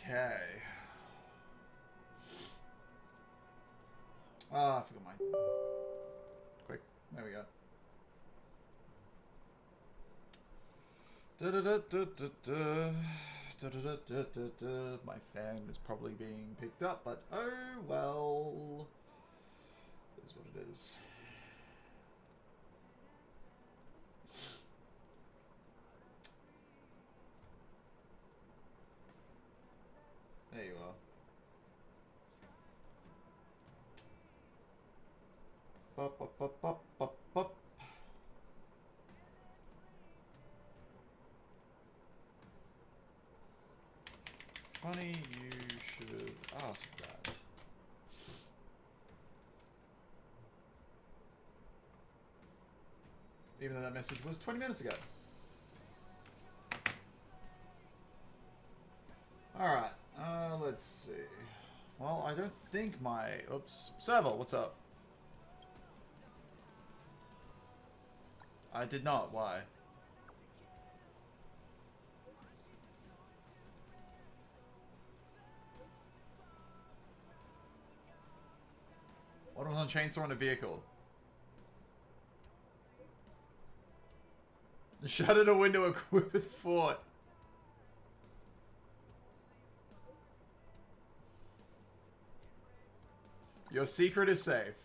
Okay. Ah, I forgot mine. Quick. There we go. My fan is probably being picked up, but oh well. It is what it is. There you are. Bop, bop, bop, bop, bop, bop. Funny, you should ask that. Even though that message was 20 minutes ago. Alright, let's see. Well, I don't think my... Oops. Servo, what's up? I did not. Why? What was on a chainsaw in a vehicle? Shut in a window equipped with fort. Your secret is safe.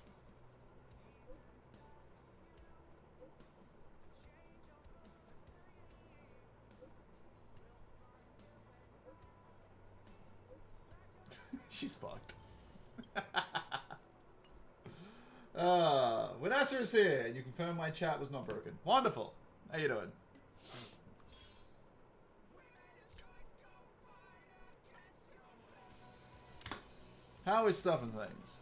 She's fucked. Vanessa is here, and you confirm my chat was not broken. Wonderful. How you doing? How is stuff and things?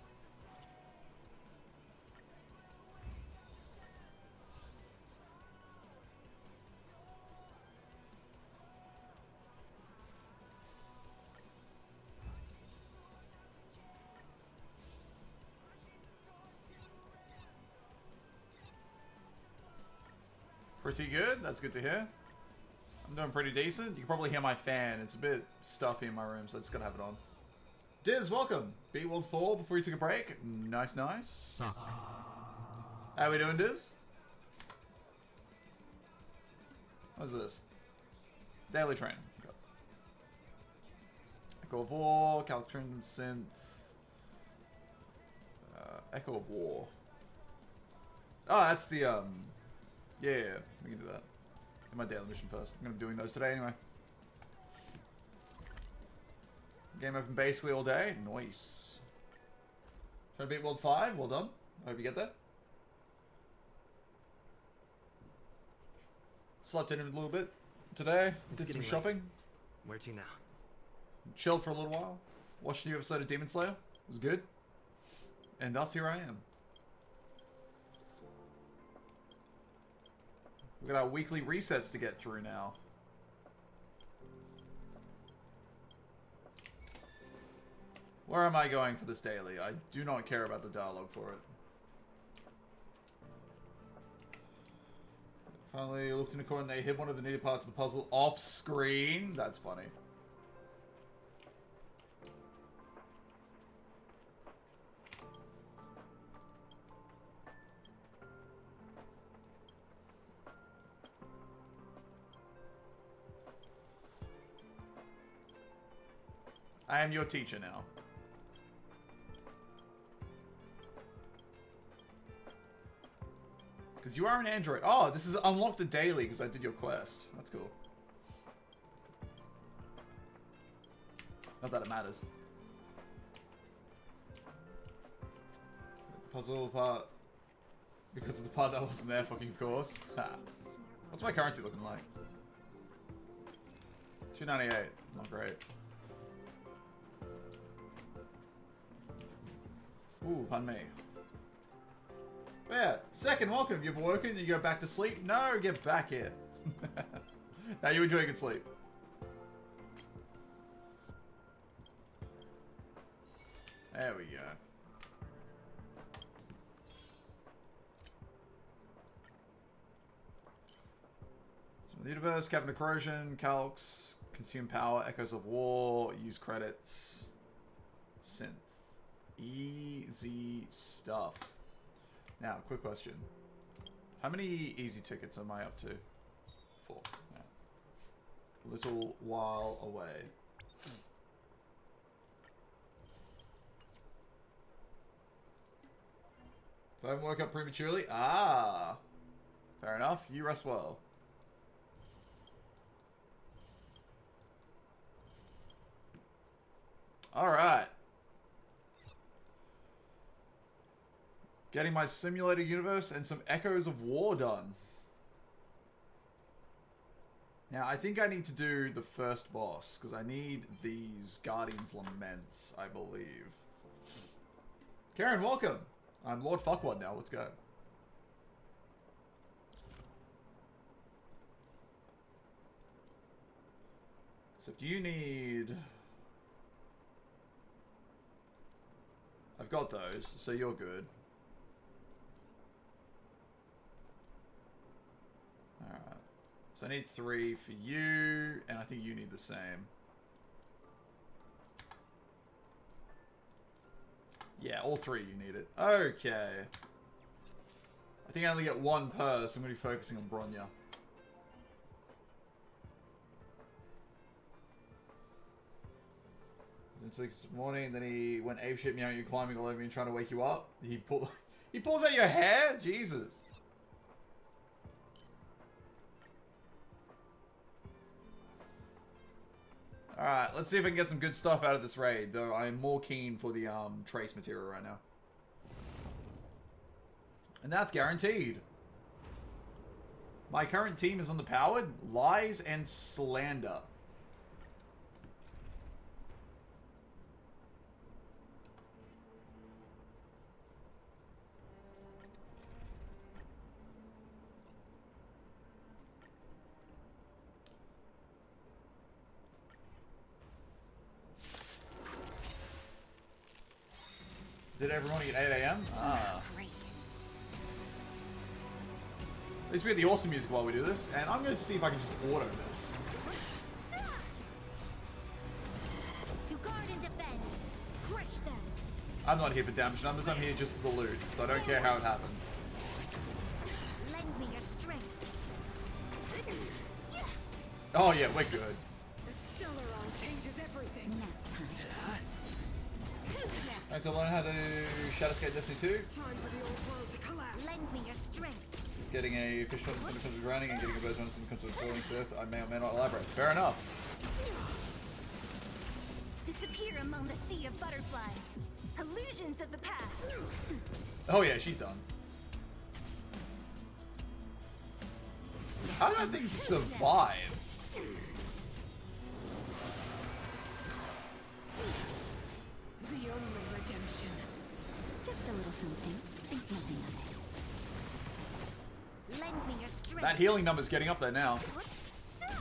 Pretty good. That's good to hear. I'm doing pretty decent. You can probably hear my fan. It's a bit stuffy in my room, so I just gotta have it on. Diz, welcome. Beat World 4 before you took a break. Nice, nice. Suck. How we doing, Diz? What's this? Daily train. Okay. Echo of War, Caltrin Synth. Echo of War. Oh, that's the, yeah, we can do that. Do my daily mission first. I'm gonna be doing those today anyway. Game open basically all day. Nice. Trying to beat World 5. Well done. I hope you get that. Slept in a little bit today. Did some shopping. Where to now? Chilled for a little while. Watched a new episode of Demon Slayer. It was good. And thus here I am. We've got our weekly resets to get through now. Where am I going for this daily? I do not care about the dialogue for it. Finally looked in the corner and they hid one of the needed parts of the puzzle off screen. That's funny. I am your teacher now. Because you are an android. Oh, this is unlocked a daily because I did your quest. That's cool. Not that it matters. The puzzle part. Because of the part that wasn't there, fucking of course. Ha. What's my currency looking like? 298. Not great. Ooh, pardon me. But yeah, second welcome. You've awoken, you go back to sleep. No, get back here. Now you enjoy a good sleep. There we go. Some universe, cabinet corrosion, calcs, consume power, echoes of war, use credits, synth. Easy stuff. Now, quick question. How many easy tickets am I up to? 4. Yeah. Little while away. If I haven't woke up prematurely? Ah! Fair enough. You rest well. Alright. Getting my simulator universe and some Echoes of War done. Now, I think I need to do the first boss, because I need these Guardian's Laments, I believe. Karen, welcome! I'm Lord Fuckwad now, let's go. So do you need... I've got those, so you're good. Alright. So I need 3 for you, and I think you need the same. Yeah, all 3 you need it. Okay. I think I only get 1 per, so I'm going to be focusing on Bronya. This morning, and then he went apeshit, meowing you, climbing all over me and trying to wake you up. He pulls out your hair? Jesus. Alright, let's see if I can get some good stuff out of this raid, though I am more keen for the trace material right now. And that's guaranteed. My current team is underpowered, lies, and slander. Did everyone at 8 AM? Ah. At least we have the awesome music while we do this, and I'm going to see if I can just auto this. To guard and defend. Crush them. I'm not here for damage numbers, I'm here just for the loot, so I don't care how it happens. Lend me your strength. Oh yeah, we're good. The Stellaron changes everything. I have to learn how to Shadowscape Destiny 2. Time for the old world to collapse. Lend me your strength. Getting a fish bonus when it comes to grinding and getting a bird bonus when it comes to falling to earth. I may or may not elaborate. Fair enough. Disappear among the sea of butterflies. Illusions of the past. Oh yeah, she's done. How do that thing survive? The only redemption. Just a little something. Think nothing of it. Lend me your strength. That healing number's getting up there now. Nap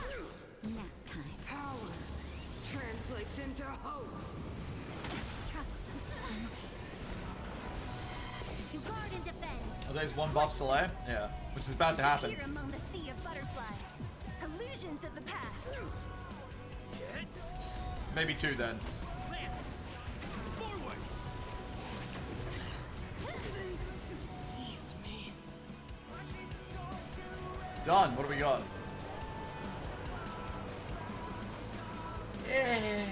time. Power translates into hope. Troublesome. To guard and defend. Oh, there's 1 buff Soleil? Yeah. Which is about to happen. Disappear among the sea of butterflies. Illusions of the past. Maybe 2 then. Done. What do we got? Yeah.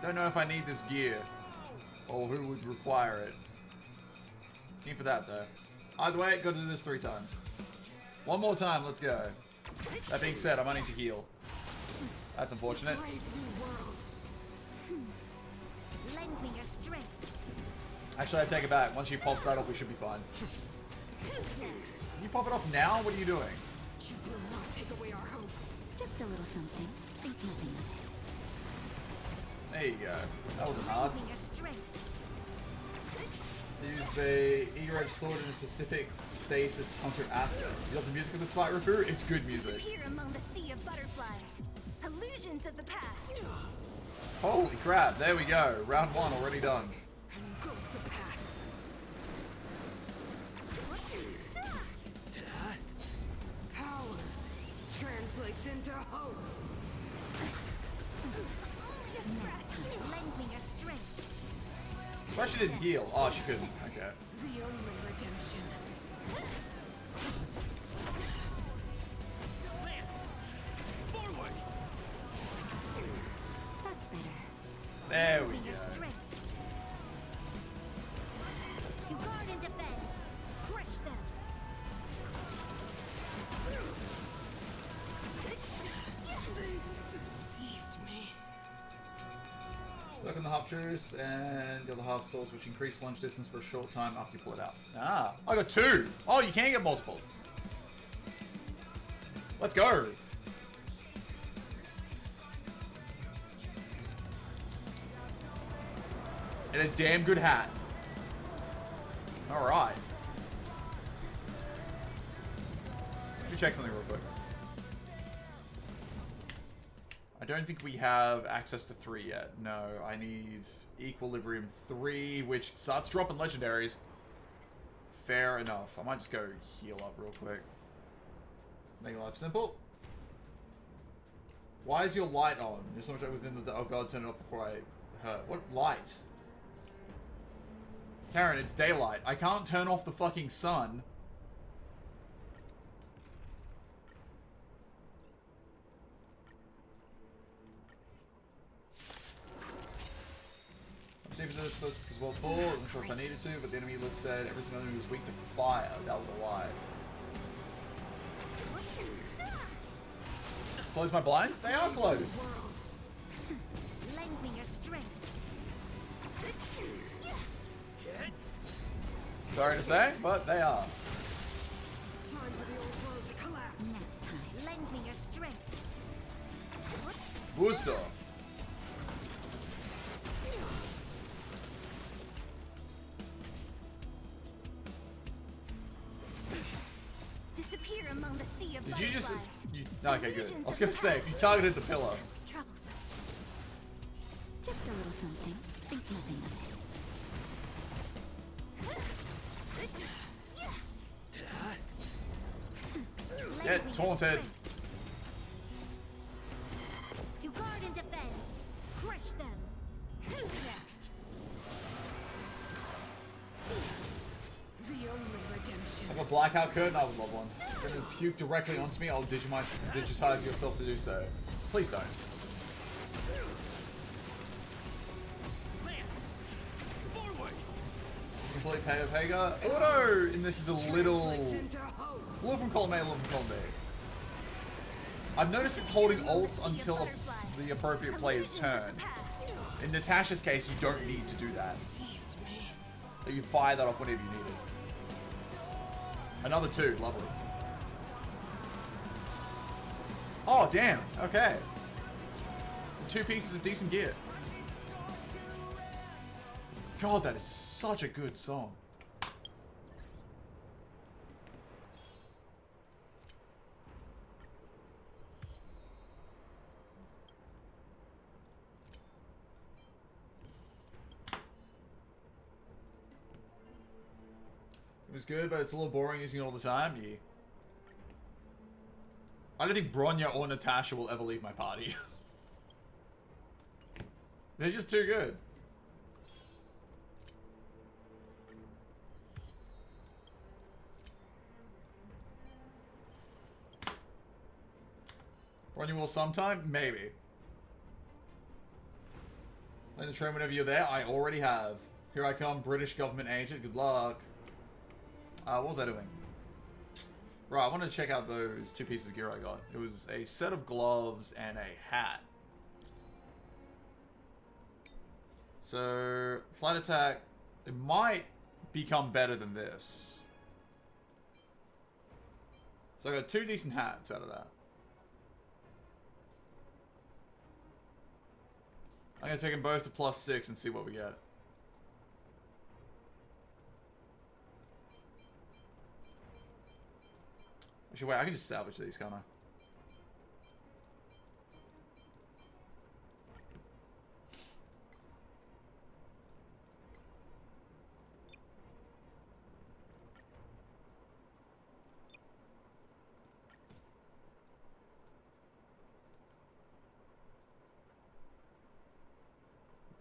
Don't know if I need this gear. Or who would require it. Keen for that though. Either way, gotta do this 3 times. 1 more time, let's go. That being said, I might need to heal. That's unfortunate. Brave new world. Lend me your strength. Actually, I take it back. Once she pops that off, we should be fine. Who's next? Can you pop it off now? What are you doing? You will not take away our hope. Just a little something. Think nothing of it. There you go. That wasn't hard. Lend me your strength. Use a eager-edged sword in a specific stasis counter Asta. You love the music of this fight, Rafu? It's good music. Disappear among the sea of butterflies. Illusions of the past. Holy crap, there we go. Round 1 already done. And go with the past. Power translates translates into hope. Only a scratch. Lend me your strength. Why she didn't heal? Oh, she couldn't. Okay. The only redemption. That's better. There Lend we me your go. strength. To guard and defend. Crush them. Deceived me. Look on the half truce and the other half souls, which increase lunge distance for a short time after you pull it out. Ah, I got 2. Oh, you can get multiple. Let's go. And a damn good hat. All right. Let me check something real quick. I don't think we have access to 3 yet. No, I need Equilibrium 3, which starts dropping legendaries. Fair enough. I might just go heal up real quick. Make life simple. Why is your light on? You're so much within the... Oh god, turn it off before I hurt. What light? Karen, it's daylight. I can't turn off the fucking sun. I'm saving this first because well full. I'm sure if I needed to, but the enemy list said every single enemy was weak to fire. That was a lie. Close my blinds? They are closed. Lend me your strength. Sorry to say, but they are. Time for the old world to collapse. Nap time. Lend me your strength. Booster. Disappear among the sea of Did you just... butterflies. Okay, good. I was gonna say, if you targeted the pillar. Troublesome. Just a little something. Think nothing of it. Lend Get me your taunted. strength. To guard and defend. Crush them. Who's next? The only redemption. I have a blackout curtain. I would love one. If you're gonna puke directly onto me, I'll digitize yourself to do so. Please don't. Complete Pega. Auto in this is a little... Translates into hope. A little from column A, a little from column B. I've noticed it's holding ults until the appropriate player's turn. In Natasha's case, you don't need to do that. You fire that off whenever you need it. Another 2, lovely. Oh, damn, okay. 2 pieces of decent gear. God, that is such a good song. It was good, but it's a little boring using it all the time. Yeah. I don't think Bronya or Natasha will ever leave my party. They're just too good. Bronya will sometime? Maybe. Land the train whenever you're there. I already have. Here I come, British government agent. Good luck. What was I doing? Right, I wanted to check out those 2 pieces of gear I got. It was a set of gloves and a hat. So, flight attack, it might become better than this. So I got 2 decent hats out of that. I'm going to take them both to +6 and see what we get. Actually, wait, I can just salvage these, can't I?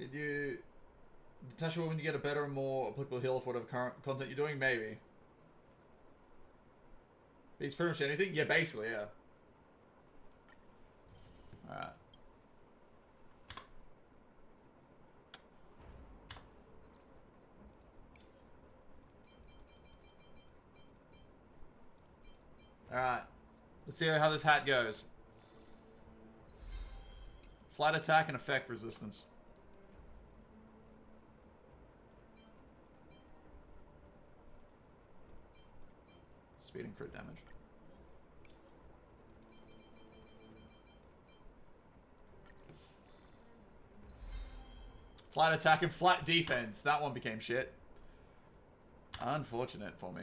Did you detach when you get a better and more applicable heal for whatever current content you're doing? Maybe. Beats pretty much anything? Yeah, basically, yeah. Alright. Alright. Let's see how this hat goes. Flat attack and effect resistance. Speed and crit damage. Flat attack and flat defense. That one became shit. Unfortunate for me.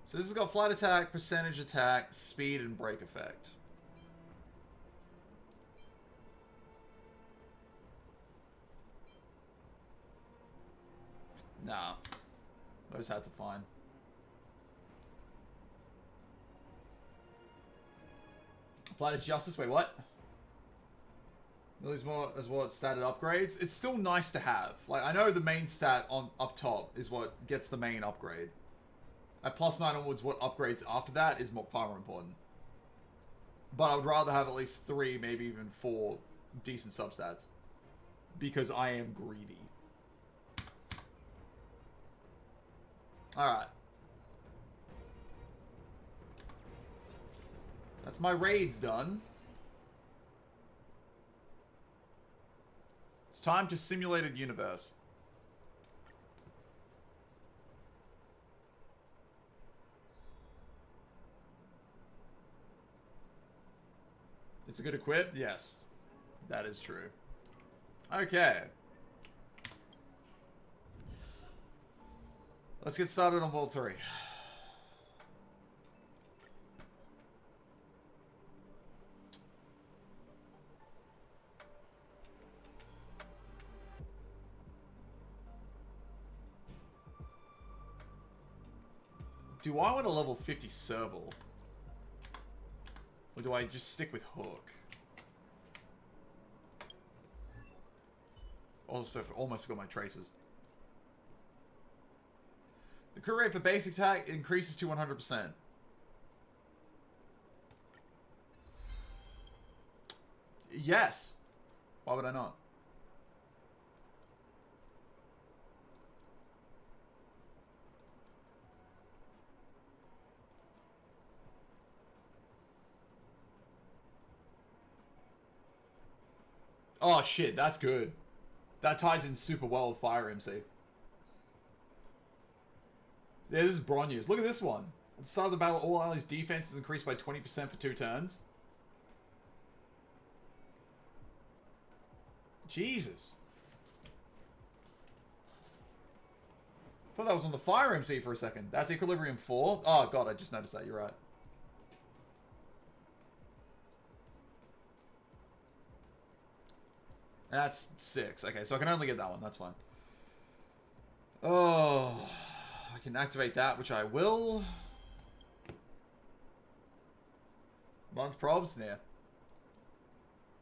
So this has got flat attack, percentage attack, speed, and break effect. Nah. Those hats are fine. Flight is justice. Wait, what? Millie's more as what stated upgrades. It's still nice to have. Like, I know the main stat on up top is what gets the main upgrade. At +9 onwards, what upgrades after that is far more important. But I would rather have at least 3, maybe even 4 decent substats. Because I am greedy. Alright. That's my raids done. It's time to simulated universe. It's a good equip? Yes. That is true. Okay. Let's get started on World 3. Do I want a level 50 Serval? Or do I just stick with Hook? Also, almost forgot my traces. The crit rate for basic attack increases to 100%. Yes. Why would I not? Oh shit, that's good. That ties in super well with Fire MC. Yeah, this is Bronya's. Look at this one. At the start of the battle, all allies' defense is increased by 20% for 2 turns. Jesus. Thought that was on the Fire MC for a second. That's Equilibrium 4. Oh god, I just noticed that. You're right. That's 6. Okay, so I can only get that one. That's fine. Oh, I can activate that, which I will. Month probes? Yeah.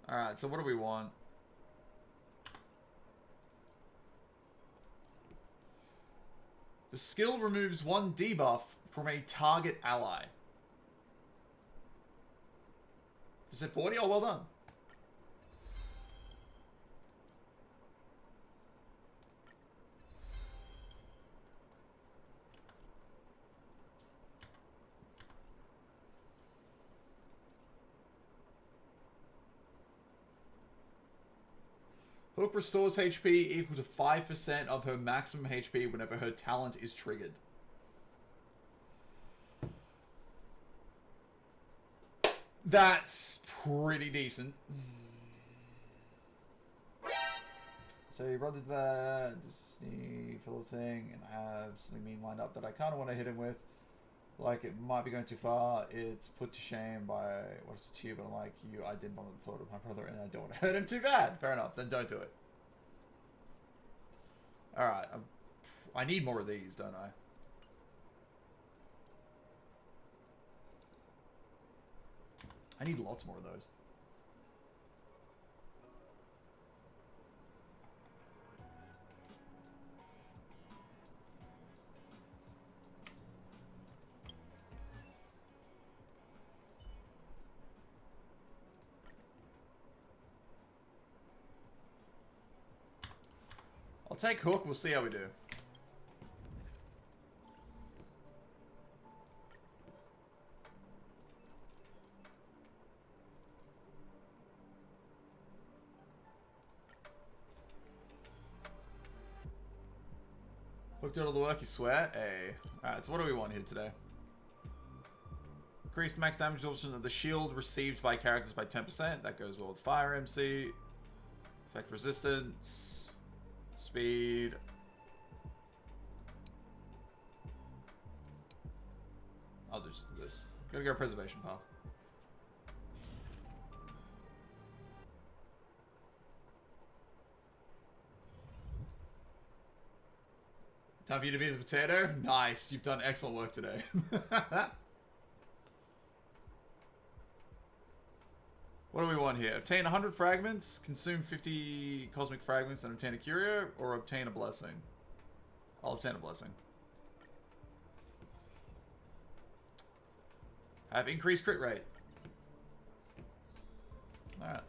Alright, so what do we want? The skill removes 1 debuff from a target ally. Is it 40? Oh, well done. Hook restores HP equal to 5% of her maximum HP whenever her talent is triggered. That's pretty decent. So you brought the Disney for the thing, and I have something mean lined up that I kind of want to hit him with. Like, it might be going too far. It's put to shame by what's to you, but like you, I didn't want the thought of my brother, and I don't want to hurt him too bad. Fair enough. Then don't do it. All right. I need more of these, don't I? I need lots more of those. I'll take Hook. We'll see how we do. Hook did all the work, you swear? Hey. Alright, so what do we want here today? Increase the max damage absorption of the shield received by characters by 10%. That goes well with Fire MC. Effect resistance. Speed. I'll just do this. Gotta go preservation path. Time for you to be the potato? Nice. You've done excellent work today. What do we want here? Obtain 100 fragments, consume 50 cosmic fragments, and obtain a curio, or obtain a blessing? I'll obtain a blessing. Have increased crit rate. Alright.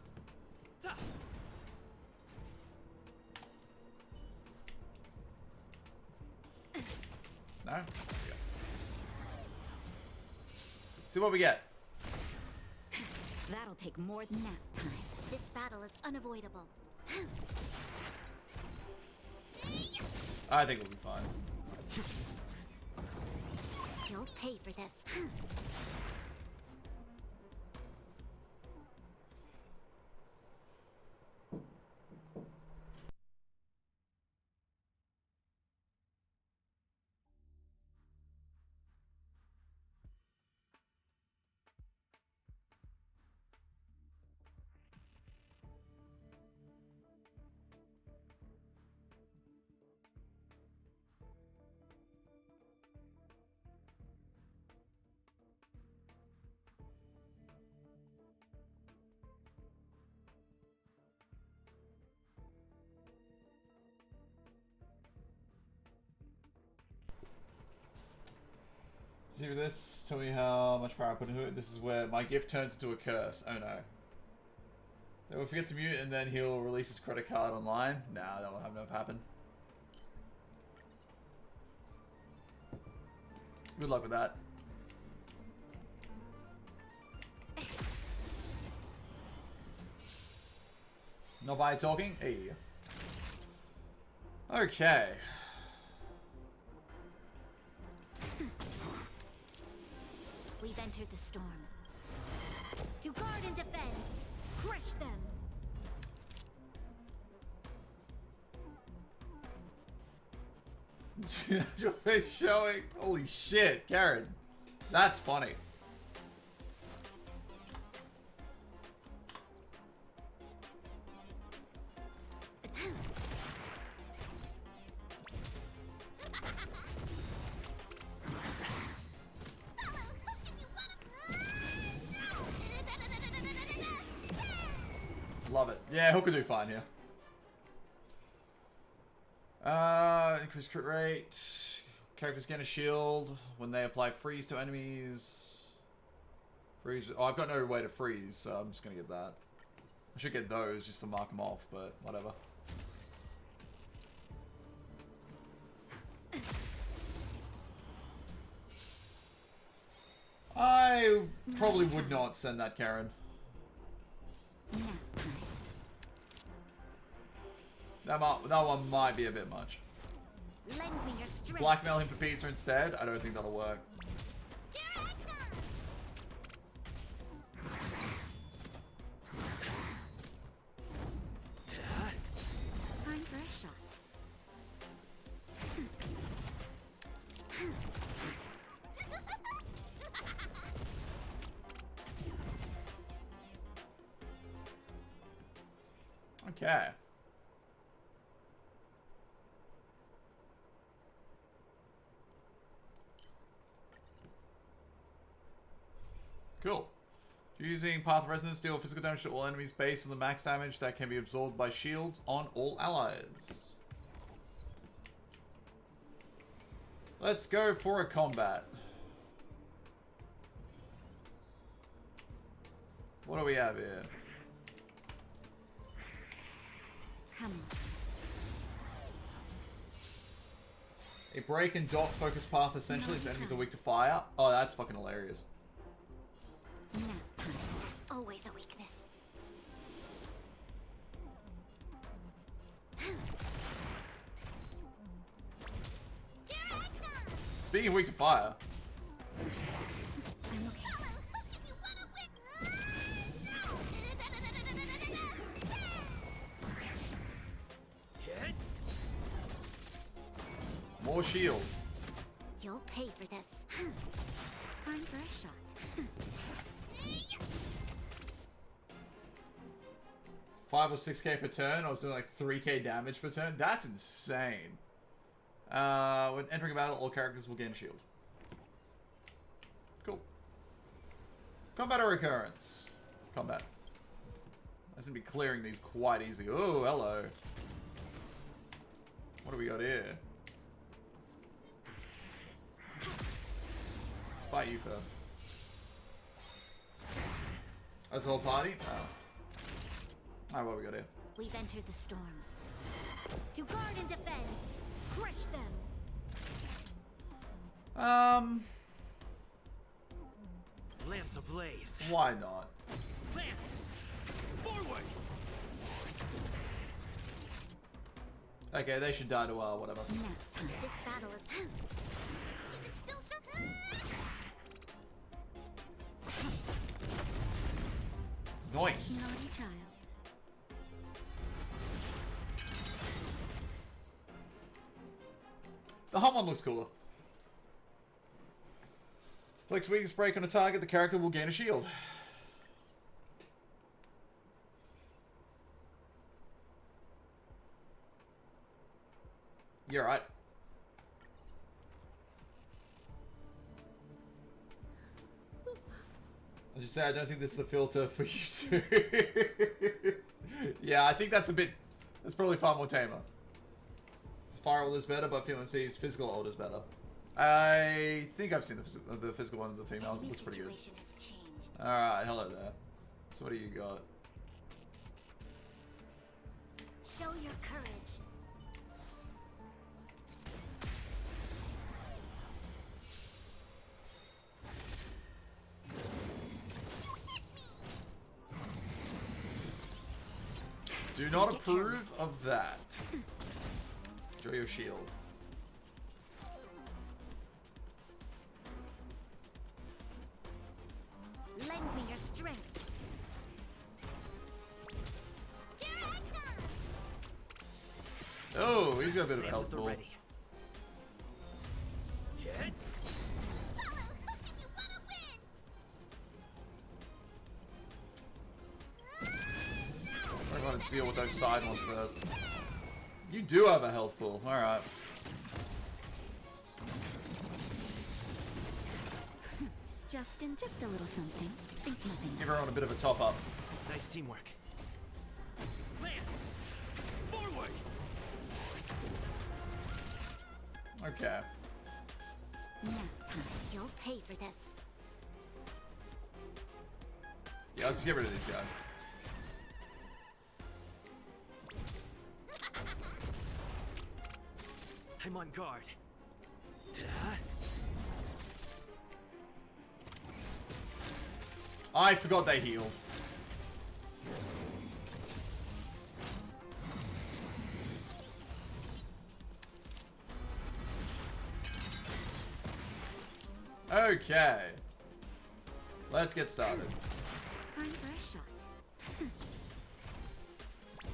No? Yeah. See what we get. That'll take more than nap time. This battle is unavoidable. I think we'll be fine. You'll pay for this. See this? Tell me how much power I put into it. This is where my gift turns into a curse. Oh no. They will forget to mute and then he'll release his credit card online. Nah, that will have never happen. Good luck with that. Nobody talking? Hey. Okay. We've entered the storm. To guard and defend. Crush them. Your face showing. Holy shit, Karen. That's funny. Love it. Yeah, Hook will do fine here. Increase crit rate. Characters gain a shield when they apply freeze to enemies. Freeze. Oh, I've got no way to freeze, so I'm just gonna get that. I should get those just to mark them off, but whatever. I probably would not send that, Karen. That one might be a bit much. Lend me your strength. Blackmail him for pizza instead? I don't think that'll work. Here I come. Time for a shot. Okay. Cool. Using Path of Resonance, deal physical damage to all enemies based on the max damage that can be absorbed by shields on all allies. Let's go for a combat. What do we have here? Come on. A break and dot focus path essentially. Its enemies are weak to fire. Oh, that's fucking hilarious. Nap time. There's always a weakness. Here I come. Speaking of weak to fire. I'm okay. If you wanna win. More shield. You'll pay for this. Time for a shot. 5 or 6k per turn. I was doing like 3k damage per turn. That's insane. When entering a battle, all characters will gain a shield. Cool. Combat or recurrence? Combat. I seem to be clearing these quite easy. Oh, hello. What do we got here? Fight you first. That's the whole party? Oh. Alright, what we got here? We've entered the storm. To guard and defend. Crush them. Lamps ablaze. Why not? Lance! Forward! Okay, they should die to whatever. Nap time. This battle is. You can still Nice. Naughty child. The hot one looks cooler. Flex weakness break on a target, the character will gain a shield. You're right. I just say I don't think this is the filter for you too. Yeah, I think that's a bit. That's probably far more tamer. Fire ult is better, but FMC's physical ult is better. I think I've seen the physical one of the females. It looks pretty good. Alright, hello there. So what do you got? Show your courage. Do not approve of that. Enjoy your shield. Lend me your strength. Here I come. Oh, he's got a bit of a Lance health at the pool. ready. Hit! Follow hook if you wanna win. I want to deal with those side ones first. You do have a health pool. Alright. Justin, just a little something. Think nothing. Give everyone a bit of a top up. Nice teamwork. Lance! Forward! Okay. Nap time. You'll pay for this. Yeah, let's get rid of these guys. I'm on guard. I forgot they healed. Okay. Let's get started. Time for a shot.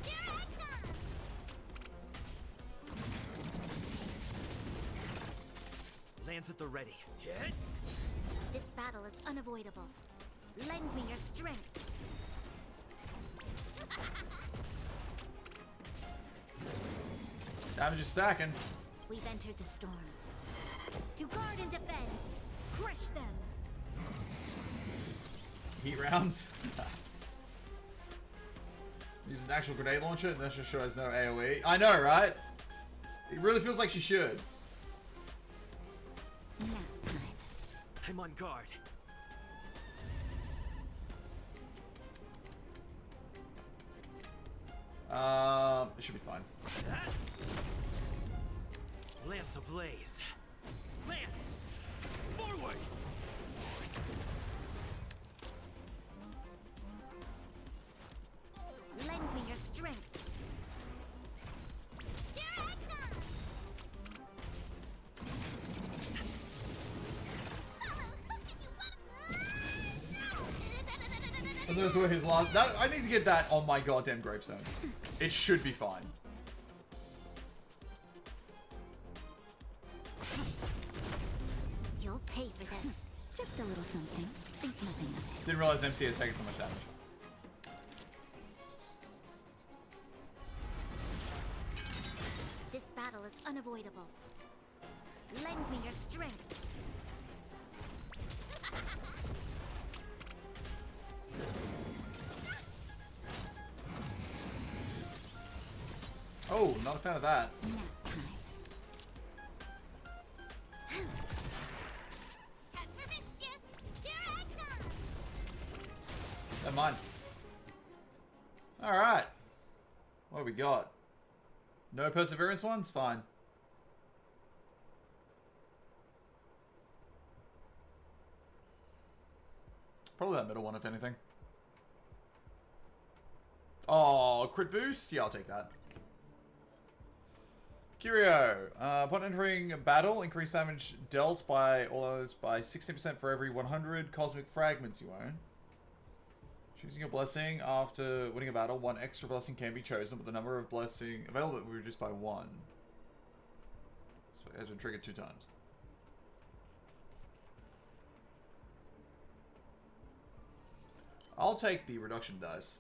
Here I come. Lance at the ready. Hit! This battle is unavoidable. Lend me your strength. Damage is stacking. We've entered the storm. To guard and defend. Crush them. Heat rounds. Use an actual grenade launcher and that just shows no AoE. I know, right? It really feels like she should. Nap time. I'm on guard. It should be fine. Lance ablaze. Lance! Forward! Lend me your strength. Here I come. And those were his last. That, I need to get that on my goddamn gravestone. It should be fine. You'll pay for this. Just a little something. Think nothing of it. Didn't realize MC had taken so much damage. This battle is unavoidable. Lend me your strength. Oh, not a fan of that. Nap time. Time for mischief. Here I come. Never mind. Alright. What do we got? No perseverance ones? Fine. Probably that middle one, if anything. Oh, crit boost? Yeah, I'll take that. Curio. Upon entering battle, increase damage dealt by all those by 16% for every 100 cosmic fragments you own. Choosing a blessing after winning a battle, one extra blessing can be chosen, but the number of blessing available will be reduced by 1. So it has been triggered 2 times. I'll take the reduction dice.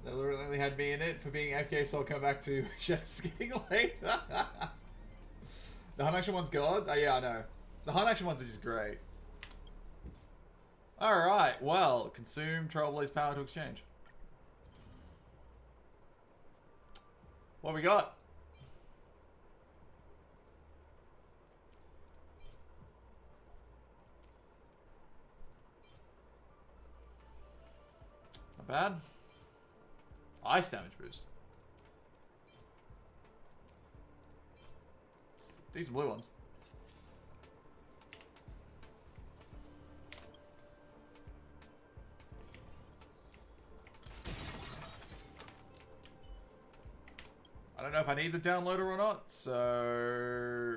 They literally had me in it for being AFK, so I'll come back to jet skiing later. The hunt action one's god? Oh, yeah, I know. The hunt action ones are just great. Alright, well, consume Trailblaze power to exchange. What we got? Not bad. Ice damage boost. Decent blue ones. I don't know if I need the downloader or not, so...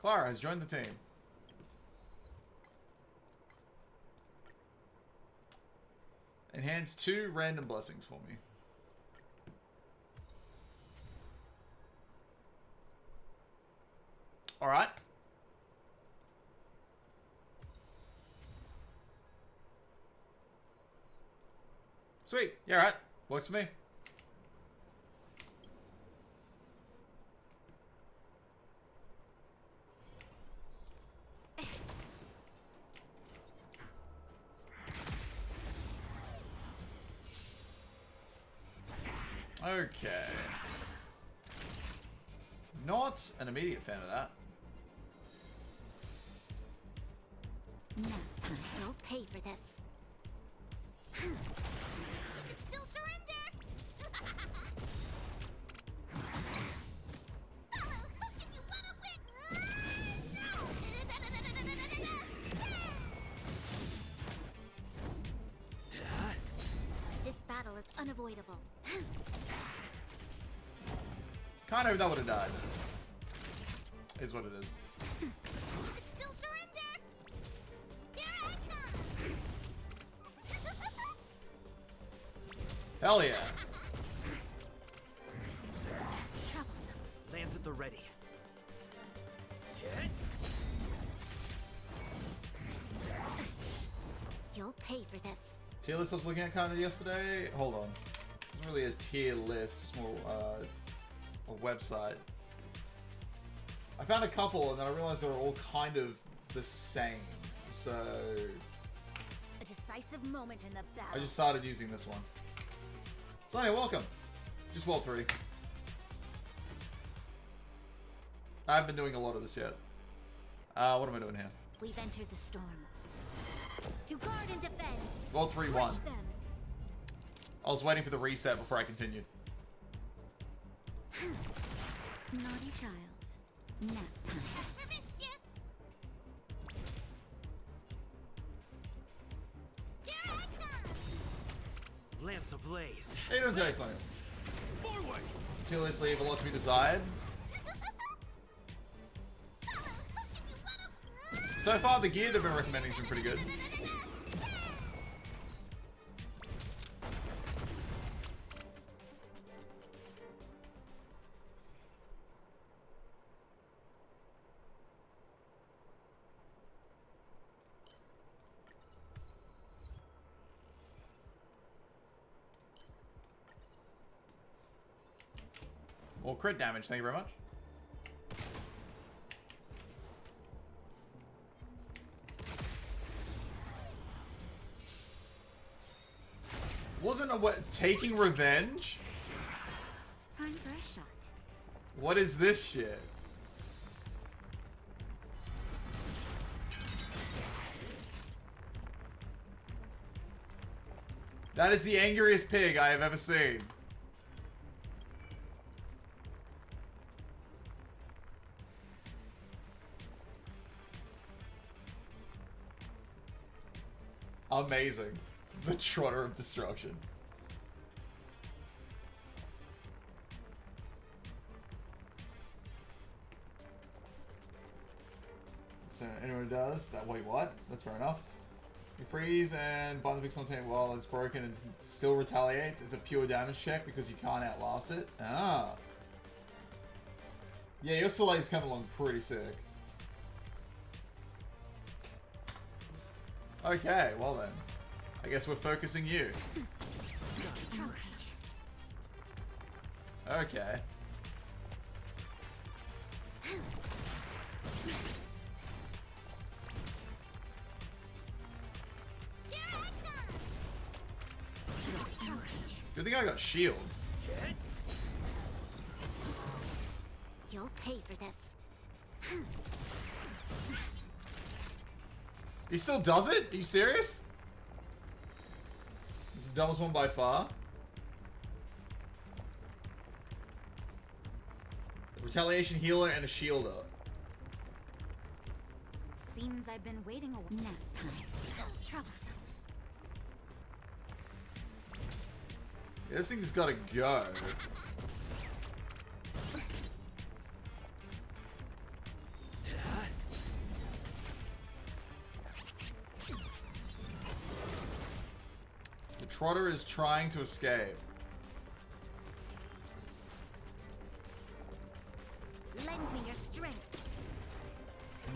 Clara has joined the team. Enhance 2 random blessings for me. Alright. Sweet. Yeah, alright. Works for me. Okay. Not an immediate fan of that. Nap time. You'll pay for this. You can still surrender. If you wanna win. This battle is unavoidable. Kind of that would have died. Is what it is. You can still surrender. Here I come. Hell yeah. Troublesome. Lands at the ready. You'll pay for this. Tier list I was looking at kind of yesterday. Hold on. It wasn't really a tier list, just more a website. I found a couple and then I realized they were all kind of the same. So A decisive moment in the battle. I just started using this one. Sonia, welcome. Just World 3. I haven't been doing a lot of this yet. What am I doing here? We've entered the storm. To guard and defend. Well, 3-1. Crush them. I was waiting for the reset before I continued. Naughty child. Nap time. For mischief. Here I come. Lamps ablaze. How you doing today, Sonya? Forward! Until this leave a lot to be desired. So far, the gear they've been recommending has been pretty good. Well, crit damage, thank you very much. Wasn't a what? Taking revenge? Time for a shot. What is this shit? That is the angriest pig I have ever seen. Amazing. The Trotter of Destruction. So anyone who does that, wait, what? That's fair enough. You freeze and bind the pixel on tank while it's broken and still retaliates. It's a pure damage check because you can't outlast it. Ah. Yeah, your Soleil's coming along pretty sick. Okay, well then. I guess we're focusing you. Okay. Good thing I got shields. You'll pay for this. He still does it? Are you serious? It's the dumbest one by far. A retaliation healer and a shielder. Seems I've been waiting a nap time. Troublesome. Yeah, this thing's gotta go. The Trotter is trying to escape. Lend me your strength.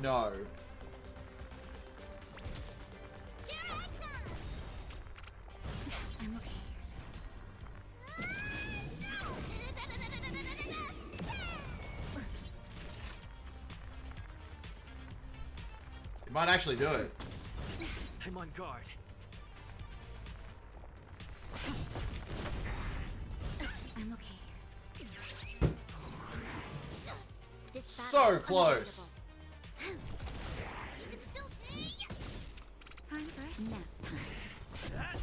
No. I'm okay. It might actually do it. I'm on guard. I'm okay. This So battle is close. unavoidable. You can still see. Time for a nap time.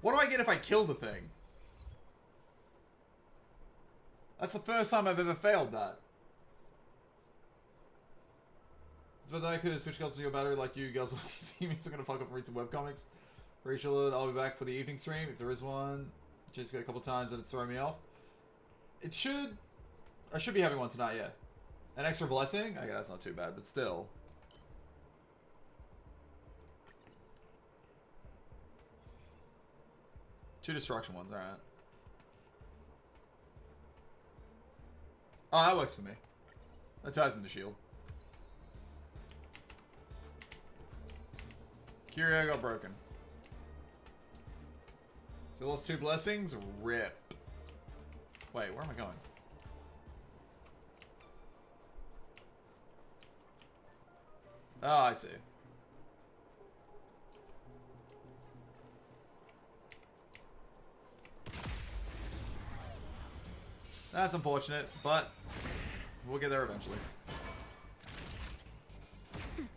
What do I get if I kill the thing? That's the first time I've ever failed that. It's about that I could switch girls to your battery like you girls see me, so I'm gonna fuck up and read some webcomics. Rachel, I'll be back for the evening stream if there is one. Just got a couple times and it's throwing me off. It should... I should be having one tonight, yeah. An extra blessing? Okay, that's not too bad, but still. Two destruction ones, alright. Oh, that works for me. That ties into shield. Curia got broken. So lost two blessings? Rip. Wait, where am I going? Oh, I see. That's unfortunate, but we'll get there eventually.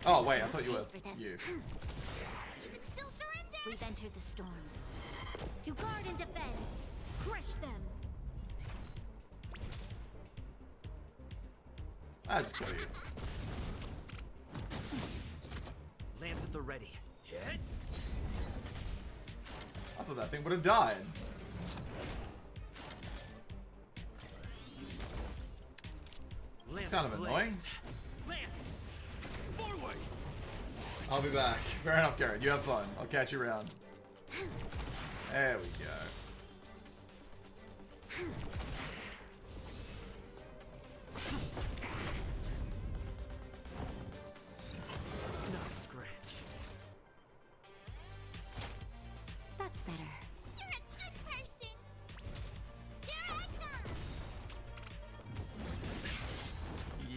Oh wait, I thought you were you. You can still surrender. We've entered the storm. To guard and defend. Crush them. I just kill you. Lance at the ready. Hit. I thought that thing would have died. Lance kind of ablaze. annoying. Lance. Forward. I'll be back. Fair enough, Garrett. You have fun. I'll catch you around. There we go. Not a scratch. That's better. You're a good person. Here I come.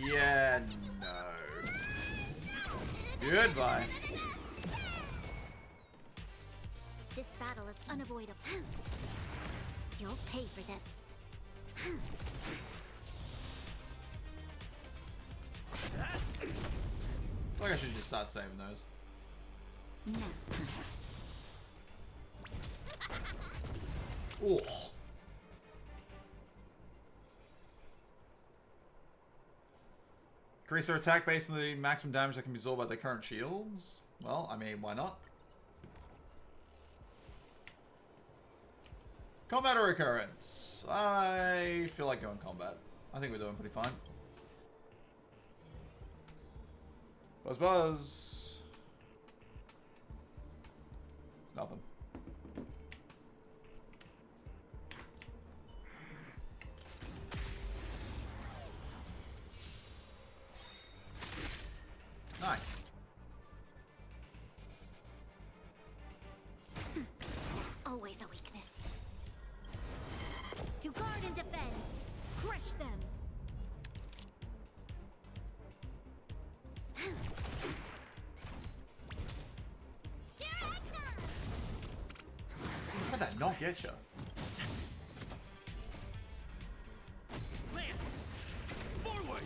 Yeah, no. Goodbye. This battle is unavoidable. You'll pay for this. I feel like I should just start saving those. No. Oh. Increase their attack based on the maximum damage that can be absorbed by their current shields. Well, I mean, why not? Combat or recurrence? I feel like going combat. I think we're doing pretty fine. Buzz buzz. It's nothing. Nice. There's always a weakness. To guard and defend. Crush them. Here I come. How did that not get you? Lance. Forward.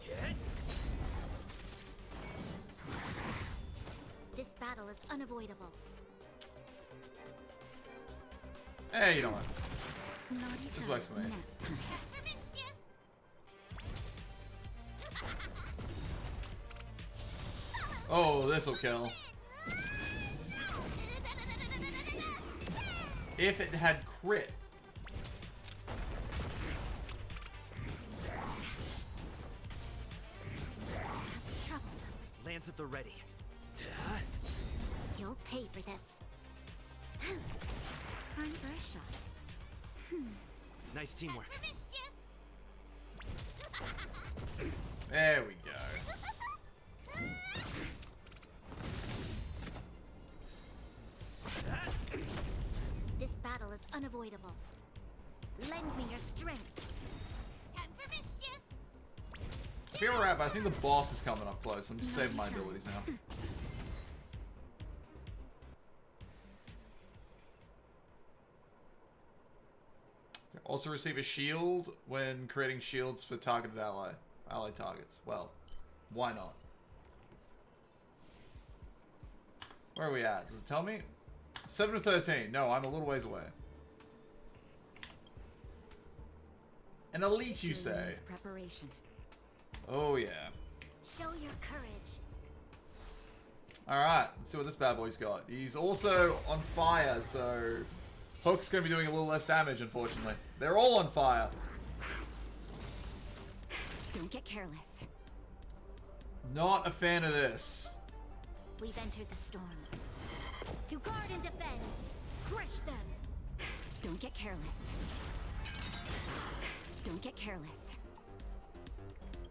Hit. This battle is unavoidable. Hey, you know what? Naughty This child. works for me. No. For mischief. Oh, this'll kill. If it had crit. Troublesome. Lance at the ready. You'll pay for this. Time for a shot. Nice teamwork. For mischief. There we go. This battle is unavoidable. Lend me your strength. Time for mischief. I feel right, but I think the boss is coming up close. I'm just saving my abilities now. Also receive a shield when creating shields for targeted ally targets. Well, why not? Where are we at? Does it tell me? 7 to 13. No, I'm a little ways away. An elite, you say? Preparation. Oh, yeah. Show your courage. Alright, let's see what this bad boy's got. He's also on fire, so Hook's going to be doing a little less damage, unfortunately. They're all on fire. Don't get careless. Not a fan of this. We've entered the storm. To guard and defend. Crush them. Don't get careless. Don't get careless.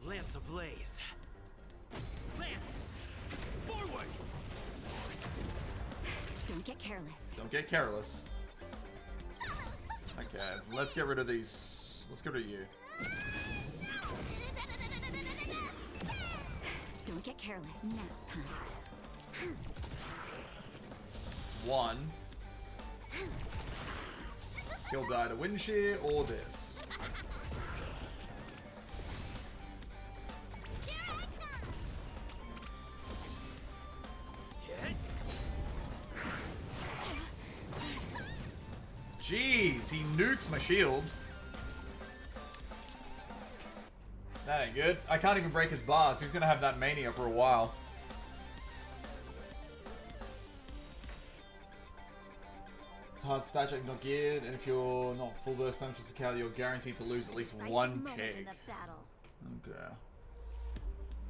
Lance ablaze. Lance. Forward. Don't get careless. Don't get careless. Okay, let's get rid of these. Let's get rid of you. Don't get careless. Nap time. It's one. He'll die to wind shear or this. Here I come. Jeez, he nukes my shields. That ain't good. I can't even break his bar, so he's gonna have that mania for a while. It's hard stat check, not geared, and if you're not full burst time physicality, you're guaranteed to lose at least Decisive one moment peg. in the battle. Okay.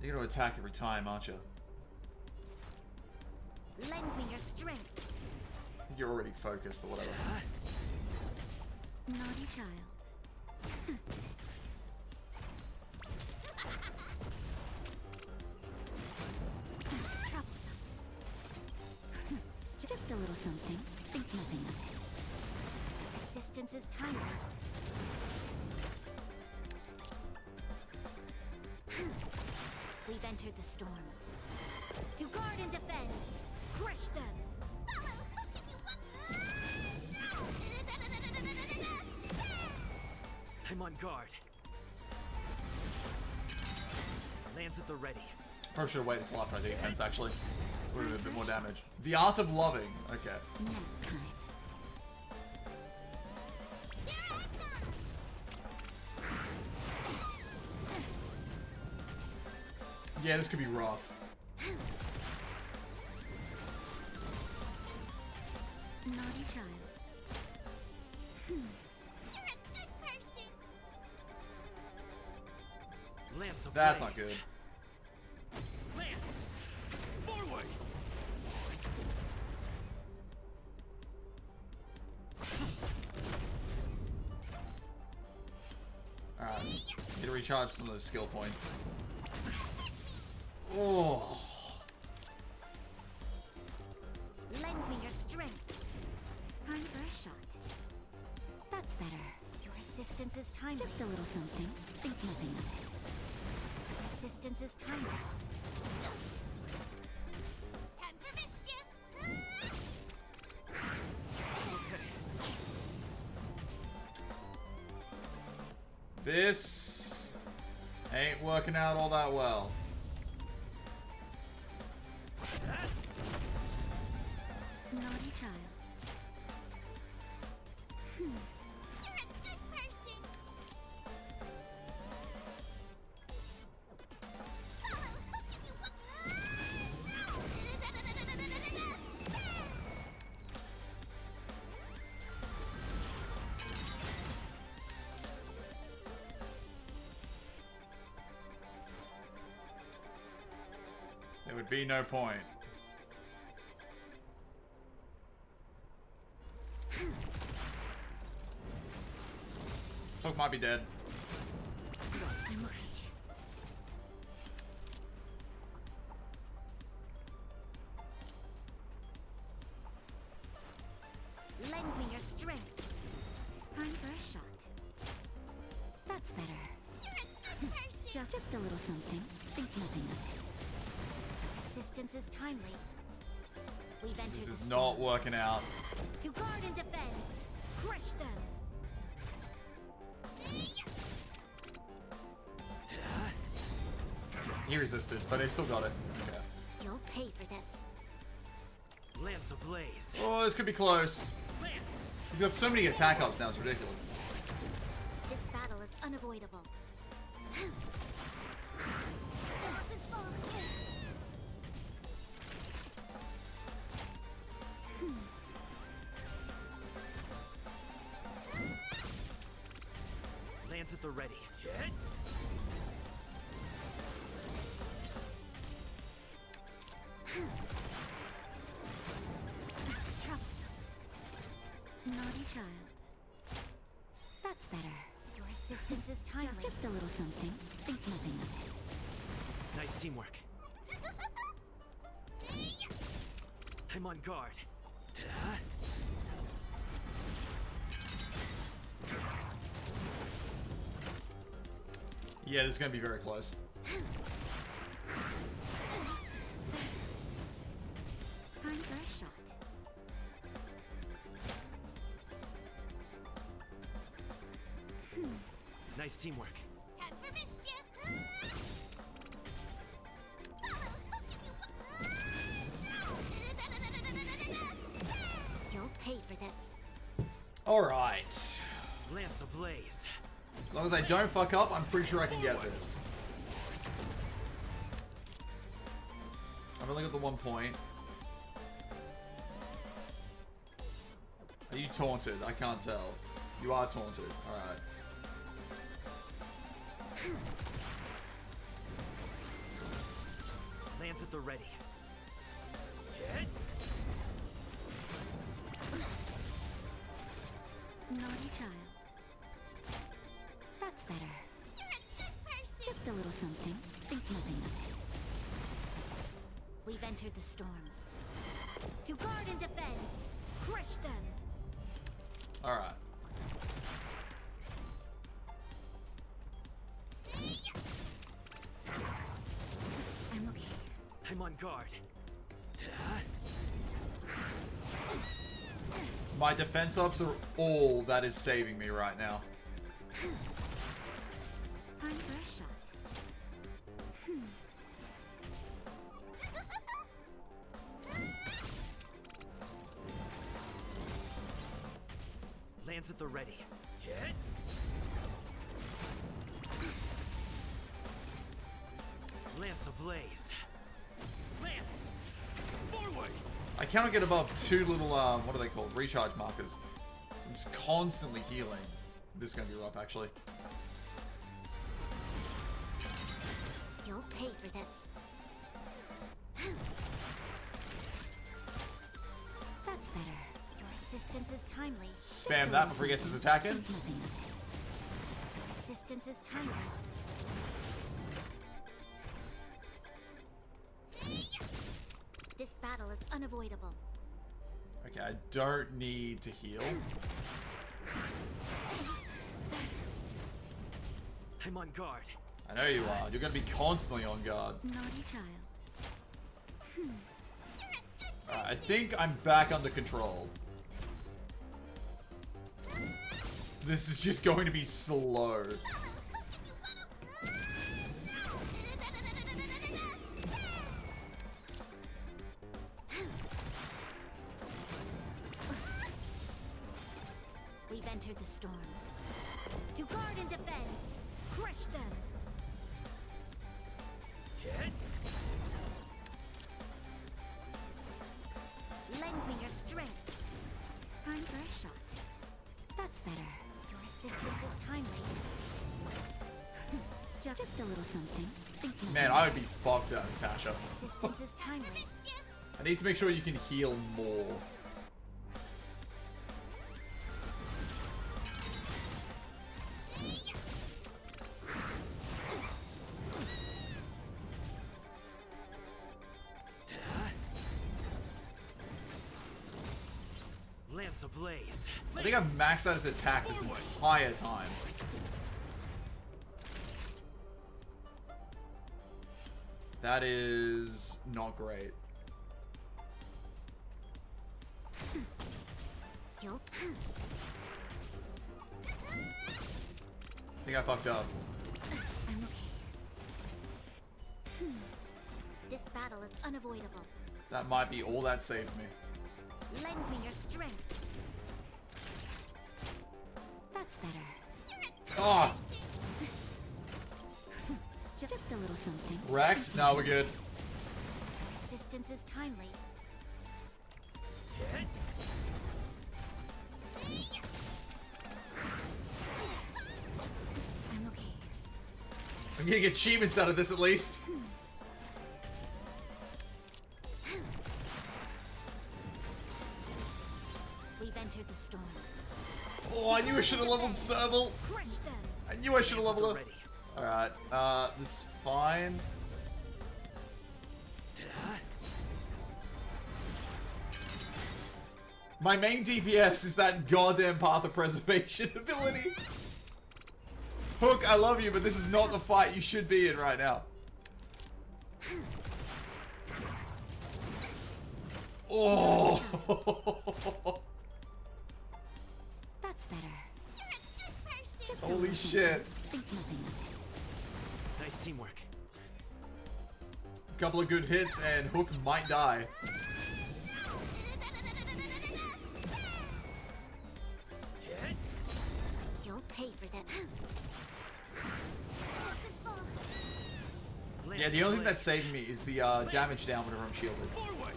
You're gonna attack every time, aren't you? Lend me your strength. You're already focused or whatever. Naughty child. Troublesome. Just a little something. Think nothing of it. Resistance is timely. We've entered the storm. To guard and defend. Crush them. I'm on guard. Lands at the ready. Probably should have waited until after our defense, actually. Would have been a bit more damage. The art of loving. Okay. Nap time. Yeah, this could be rough. Naughty child. You're a good person. Lance ablaze. That's not good. Lance! Forward! Alright. Need to recharge some of those skill points. Oh. Lend me your strength. Time for a shot. That's better. Your assistance is timely. Just a little something. Think nothing of it. Resistance is timely. Time for mischief. This ain't working out all that well. Naughty child. You're a good person. There would be no point. Hook might be dead. Not much. Lend me your strength. Time for a shot. That's better. You're a good person. Just a little something. Think nothing of it. Resistance is timely. We've entered This the is storm. not working out. To guard and defend. Crush them. He resisted, but he still got it. Okay. You'll pay for this. Lance ablaze. Oh, this could be close. Lance! He's got so many attack ups now, it's ridiculous. This battle is unavoidable. Lance at the ready. Hit! Troublesome. Naughty child. That's better. Your assistance is timely. Just a little something. Think nothing of it. Nice teamwork. I'm on guard. Yeah, this is gonna be very close. Nice teamwork. Time for mischief. You'll pay for this. Alright. Lance ablaze. As long as I don't fuck up, I'm pretty sure I can get this. I've only got the 1 point. Are you taunted? I can't tell. You are taunted. Alright. Lance at the ready. Hit. Naughty child. That's better. You're a good person. Just a little something. Think nothing of it. We've entered the storm. To guard and defend. Crush them. Alright. I'm okay. I'm on guard. My defense ups are all that is saving me right now. Time for a shot. Lance at the ready. Hit. Lance ablaze. Lance! Forward! I cannot get above 2 little, what are they called? Recharge markers. I'm just constantly healing. This is gonna be rough, actually. You'll pay for this. That's better. Your assistance is timely. Spam that before he gets his attack in. Think nothing of it. Your assistance is timely. This battle is unavoidable. Okay, I don't need to heal. I'm on guard. I know you are. You're gonna be constantly on guard. Naughty child. Alright, I think I'm back under control. This is just going to be slow. We've entered the storm. To guard and defend. Crush them. Hit. Lend me your strength. Time for a shot. That's better. Your assistance is timely. Just a little something. Think nothing. Man, I would be fucked out of Tasha. Assistance is timely. I need to make sure you can heal more. Lance ablaze. I think I've maxed out his attack this entire time. That is not great. You'll I think I fucked up. I'm okay. This battle is unavoidable. That might be all that saved me. Lend me your strength. That's better. Oh, Just a little something. wrecked? No, we're good. Assistance is timely. Hit. I'm okay. I'm getting achievements out of this at least. We've entered the storm. Oh, I knew I should have leveled Serval. Crush them. I knew I should have leveled her. Ready. Alright, this is fine. My main DPS is that goddamn Path of Preservation ability. Hook, I love you, but this is not the fight you should be in right now. Oh! That's better. You're a good person. Just a Holy little shit. something. Think nothing of it. Nice teamwork. Couple of good hits and Hook might die. Hit. You'll pay for that. Lance Yeah, the only thing ablaze. that's saving me is the damage down whenever I'm shielded. Forward.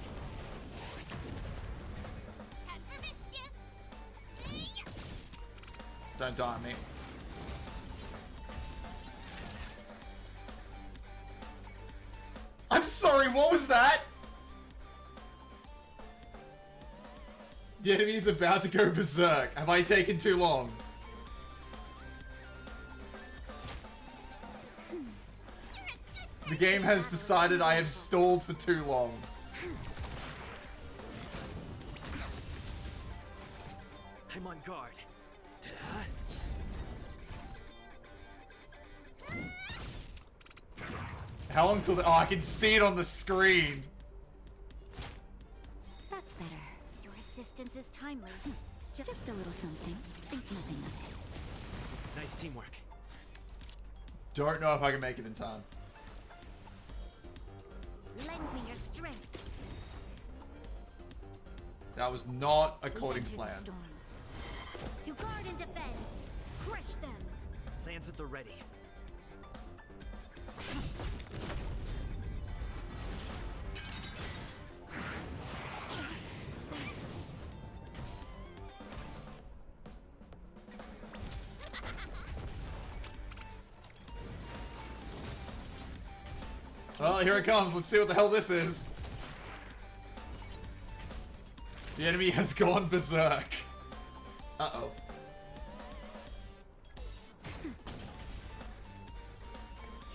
Time for mischief. Don't die on me. I'm sorry, what was that? The enemy is about to go berserk. Have I taken too long? The game has decided I have stalled for too long. I'm on guard. How long till the— oh, I can see it on the screen. That's better. Your assistance is timely. Just a little something. Think nothing of it. Nice teamwork. Don't know if I can make it in time. Lend me your strength. That was not according to Enter the plan. storm. To guard and defend. Crush them. Lands at the ready. Well, here it comes. Let's see what the hell this is. The enemy has gone berserk. Uh-oh.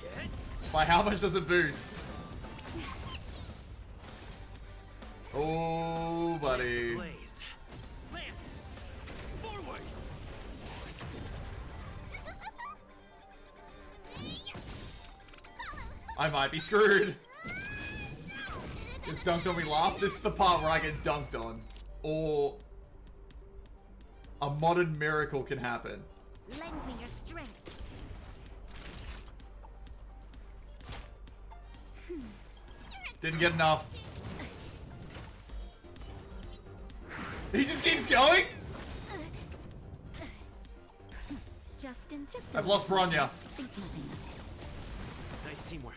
Hit. By how much does it boost? Oh, buddy. Blaze. Lance. Forward. I might be screwed. It's dunked on me laugh. This is the part where I get dunked on. Or a modern miracle can happen. Lend me your strength. Didn't get enough. He just keeps going? Justin, just a I've lost Bronya. Think nothing of it. Nice teamwork.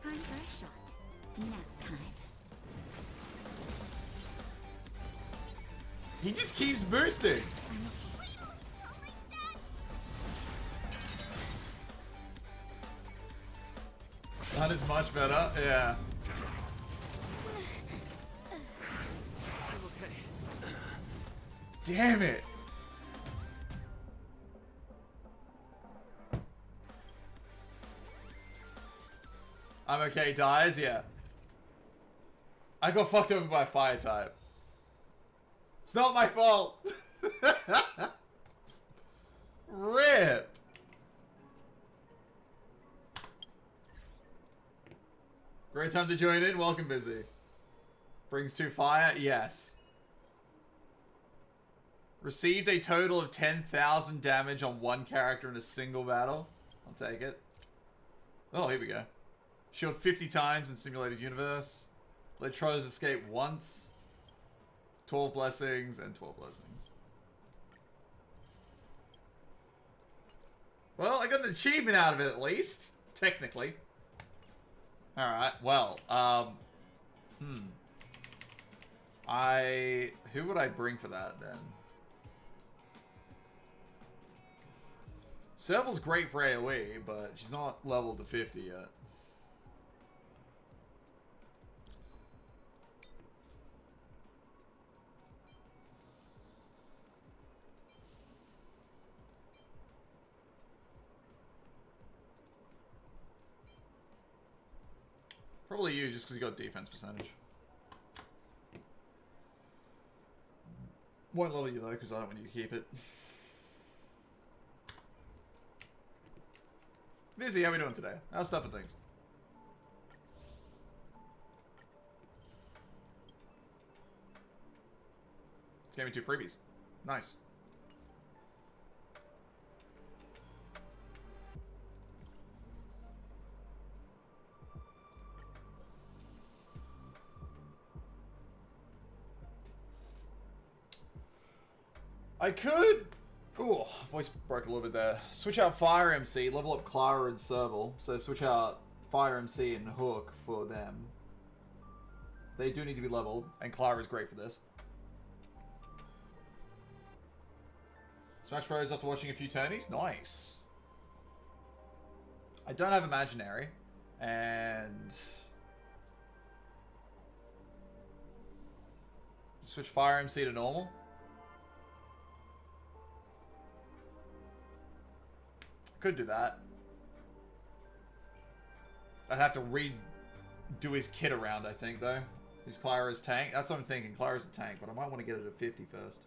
Time for a shot. Nap time. He just keeps boosting. That is much better. Yeah. I'm okay. Damn it. I'm okay, dies, yeah. I got fucked over by a fire type. It's not my fault. Rip. Great time to join in. Welcome, Busy. Brings 2 fire. Yes. Received a total of 10,000 damage on one character in a single battle. I'll take it. Oh, here we go. Shield 50 times in Simulated Universe. Let Trollers escape once. 12 blessings and 12 blessings. Well, I got an achievement out of it at least. Technically. Alright, well, who would I bring for that then? Serval's great for AoE, but she's not leveled to 50 yet. Probably you, just because you got defense percentage. Won't level you though, because I don't want you to keep it. Busy, how we doing today? How's stuff and things? It's gave me 2 freebies. Nice. I could... Ooh, voice broke a little bit there. Switch out Fire MC, level up Clara and Serval. So switch out Fire MC and Hook for them. They do need to be leveled, and Clara is great for this. Smash Bros. After watching a few tourneys? Nice. I don't have Imaginary, and... Switch Fire MC to normal. Could do that. I'd have to redo his kit around, I think, though. Use Clara's tank. That's what I'm thinking. Clara's a tank, but I might want to get it at 50 first.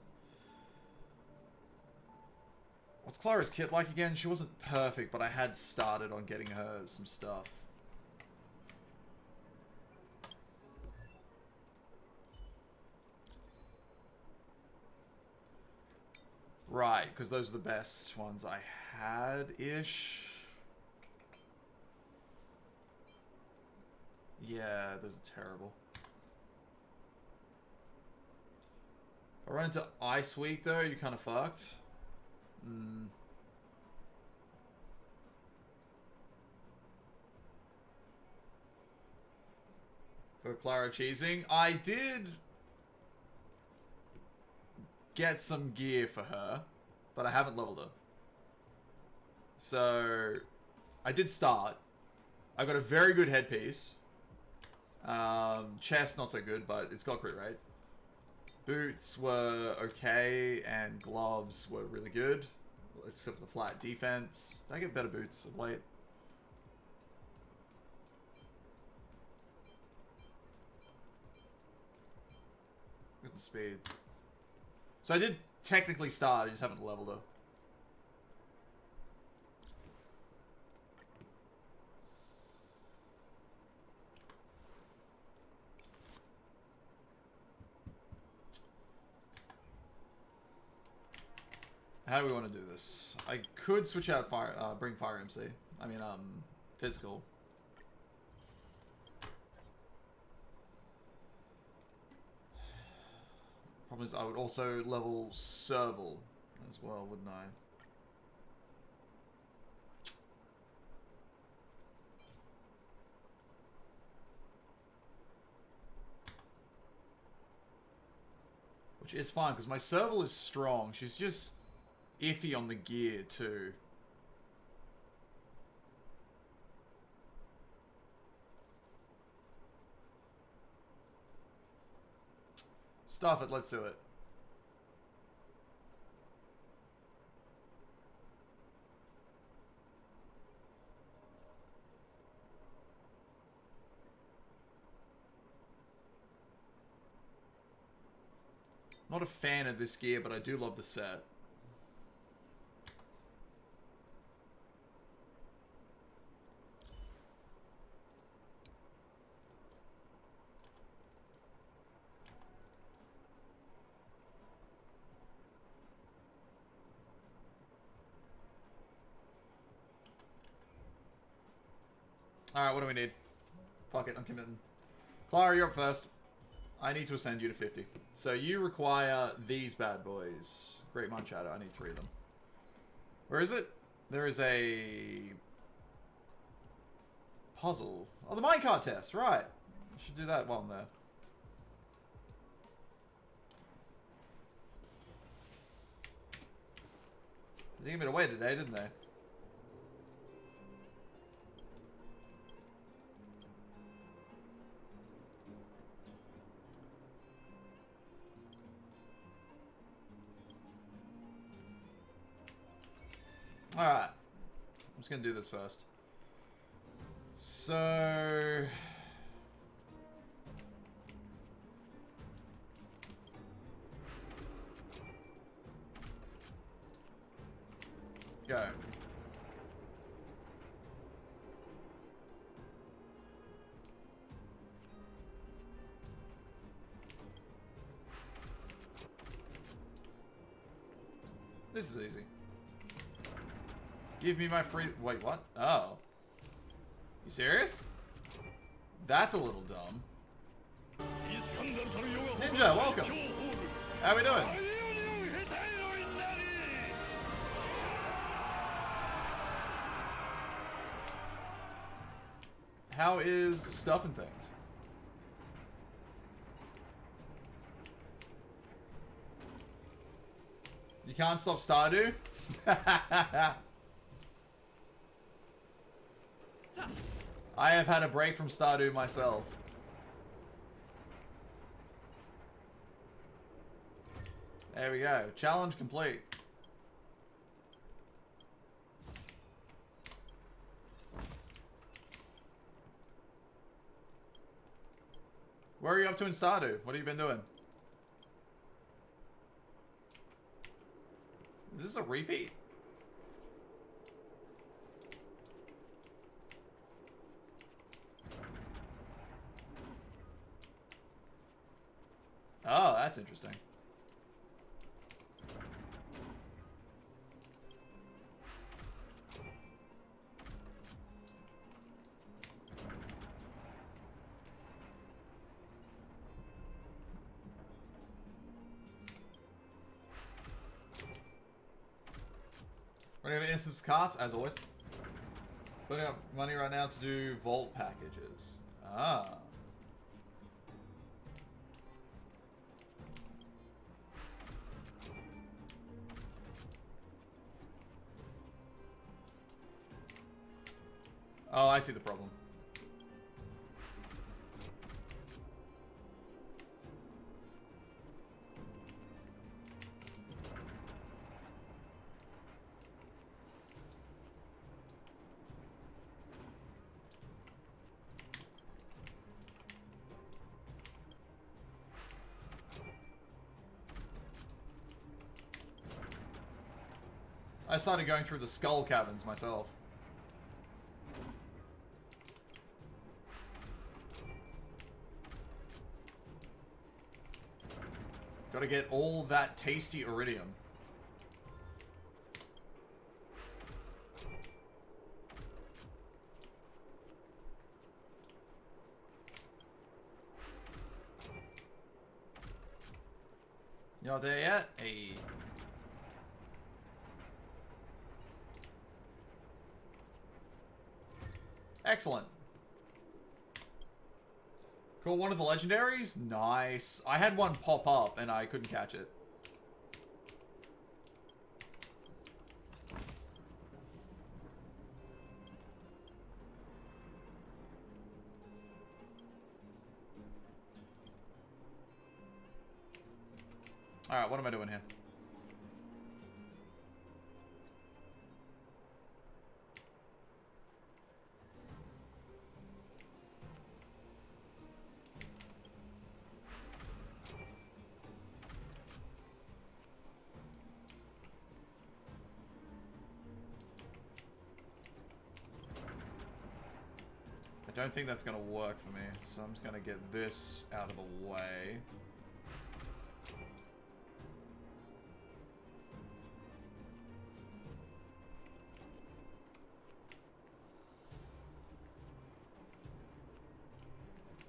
What's Clara's kit like again? She wasn't perfect, but I had started on getting her some stuff. Right, because those are the best ones I had-ish. Yeah, those are terrible. If I run into Ice Week, though, you're kind of fucked. For Clara cheesing, I did get some gear for her, but I haven't leveled her. So, I did start. I got a very good headpiece. Chest, not so good, but it's got crit rate. Boots were okay, and gloves were really good. Except for the flat defense. Did I get better boots of late? Look at the speed. So I did technically start, I just haven't leveled her. How do we want to do this? I could switch out fire, bring Fire MC. I mean, physical. Problem is, I would also level Serval as well, wouldn't I? Which is fine, because my Serval is strong. She's just iffy on the gear, too. Stuff it, let's do it. Not a fan of this gear, but I do love the set. Alright, what do we need? Fuck it, I'm committing. Clara, you're up first. I need to ascend you to 50. So you require these bad boys. Great Munch Adder, I need 3 of them. Where is it? There is a... puzzle. Oh, the minecart test, right. I should do that while I'm there. They gave it away today, didn't they? Alright. I'm just gonna do this first. So... go. This is easy. Give me my free... Wait, what? Oh. You serious? That's a little dumb. Ninja, welcome. How we doing? How is stuff and things? You can't stop Stardew? I have had a break from Stardew myself. There we go. Challenge complete. Where are you up to in Stardew? What have you been doing? Is this a repeat? Oh, that's interesting. Running out of instance carts, as always. Putting up money right now to do vault packages. Ah. Oh, I see the problem. I started going through the skull caverns myself. Gotta get all that tasty iridium. You not there yet? Hey. Excellent. Cool, one of the legendaries? Nice. I had one pop up and I couldn't catch it. Alright, what am I doing here? I don't think that's going to work for me, so I'm just going to get this out of the way.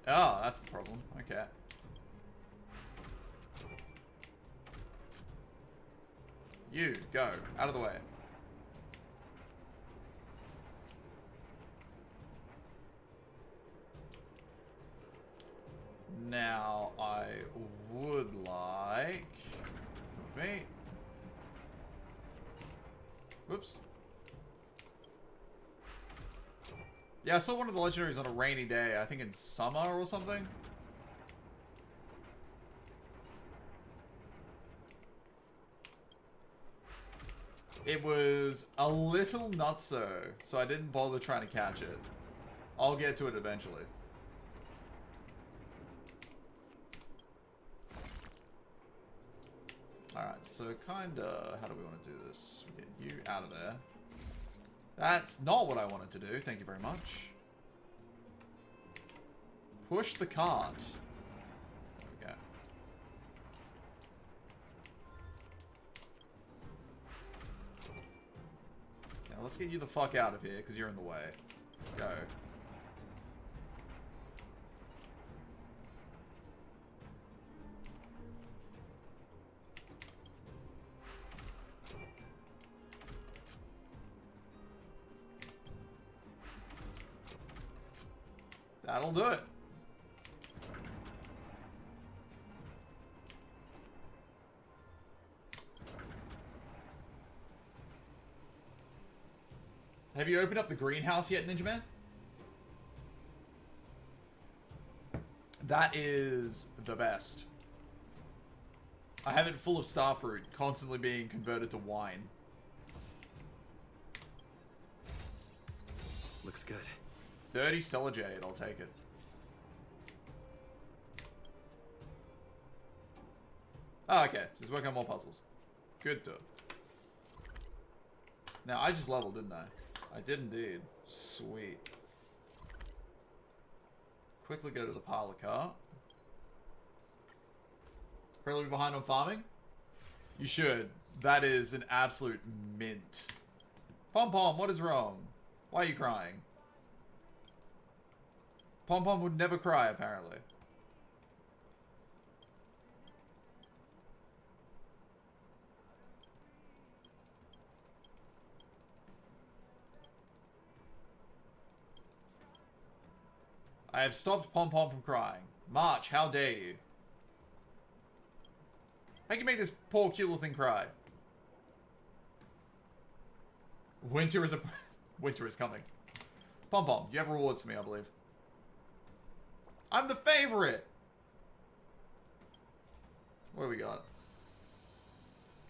Oh, that's the problem. Okay. You, go. Out of the way. Now, I would like... Wait. Whoops. Yeah, I saw one of the legendaries on a rainy day, I think in summer or something. It was a little nutso, so I didn't bother trying to catch it. I'll get to it eventually. Alright, so kinda, how do we want to do this? We get you out of there. That's not what I wanted to do, thank you very much. Push the cart. There we go. let's get you the fuck out of here, because you're in the way. Go. That'll do it. Have you opened up the greenhouse yet, Ninja Man? That is the best. I have it full of starfruit, constantly being converted to wine. Looks good. 30 Stellar Jade, I'll take it. Oh, okay. Just working on more puzzles. Good to. Now, I just leveled, didn't I? I did indeed. Sweet. Quickly go to the parlor car. Currently behind on farming? You should. That is an absolute mint. Pom Pom, what is wrong? Why are you crying? Pom Pom would never cry, apparently. I have stopped Pom Pom from crying. March, how dare you? How can you make this poor cute little thing cry? Winter is winter is coming. Pom Pom, you have rewards for me, I believe. I'm the favorite! What do we got?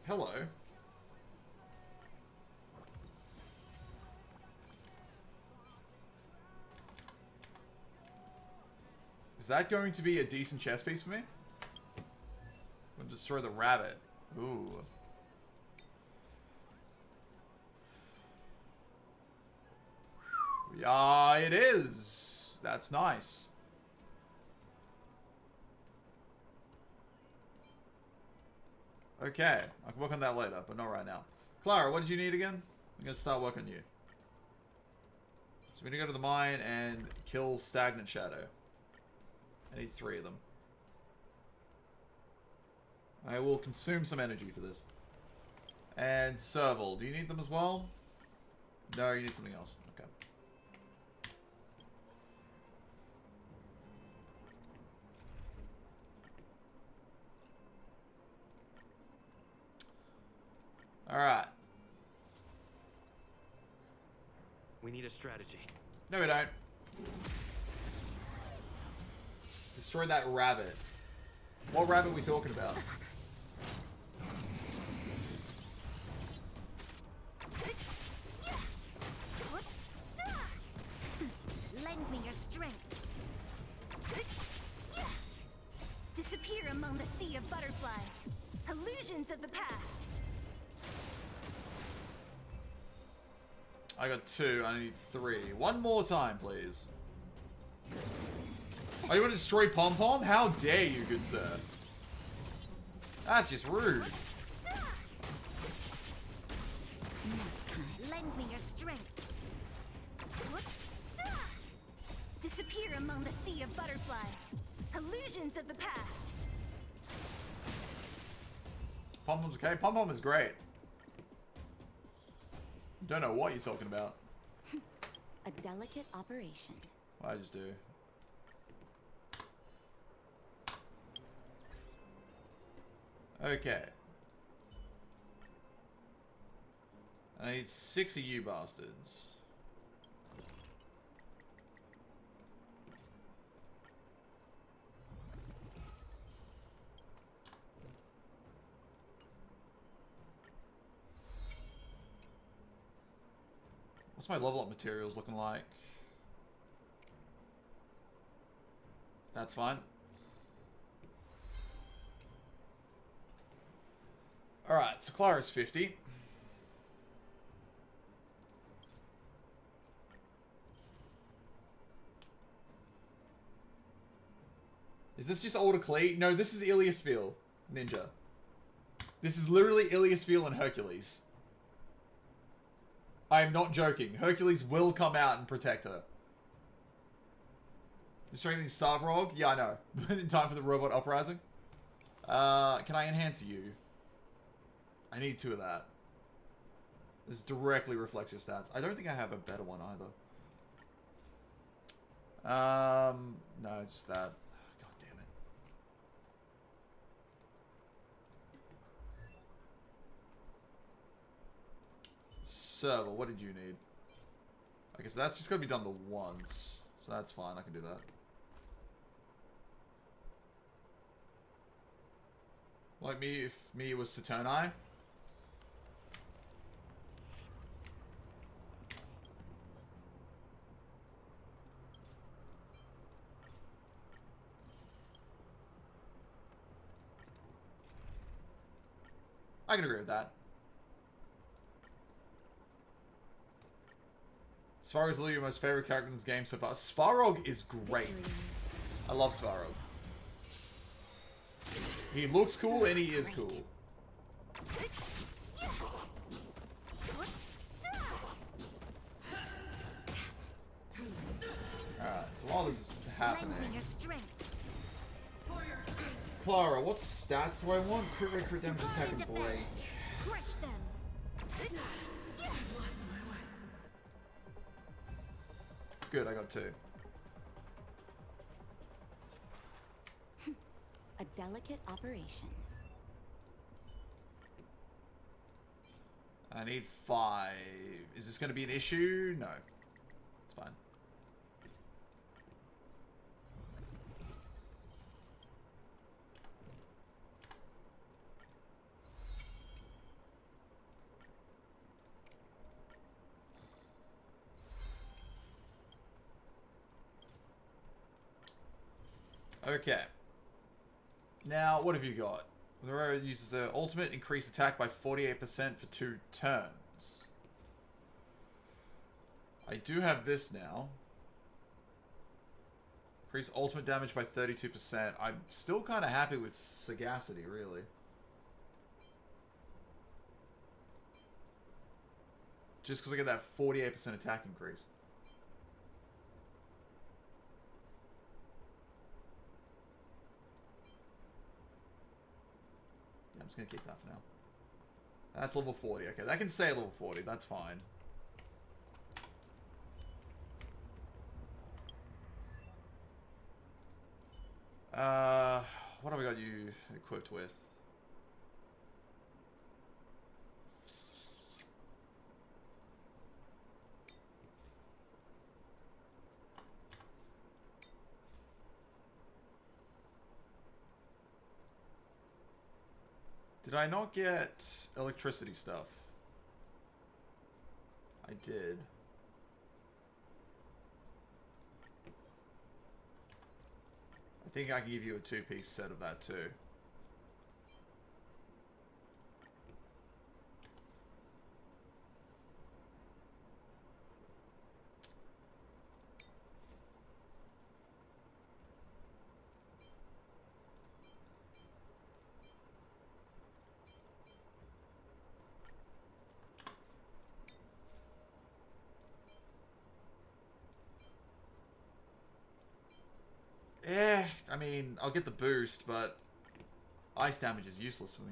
Hello. Is that going to be a decent chess piece for me? I'm gonna destroy the rabbit. Ooh. Yeah, it is. That's nice. Okay, I can work on that later, but not right now. Clara, what did you need again? I'm gonna start working on you. So we're gonna go to the mine and kill Stagnant Shadow. I need 3 of them. I will consume some energy for this. And Serval, do you need them as well? No, you need something else. Okay. Alright. We need a strategy. No, we don't. Destroy that rabbit. What rabbit are we talking about? Lend me your strength. Disappear among the sea of butterflies. Illusions of the past. I got 2. I need 3. One more time, please. Oh, you want to destroy Pom Pom? How dare you, good sir? That's just rude. Lend me your strength. Disappear among the sea of butterflies. Illusions of the past. Pom Pom's okay? Pom Pom is great. Don't know what you're talking about. A delicate operation. I just do. Okay. I need 6 of you bastards. What's my level up materials looking like? That's fine. Alright, so Clara's 50. Is this just Older Clee? No, this is Iliasville, Ninja. This is literally Iliasville and Hercules. I am not joking. Hercules will come out and protect her. You're strengthening Savrog? Yeah, I know. In time for the robot uprising. Can I enhance you? I need 2 of that. This directly reflects your stats. I don't think I have a better one either. No, just that. God damn it. So, what did you need? Okay, so that's just gonna be done the once. So that's fine, I can do that. Like me, if me was Saturni. I can agree with that. Svarog is literally your most favorite character in this game so far. Svarog is great. I love Svarog. He looks cool and he is cool. Alright, so while this is happening... Clara, what stats do I want? Crit rate, crit damage, attack, and break. Crush them. Good, I got 2. A delicate operation. I need 5. Is this going to be an issue? No. It's fine. Okay. Now, what have you got? The Roro uses the ultimate, increase attack by 48% for 2 turns. I do have this now. Increase ultimate damage by 32%. I'm still kind of happy with Sagacity, really. Just because I get that 48% attack increase. I'm just going to keep that for now. That's level 40. Okay, that can stay at level 40. That's fine. What have I got you equipped with? Did I not get electricity stuff? I did. I think I can give you a 2-piece set of that too. I mean, I'll get the boost, but ice damage is useless for me.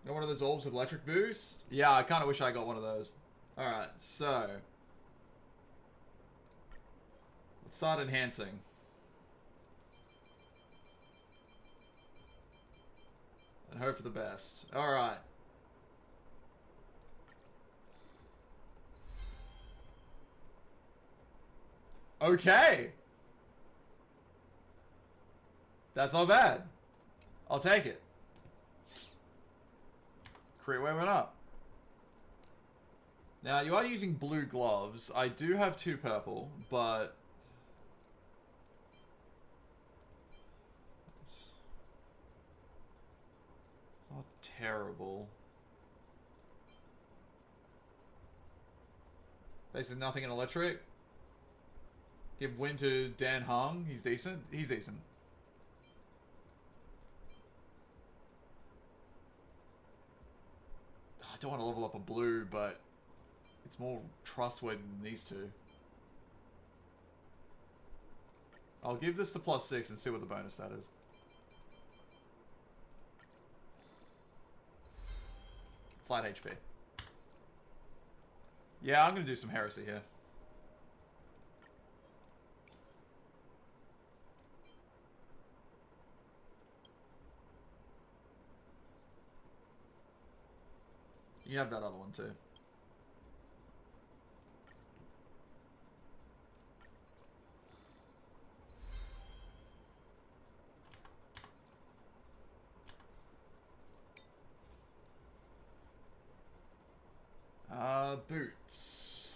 Got one of those orbs with electric boost? Yeah, I kind of wish I got one of those. Alright, so... let's start enhancing. And hope for the best. Alright. Okay. That's not bad. I'll take it. Crit rate went up. Now, you are using blue gloves. I do have 2 purple, but... oops. It's not terrible. Basically nothing in electric. Give win to Dan Hung. He's decent. He's decent. don't want to level up a blue, but it's more trustworthy than these two. I'll give this the +6 and see what the bonus stat is. Flat HP. Yeah, I'm going to do some heresy here. You have that other one too. Boots.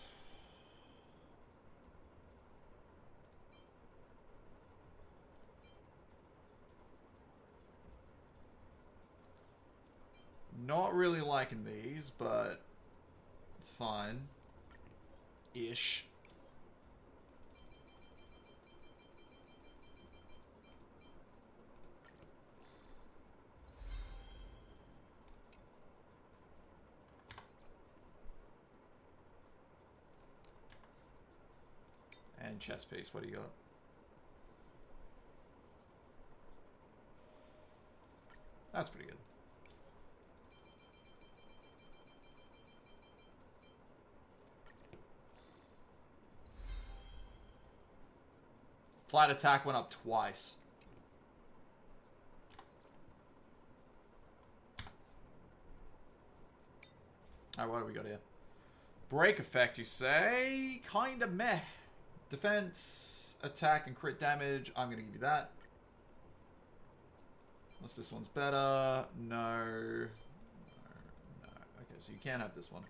Not really liking these, but it's fine. Ish. And chest piece, what do you got? That's pretty good. Flat attack went up twice. Alright, what do we got here? Break effect, you say? Kinda meh. Defense, attack, and crit damage. I'm gonna give you that. Unless this one's better. No. No. Okay, so you can have this one.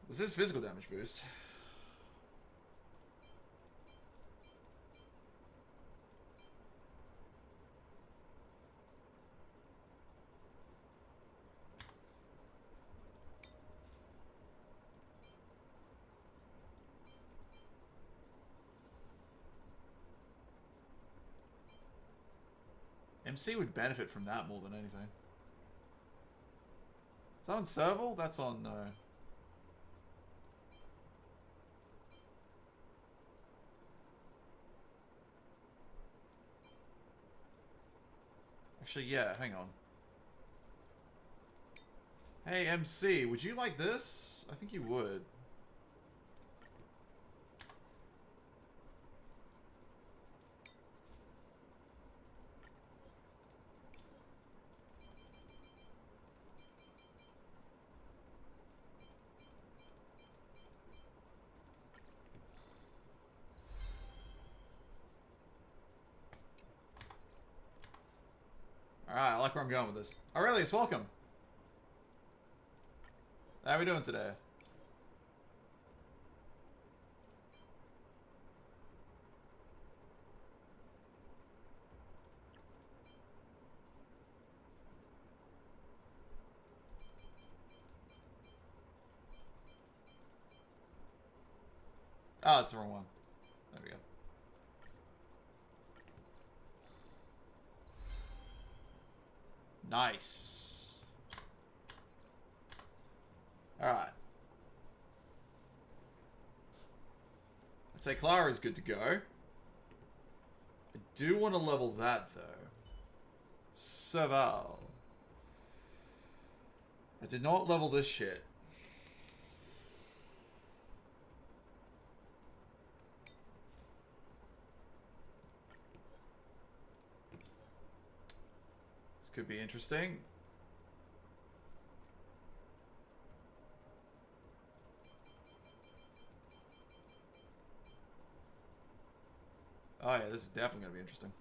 This is physical damage boost. MC would benefit from that more than anything. Is that on Serval? That's on no. Actually, yeah, hang on. Hey, MC, would you like this? I think you would. Alright, I like where I'm going with this. Aurelius, welcome. How are we doing today? Oh, it's the wrong one. There we go. Nice. Alright. I'd say Clara is good to go. I do want to level that, though. Serval. I did not level this shit. This could be interesting. Oh yeah, this is definitely going to be interesting.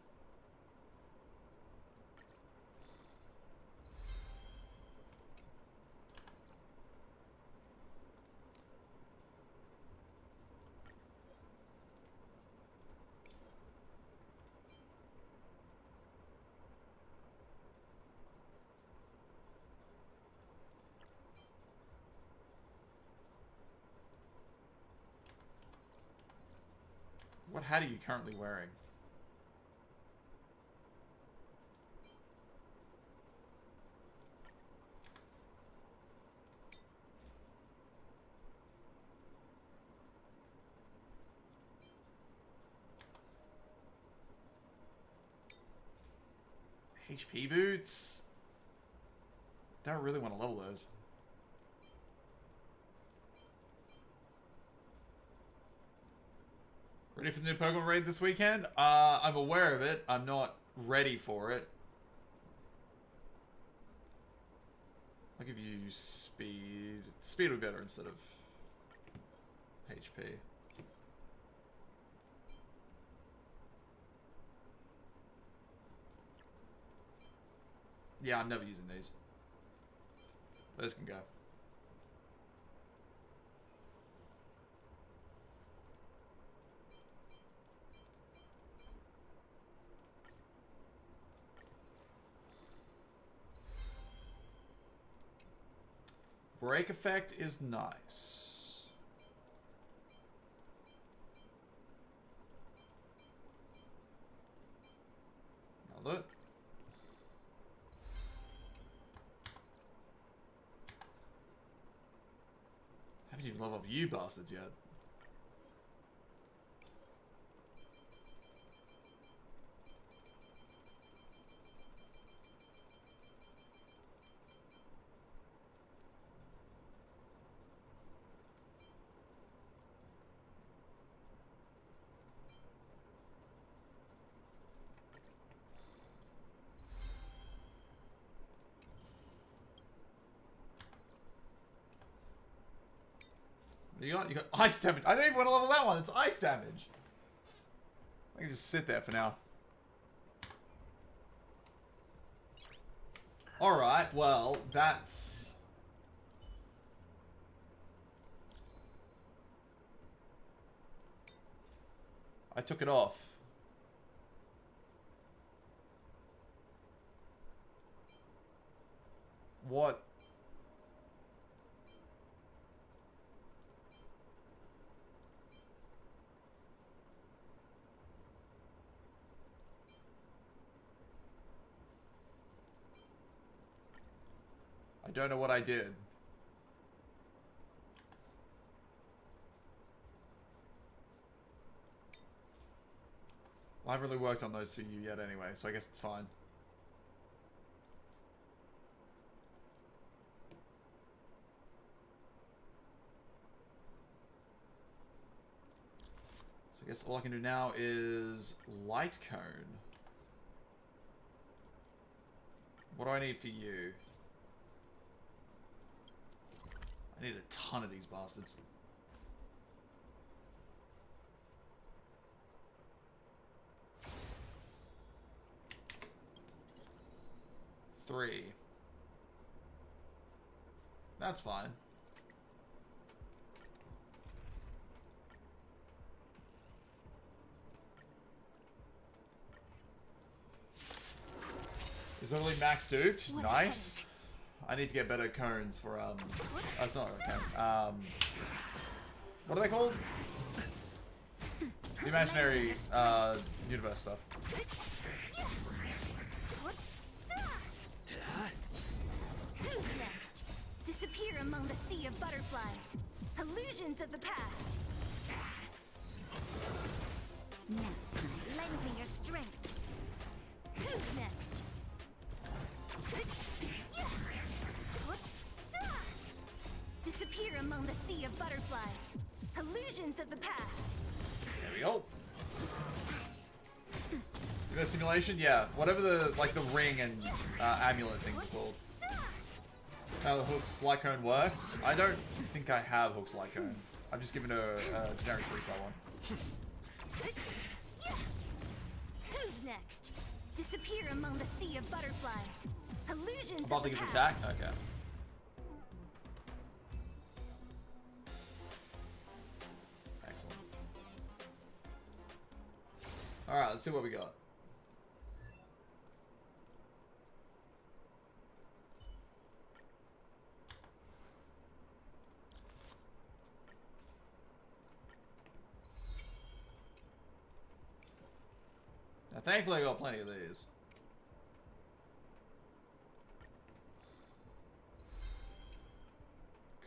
What hat are you currently wearing? HP boots? Don't really want to level those. Ready for the new Pokemon raid this weekend? I'm aware of it. I'm not ready for it. I'll give you speed. Speed would be better instead of HP. Yeah, I'm never using these. Those can go. Break effect is nice. Now look. Haven't even leveled up you bastards yet. You got ice damage. I don't even want to level that one. It's ice damage. I can just sit there for now. Alright, well, that's... I took it off. What? I don't know what I did. Well, I haven't really worked on those for you yet anyway, so I guess it's fine. So I guess all I can do now is light cone. What do I need for you? I need a ton of these bastards. Three. That's fine. Is that only max duped? Nice. I need to get better cones for oh, it's not a cone. What are they called? The imaginary universe stuff. Who's next? Disappear among the sea of butterflies. Illusions of the past. Now, lend me your strength. Who's next? Disappear among the sea of butterflies. Illusions of the past. There we go. You know, simulation? Yeah. Whatever the, like, the ring and amulet things are called. How the Hook's Light Cone works. I don't think I have Hook's Light Cone. I've just given a generic 3-star one. Who's next? Disappear among the sea of butterflies. Illusions Above of the things past. attack? Okay. Excellent. Alright, let's see what we got. Thankfully, I got plenty of these.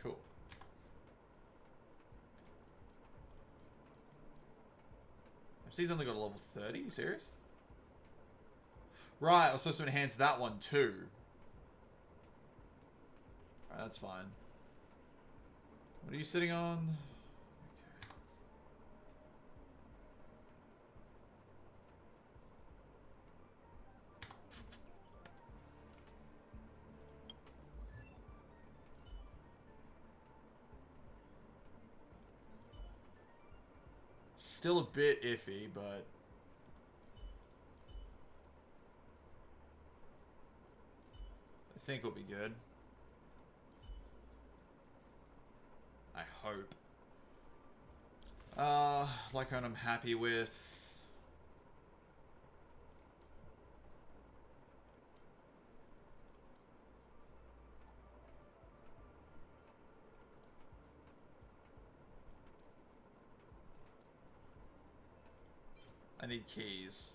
Cool. FC's only got a level 30? You serious? Right, I was supposed to enhance that one too. Alright, that's fine. What are you sitting on? Still a bit iffy, but I think we'll be good. I hope. Like one I'm happy with. I need keys.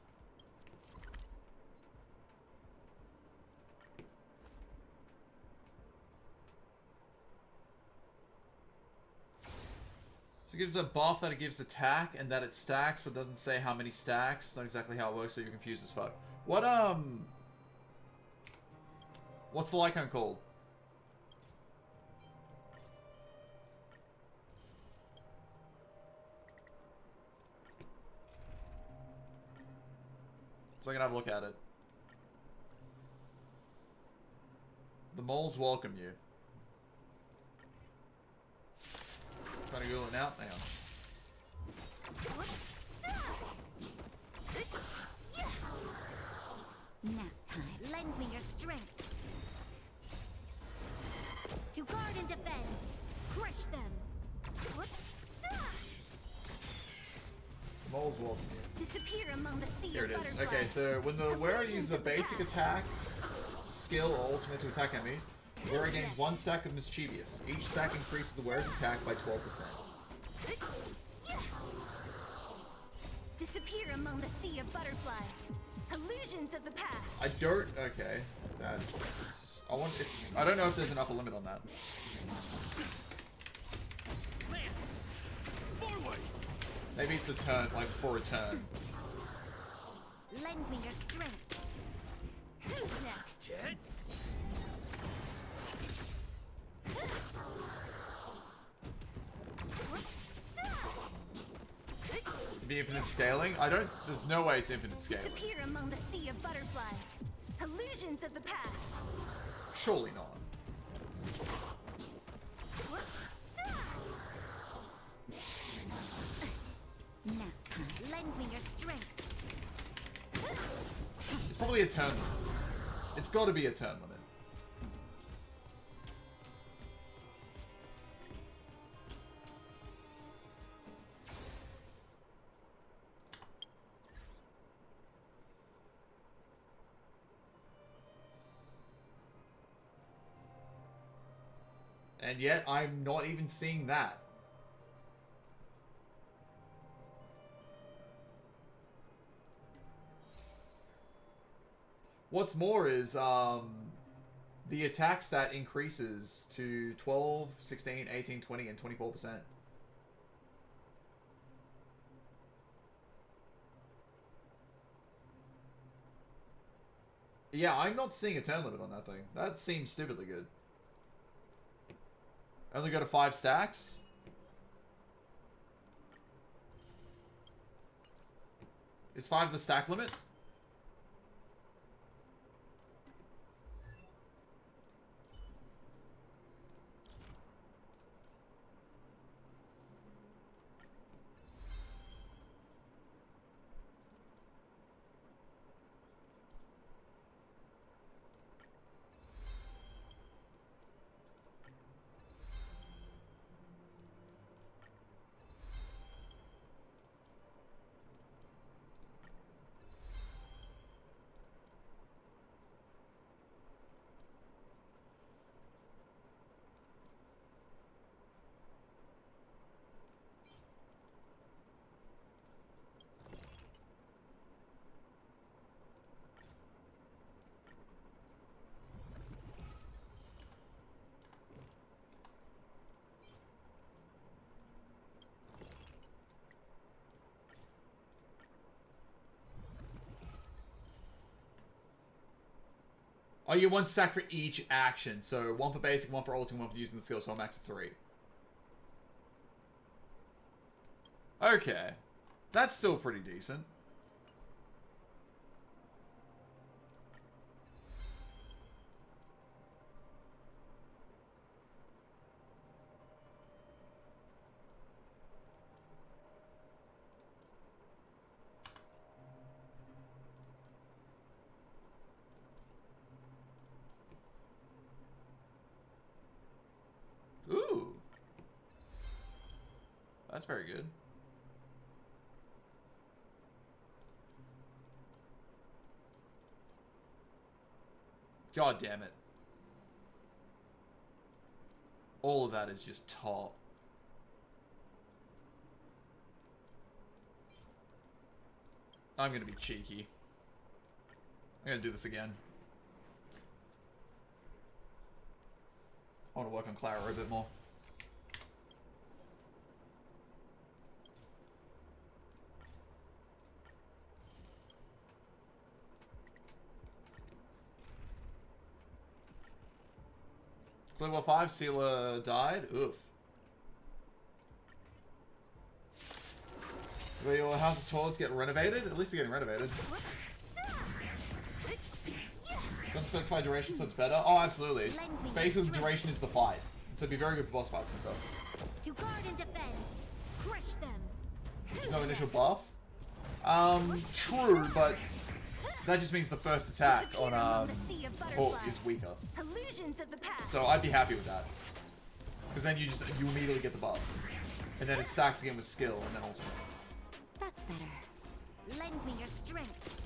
So it gives a buff that it gives attack and that it stacks, but doesn't say how many stacks. Not exactly how it works, so you're confused as fuck. What, what's the Lycon called? So I can have a look at it. The moles welcome you. Trying to Google it now? Hang on. Nap time. Lend me your strength. To guard and defend. Crush them. Moles welcome you. Disappear among the sea Here of it is. butterflies. Okay, so when the wearer uses a basic attack, skill, or ultimate to attack enemies, the wearer gains 1 stack of Mischievous. Each stack increases the wearer's attack by 12%. Disappear among the sea of butterflies. Illusions of the past. I don't. Okay, that's. I want. I don't know if there's an upper limit on that. Maybe it's a turn, like for a turn. Lend me your strength. Who's next? Jet? It'd be infinite scaling? I don't. There's no way it's infinite scaling. Disappear among the sea of butterflies. Illusions of the past. Surely not. Nap time. Lend me your strength. It's probably a turn limit. It's got to be a turn limit. And yet, I'm not even seeing that. What's more is, the attack stat increases to 12, 16, 18, 20, and 24%. Yeah, I'm not seeing a turn limit on that thing. That seems stupidly good. Only go to 5 stacks? Is 5 the stack limit? Oh, you one stack for each action. So one for basic, one for ulting, one for using the skill. So I'm max of 3. Okay. That's still pretty decent. Ooh. That's very good. God damn it. All of that is just top. I'm gonna be cheeky. I'm gonna do this again. I want to work on Clara a bit more. Level 5, Sealer died. Oof. Will your house's toilets get renovated? At least they're getting renovated. Don't specify duration so it's better. Oh, absolutely. Basic duration is the fight. So it'd be very good for boss fights and stuff. To guard and defend. Crush them. There's no initial buff. True, but that just means the first attack on Hulk is weaker. So I'd be happy with that. Because then you immediately get the buff. And then it stacks again with skill and then ultimate. That's better. Lend me your strength.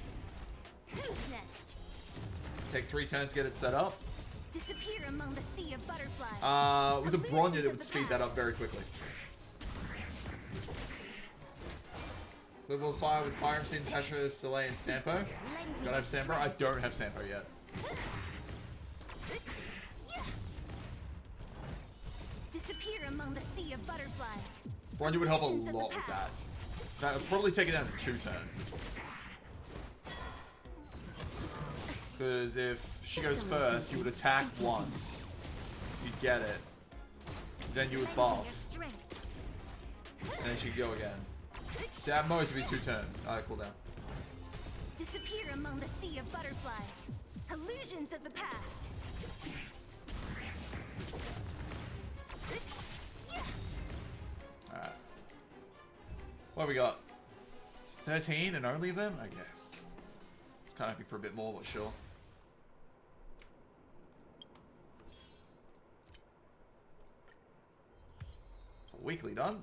Who's next? Take 3 turns to get it set up. Disappear among the sea of butterflies. With a Bronya that would speed that up very quickly. Level 5 with Fire Machine, Tasha, Soleil, and Sampo. Don't have Sampo? I don't have Sampo yet. Disappear among the sea of butterflies. Bronya would help a lot with that. That would probably take it down to 2 turns. Because if she goes first, you would attack once. You'd get it. Then you would buff. And then she'd go again. So at most it'd be 2 turns. Alright, cool down. Disappear among the sea of butterflies. Illusions of the past. Alright. What have we got? 13 and only of them? Okay. It's kind of happy for a bit more, but sure. So weekly done.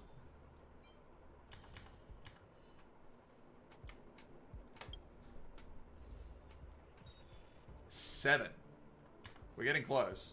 Seven. We're getting close.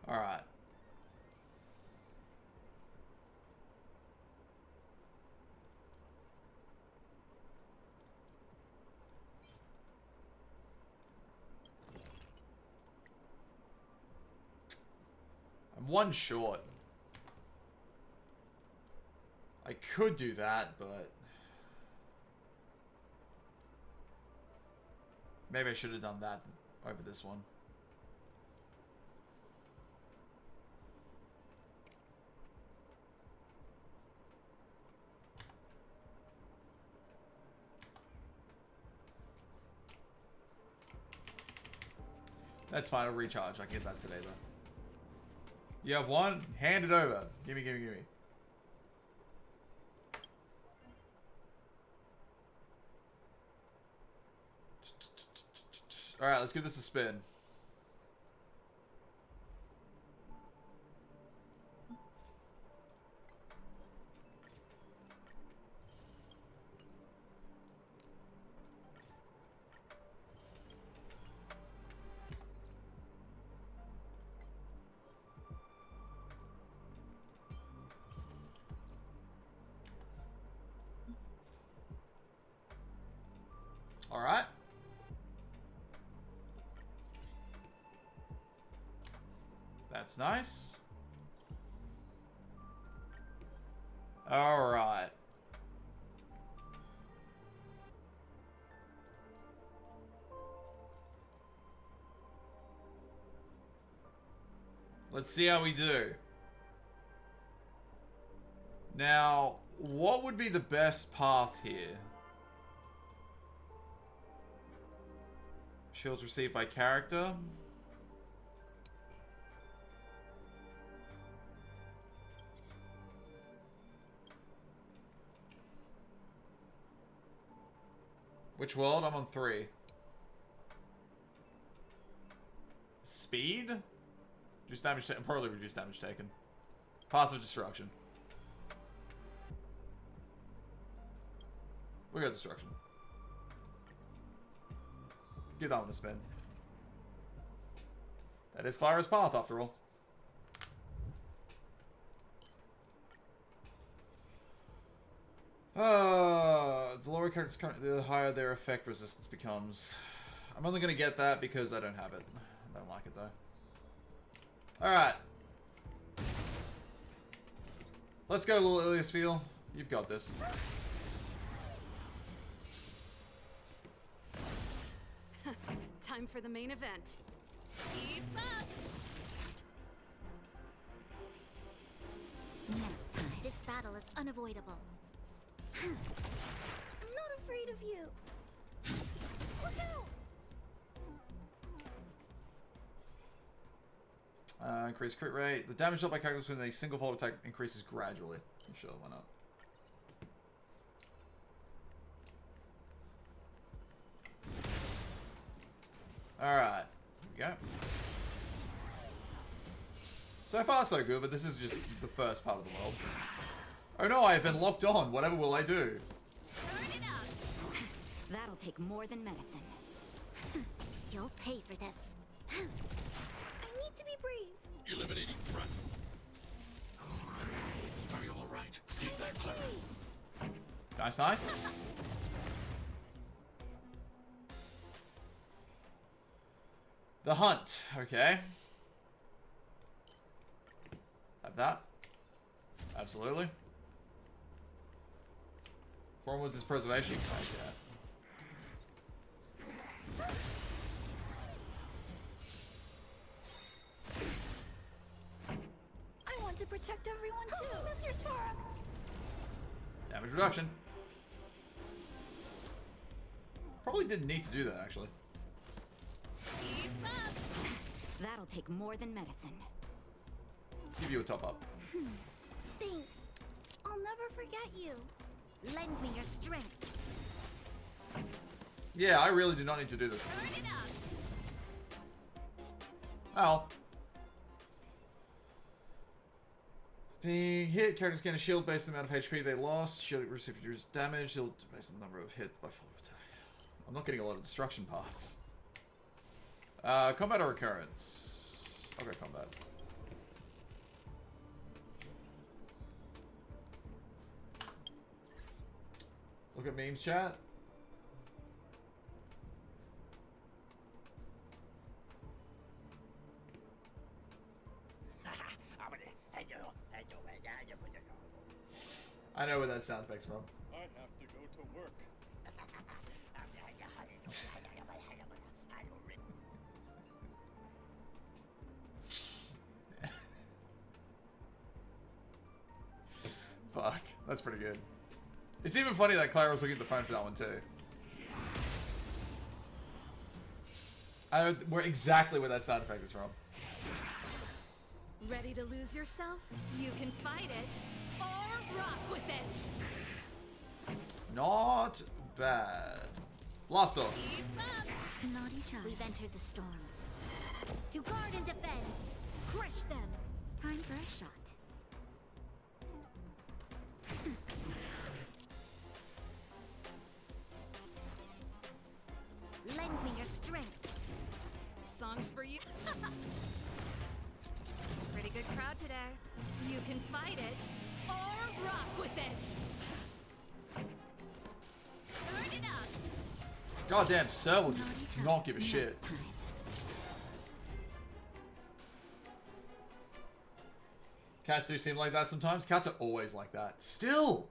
Alright. I'm 1 short. I could do that, but maybe I should have done that over this one. That's fine, I'll recharge. I can get that today, though. You have 1? Hand it over. Gimme, gimme, gimme. Alright, let's give this a spin. That's nice. Alright. Let's see how we do. Now, what would be the best path here? Shields received by character. Which world? I'm on 3. Speed? Reduce damage taken. Probably reduce damage taken. Path of destruction. We got destruction. Give that one a spin. That is Clara's path, after all. The lower characters currently, the higher their effect resistance becomes. I'm only gonna get that because I don't have it. I don't like it though. Alright. Let's go, little Iliasfield. You've got this. Time for the main event. Keep up. Now, this battle is unavoidable. I'm not afraid of you. Look out. Increase crit rate. The damage dealt by characters within a single follow attack increases gradually. Sure, why not? Alright. Here we go. So far, so good, but this is just the first part of the world. Oh no, I have been locked on. Whatever will I do? Turn it up. That'll take more than medicine. You'll pay for this. I need to be brave. Eliminating threat. Are you alright? Stay back, Clara. Nice, nice. The hunt. Okay. Have that. Absolutely. Forward is preservation. Okay. I want to protect everyone too. Mr. Sora. Damage reduction. Probably didn't need to do that, actually. Keep up. That'll take more than medicine. Give you a top up. Thanks. I'll never forget you. Lend me your strength. Yeah, I really do not need to do this. Turn it up. Well. Being hit, characters gain a shield based on the amount of HP they lost. Shield receive reduced damage. Shield based on the number of hit by follow attack. I'm not getting a lot of destruction paths. Combat or recurrence? Okay, combat. Look at memes, chat. I know where that sound effect's from. I have to go to work. Fuck, that's pretty good. It's even funny that Clara was looking at the phone for that one too. I know where exactly where that sound effect is from. Ready to lose yourself? You can fight it or rock with it. Not bad. Blast off. Keep up. Naughty child. We've entered the storm. To guard and defend. Crush them. Time for a shot. Lend me your strength. This song's for you. Pretty good crowd today. You can fight it or rock with it. Turn it up. Goddamn, Sir will just not give a shit. Cats do seem like that sometimes. Cats are always like that. Still!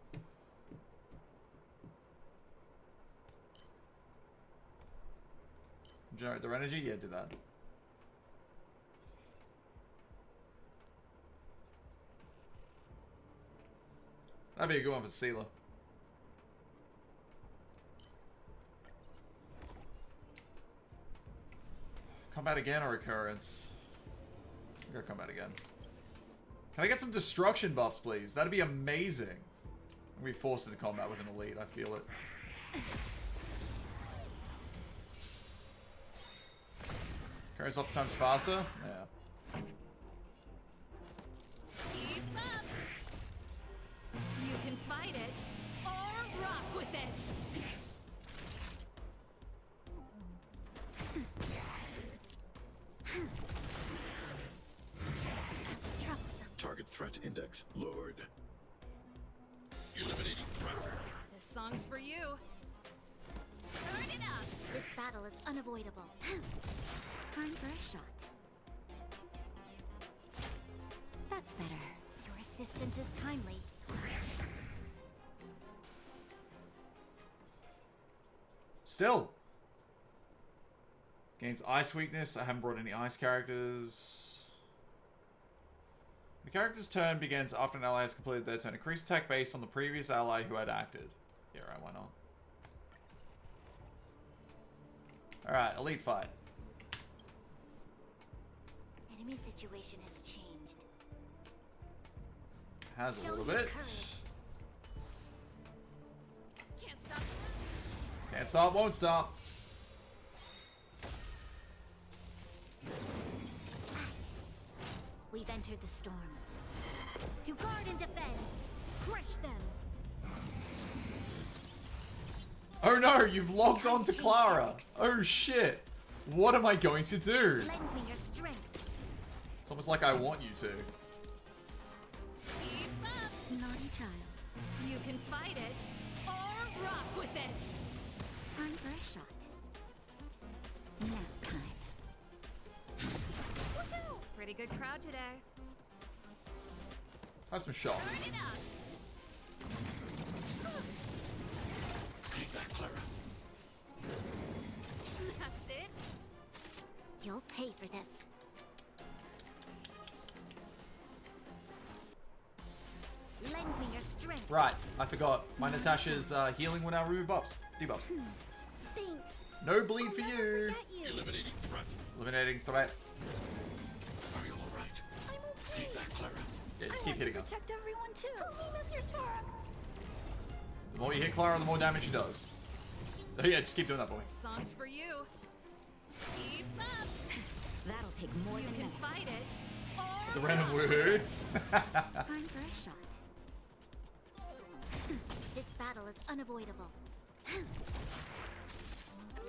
Generate their energy? Yeah, do that. That'd be a good one for Sealer. Combat again or occurrence? I gotta combat again. Can I get some destruction buffs, please? That'd be amazing. I'm gonna be forced into combat with an elite. I feel it. Carries off times faster? Yeah. Keep up. You can fight it or rock with it. Troublesome. Target threat index lowered. Eliminating threat. This song's for you. Turn it up. This battle is unavoidable. Time for a shot. That's better. Your assistance is timely. Still. Gains ice weakness. I haven't brought any ice characters. The character's turn begins after an ally has completed their turn. Increase attack based on the previous ally who had acted. Yeah, right, why not? Alright, elite fight. Enemy situation has changed. Has a Show little your bit. courage. Can't stop. Can't stop, won't stop. We've entered the storm. To guard and defend. Crush them. Oh no, you've logged Time on to to change Clara. tactics. Oh shit. What am I going to do? Lend me your strength. It's almost like I want you to. Keep up. Naughty child. You can fight it or rock with it. Time for a shot. Nap time. Woohoo! Pretty good crowd today. Have some shot. Turn it up. Take that, Clara. That's it. You'll pay for this. Lend me your strength. Right, I forgot. My Natasha's healing will now remove buffs. Debuffs. Thanks. No bleed for I'll you. never forget you. Eliminating threat. Eliminating threat. Are you alright? I'm okay. Take that, Clara. Yeah, just keep hitting her. Protect everyone too. Help me, Mr. Torok. The more you hit Clara, the more damage she does. Oh yeah, just keep doing that for me. This song's for you. Keep up. That'll take more You than can minutes. fight it or The random rock with woohoo. it. Time for a shot. This battle is unavoidable. I'm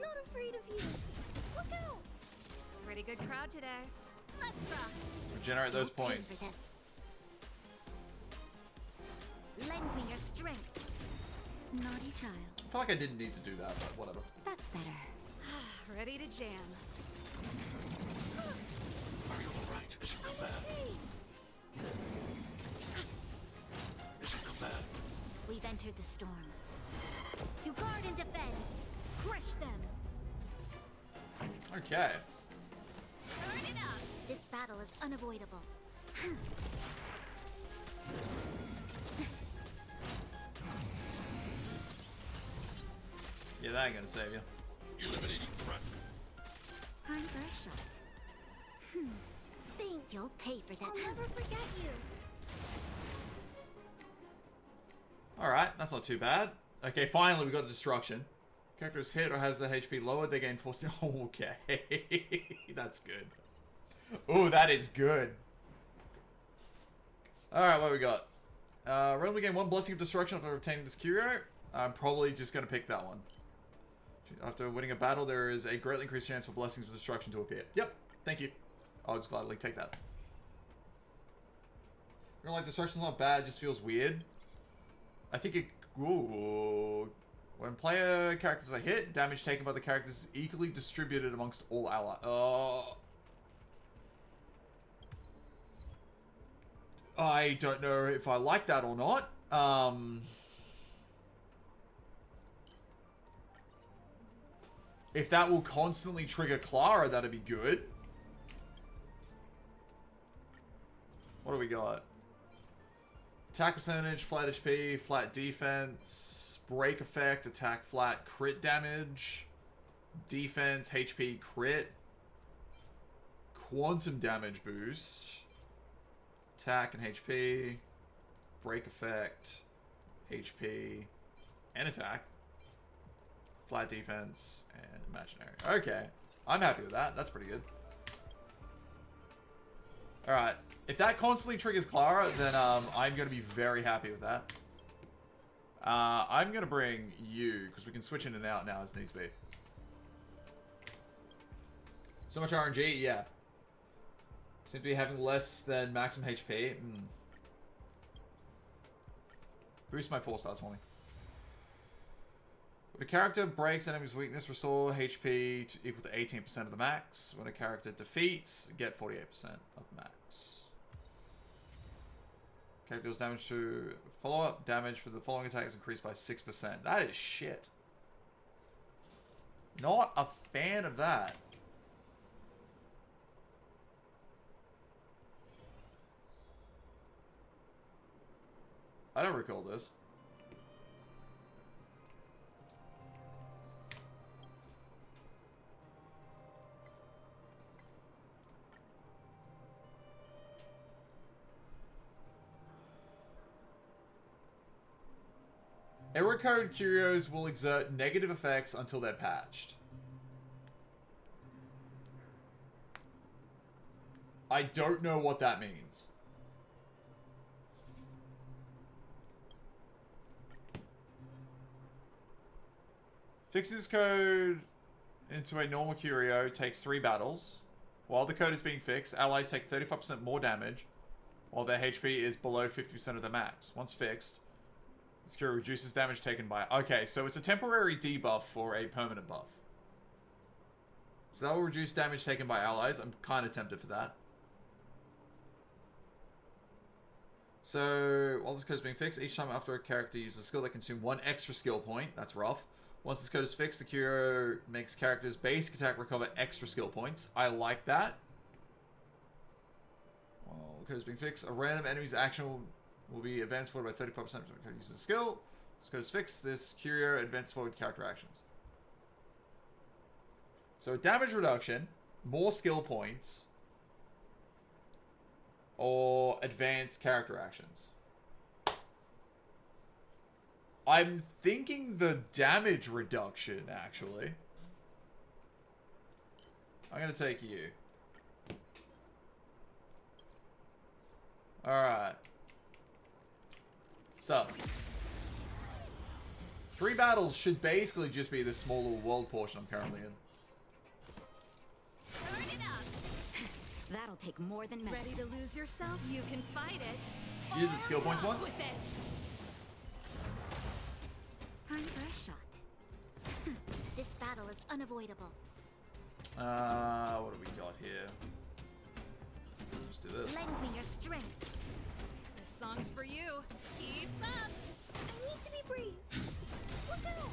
not afraid of you. Look out! Pretty good crowd today. Let's rock. Regenerate those You'll pay points. for this. Lend me your strength. Naughty child. I feel like I didn't need to do that, but whatever. That's better. Ready to jam. Are you alright? Mission command. Mission command. We've entered the storm. To guard and defend. Crush them. Okay. Turn it up. This battle is unavoidable. Yeah, that ain't gonna save you. Eliminating threat. Time for a shot. Think you'll pay for that. I'll never forget you. Alright, that's not too bad. Okay, finally we got destruction. Character is hit or has their HP lowered, they gain force. Okay. That's good. Oh, that is good. Alright, what we got? Randomly gain 1 Blessing of Destruction after obtaining this curio. I'm probably just gonna pick that one. After winning a battle, there is a greatly increased chance for Blessings of Destruction to appear. Yep, thank you. I'll just gladly take that. You know, like, Destruction's not bad, it just feels weird. I think it... Ooh. When player characters are hit, damage taken by the characters is equally distributed amongst all allies. Oh. I don't know if I like that or not. If that will constantly trigger Clara, that'd be good. What do we got? Attack percentage, flat HP, flat defense, break effect, attack flat, crit damage, defense, HP, crit, quantum damage boost, attack and HP, break effect, HP, and attack, flat defense, and imaginary. Okay, I'm happy with that. That's pretty good. Alright, if that constantly triggers Clara, then I'm going to be very happy with that. I'm going to bring you, because we can switch in and out now as needs be. So much RNG? Yeah. Seem to be having less than maximum HP. Boost my 4 stars for me. When a character breaks enemy's weakness, restore HP to equal to 18% of the max. When a character defeats, get 48% of the max. Character deals damage to follow-up. Damage for the following attack is increased by 6%. That is shit. Not a fan of that. I don't recall this. Error code curios will exert negative effects until they're patched. I don't know what that means. Fixing this code into a normal curio takes 3 battles. While the code is being fixed, allies take 35% more damage, while their HP is below 50% of the max. Once fixed, this curio reduces damage taken by... Okay, so it's a temporary debuff for a permanent buff. So that will reduce damage taken by allies. I'm kind of tempted for that. So, while this code is being fixed, each time after a character uses a skill, they consume 1 extra skill point. That's rough. Once this code is fixed, the curio makes characters' basic attack recover extra skill points. I like that. While the code is being fixed, a random enemy's action will be advanced forward by 35% when the code uses a skill. This code is fixed. This curio advances forward character actions. So damage reduction, more skill points, or advanced character actions. I'm thinking the damage reduction, actually. I'm going to take you. Alright. So. 3 battles should basically just be this small little world portion I'm currently in. Turn it up. That'll take more than medicine. Ready to lose yourself? You can fight it. You did the skill points one? With it. Time for a shot. This battle is unavoidable. What do we got here? Let's do this. Lend me your strength. This song's for you. Keep up. I need to be brave. Look out!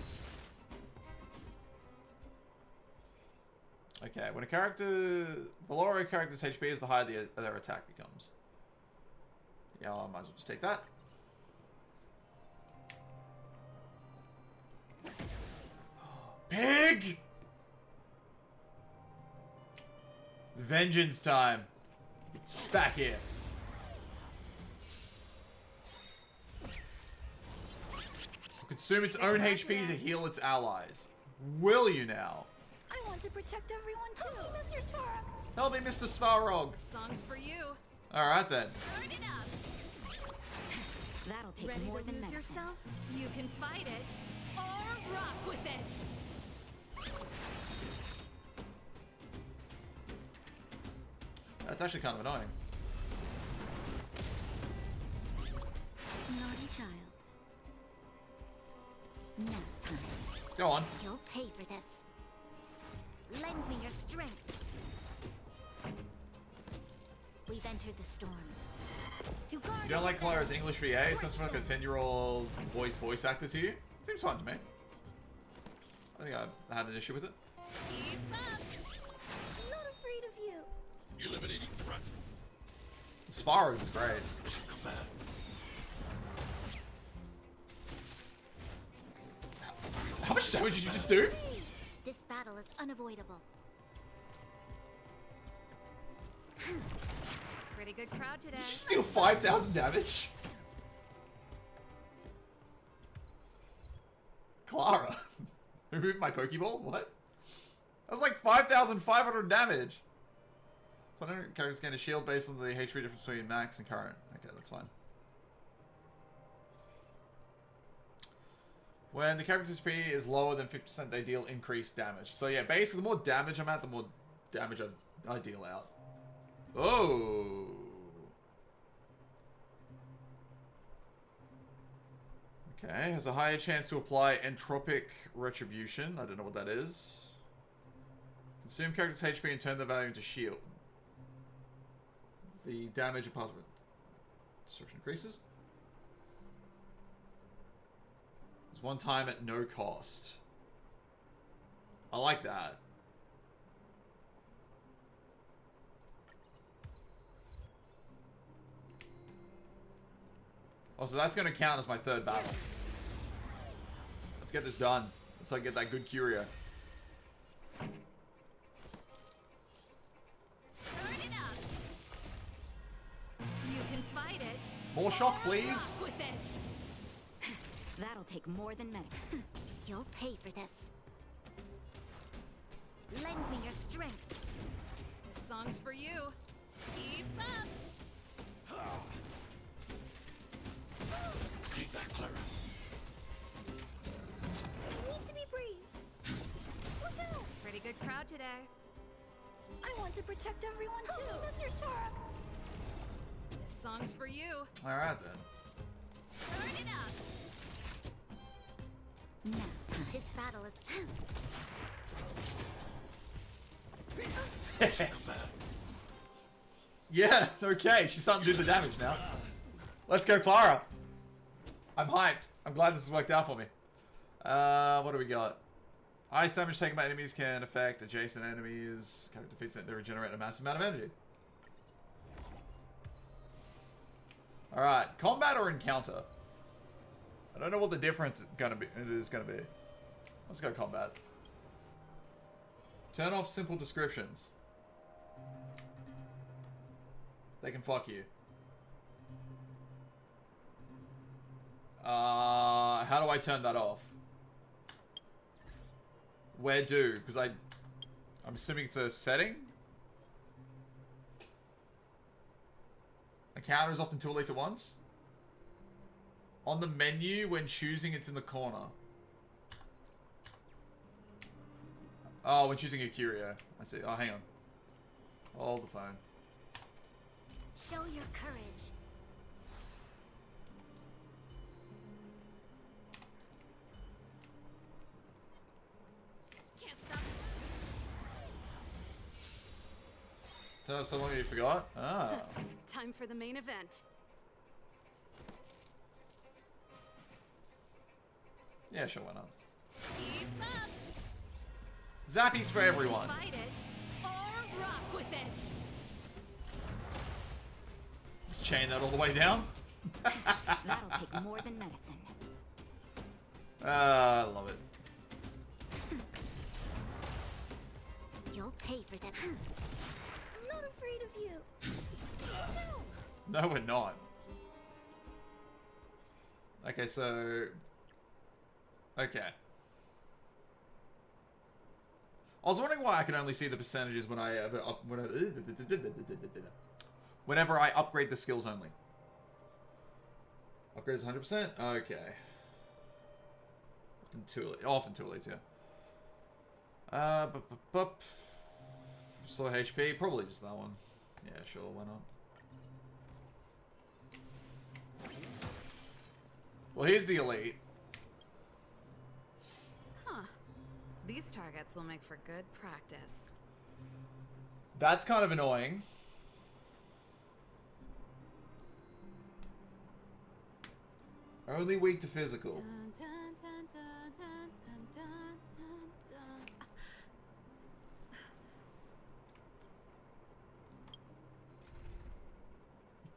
Okay, when a character... The lower a character's HP is, the higher their attack becomes. Yeah, I might as well just take that. Pig! Vengeance time. Back here. Consume its own HP to heal its allies. Will you now? I want to protect everyone too. Help me, Mr. Svarog. Help me, Mr. Svarog. This song's for you. Alright then. Turn it up. That'll take Ready more to than lose medicine. yourself? You can fight it. Or rock with it. That's actually kind of annoying. Naughty child. Nap time. Go on. You'll pay for this. Lend me your strength. We've entered the storm. To guard You don't and like defend. Clara's English VA? Sounds Crush like a them. 10-year-old voice actor to you? Seems fun to me. I think I had an issue with it. Keep up. I'm not afraid of you. Eliminating threat. Sparrows is great. Mission command. How much damage did you just do? This battle is unavoidable. Pretty good crowd today. Did you steal 5,000 damage? Clara. Remove my Pokeball? What? That was like 5,500 damage. Planet characters gain a shield based on the HP difference between max and current. Okay, that's fine. When the character's HP is lower than 50%, they deal increased damage. So yeah, basically the more damage I'm at, the more damage I deal out. Oh. Okay, has a higher chance to apply entropic retribution. I don't know what that is. Consume character's HP and turn the value into shield. The damage of positive destruction increases. There's one time at no cost. I like that. Oh, so that's going to count as my third battle. Let's get this done. So I get that good curio. Turn it up. You can fight it. More shock, or please. rock with it. That'll take more than medic. You'll pay for this. Lend me your strength. This song's for you. Keep up. Stay back, Clara. I need to be brave. Look out! Pretty good crowd today. I want to protect everyone too. Mr. Tara. This song's for you. Alright then. Turn it up. Now, this battle is. Mission command. Yeah, okay. She's starting to do the damage now. Let's go, Clara. I'm hyped. I'm glad this has worked out for me. What do we got? Ice damage taken by enemies can affect adjacent enemies. Character defeats it, they regenerate a massive amount of energy. Alright, combat or encounter? I don't know what the difference is gonna be. Let's go combat. Turn off simple descriptions. They can fuck you. How do I turn that off? Where do? Because I'm assuming it's a setting? A counter is often 2 elites at once? On the menu, when choosing, it's in the corner. Oh, when choosing a curio. I see. Oh, hang on. Hold the phone. Show your courage. Can't stop. Turn off someone you forgot? Ah. Time for the main event. Yeah, sure, why not? Keep up. Zappies for everyone. Fight it or rock with it. Just chain that all the way down. That'll take more than medicine. I love it. You'll pay for that. I'm not afraid of you. No, we're not. Okay, so... Okay. I was wondering why I can only see the percentages when whenever I upgrade the skills only. Upgrade is 100%? Okay. Often two elites, yeah. Slow HP, probably just that one. Yeah, sure, why not? Well, here's the elite. Huh. These targets will make for good practice. That's kind of annoying. Only weak to physical. Dun, dun, dun, dun, dun, dun, dun, dun, dun.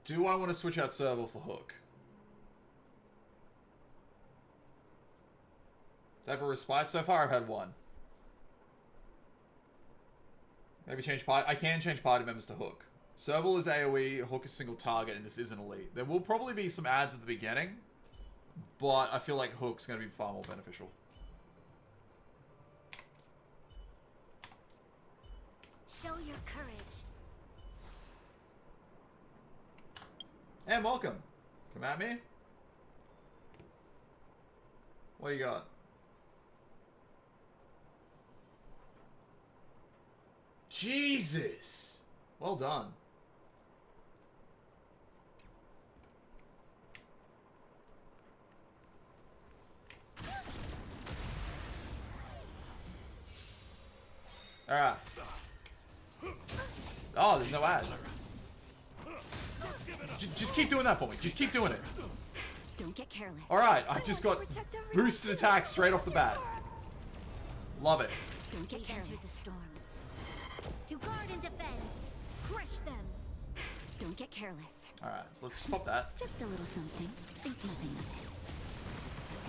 Do I want to switch out Serval for Hook? Did I have a respite? So far I've had one. Maybe change party. I can change party members to Hook. Serval is AoE, Hook is single target, and this isn't elite. There will probably be some ads at the beginning, but I feel like Hook's going to be far more beneficial. Show your courage. And welcome. Come at me. What do you got? Jesus! Well done. Alright. Oh, there's no ads. Just keep doing that for me. Just keep doing it. Don't get careless. Alright, I've just got boosted attack straight off the bat. Love it. Don't get We've careless. entered the storm. To guard and defend. Crush them. Don't get careless. Alright, so let's just pop that. Just a little something. Think nothing of it.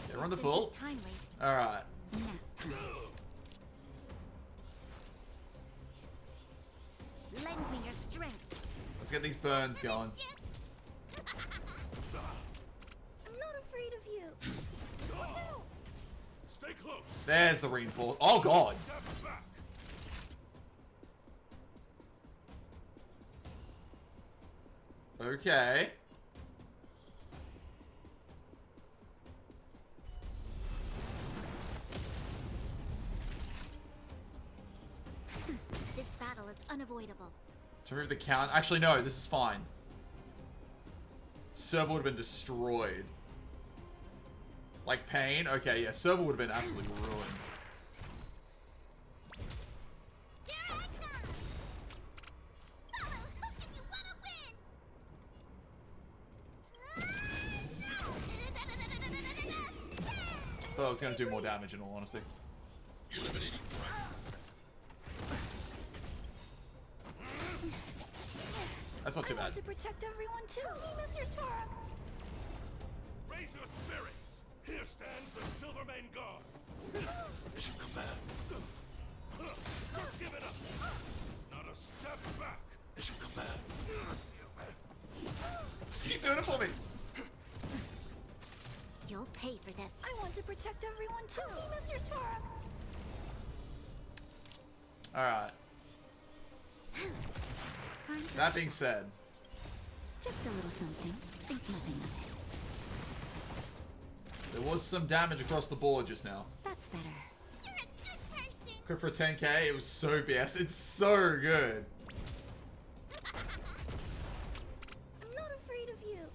Yeah, run the Resistance full. is timely. Alright. Nap time. Lend me your strength. Let's get these burns going. I'm not afraid of you. Stay close. There's the reinforce. Oh god. Step back. Okay. This battle is unavoidable. To remove the count. Actually, no, this is fine. Server would have been destroyed. Like pain? Okay, yeah, server would have been absolutely ruined. Here I come. Follow Hook if you wanna win. Thought I was going to do more damage in all honesty. Eliminating threat. That's not too bad. To protect everyone too. Mr. Sparrow. Raise your spirits. Here stands the Silvermane Guard. Mission command. Just give it up. Not a step back. Mission command. Just keep doing it for me. You'll pay for this. I want to protect everyone too. Mr. Sparrow. Alright. Time for That a being shot. said, Just a little something. Think nothing of it. there was some damage across the board just now. That's better. You're a good person. Good for a 10k, it was so BS. It's so good. I'm not afraid of you.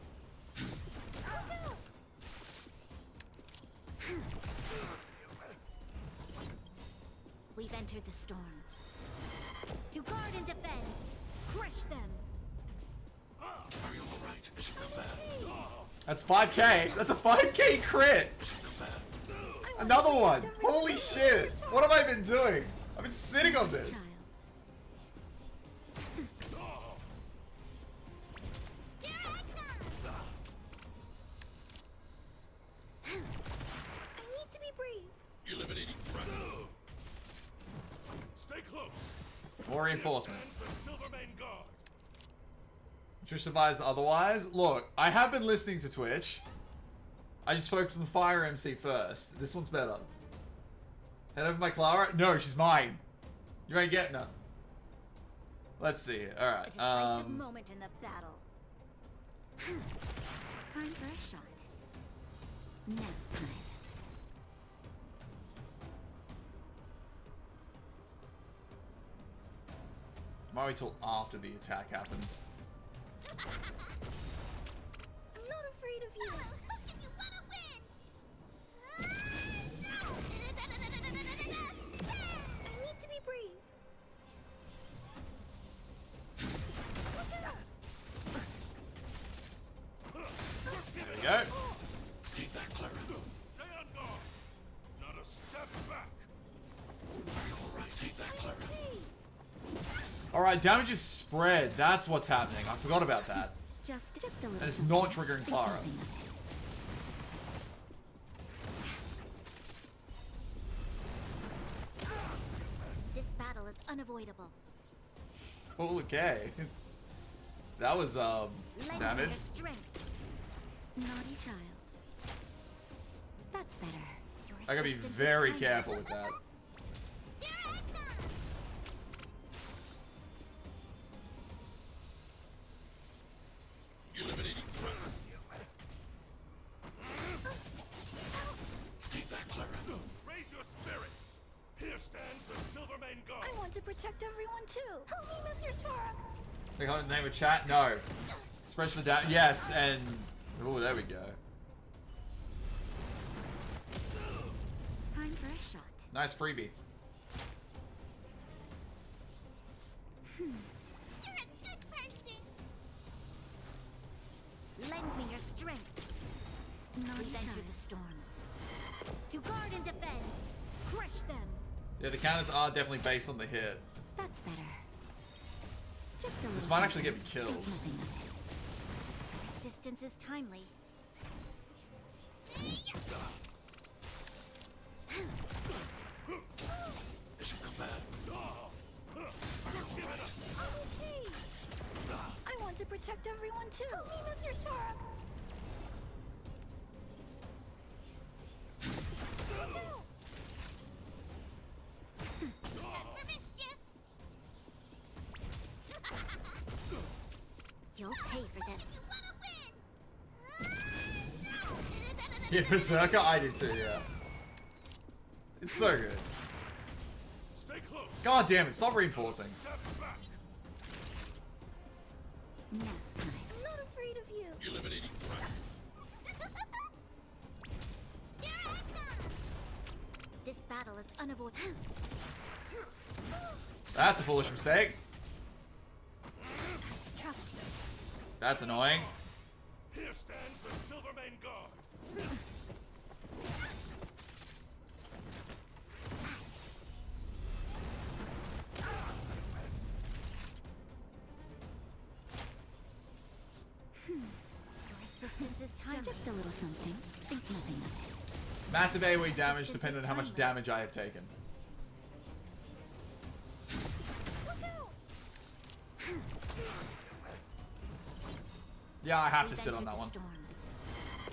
We've entered the storm. To guard and defend. Crush them. Are you all right? Mission command. That's 5k. That's a 5k crit. Mission command. Another one. Holy shit. What have I been doing? I've been sitting on this. Child. Here I come. I need to be brave. Eliminating threat. Stay close. More reinforcement. Stands the Silvermane Guard. Twitch advise otherwise. Look, I have been listening to Twitch. I just focus on Fire MC first. This one's better. Head over my Clara? No, she's mine. You ain't getting her. Let's see. A Alright. decisive moment in the battle. Time for a shot. Nap time. Might wait till after the attack happens. I'm not afraid of you. Follow Hook if you wanna win. I need to be brave. There we go. Stay Alright, damage is spread. That's what's happening. I forgot about that. Just a little. And it's something. not triggering Think Clara. nothing of it. This battle is unavoidable. Okay. That was, some Lend me damage. your strength. Naughty child. That's better. Your I gotta be assistance is very timely. careful with that. Here I come. Eliminating threat. Stay back, Clara. Raise your spirits. Here stands the Silvermane Guard. I want to protect everyone too. Help me, Mr. Storm. Click on the name of chat? No. Express the damage. Yes, and... Oh, there we go. Time for a shot. Nice freebie. You're a good person. Lend me your strength. Naughty We've entered child. the storm. To guard and defend. Crush them. Yeah, the counters are definitely based on the hit. That's better. Just a little. This might actually get me something. killed. Think nothing of it. Resistance is timely. Mission command. Okay. I want to protect everyone too. Help me, Mr. Storm. For mischief. You'll pay for this. Yeah, Berserker, I do too, yeah. It's so good. Stay close. God damn it, stop reinforcing. Step back. Nap time. I'm not afraid of you. Eliminating threat. Here I come. This battle is unavoidable. That's a foolish mistake. Troublesome. That's annoying. Here stands the Silvermane Guard. Your assistance is timely. Just a little something. Think nothing of it. Massive AoE damage depending on how much damage I have taken. Yeah, I have to We've sit on entered that the one. storm.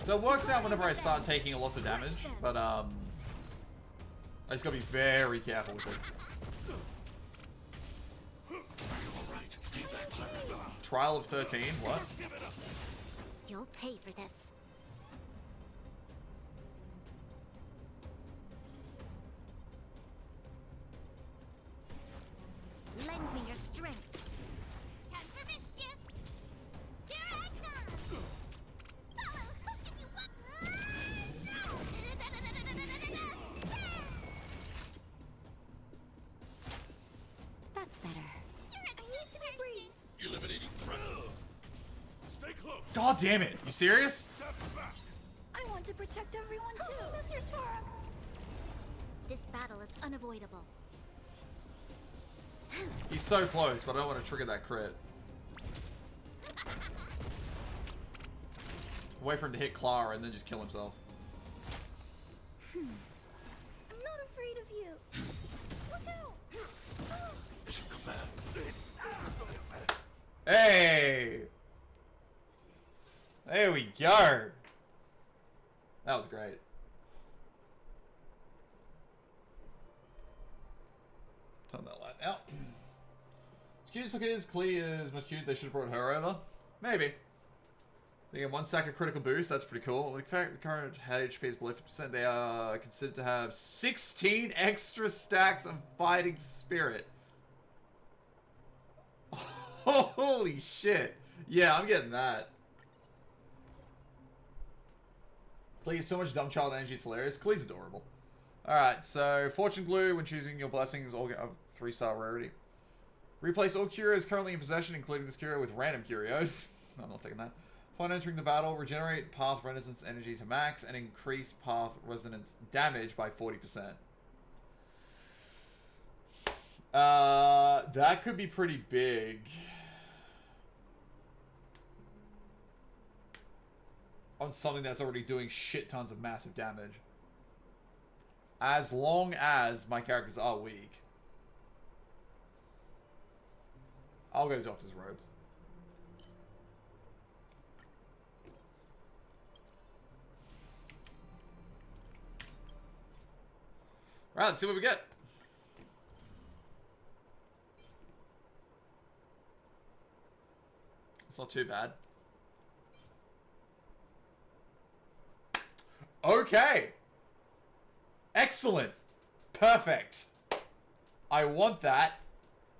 So it works out whenever I start taking a lot of damage, but I just gotta be very careful with it. All right. Stay back, Clara. Trial of 13, what? Give it up. You'll pay for this. Lend me your strength. Time for mischief. Here I come. Follow hook if you want. That's better. I need to be brave. Eliminating threat. Stay close. God damn it, you serious? Step back. I want to protect everyone too. Help me, Mr. Storm. This battle is unavoidable. He's so close, but I don't want to trigger that crit. Wait for him to hit Clara and then just kill himself. I'm not afraid of you. Look out. Mission command. Hey! There we go! That was great. Turn that light out. Excuse look as clear as much cute. They should have brought her over. Maybe. They get 1 stack of critical boost. That's pretty cool. The fact the current HP is below 50%, they are considered to have 16 extra stacks of fighting spirit. Holy shit. Yeah, I'm getting that. Please, so much dumb child energy, it's hilarious. Klee's adorable. Alright, so Fortune Glue, when choosing your blessings, all get a 3-star rarity. Replace all curios currently in possession, including this curio, with random curios. I'm not taking that. Upon entering the battle, regenerate path resonance energy to max and increase path resonance damage by 40%. That could be pretty big. On something that's already doing shit tons of massive damage. As long as my characters are weak. I'll go Doctor's Robe. Alright, let's see what we get. It's not too bad. Okay. Excellent. Perfect. I want that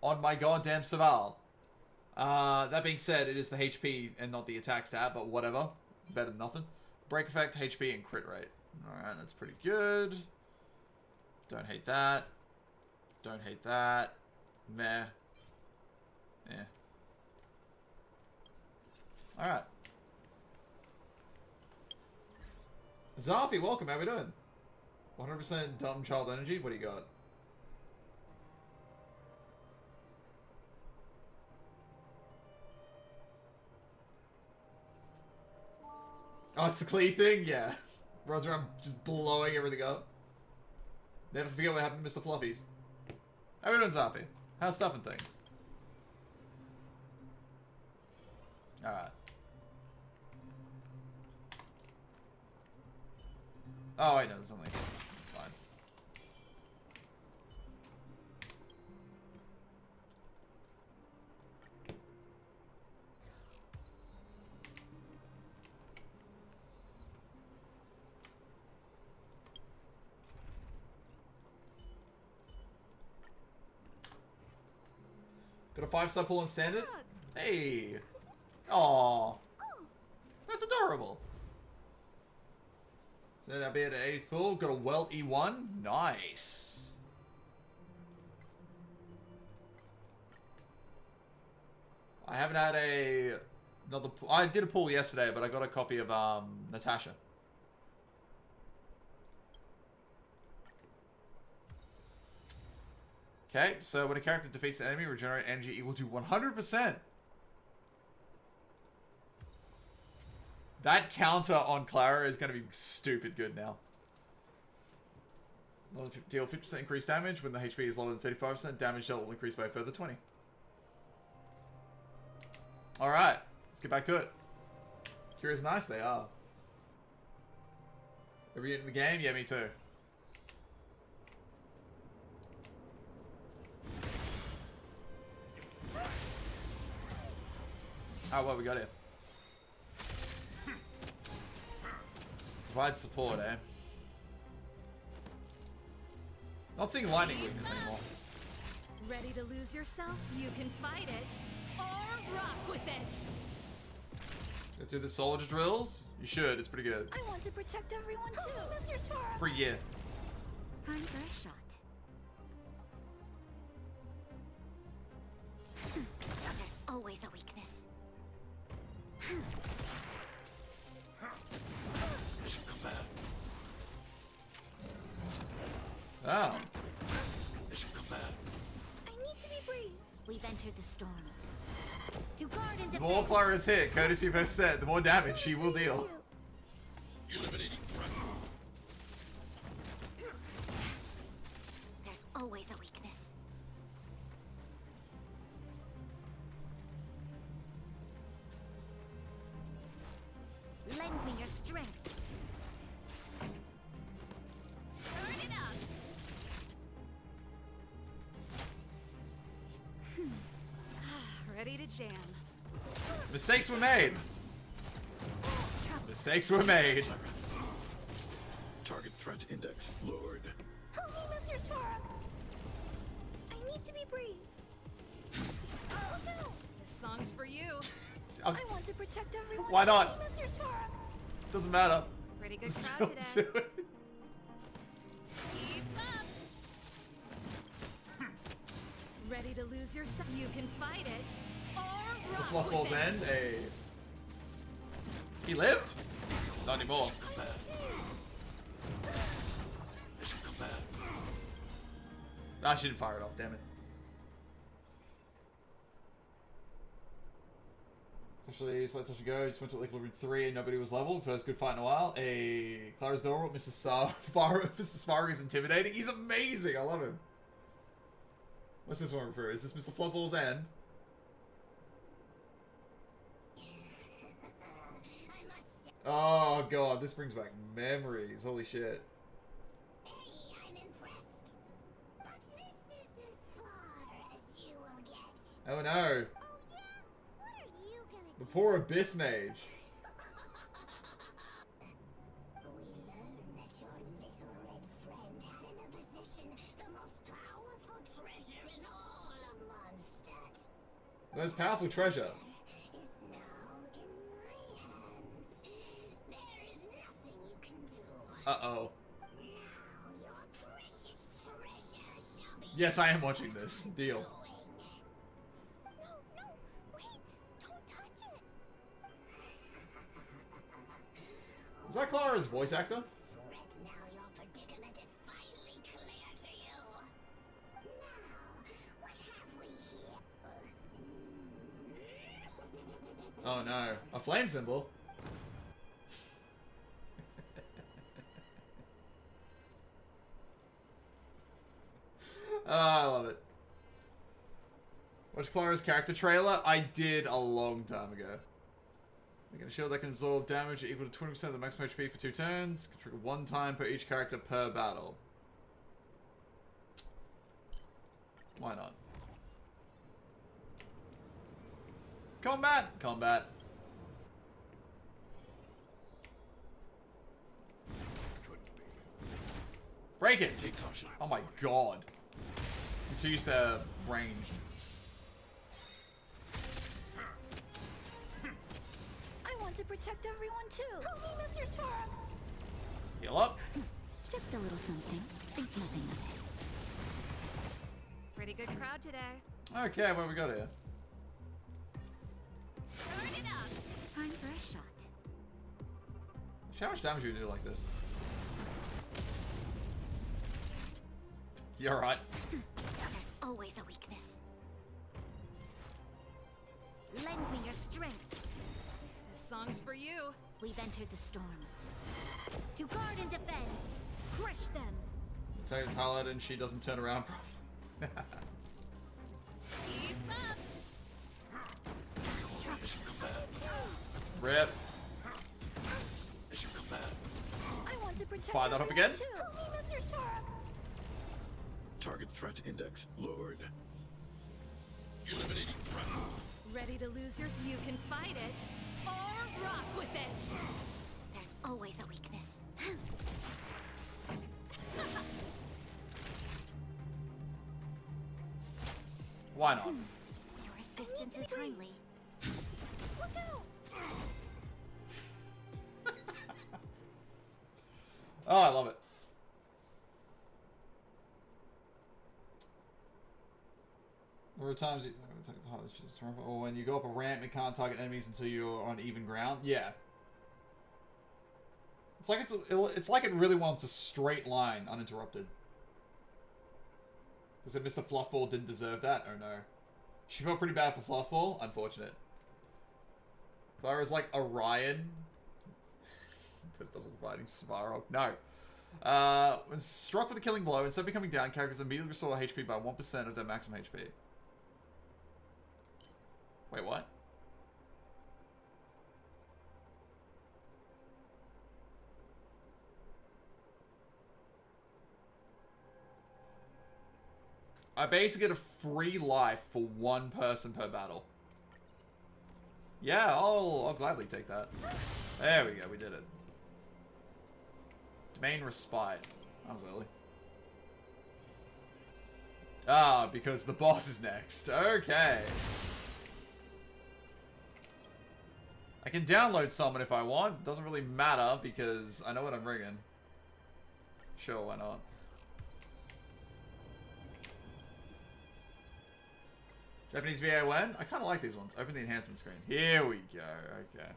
on my goddamn Saval. That being said, it is the HP and not the attack stat, but whatever. Better than nothing. Break effect, HP, and crit rate. Alright, that's pretty good. Don't hate that. Don't hate that. Meh. Yeah. Alright. Zarfi, welcome. How we doing? 100% dumb child energy. What do you got? Oh, it's the Klee thing? Yeah. Runs around just blowing everything up. Never forget what happened to Mr. Fluffies. How we doing, Zarfi? How's stuff and things? Alright. Oh, I know, there's something. It's fine. Got a 5-star pull on standard? Hey! Aww. That's adorable. So I'll be at an 80th pull. Got a Welt E1. Nice. I haven't had another. I did a pull yesterday, but I got a copy of Natasha. Okay, so when a character defeats an enemy, regenerate energy equal to 100%. That counter on Clara is going to be stupid good now. Deal 50% increased damage. When the HP is lower than 35%, damage dealt will increase by a further 20. Alright, let's get back to it. Curious nice they are. Ever get in the game? Yeah, me too. Oh, what we got here? Provide support, eh? Not seeing lightning weakness anymore. Ready to lose yourself? You can fight it or rock with it. Go do the soldier drills? You should, it's pretty good. I want to protect everyone too. Mr. Sora. For a year. Time for a shot. There's always a weakness. Mission command. Oh. Mission command. I need to be brave. We've entered the storm. To guard and The defend. more Clara is hit, courtesy of her set, the more damage she will deal. Eliminating threat. There's always a weakness. Lend me your strength. Turn it up. Ready to jam. Mistakes were made. Mistakes were made. Target threat index lowered. Help me, Mr. Sora. I need to be brave. Oh no. This song's for you. I'm, I want to protect everyone. Why not? Help me, Mr. Sora. doesn't matter. Pretty good Still crowd do today. it. Keep up. Ready to lose yourself? You can fight it or Does the rock fluff balls with it. end? Hey. He lived? Not anymore. Command. Mission command. Ah, she didn't fire it off, damn it. Actually, so touch and go. Just went to Equilibrium 3 and nobody was leveled. First good fight in a while. Clara's adorable. Mr. Sparrow is intimidating. He's amazing. I love him. What's this one refer? Is this Mr. Flopball's end? Oh god, this brings back memories. Holy shit. Hey, I'm impressed. But this is as far as you will get. Oh no. Oh yeah? What are you gonna The poor Abyss Mage. We learned that your little red friend had in a possession the most powerful treasure in all of Mondstadt. The most powerful treasure. Is now in my hands. There is nothing you can do. Uh-oh. Now your precious treasure shall be Yes, I am watching this. Deal. going. No, no, wait, don't touch it. Is that Clara's voice actor? Fret now, your predicament is finally clear to you. Now, what have we here? Oh no. A flame symbol? I love it. Watch Clara's character trailer? I did a long time ago. They get a shield that can absorb damage equal to 20% of the maximum HP for 2 turns. Can trigger 1 time per each character per battle. Why not? Combat! Combat. Break it! Take caution. Oh my god. I'm too used to range. I want to protect everyone too. Help me, Mr. Storm. Heal up. Just a little something. Think nothing of it. Pretty good crowd today. Okay, what we got here? Turn it up. Time for a shot. How much damage do you do like this? You're right. There's always a weakness. Lend me your strength. This song's for you. We've entered the storm. To guard and defend. Crush them. Taylor's highlighted and she doesn't turn around properly. Keep up. Mission command. Rip. Mission command. I want to protect Fire that up everyone again? too. Help me, Mr. Storm. Target threat index lowered. Eliminating threat. Ready to lose yours? You can fight it or rock with it. There's always a weakness. Why not? Your assistance is timely. Look out. Oh, I love it. There are times you take the hardest just to or when you go up a ramp, it can't target enemies until you're on even ground. Yeah. It's like it really wants a straight line, uninterrupted. Because Mr. Fluffball didn't deserve that. Oh no. She felt pretty bad for Fluffball. Unfortunate. Clara's like Orion. This doesn't fighting Svarog. No. When struck with a killing blow, instead of becoming down, characters immediately restore HP by 1% of their maximum HP. Wait, what? I basically get a free life for 1 person per battle. Yeah, I'll gladly take that. There we go, we did it. Domain Respite. That was early. Ah, because the boss is next. Okay. I can download summon if I want. Doesn't really matter because I know what I'm bringing. Sure, why not? Japanese VA when? I kind of like these ones. Open the enhancement screen. Here we go. Okay.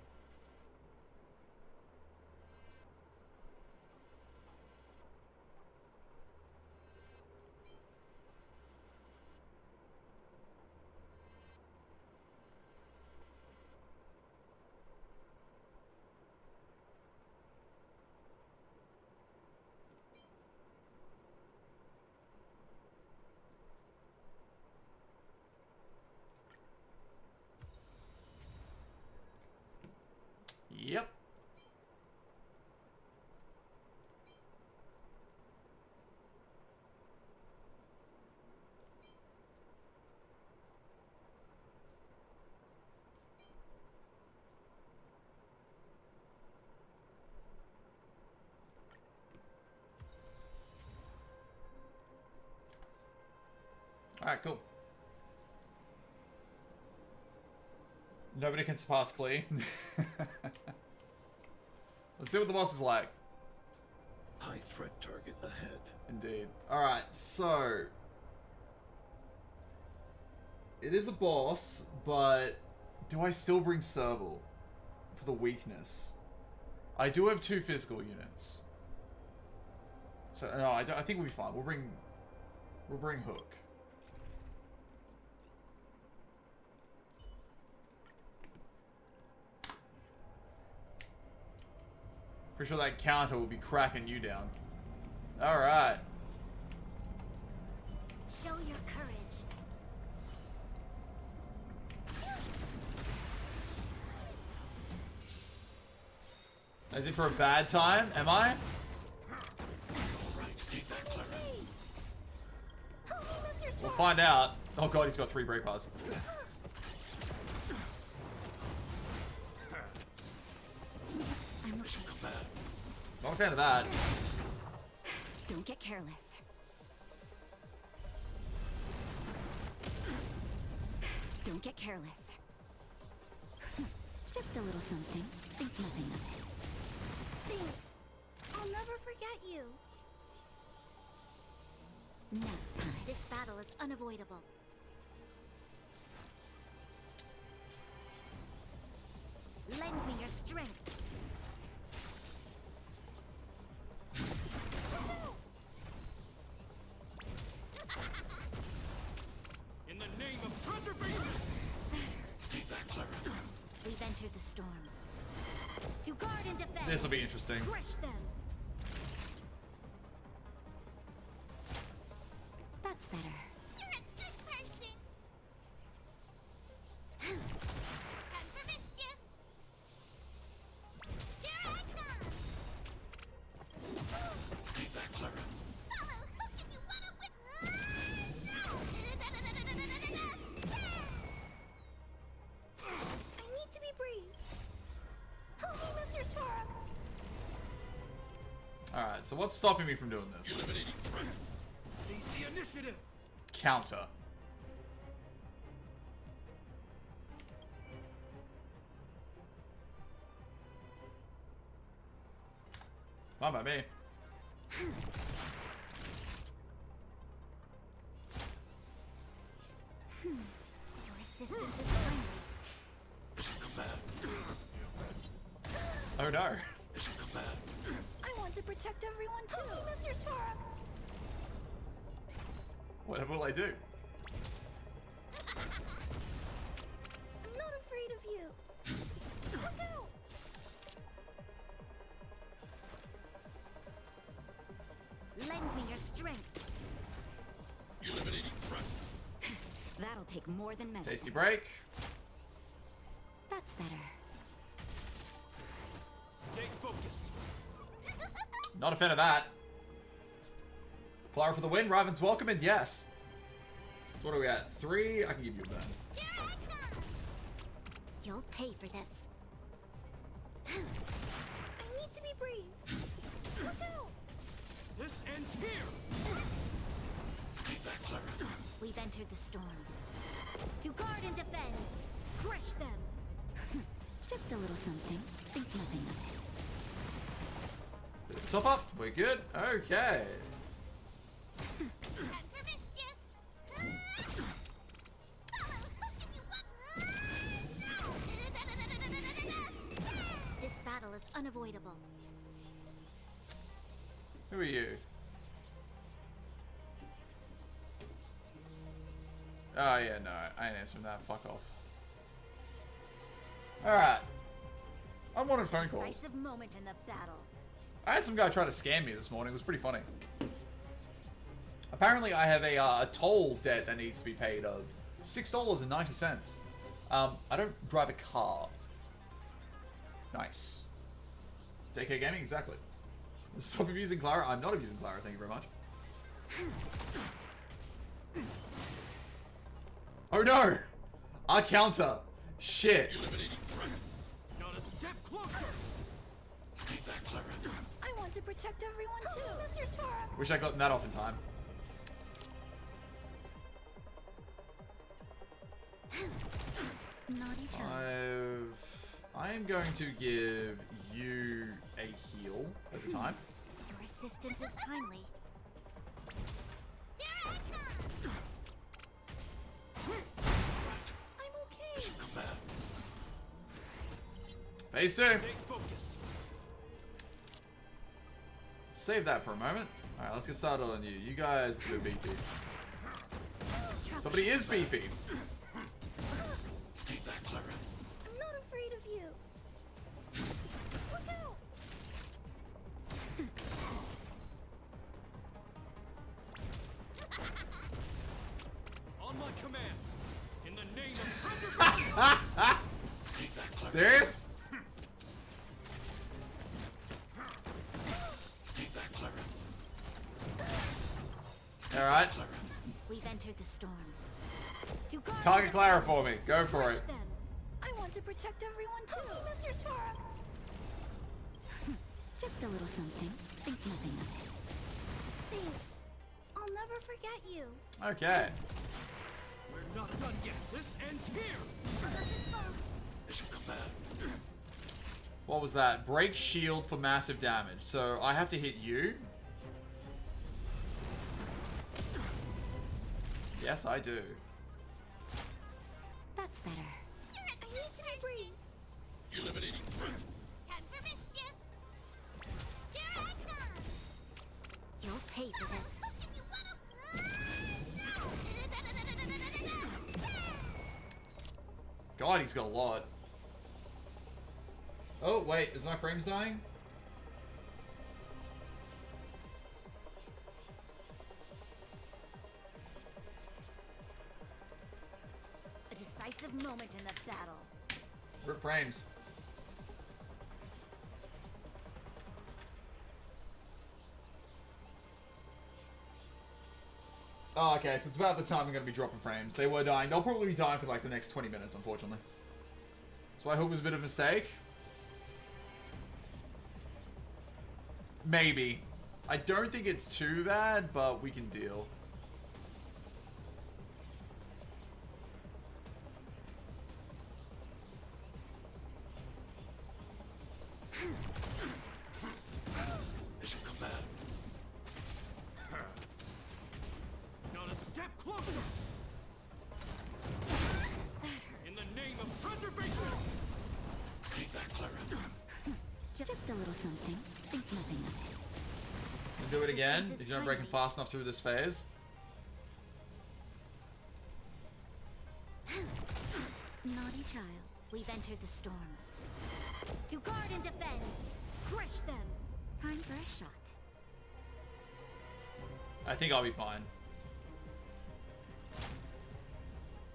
Alright, cool. Nobody can surpass Klee. Let's see what the boss is like. High threat target ahead. Indeed. Alright, so... It is a boss, but... Do I still bring Serval for the weakness? I do have 2 physical units. So, no, I think we'll be fine. We'll bring Hook. Pretty sure that counter will be cracking you down. Alright. Show your courage. Is it for a bad time? Am I? Right, stay back, Clara. We'll find out. Oh god, he's got 3 break bars. Mission command. Not a fan of that. Don't get careless. Don't get careless. Just a little something. Think nothing of it. Thanks. I'll never forget you. Nap time. This battle is unavoidable. Lend me your strength. In the name of preservation! Stay back, Clara. We've entered the storm. To guard and defend. This will be interesting. Crush them. That's better. You're a good person. Time for mischief. Here I come. Stay back, Clara. Follow Hook if you want to whip. I need to be brave. Holy Mr. Sora. Alright, so what's stopping me from doing this? Eliminating threat. Seize the initiative. Counter. It's fine by me. Your assistance is friendly. Mission command. Oh no. Mission command. I want to protect everyone too. Holy Mr. Sora. What will I do? I'm not afraid of you. Look out! Lend me your strength. Eliminating threat. That'll take more than medicine. Tasty break. That's better. Stay focused. Not a fan of that. Clara for the win. Riven's welcome, and yes. So what are we at? 3? I can give you a burn. Here I come. You'll pay for this. I need to be brave. Look out! This ends here. Stay back, Clara. We've entered the storm. To guard and defend. Crush them. Just a little something. Think nothing of it. Top up. We're good. Okay. Time for mischief. Follow Hook if you want. This battle is unavoidable. Who are you? Oh yeah, no, I ain't answering that. Fuck off. Alright. Unwanted phone calls. Decisive moment in the battle. I had some guy try to scam me this morning. It was pretty funny. Apparently, I have a toll debt that needs to be paid of $6.90. I don't drive a car. Nice. JK Gaming, exactly. Stop abusing Clara. I'm not abusing Clara, thank you very much. Oh no! Our counter. Shit. Eliminating threat. Not a step closer. Stay back, Clara. I want to protect everyone too. Mr. Sora. Wish I'd gotten that off in time. child. I am going to give you a heal over time. Your assistance is timely. Here I come! I'm okay. Mission command. Phase 2. Stay focused. Save that for a moment. Alright, let's get started on you. You guys are beefy. Somebody is beefy. Stay back, Clara. I'm not afraid of you. Look out! On my command. In the name of preservation. Stay back, Clara. Serious? Stay back, Clara. Alright. Clara. We've entered the storm. To guard Let's target and Clara for me. Go for crush it. them. I want to protect everyone too. Mr. Tara. Just a little something. Think nothing of it. Thanks. I'll never forget you. Okay. We're not done yet. This ends here. Mission command. What was that? Break shield for massive damage. So I have to hit you. Yes, I do. That's better. I need to breathe. Eliminating threat. Time for mischief! Here I come! You'll pay for this. If you wanna... God, he's got a lot. Oh, wait. Is my frames dying? A decisive moment in the battle. Rip frames. Oh, okay, so it's about the time I'm going to be dropping frames. They were dying. They'll probably be dying for like the next 20 minutes, unfortunately. So I hope it was a bit of a mistake. Maybe. I don't think it's too bad, but we can deal. Mission command. Not a step closer. In the name of preservation. Stay back, Clara. Just a little something. Think nothing of it. And do it again. Resistance is He's not breaking timely. fast enough through this phase. Naughty child. We've entered the storm. To guard and defend. Crush them. Time for a shot. I think I'll be fine.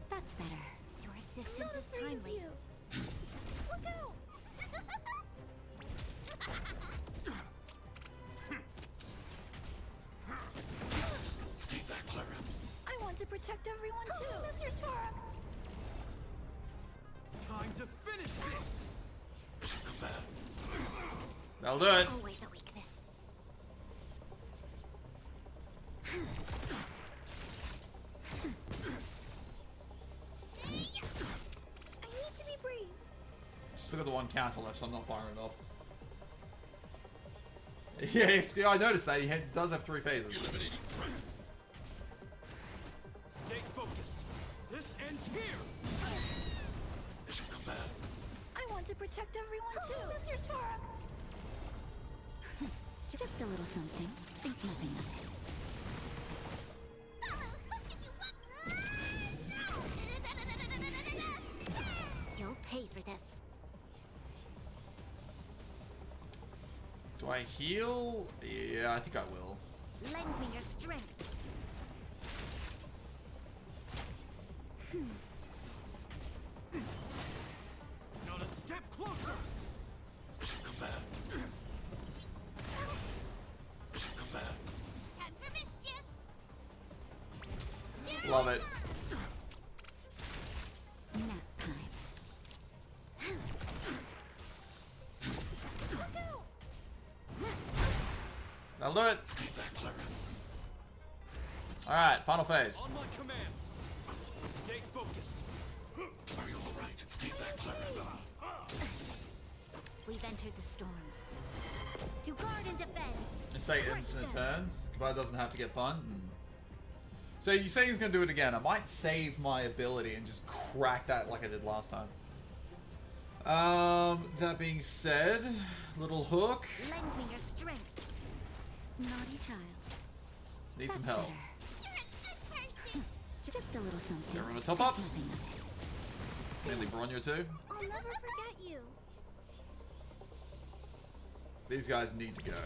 That's better. Your assistance Not is afraid of timely. you. Look out! Stay back, Clara. I want to protect everyone too. Mr. Tara. Time to finish this. Mission command. That'll do it. Always a weakness. I need to be brave. Just look at the one counter left, so I'm not firing it off. Yeah, I noticed that. He does have 3 phases. Eliminating threat. Stay focused. This ends here. Mission command. I want to protect everyone too. Mr. Tara. Just a little something. Think nothing of it. You'll pay for this. Do I heal? Yeah, I think I will. Lend me your strength. Not a step closer. Mission command. Mission command. Time for mischief! Love it. Nap time. That'll do it. Stay back, Clara. Alright, final phase. On my command. Stay focused. Are you all right? Stay back, Clara. We've entered the storm. To guard and defend. Just say infinite turns. Goodbye doesn't have to get fun. So you say he's gonna do it again. I might save my ability and just crack that like I did last time. That being said, little hook. Lend me your strength. Naughty child. Need some That's help. better. You're a good person. Just a little something. Everyone top up. Nothing of it. Mainly Bronyo too. I'll never forget you. These guys need to go.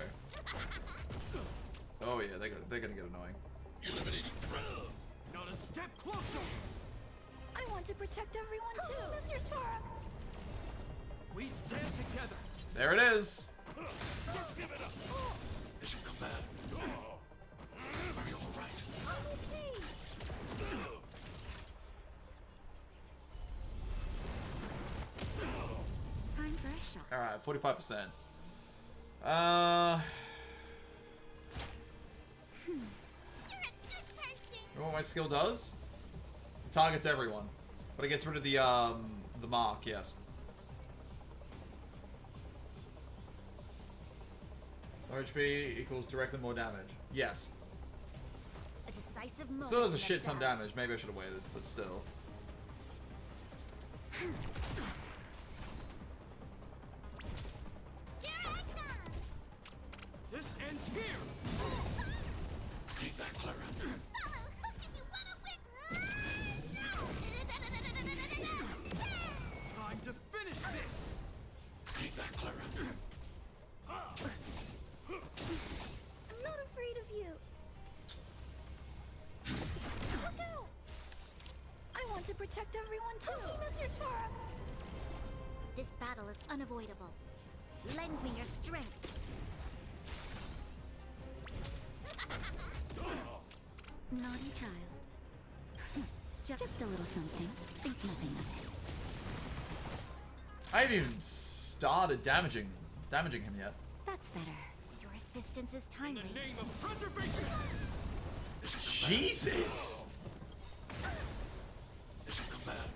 Oh yeah, they're gonna get annoying. Eliminating threat. Not a step closer! I want to protect everyone too. Mr. Sora. We stand together! There it is. Just give it up! As you command. Are you all right? I'm okay. Time for a shot. All right, 45%. You're a good person. You know what my skill does? It targets everyone, but it gets rid of the mark. Yes. More HP equals directly more damage. Yes. A decisive moment. Still does a to shit make ton that. damage. Maybe I should have waited, but still. Here I come. This ends here! Stay back, Clara. Follow, who can you run away? Time to finish this! Stay back, Clara. I'm not afraid of you. Look out! I want to protect everyone too. Mr. Sora. This battle is unavoidable. Lend me your strength. Naughty child. Just a little something. Think nothing of it. I haven't even started damaging him yet. That's better. Your assistance is In timely. the name of preservation! As you command. Jesus. As you command.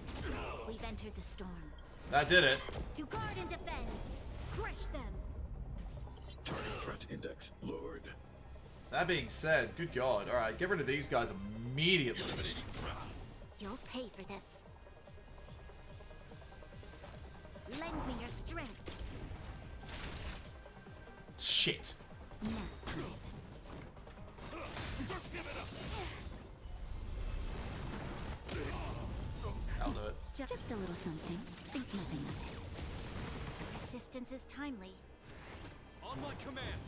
We've entered the storm. That did it. To guard and defend. Crush them. Target threat index lowered. That being said, good God. All right, get rid of these guys immediately. Eliminating threat. You'll pay for this. Lend me your strength. Shit. Now. Just give it up! I'll do it. Just a little something. Think nothing of it. Assistance is timely. On my command!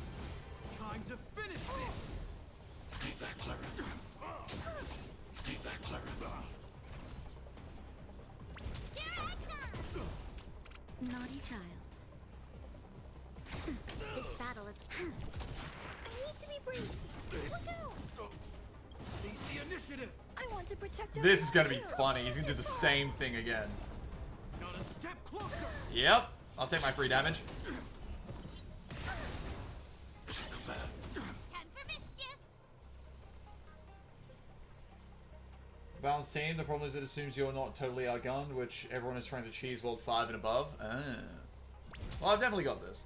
Time to finish this! Stay back, Clara. Stay back, Clara. Here I come! Naughty child. This battle is. I need to be brave. Look out! Seize the initiative! I want to protect. This is gonna be everyone, too. funny. He's gonna do the same thing again. Not a step closer! Yep. I'll take my free damage. As you command. Time for mischief. Balanced team. The problem is it assumes you're not totally outgunned, which everyone is trying to cheese World 5 and above. Ah. Well, I've definitely got this.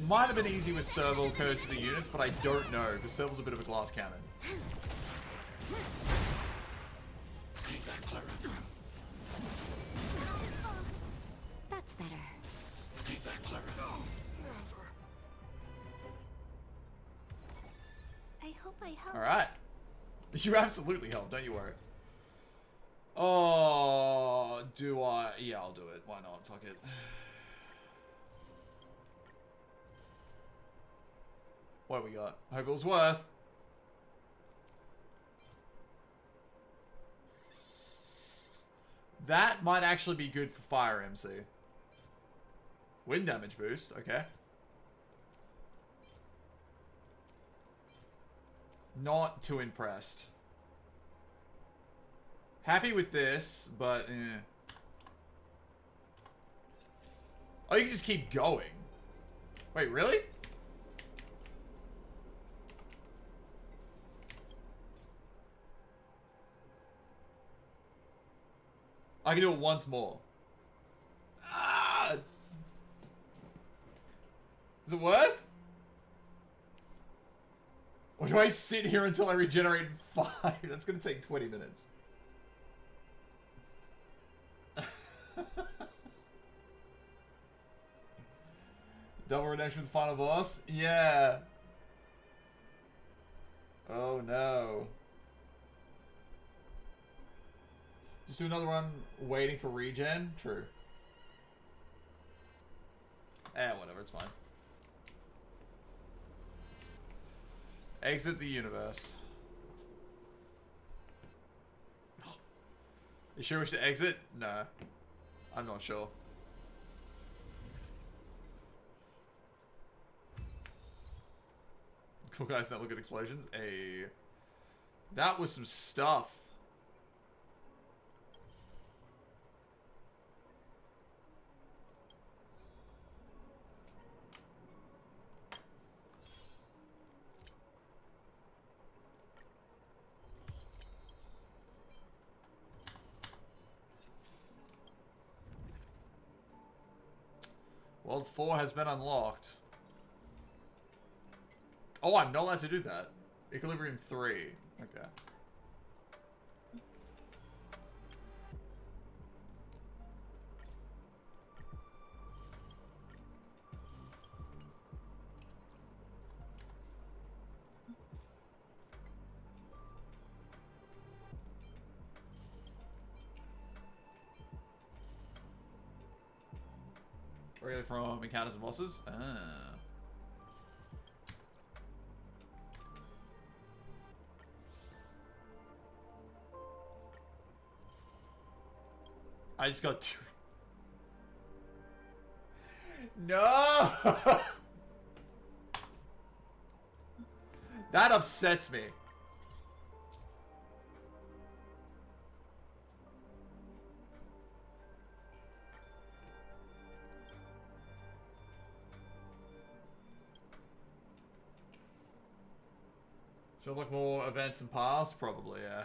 Might have been easy with Serval because of the units, but I don't know, because Serval's a bit of a glass cannon. Stay back, Clara. That's better. Stay back, Clara. I hope I help. Alright. You absolutely help, don't you worry. Oh, do I? Yeah, I'll do it. Why not? Fuck it. What we got? Hope it was worth. That might actually be good for Fire MC. Wind damage boost, okay. Not too impressed. Happy with this, but eh. Oh, you can just keep going. Wait, really? I can do it once more. Ah! Is it worth? Or do I sit here until I regenerate 5? That's gonna take 20 minutes. Double redemption with the final boss? Yeah. Oh no. Just do another one waiting for regen? True. Whatever, it's fine. Exit the universe. You sure we should exit? No. I'm not sure. Cool guys don't look at explosions. Hey. That was some stuff. World 4 has been unlocked. Oh, I'm not allowed to do that. Equilibrium 3. Okay. Really from encounters and bosses? Ah. I just got 2. No! That upsets me. Should look more events and paths? Probably, yeah.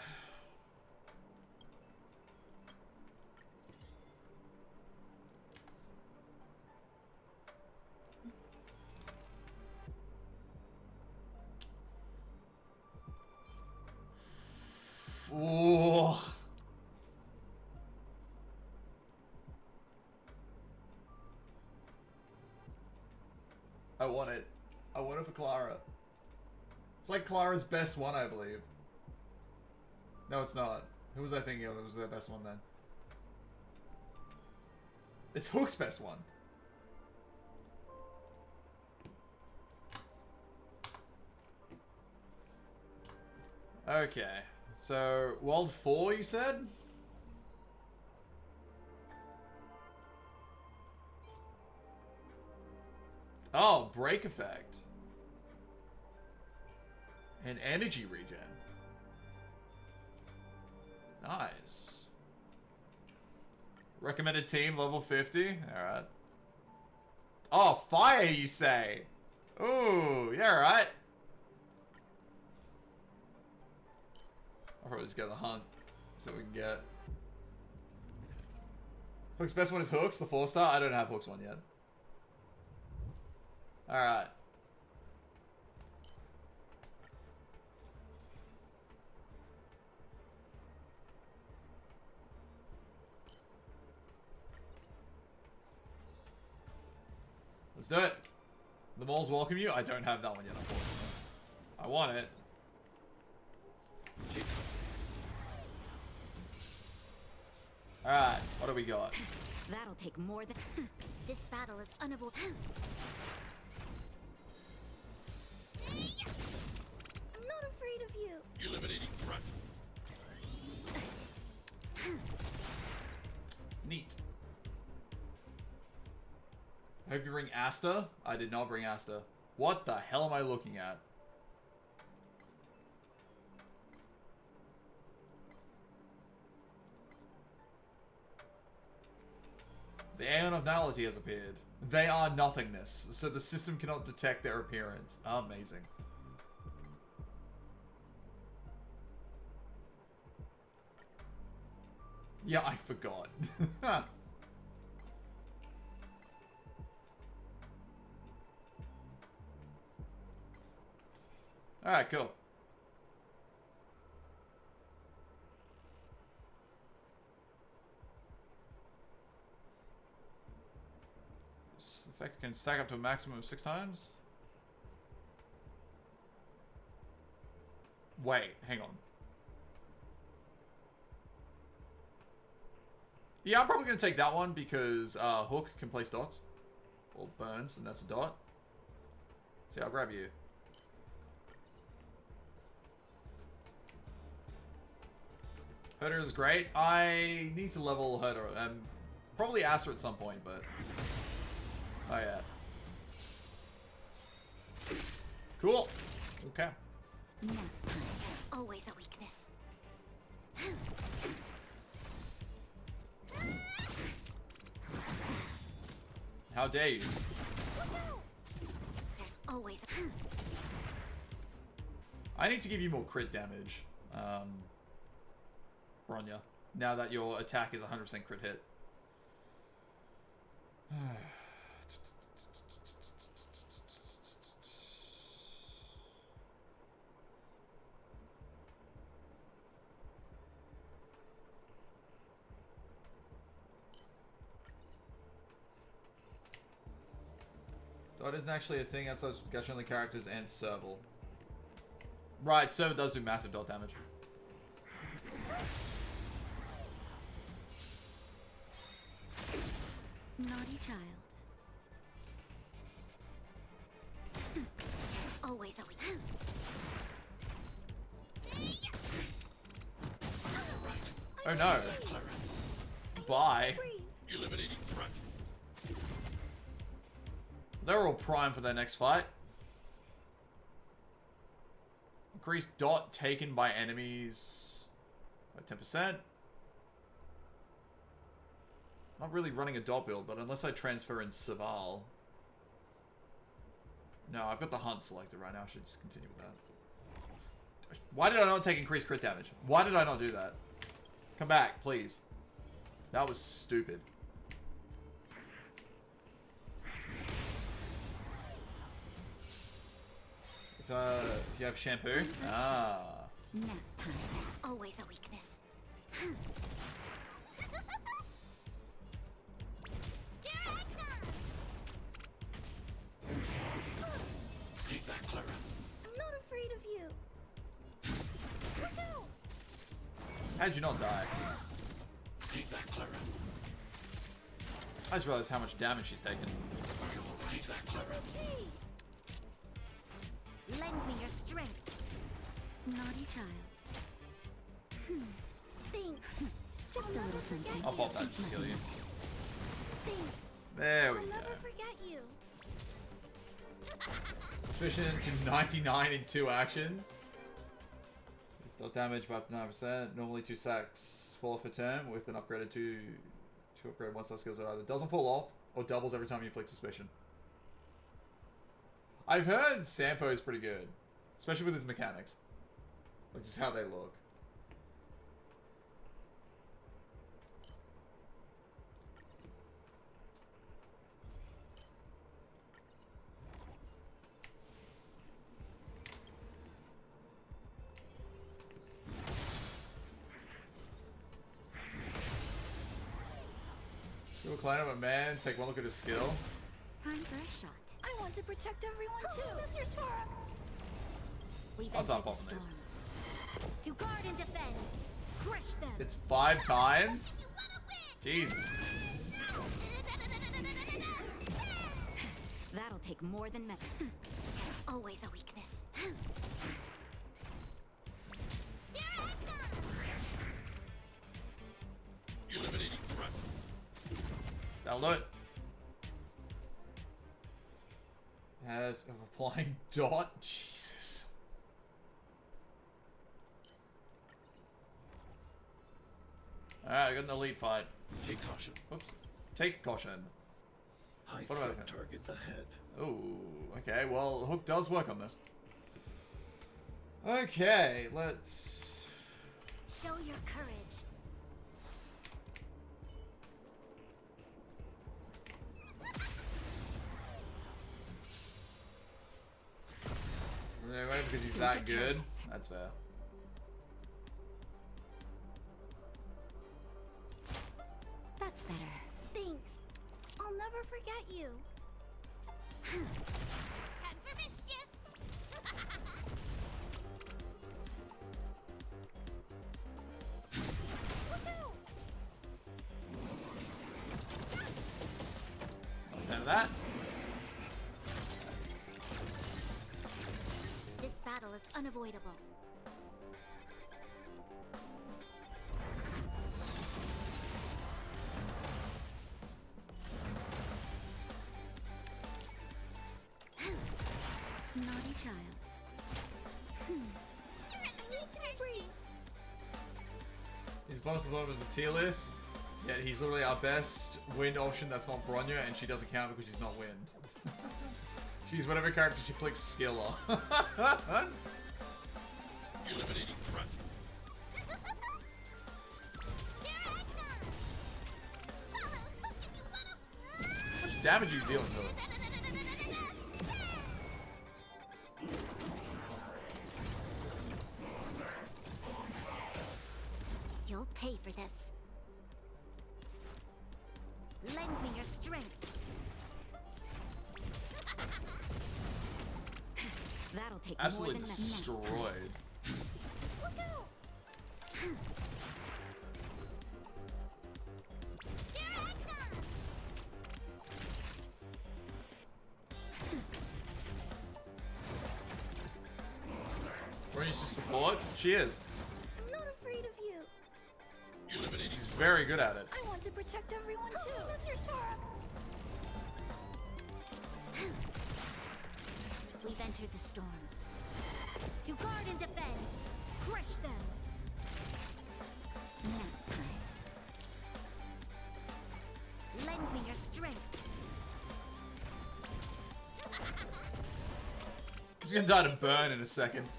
Ooh. I want it. I want it for Clara. It's like Clara's best one, I believe. No, it's not. Who was I thinking of? It was their best one then. It's Hook's best one. Okay. So, World 4, you said? Oh, break effect. And energy regen. Nice. Recommended team, level 50. Alright. Oh, fire, you say? Ooh, yeah, alright. I'll probably just go to the hunt. So we can get... Hook's best one is Hooks, the 4-star. I don't have Hook's one yet. Alright. Let's do it. The moles welcome you. I don't have that one yet, unfortunately. I want it. Alright, what do we got? That'll take more than... This battle is unavoidable. I'm not afraid of you. Eliminating threat. Neat. I hope you bring Asta. I did not bring Asta. What the hell am I looking at? The Aeon of Nullity has appeared. They are nothingness, so the system cannot detect their appearance. Amazing. Yeah, I forgot. Alright, cool. This effect can stack up to a maximum of 6 times. Wait, hang on. Yeah, I'm probably going to take that one because Hook can place dots. Or burns, and that's a dot. So yeah, I'll grab you. Herder is great. I need to level Herder. Probably Aster at some point, but... Oh yeah. Cool. Okay. Nap time. There's always a weakness. How dare you? There's always a... I need to give you more crit damage, Bronya. Now that your attack is 100% crit hit. Dot isn't actually a thing outside of Gacha only characters and Serval. Right, Serval does do massive dot damage. Naughty child. There's always a weakness. Oh no. Bye. Eliminating threat. They're all primed for their next fight. Increased dot taken by enemies by 10%. Not really running a dot build, but unless I transfer in Serval. No, I've got the hunt selected right now. I should just continue with that. Why did I not take increased crit damage? Why did I not do that? Come back, please. That was stupid. If you have shampoo. Ah. Nap time. There's always a weakness. Stay back, Clara. I'm not afraid of you. Look out! How'd you not die? Stay back, Clara. I just realized how much damage she's taken. Stay back, Clara. Hey! Lend me your strength. Naughty child. Thanks. Just a little something. I'll pop that just to kill you. Thanks. There we I'll go. never forget you. Suspicion to 99 in 2 actions. It's dot damage by up to 9%. Normally 2 sacks fall off per turn with an upgraded 2 upgrade 1-star skills that either doesn't fall off or doubles every time you inflict suspicion. I've heard Sampo is pretty good, especially with his mechanics, like just how they look. You a client of a man, take one look at his skill. Time for a shot. I want to protect everyone too. That's your Tora. We've I'll stop entered the popping storm. To guard and defend. Crush them. It's 5 times? Jesus. That'll take more than metal. There's always a weakness. Eliminating threat. That'll do it. Has of applying dot? Jesus. Alright, I got an elite fight. Take caution. Oops. Take caution. High What about threat target ahead. Oh, okay. Well, Hook does work on this. Okay, let's... Show your courage. because he's that good. That's fair. That's better. Thanks. I'll never forget you. Time for mischief. And that. This battle is unavoidable. Naughty child. I need to breathe. He's most of the moment in the tier list. Yet he's literally our best wind option that's not Bronya, and she doesn't count because she's not wind. She's whatever character she clicks skill on. Eliminating threat. Here I come. Follow, hook if you wanna. How much damage are you dealing to her? You'll pay for this. Lend me your strength. That'll take Absolutely more than destroyed. Look out. Here I come. Bronya's just support? She is. I'm not afraid of you. Eliminating She's very good at it. I want to protect everyone too. We've entered the storm. To guard and defend. Crush them. Nap time. Lend me your strength. She's gonna die to burn in a second.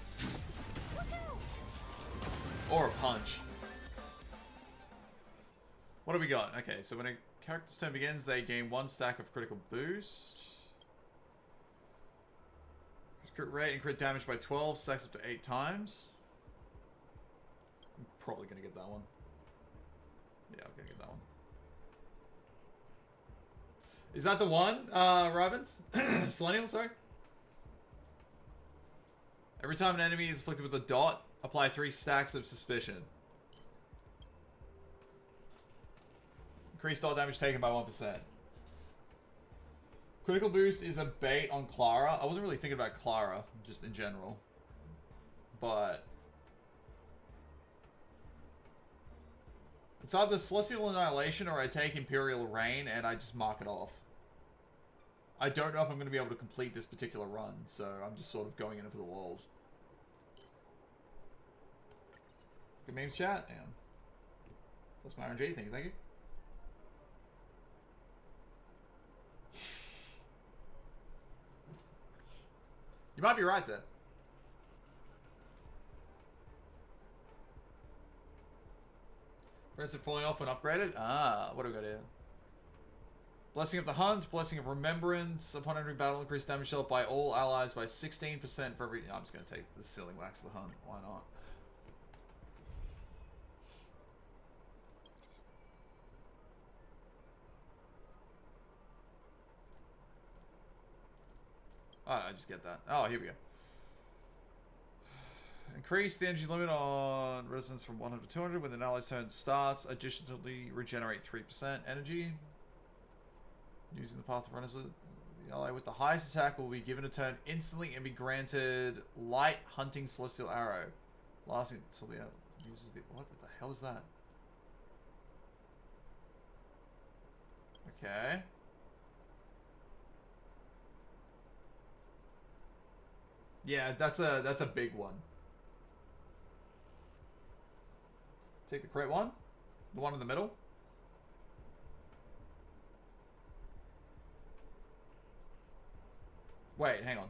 Or a punch. What do we got? Okay, so when a character's turn begins, they gain 1 stack of critical boost. Crit rate and crit damage by 12, stacks up to 8 times. I'm probably gonna get that one. Yeah, I'm gonna get that one. Is that the one, Robbins? Selenium, sorry? Every time an enemy is afflicted with a dot, apply 3 stacks of suspicion. Increase dot damage taken by 1%. Critical boost is a bait on Clara. I wasn't really thinking about Clara, just in general. But it's either Celestial Annihilation or I take Imperial Reign and I just mark it off. I don't know if I'm going to be able to complete this particular run, so I'm just sort of going in it for the walls. Good memes chat? Yeah. That's my RNG, thank you. You might be right there. Prince of falling off when upgraded? Ah, what do we got here? Blessing of the Hunt, Blessing of Remembrance. Upon entering battle, increase damage dealt by all allies by 16% for every... I'm just going to take the Sealing Wax of the Hunt. Why not? Oh, I just get that. Oh, here we go. Increase the energy limit on resistance from 100 to 200 when the ally's turn starts. Additionally, regenerate 3% energy. Using the path of runners, the ally with the highest attack will be given a turn instantly and be granted light hunting celestial arrow. Lasting until the uses the... What the hell is that? Okay. Yeah, that's a big one. Take the crate one. The one in the middle. Wait, hang on.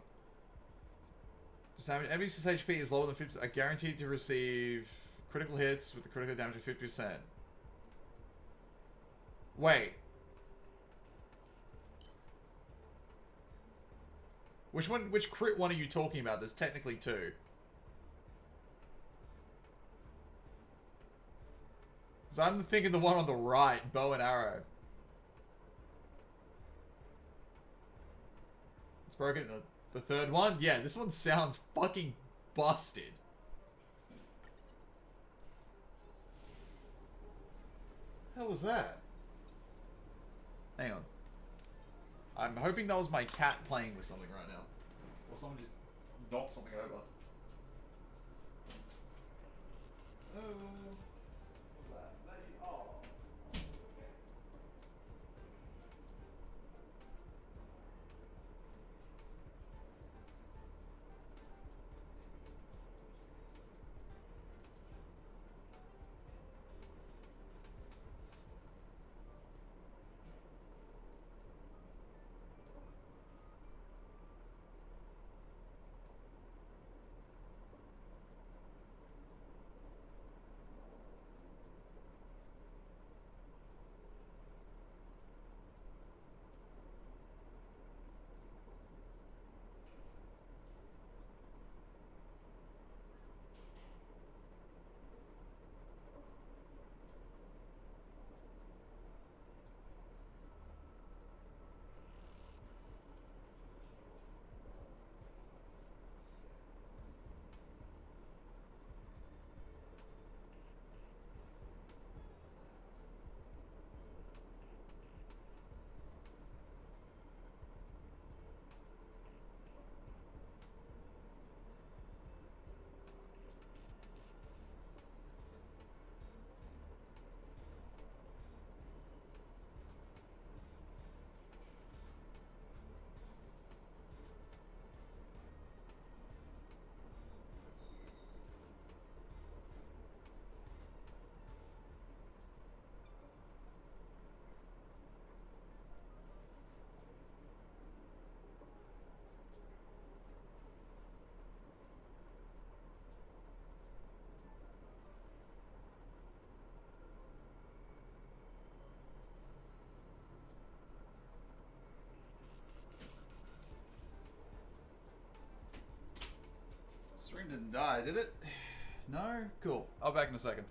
Just having enemy's HP is lower than 50%. Are guaranteed to receive critical hits with the critical damage of 50%. Wait. Which crit one are you talking about? There's technically two. So I'm thinking the one on the right, bow and arrow. It's broken. The third one? Yeah, this one sounds fucking busted. What the hell was that? Hang on. I'm hoping that was my cat playing with something right now. Or someone just knocked something over. Oh. What's that? Is that you? Oh. Okay. Stream didn't die, did it? No? Cool. I'll be back in a second.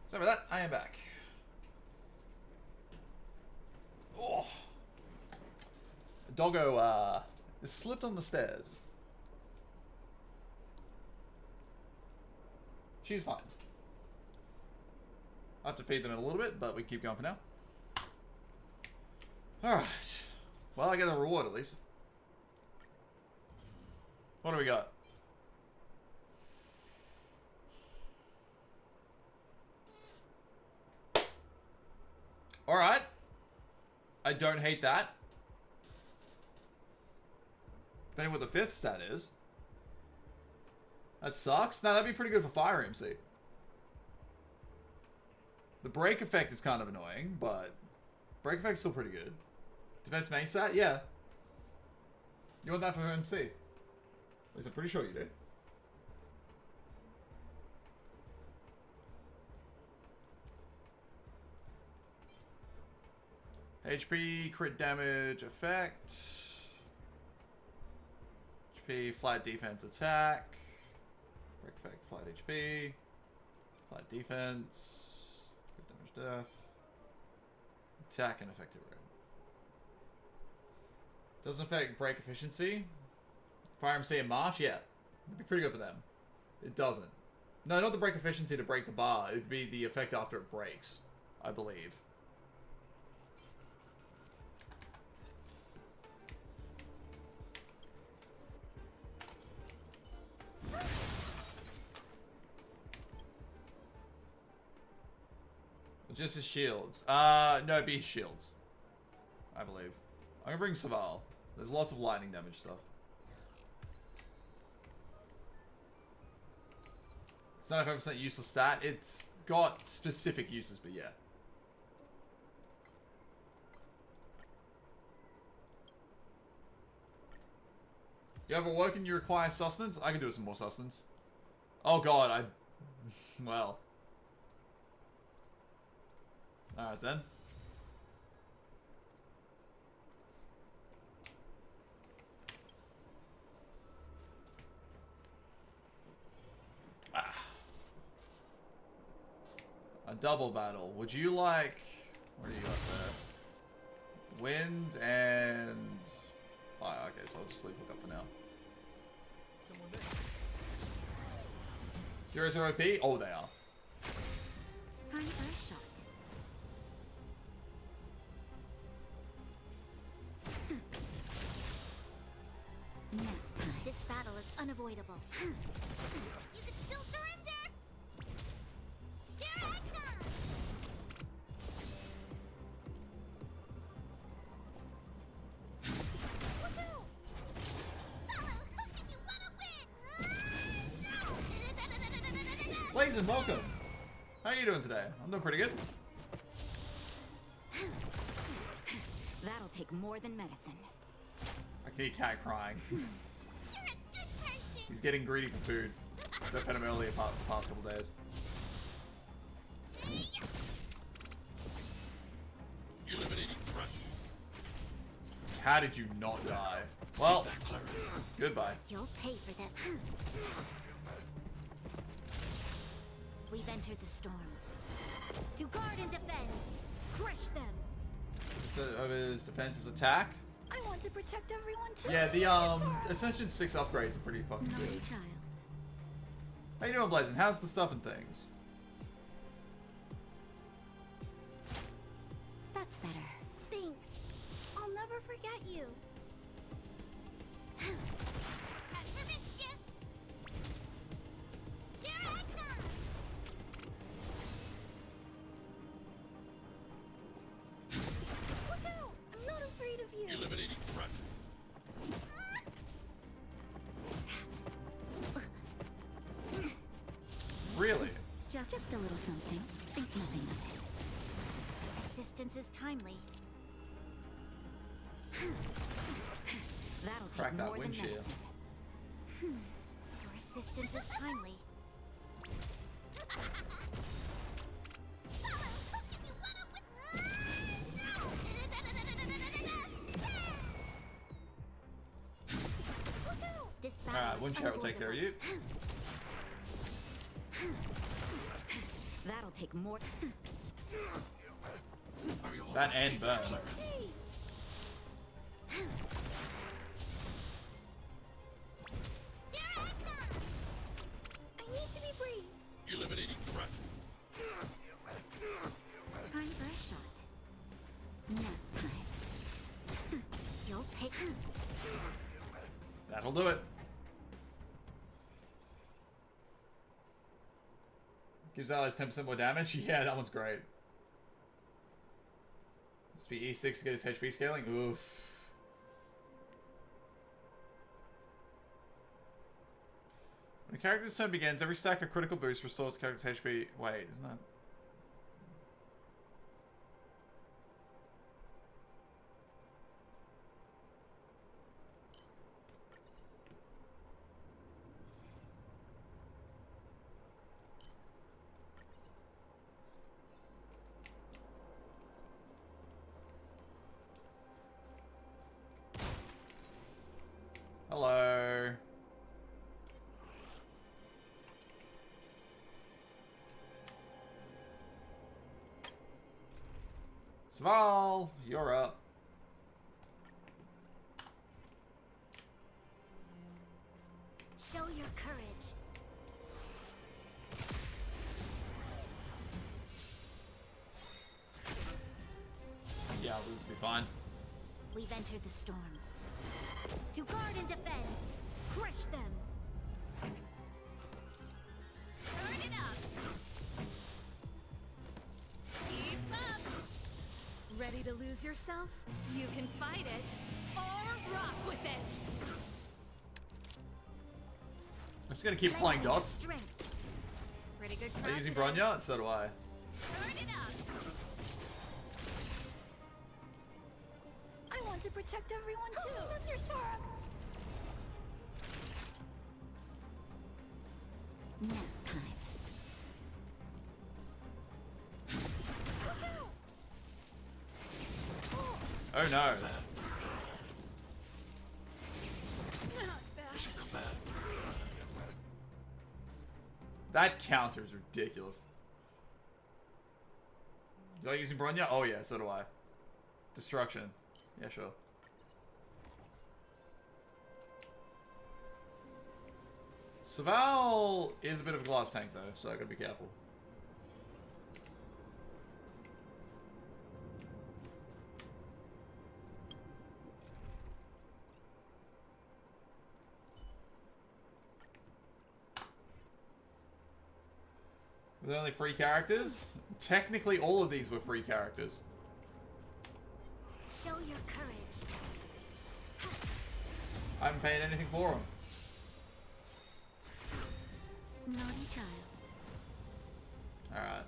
Sorry about that. I am back. Oh. Doggo slipped on the stairs. She's fine. I have to feed them in a little bit, but we keep going for now. Alright. Well, I get a reward at least. What do we got? Alright. I don't hate that. Depending what the fifth stat is. That sucks. No, that'd be pretty good for Fire MC. The break effect is kind of annoying, but break effect's still pretty good. Defense main stat? Yeah. You want that for MC? At least I'm pretty sure you do. HP, crit damage, effect. HP, flat defense, attack. Break effect, flat HP. Flat defense. Crit damage, death. Attack and effective rate. Doesn't affect break efficiency. Fire MC in March? Yeah. It'd be pretty good for them. It doesn't. No, not the break efficiency to break the bar. It'd be the effect after it breaks, I believe. Just his shields. No, it'd be his shields. I believe. I'm gonna bring Saval. There's lots of lightning damage stuff. It's 95% useless stat. It's got specific uses, but yeah. You ever work and you require sustenance? I can do some more sustenance. Oh god, well. Alright then. A double battle. Would you like... What do you got there? Wind and... Oh, okay, so I'll just sleep look up for now. Someone there. Heroes are OP? Oh, they are. Time for a shot. Nap time. This battle is unavoidable. You can still surrender! Here I come! Woohoo! Oh, who can you wanna win? Blazin', welcome! How are you doing today? I'm doing pretty good. That'll take more than medicine. I can hear Cat crying. You're a good person! He's getting greedy for food. I've fed him earlier the past couple days. Eliminating threat. How did you not die? Well, goodbye. You'll pay for this. We've entered the storm. To guard and defend. Crush them. Instead of his defense's attack. I want to protect everyone too. Yeah, the Ascension 6 upgrades are pretty fucking Naughty good. child. How you doing, Blazin'? How's the stuff and things? That's better. Thanks. I'll never forget you. Time for mischief. Here I come. Woohoo! I'm not afraid of you. Eliminating threat. Really? Just a little something. Think nothing of it. Assistance is timely. That'll Crack take that more than windshield. medicine. Your assistance is timely. This battle Alright, wind share will take care of you. That'll take more. That and burn. I need to be brave. Eliminating threat. Time for a shot. Nap time. You'll pick. That'll do it. Gives allies 10% more damage. Yeah, that one's great. Must be E6 to get his HP scaling. Oof. When a character's turn begins, every stack of critical boost restores the character's HP. Wait, isn't that... Hello. Sval, you're up. Show your courage. Yeah, this will be fine. We've entered the storm. To guard and defend. Crush them. Turn it up. Keep up. Ready to lose yourself? You can fight it or rock with it. I'm just gonna keep playing Lengthen your dots. strength. Pretty good. Are you using crowd today. Bronya? So do I. Turn it up. I want to protect everyone too. Mr. Sora. Nap time. Oh no. Not bad. Mission command. That counter is ridiculous. You like using Bronya? Oh yeah, so do I. Destruction. Yeah, sure. Saval is a bit of a glass tank though, so I gotta be careful. Were there only 3 characters? Technically all of these were 3 characters. Show your courage. I haven't paid anything for them. Naughty child. Alright.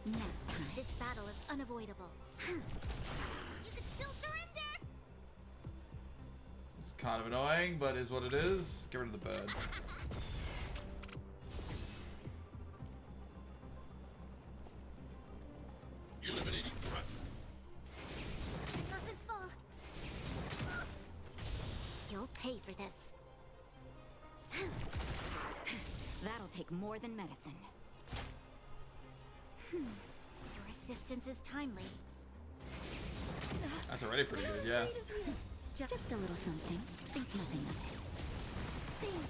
Nap time. This battle is unavoidable. You could still surrender. It's kind of annoying, but is what it is. Get rid of the bird. Eliminating threat. It mustn't fall. You'll pay for this. That'll take more than medicine. Your assistance is timely. That's already pretty good, yeah. Just a little something. Think nothing of it. Thanks.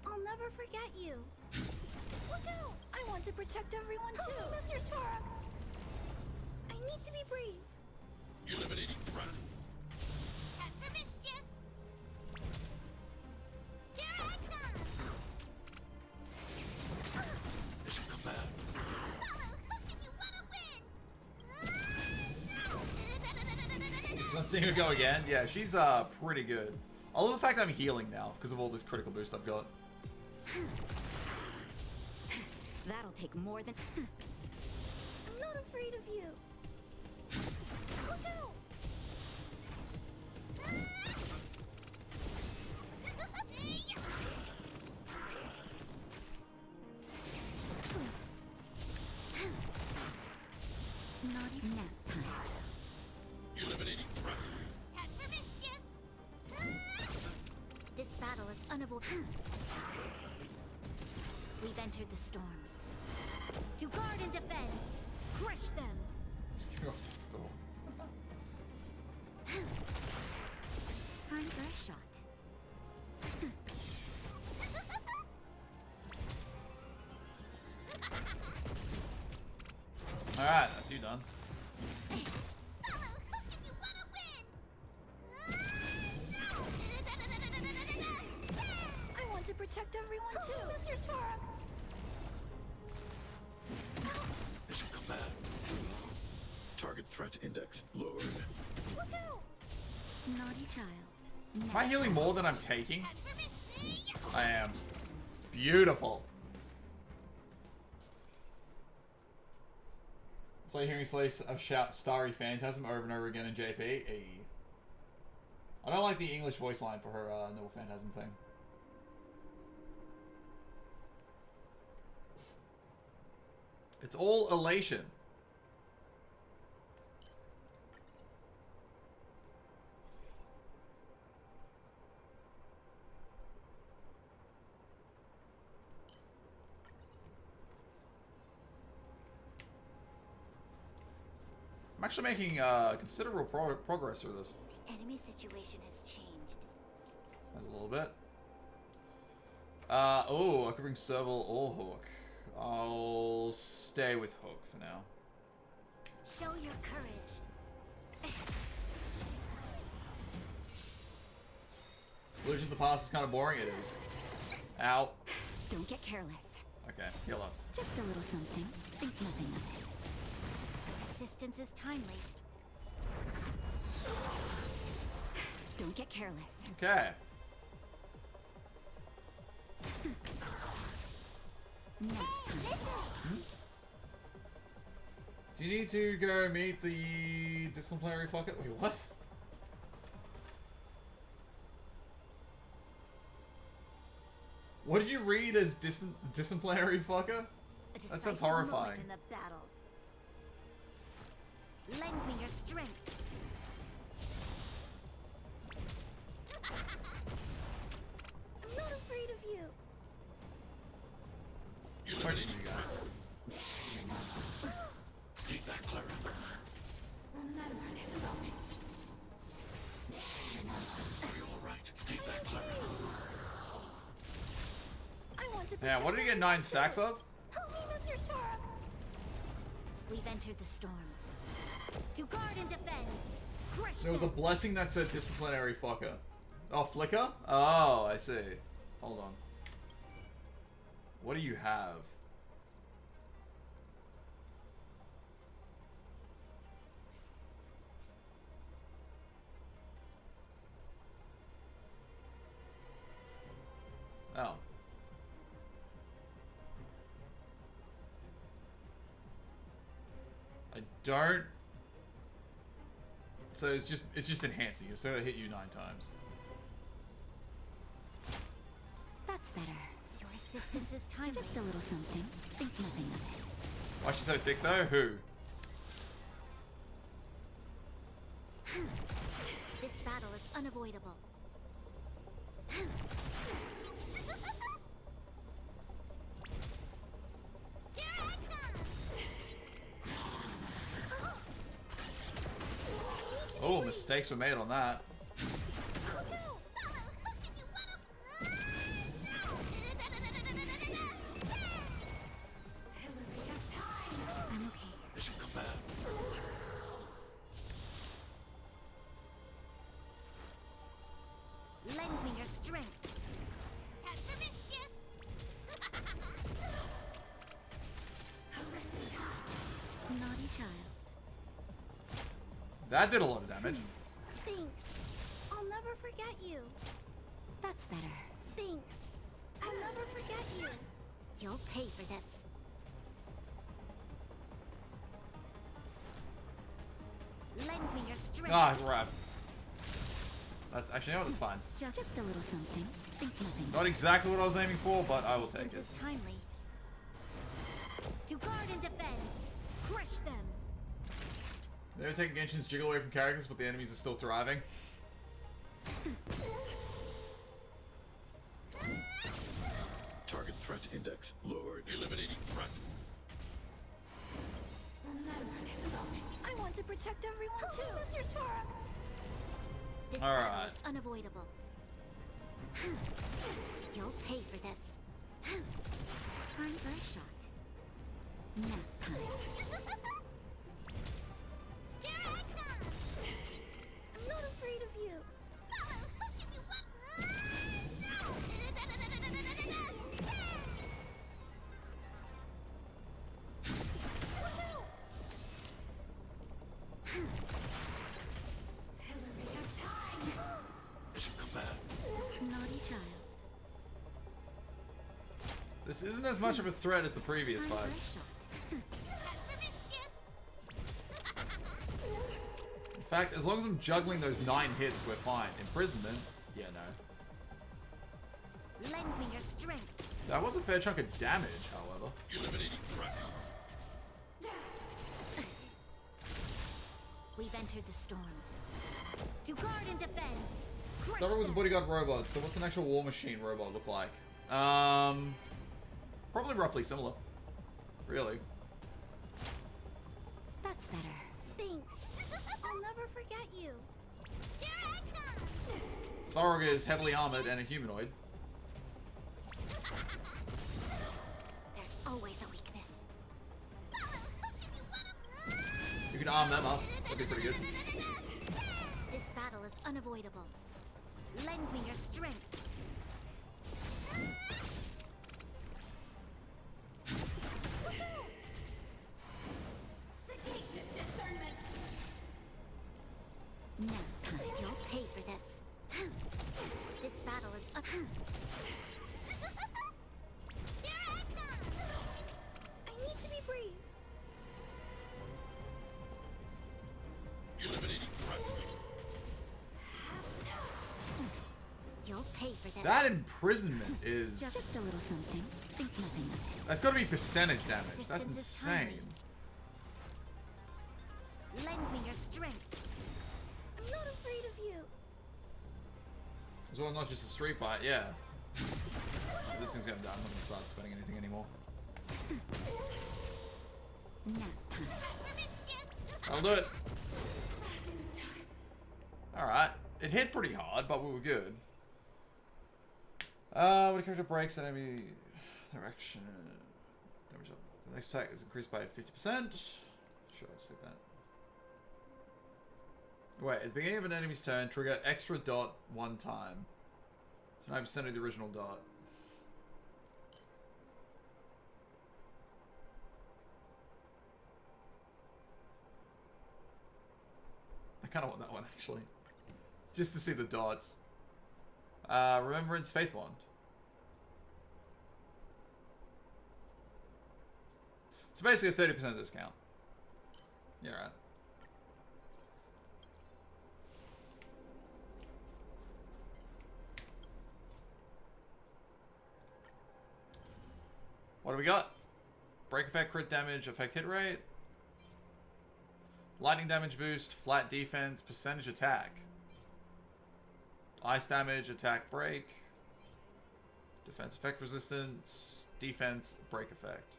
I'll never forget you. Look out! I want to protect everyone too. Mr. Sora. I need to be brave. Eliminating threat. Head for mischief. Here I come. Mission command. Follow hook if you want to win. Just want to see her go again. Yeah, she's pretty good. I love the fact I'm healing now because of all this critical boost I've got. That'll take more than. I'm not afraid of you. Look out! Naughty nap time. Eliminating threat. Head for mischief. This battle is unavoidable. We've We've entered the storm. To guard and defend, crush them. Get off that storm. Time for a shot. Alright, that's you done. I want to protect everyone too. Mr. Tora. Mission command. Target threat index lowered. Look out! Naughty child. Am I healing more than I'm taking? I am. Beautiful. It's like hearing Slace shout Starry Phantasm over and over again in JP. Ayy. I don't like the English voice line for her Noble Phantasm thing. It's all elation. I'm actually making considerable progress through this. The enemy situation has changed. That's a little bit. Oh, I could bring Serval or Hook. I'll stay with Hook for now. Show your courage. Illusion of the Past is kind of boring. It is. Ow. Don't get careless. Okay, heal up. Just a little something. Think nothing of it. Resistance is timely. Don't get careless. Okay. Next time. Do you need to go meet the disciplinary fucker? Wait, what? What did you read as disciplinary fucker? A That sounds decisive moment horrifying. in the battle. Lend me your strength. I'm not afraid of you. Question you guys. Stay back, Clara. Remember this moment. Are you alright? Stay back, Clara. I want to Yeah, what did he get 9 stacks of? Help me, Mr. Tora. We've entered the storm. To guard and defend. Crush There was a them. blessing that said disciplinary fucker. Oh, flicker? Oh, I see. Hold on. What do you have? Oh. I don't. So it's just enhancing. It's gonna hit you 9 times. That's better. Your assistance is timely. Just a little something. Think nothing of it. Why is she so thick though? Who? This battle is unavoidable. Oh, mistakes were made on that. I'm okay. Mission command. Lend me your strength. Time for mischief. Naughty child. That did a lot of damage. Thanks. I'll never forget you. That's better. Thanks. I'll never forget you. You'll pay for this. Lend me your strength. Ah, crap. That's actually, you know what? That's fine. Just a little something. Think nothing. Not exactly what I was aiming for, but I will take Resistance it. is timely. To guard and defend. Crush them. They're taking Genshin's jiggle away from characters, but the enemies are still thriving. Target Threat index lowered. Eliminating threat. Remember this moment. I want to protect everyone too. Sisters for this All battle right. is unavoidable. You'll pay for this. Time for a shot. Nap time. Here I come! I'm not afraid of you. I'll give you one. Mission command. Naughty child. This isn't as much of a threat as the previous Time for a fights. shot. In fact, as long as I'm juggling those 9 hits, we're fine. Imprisonment? Yeah, no. Lend me your strength. That was a fair chunk of damage, however. Eliminating threat. We've entered the storm. To guard and defend. Crush Zara was a them. bodyguard robot, so what's an actual war machine robot look like? Probably roughly similar. Really. That's better. Thanks. I'll never forget you. Here I come. Svarog is heavily armored and a humanoid. There's always a weakness. You can arm them up. That'd be pretty good. This battle is unavoidable. Lend me your strength. Sagacious discernment. Now, you'll pay for this. This battle is Here I come. I need to be brave. Eliminating threat. You'll pay for this. That imprisonment Just is... a little something. Think nothing of it. That's got to be percentage damage. That's Resistance is insane. Lend me your strength. I'm not afraid of you. As well, not just a street fight, yeah. This thing's gonna die. I'm not gonna start spending anything anymore. Nap time. I'll do it. Alright. It hit pretty hard, but we were good. When a character breaks an enemy direction, damage up. The next attack is increased by 50%. Sure, I'll take that. Wait, at the beginning of an enemy's turn, trigger extra dot 1 time. So 9% of the original dot. I kind of want that one, actually. Just to see the dots. Remembrance Faith Wand. It's basically a 30% discount. Yeah, right. What do we got? Break effect, crit damage, effect hit rate. Lightning damage boost, flat defense, percentage attack. Ice damage, attack, break. Defense effect resistance, defense, break effect.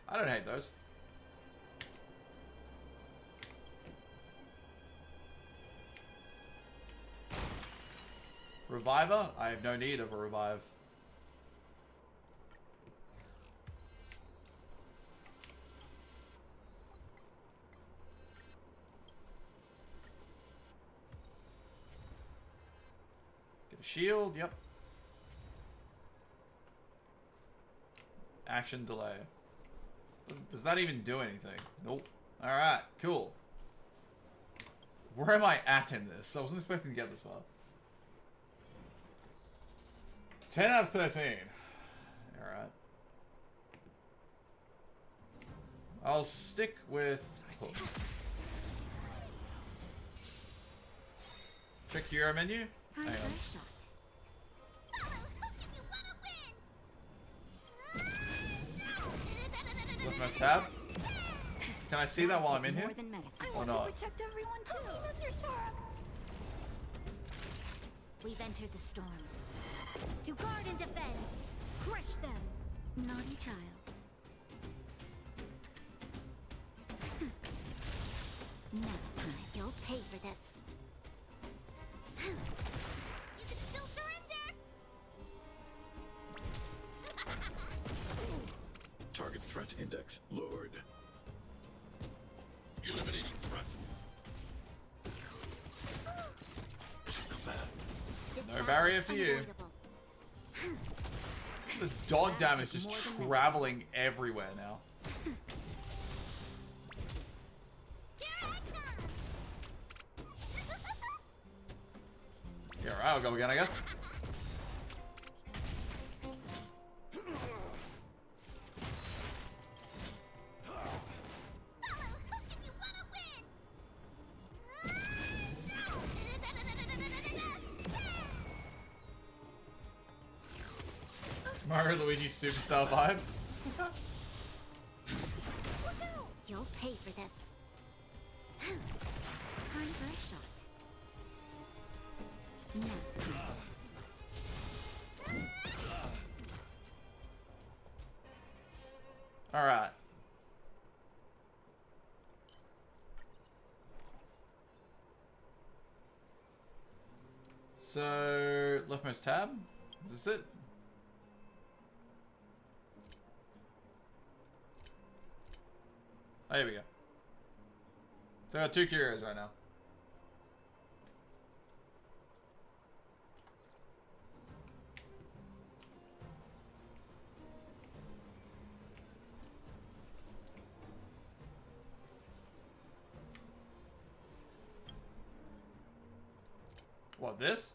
I don't hate those. Reviver? I have no need of a revive. Get a shield, yep. Action delay. Does that even do anything? Nope. Alright, cool. Where am I at in this? I wasn't expecting to get this far. 10 out of 13. Alright. I'll stick with... Oh. Check your menu. Time Hang for on. a shot. Left mouse tab. Can I see that while I'm in here? More than medicine. I Or want not? to protect everyone too. We've entered the storm. To guard and defend. Crush them. Naughty child. Now, you'll pay for this. You can still surrender! Target threat index lowered. Eliminating threat. Mission command. This No battle barrier is for you. unavoidable. The dog damage just More than medicine. traveling everywhere now. Here I come! Yeah, alright, I'll go again, I guess. Follow Hook if you want to win! Mario Luigi Superstar vibes. You'll pay for this. Time for a shot. Now. Alright. So, leftmost tab? Is this it? Oh, here we go. So I got 2 curios right now. What, this?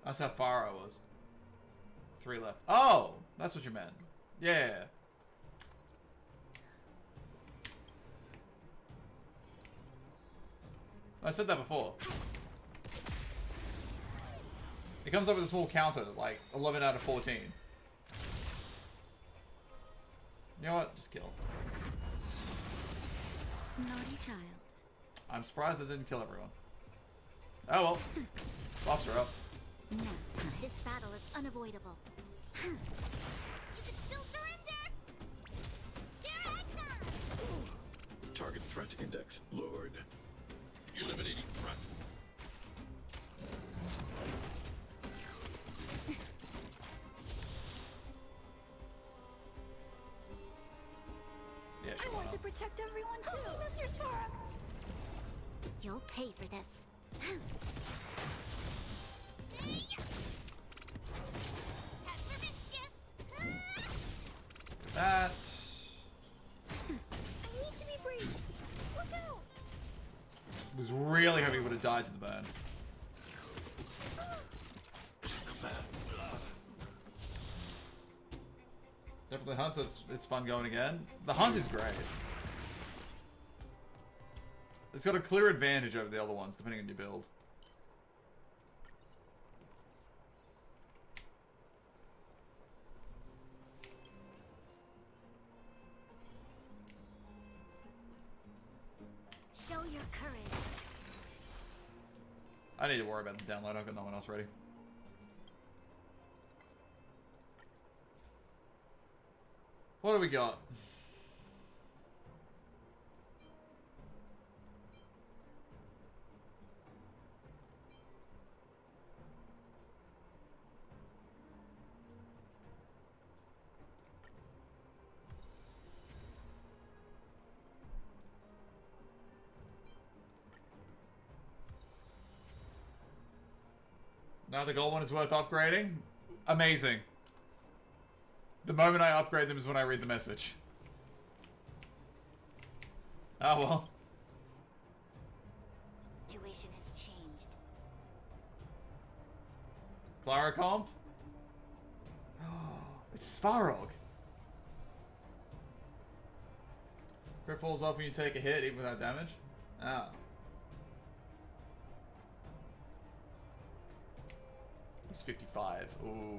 That's how far I was. 3 left. Oh! That's what you meant. Yeah. I said that before. It comes up with a small counter, like 11 out of 14. You know what? Just kill. Naughty child. I'm surprised it didn't kill everyone. Oh well. Buffs are up. Now. This battle is unavoidable. You can still surrender! Here I come! Target threat index lowered. Eliminating threat. Yeah, I sure. why want to not? protect everyone too. You'll pay for this. Time for mischief! That. I need to be brave. Look out! Was really hoping he would have died to the burn. Mission command. Definitely hunt, so it's fun going again. The hunt is great. It's got a clear advantage over the other ones, depending on your build. Show your courage. I need to worry about the download. I've got no one else ready. What do we got? Now the gold one is worth upgrading? Amazing. The moment I upgrade them is when I read the message. Oh well. Situation has changed. Clara comp? It's Svarog. Crit falls off when you take a hit, even without damage? Ah. He's 55. Ooh,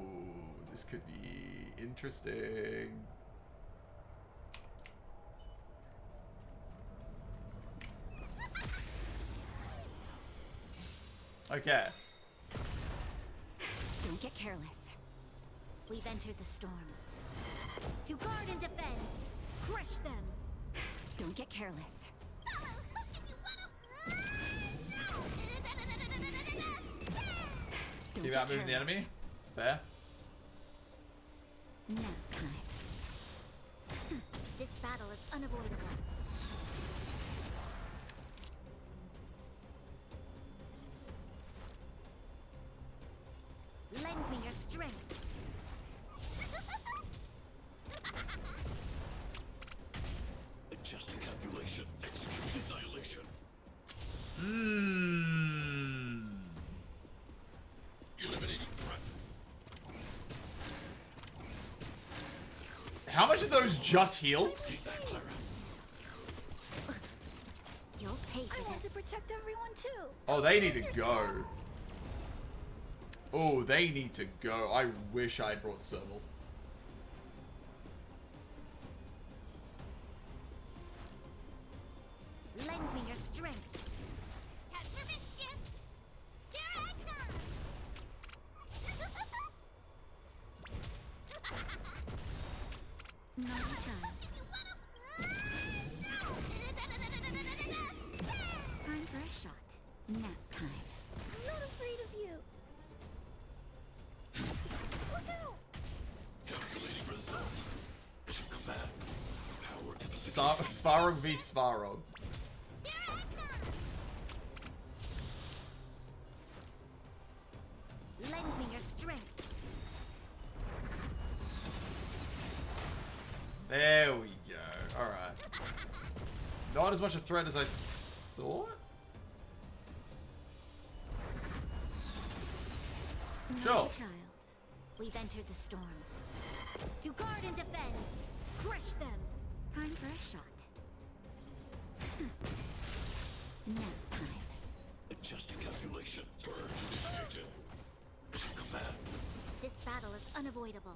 this could be interesting. Okay. Don't get careless. We've entered the storm. To guard and defend. Crush them. Don't get careless. Don't Keep get out moving the careless. enemy. Fair. Nap time. This battle is unavoidable. Lend me your strength. Adjusting calculation. Executing annihilation. Eliminating threat. How much of those just healed? Take that, Clara. You'll pay for I want to this. protect everyone too. Oh, they need to go. Oh, they need to go. I wish I brought Serval. Lend me your strength. Time for mischief! Here I come! Naughty child. Time for a shot. Nap time. I'm not afraid of you. Look out! Calculating result. Mission command. Power amplification. Svarog v Svarog. Here I come! Lend me your strength. There we go. Alright. Not as much a threat as I thought? Naughty Sure. child. We've entered the storm. To guard and defend. Crush them. Time for a shot. Nap time. Adjusting calculation. Purge initiated. Mission command. This battle is unavoidable.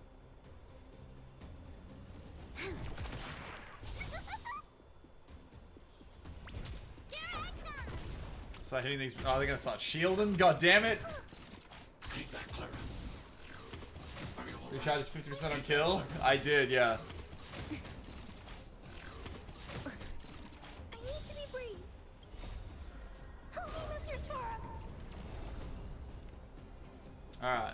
Start hitting these. Oh, they're gonna start shielding? God damn it! Take that, Clara. Are you alright? Recharges 50% on kill? I did, yeah. I need to be brave. Help me, Mr. Tara. Alright.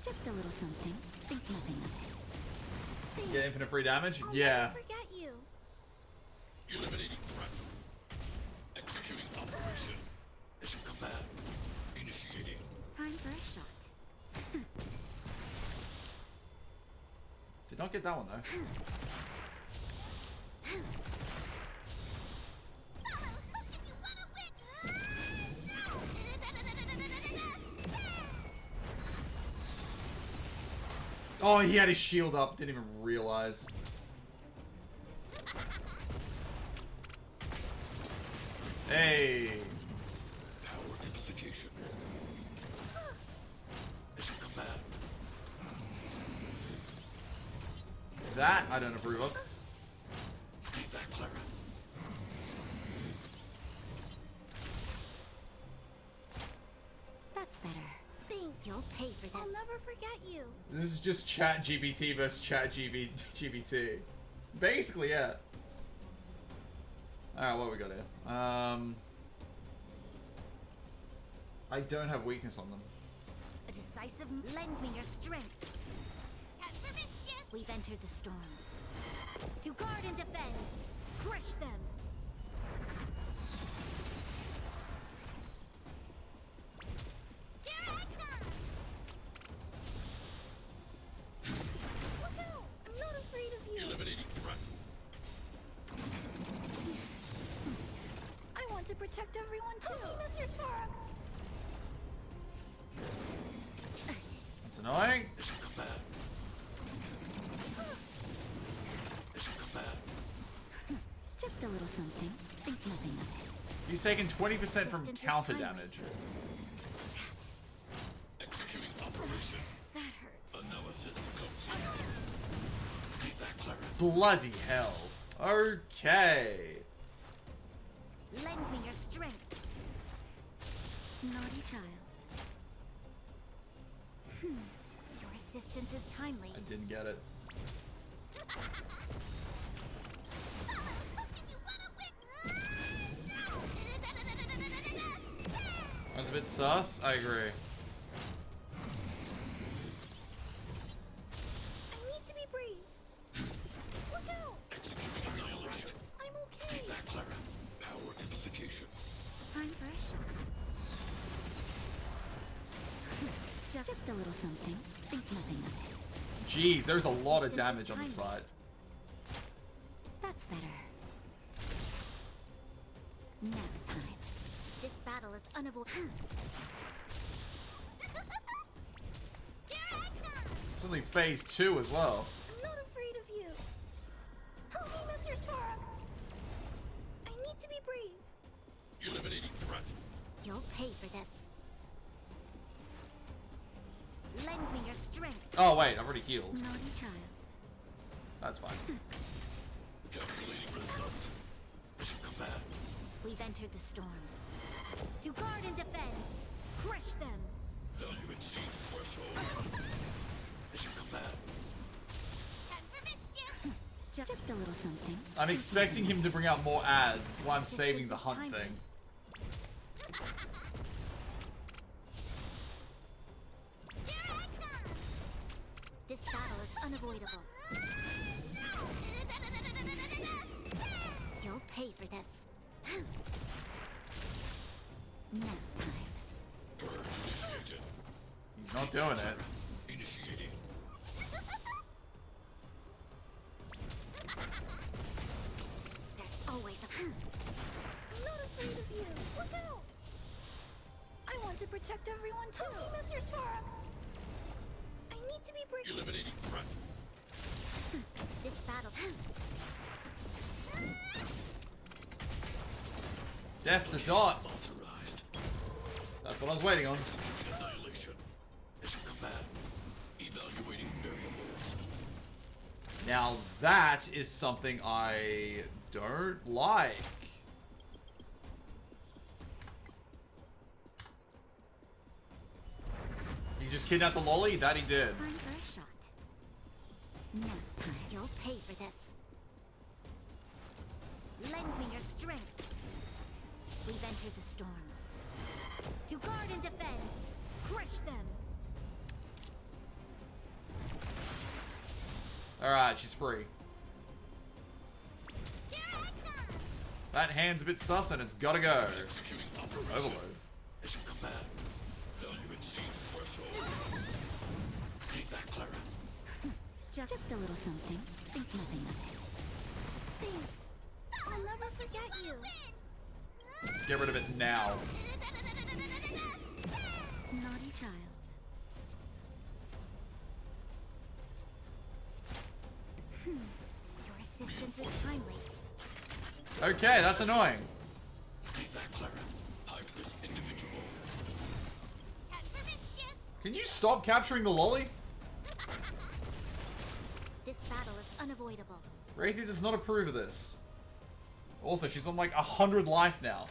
Just a little something. Think nothing of it. Get infinite free damage? I'll Yeah. never forget you. Eliminating threat. Executing operation. Mission command. Initiating. Time for a shot. Did not get that one though. Oh, he had his shield up. Didn't even realize. Hey. Power amplification. Mission command. That I don't approve of. Take that, Clara. That's better. Think you'll pay for this. I'll never forget you. This is just Chat GBT versus Chat GBT. Basically, yeah. Alright, what we got here? I don't have weakness on them. A decisive. Lend me your strength. Time for mischief! We've entered the storm. To guard and defend. Crush them. Here I come! Look out! I'm not afraid of you. Eliminating threat. I want to protect everyone too. Help me, Mr. Tara. That's annoying. Mission command. Mission command. Just a little something. Think nothing of it. He's taking 20% from Resistance is counter timely. damage. Executing Bloody hell. Okay. Lend me your strength. Naughty child. Your assistance is timely. I didn't get it. That's a bit sus. I agree. I need to be brave. Look out! Executing annihilation. I'm okay. Stay back, Clara. Power amplification. Time for a shot. Just a little something. Think nothing of it. Jeez, there's a lot of damage on this fight. That's better. Nap time. This battle is unavoidable. It's only phase 2 as well. I'm not afraid of you. Help me, Mr. Sparrow. I need to be brave. Eliminating threat. You'll pay for this. Lend me your strength. Oh wait, I've already healed. Naughty child. That's fine. Calculating result. Mission command. We've entered the storm. To guard and defend. Crush them. Value exceeds threshold. Mission command. Just a little something. I'm expecting him to bring out more ads. That's why I'm saving the hunt Timely. thing. This battle is unavoidable. You'll pay for this. Nap time. Purge initiated. He's not doing it. Initiating. There's always a... I'm not afraid of you. Look out! I want to protect everyone too. Help me, Mr. Sparrow. I need to be brave. Eliminating threat. This battle... Death to Dot. Authorized. That's what I was waiting on. Executing annihilation. Mission command. Evaluating variables. Now that is something I don't like. He just kidnapped the lolly? That he did. Time for a shot. Nap time. You'll pay for this. Lend me your strength. We've entered the storm. To guard and defend. Crush them. Alright, she's free. That hand's a bit sus and it's gotta go. Executing operation. Overload. Mission command. Value exceeds threshold. Stay back, Clara. Just a little something. Think nothing of it. Thanks. I'll never forget you. Get rid of it now. Naughty child. Your assistance is timely. Okay, that's annoying. Stay back, Clara. High-risk individual. Can you stop capturing the lolly? This battle is unavoidable. Wraithnight does not approve of this. Also, she's on like 100 life now.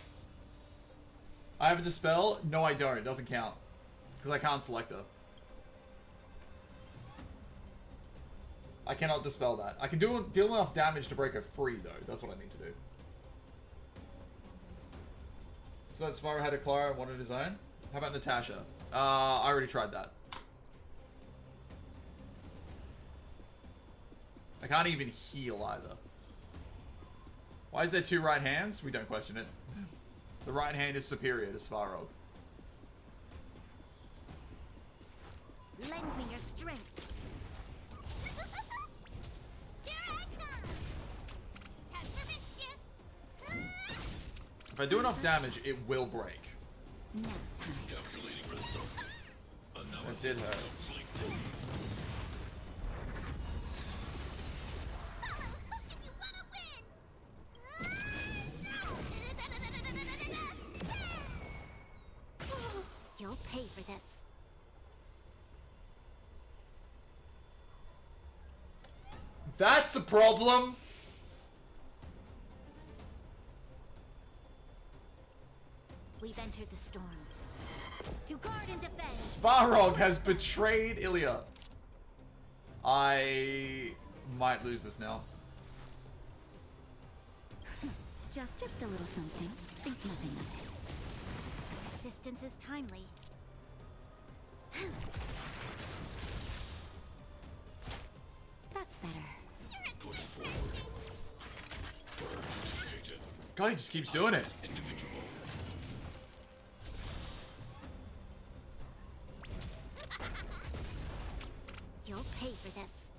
I have a dispel? No, I don't. It doesn't count. Because I can't select her. I cannot dispel that. I can deal enough damage to break her free, though. That's what I need to do. So that Spyro had a Clara and wanted his own? How about Natasha? I already tried that. I can't even heal either. Why is there two right hands? We don't question it. The right hand is superior to Spyro. Lend me your strength. If I do enough damage, it will break. Nap time. Calculating result. That did hurt. Complete. You'll pay for this. That's a problem. We've entered the storm. To guard and defend. Svarog has betrayed Ilya. I might lose this now. Just a little something. Think nothing of it. Resistance is timely. That's better. Push forward. Purge initiated. God, he just keeps doing it. Individual. You'll pay for this.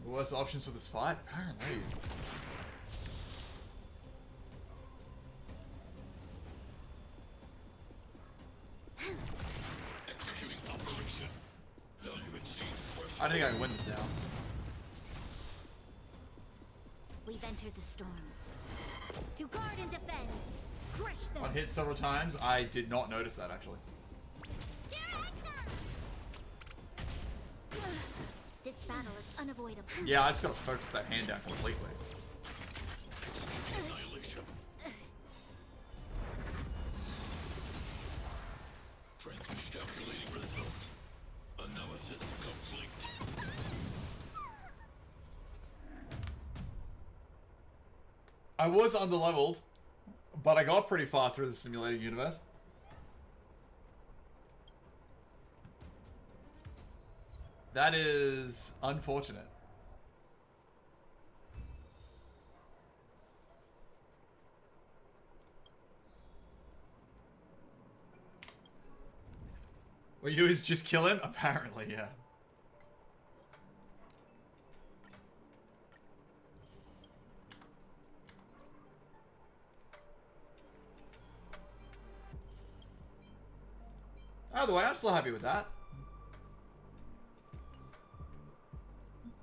The worst options for this fight, apparently. Executing operation. Value exceeds threshold. I think I can win this now. We've entered the storm. To guard and defend. Crush them. On hit several times, I did not notice that actually. Here I come. This battle is unavoidable. Yeah, I just gotta focus that hand down completely. Executing annihilation. Transmission calculating result. Analysis complete. I was underleveled, but I got pretty far through the simulated universe. That is unfortunate. What you do is just kill him? Apparently, yeah. Either way, I'm still happy with that.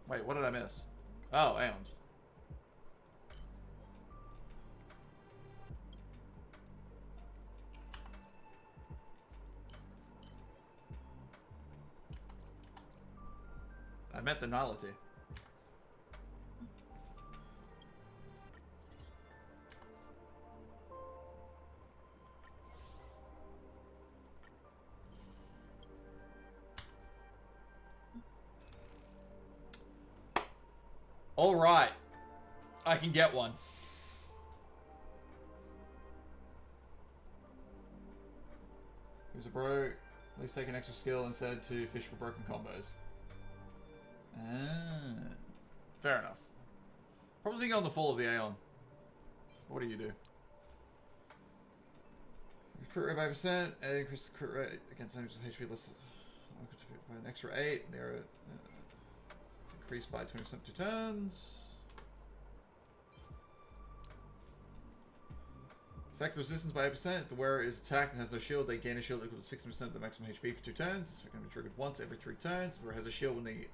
Wait, what did I miss? Oh, Aeons. I meant the nullity. All right, I can get one. Here's a bro. At least take an extra skill instead to fish for broken combos. Ah, fair enough. Probably thinking on the fall of the Aeon. What do you do? Crit rate by percent and increase the crit rate against enemies with HP less by an extra 8. They're increased by 20% 2 turns. Effect resistance by 8%. If the wearer is attacked and has no shield, they gain a shield equal to 60% of the maximum HP for 2 turns. This can be triggered once every 3 turns. If the wearer has a shield when they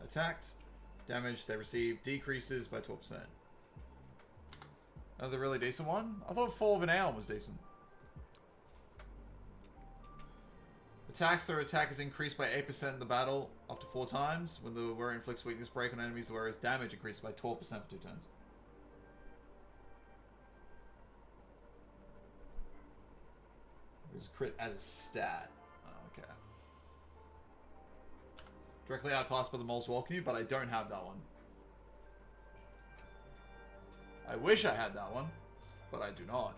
attacked, damage they receive decreases by 12%. Another really decent one. I thought Fall of an Aeon was decent. Attacks, their attack is increased by 8% in the battle, up to 4 times. When the wearer inflicts weakness break on enemies, the wearer's damage increases by 12% for 2 turns. There's crit as a stat. Oh, okay. Directly outclassed by the Moles Welcome You, but I don't have that one. I wish I had that one, but I do not.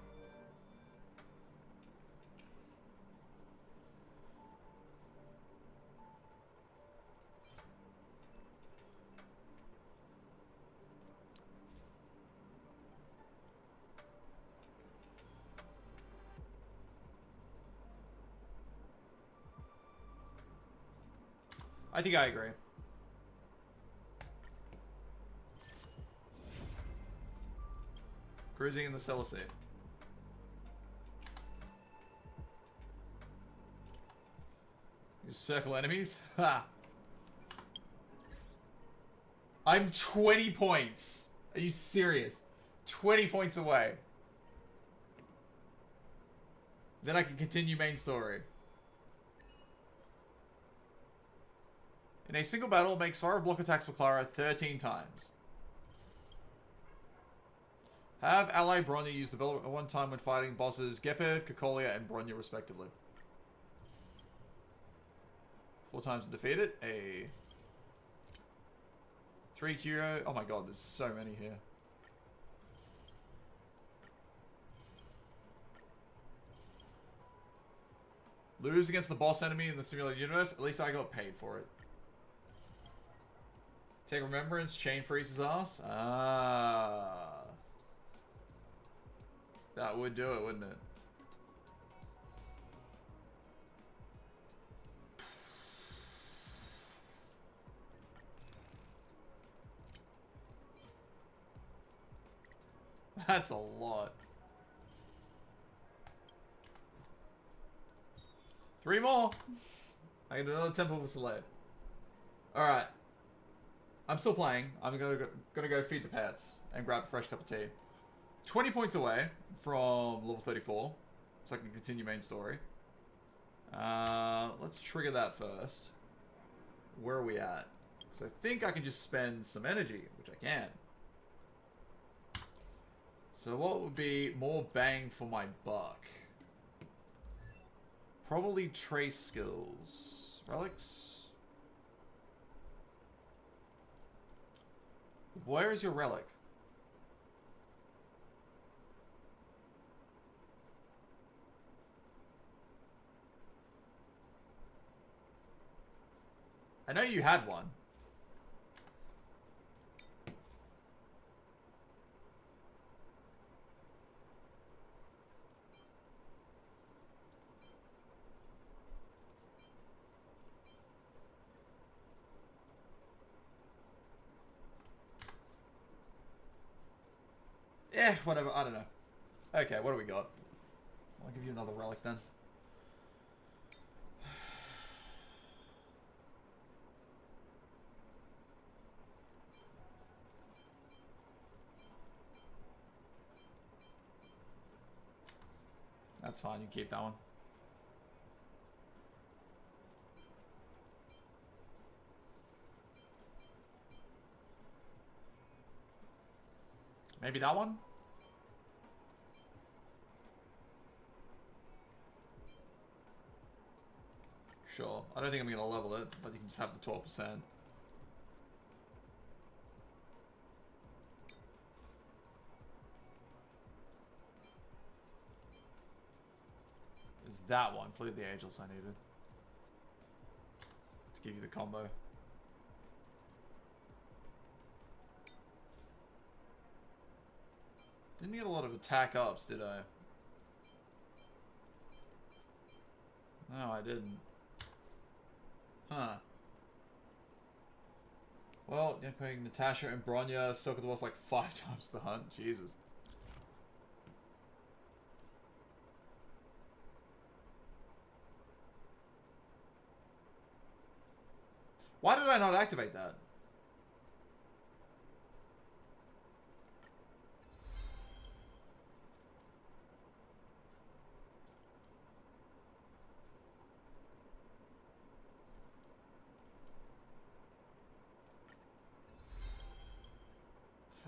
I think I agree. Cruising in the Stellar Sea. You circle enemies? Ha! I'm 20 points. Are you serious? 20 points away. Then I can continue main story. In a single battle, makes fire block attacks for Clara 13 times. Have ally Bronya use the bell at one time when fighting bosses Gepard, Cocolia, and Bronya respectively. 4 times to defeat it. A 3 Curio. Oh my god, there's so many here. Lose against the boss enemy in the simulated universe. At least I got paid for it. Take remembrance. Chain freeze his ass. Ah. That would do it, wouldn't it? That's a lot. 3 more. I get another Temple of Soleil. Alright. I'm still playing. I'm gonna go feed the pets and grab a fresh cup of tea. 20 points away from level 34. So I can continue main story. Let's trigger that first. Where are we at? Because I think I can just spend some energy, which I can. So what would be more bang for my buck? Probably trace skills. Relics? Where is your relic? I know you had one. Whatever. I don't know. Okay, what do we got? I'll give you another relic then. That's fine, you keep that one. Maybe that one? Sure. I don't think I'm going to level it, but you can just have the 12%. Is that one? Fleet of the Ageless I needed. To give you the combo. Didn't get a lot of attack ups, did I? No, I didn't. Huh. Well, yeah, putting Natasha and Bronya circle the boss like 5 times the hunt. Jesus. Why did I not activate that?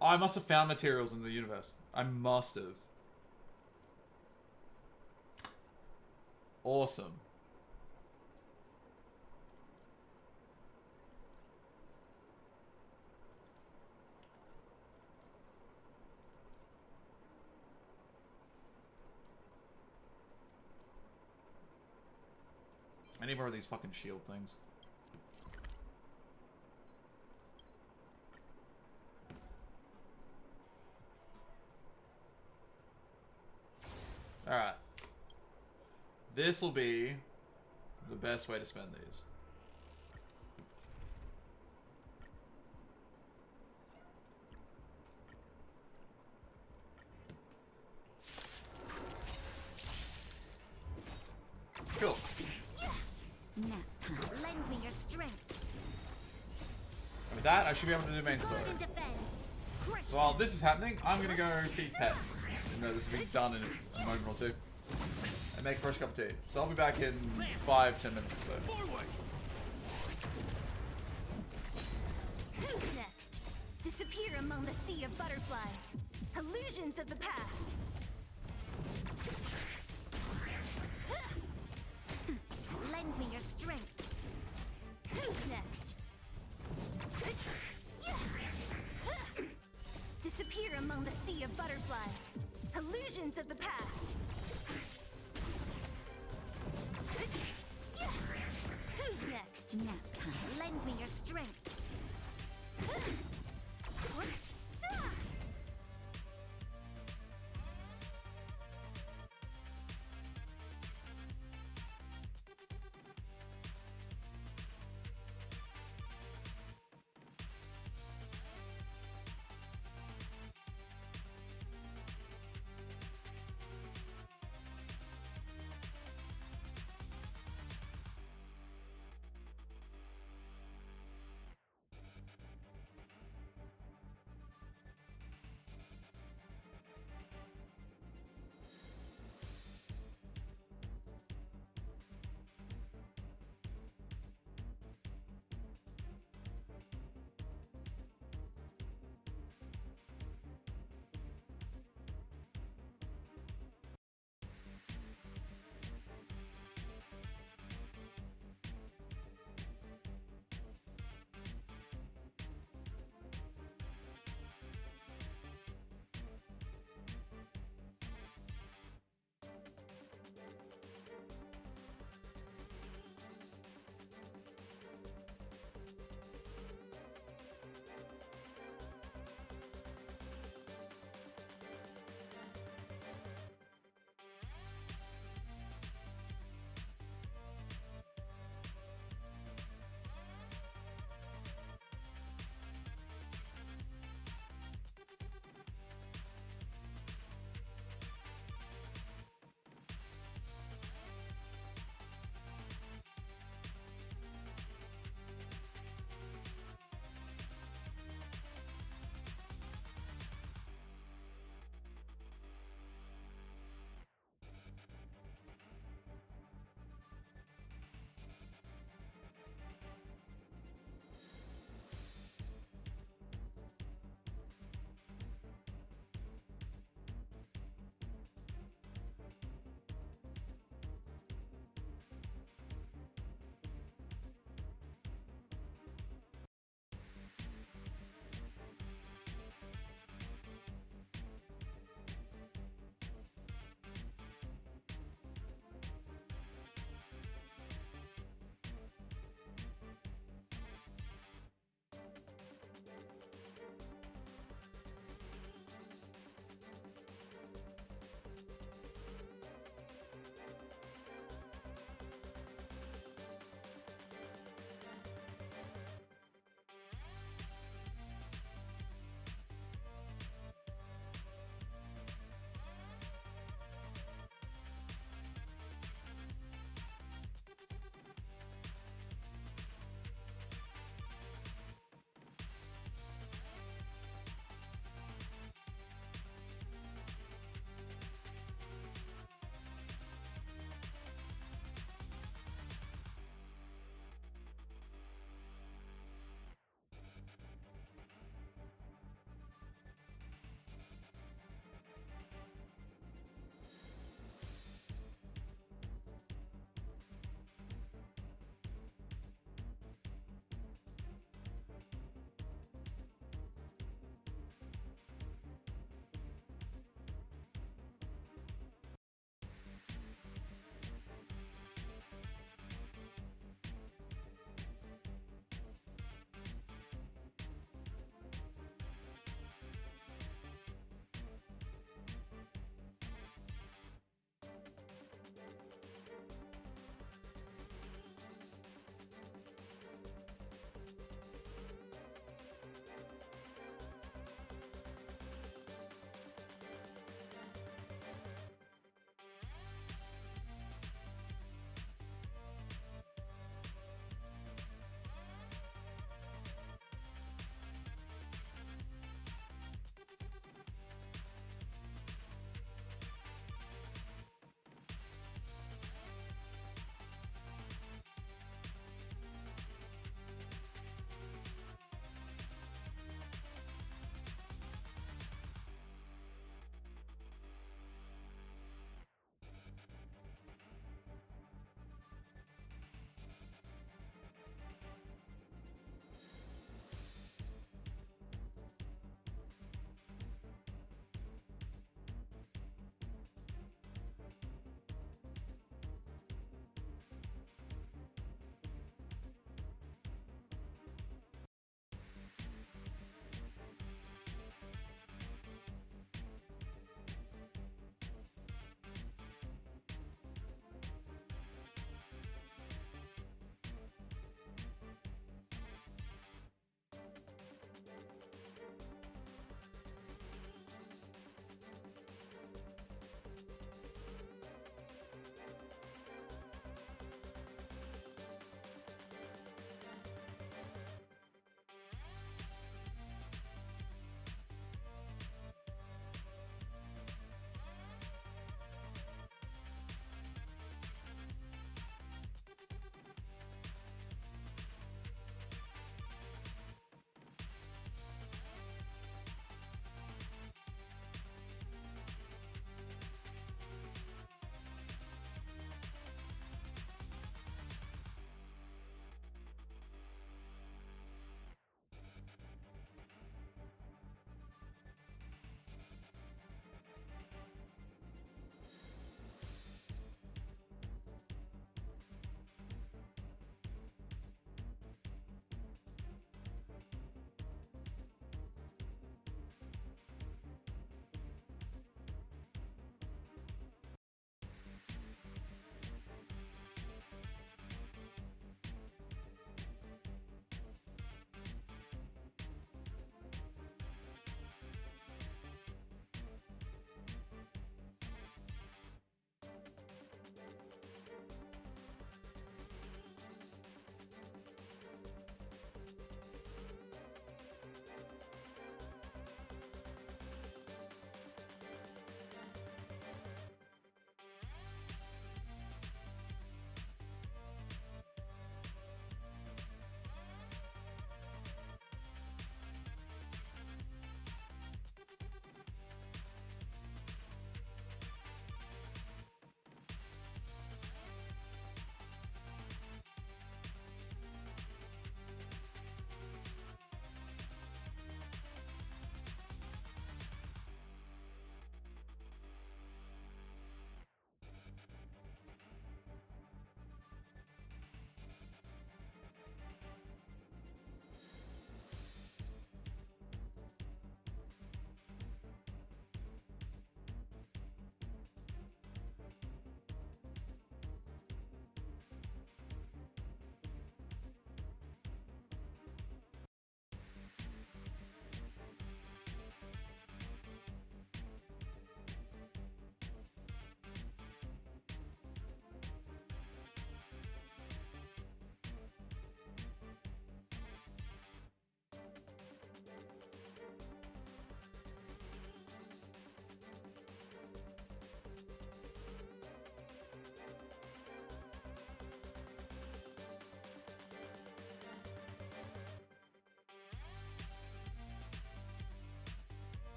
Oh, I must have found materials in the universe. I must have. Awesome. I need more of these fucking shield things. Alright. This will be the best way to spend these. Cool. Nap time. Lend me your strength. And with that, I should be able to do main story. Guard and defend. Crush So while this is happening, I'm gonna go feed pets. Even though this will be done in a moment or two. And make a fresh cup of tea. So I'll be back in 5-10 minutes or so. Disappear among the sea of butterflies. Illusions of the past. Lend me your strength. Who's next? Disappear among the sea of butterflies. Illusions of the past. Who's next? Nap time. Lend me your strength.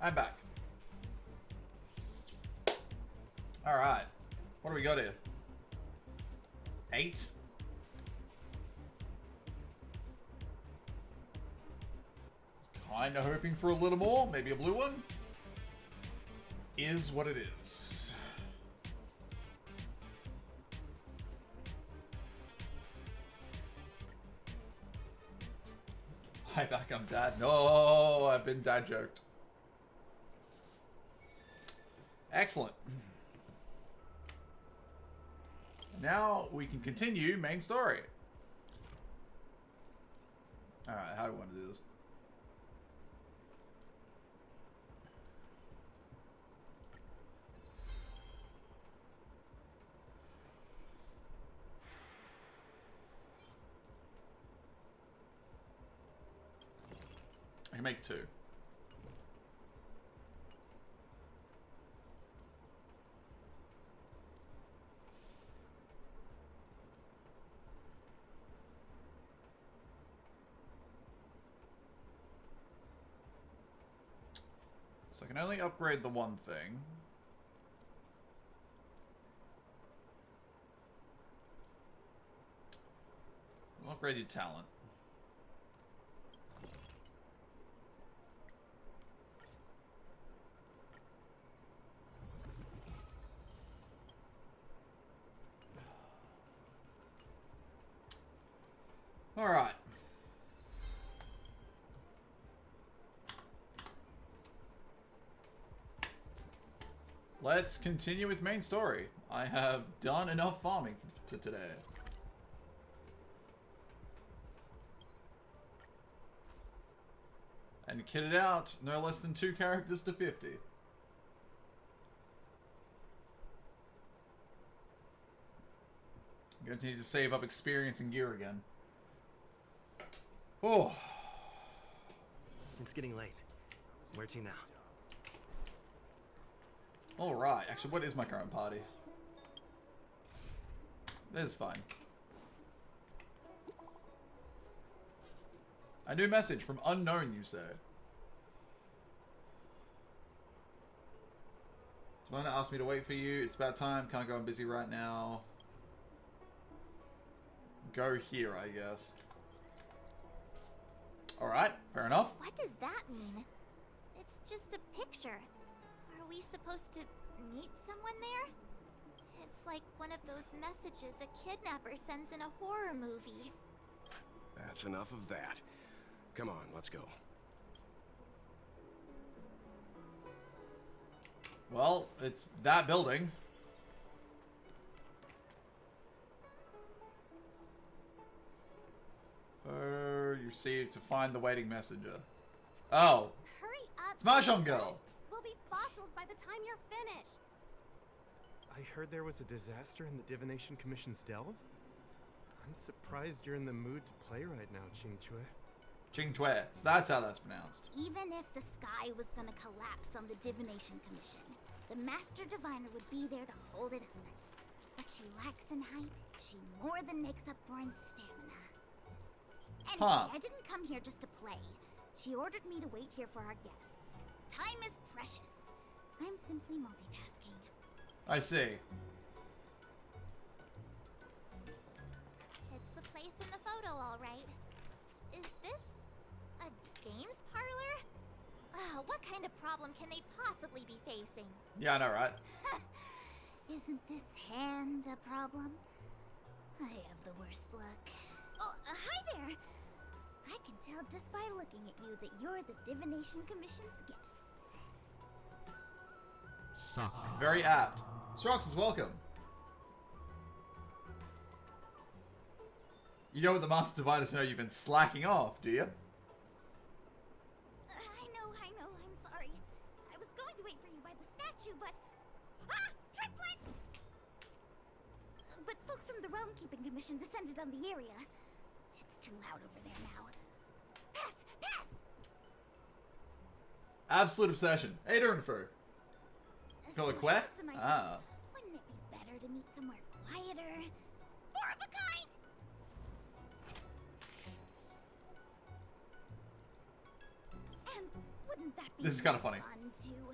I'm back. Alright. What do we got here? 8? Kinda hoping for a little more. Maybe a blue one? Is what it is. Hi back, I'm dad. No, I've been dad joked. Excellent. Now we can continue main story. Alright, how do we want to do this? I can make 2. So I can only upgrade the one thing. I'll upgrade your talent. All right. Let's continue with main story. I have done enough farming to today. And kitted out no less than 2 characters to 50. I'm going to need to save up experience and gear again. Oh. It's getting late. Where to now? Alright, actually, what is my current party? That is fine. A new message from unknown, you say. Someone asked me to wait for you. It's about time. Can't go. I'm busy right now. Go here, I guess. Alright, fair enough. What does that mean? It's just a picture. Are we supposed to meet someone there? It's like one of those messages a kidnapper sends in a horror movie. That's enough of that. Come on, let's go. Well, it's that building. You received to find the waiting messenger. Oh, Hurry up! it's Mahjong Girl. We'll be fossils by the time you're finished. I heard there was a disaster in the Divination Commission's delve. I'm surprised you're in the mood to play right now, Qingque. Qingque. So that's how that's pronounced. Even if the sky was gonna collapse on the Divination Commission, the Master Diviner would be there to hold it up. What she lacks in height, she more than makes up for in stamina. Anyway, I didn't come here just to play. She ordered me to wait here for our guests. Time is precious. I'm simply multitasking. I see. It's the place in the photo, all right. Is this a games parlor? What kind of problem can they possibly be facing? Yeah, I know, right? Isn't this hand a problem? I have the worst luck. Oh, hi there! I can tell just by looking at you that you're the Divination Commission's guests. Suck. Very apt. Strox is welcome. You know what the Master Diviners know you've been slacking off, do you? I know, I'm sorry. I was going to wait for you by the statue, but... Ah! Triplet! But folks from the Realm Keeping Commission descended on the area. It's too loud over there now. Pass! Pass! Absolute obsession. Hey, Durnfur. Feel a quack? Ah. Wouldn't it be better to meet somewhere quieter? Four of a kind! And wouldn't Wouldn't that be This is kind of funny. fun too?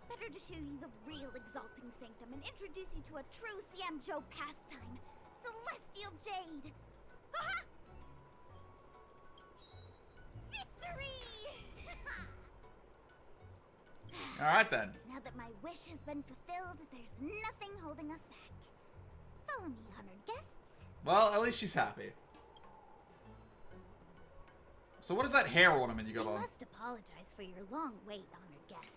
Better to show you the real Exalting Sanctum and introduce you to a true Siamjo pastime, Celestial Jade. Haha! Victory! Alright then. Now that my wish has been fulfilled, there's nothing holding us back. Follow me, honored guests. Well, at least she's happy. So what is that hair ornament you got I on? must apologize for your long wait, honored guests.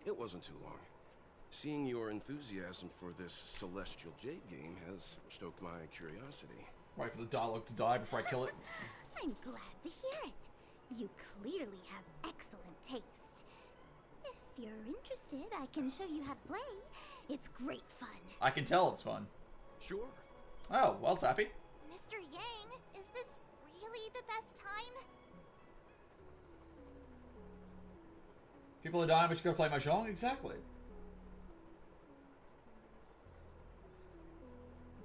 It wasn't too long. Seeing your enthusiasm for this Celestial Jade game has stoked my curiosity. Wait for the dialogue to die before I kill it. I'm glad to hear it. You clearly have excellent taste. If you're interested, I can show you how to play. It's great fun. I can tell it's fun. Sure. Oh, well, it's happy. Mr. Yang, is this really the best time? People are dying, but you gotta play Mahjong? Exactly.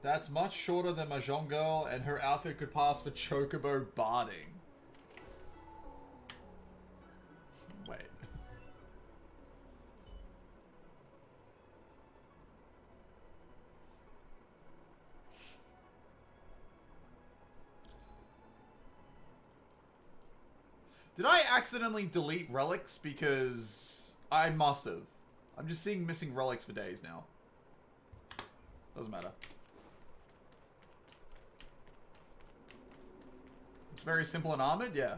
That's much shorter than Mahjong Girl, and her outfit could pass for Chocobo barding. Wait. Did I accidentally delete relics? Because I must have. I'm just seeing missing relics for days now. Doesn't matter. It's very simple and armored, yeah.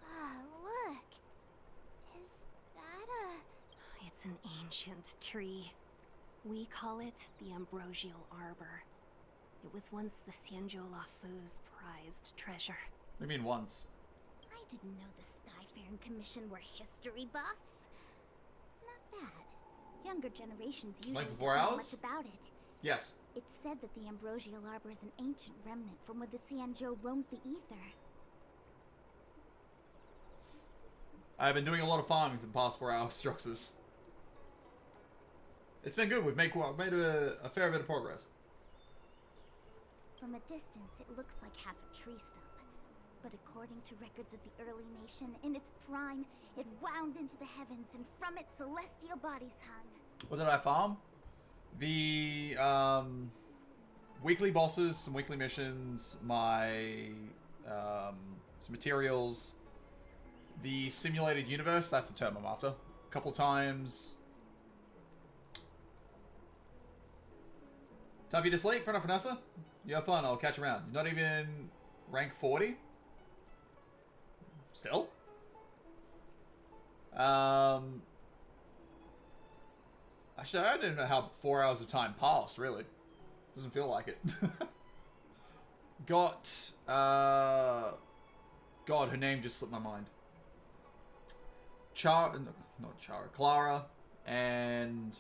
Ah, look. Is that a... It's an ancient tree. We call it the Ambrosial Arbor. It was once the Xianzhou Lafu's prized treasure. What do you mean once? I didn't know the Skyfaring Commission were history buffs. Not bad. Younger generations usually for don't 4 know hours? much about it. Yes. It's said that the Ambrosial Arbor is an ancient remnant from when the Xianzhou roamed the ether. I've been doing a lot of farming for the past 4 hours, Struxes. It's been good. We've made a fair bit of progress. From a distance, it looks like half a tree stump. But according to records of the early nation, in its prime, it wound into the heavens, and from it celestial bodies hung. What did I farm? The weekly bosses, some weekly missions, some materials, the simulated universe, that's the term I'm after. A couple times. Time for you to sleep, friend of Vanessa? You have fun, I'll catch you around. You're not even rank 40? Still? Actually, I didn't know how 4 hours of time passed, really. Doesn't feel like it. Got, God, her name just slipped my mind. Clara, and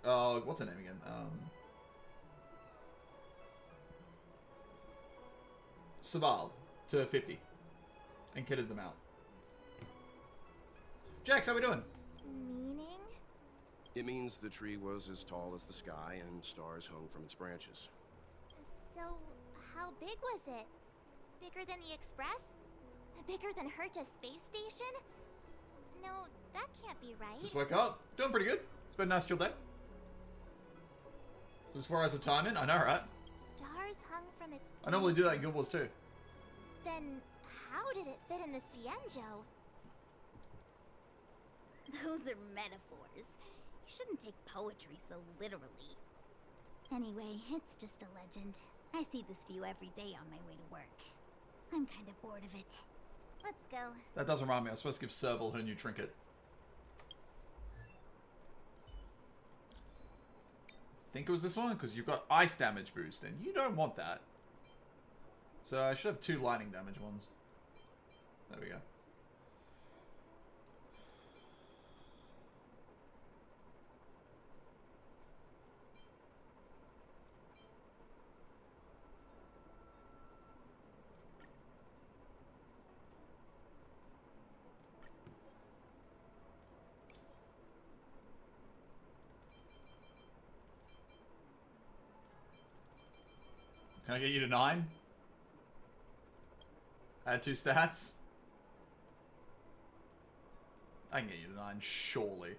what's her name again? Saval to 50 and kitted them out. Jax, how we doing? Meaning? It means the tree was as tall as the sky and stars hung from its branches. So, how big was it? Bigger than the Express? Bigger than Herta Space Station? No, that can't be right. Just woke up. Doing pretty good. It's been a nice chill day. As far as the time in, I know, right? Stars hung from its I normally do that in branches. Guild Wars too. Then, how did it fit in the Xianzhou? Those are metaphors. You shouldn't take poetry so literally. Anyway, it's just a legend. I see this view every day on my way to work. I'm kind of bored of it. Let's go. That does remind me, I was supposed to give Serval her new trinket. Think it was this one? Because you've got ice damage boost, and you don't want that. So I should have 2 lightning damage ones. There we go. Can I get you to 9? Add 2 stats? I can get you to 9, surely.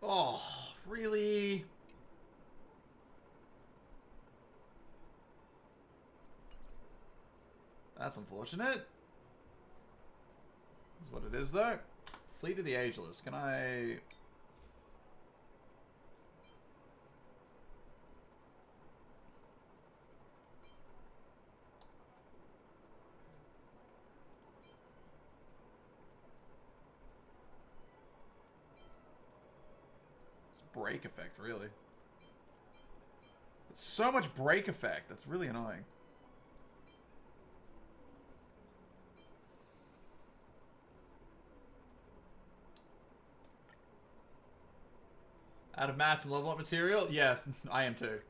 Oh, really? That's unfortunate. That's what it is, though. Fleet of the Ageless. Can I... It's break effect, really. It's so much break effect. That's really annoying. Out of mats and level up material? Yes, I am too.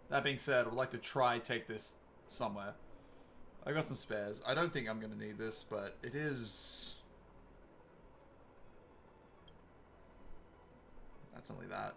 That being said, I would like to try take this somewhere. I got some spares. I don't think I'm going to need this, but it is... That's only that.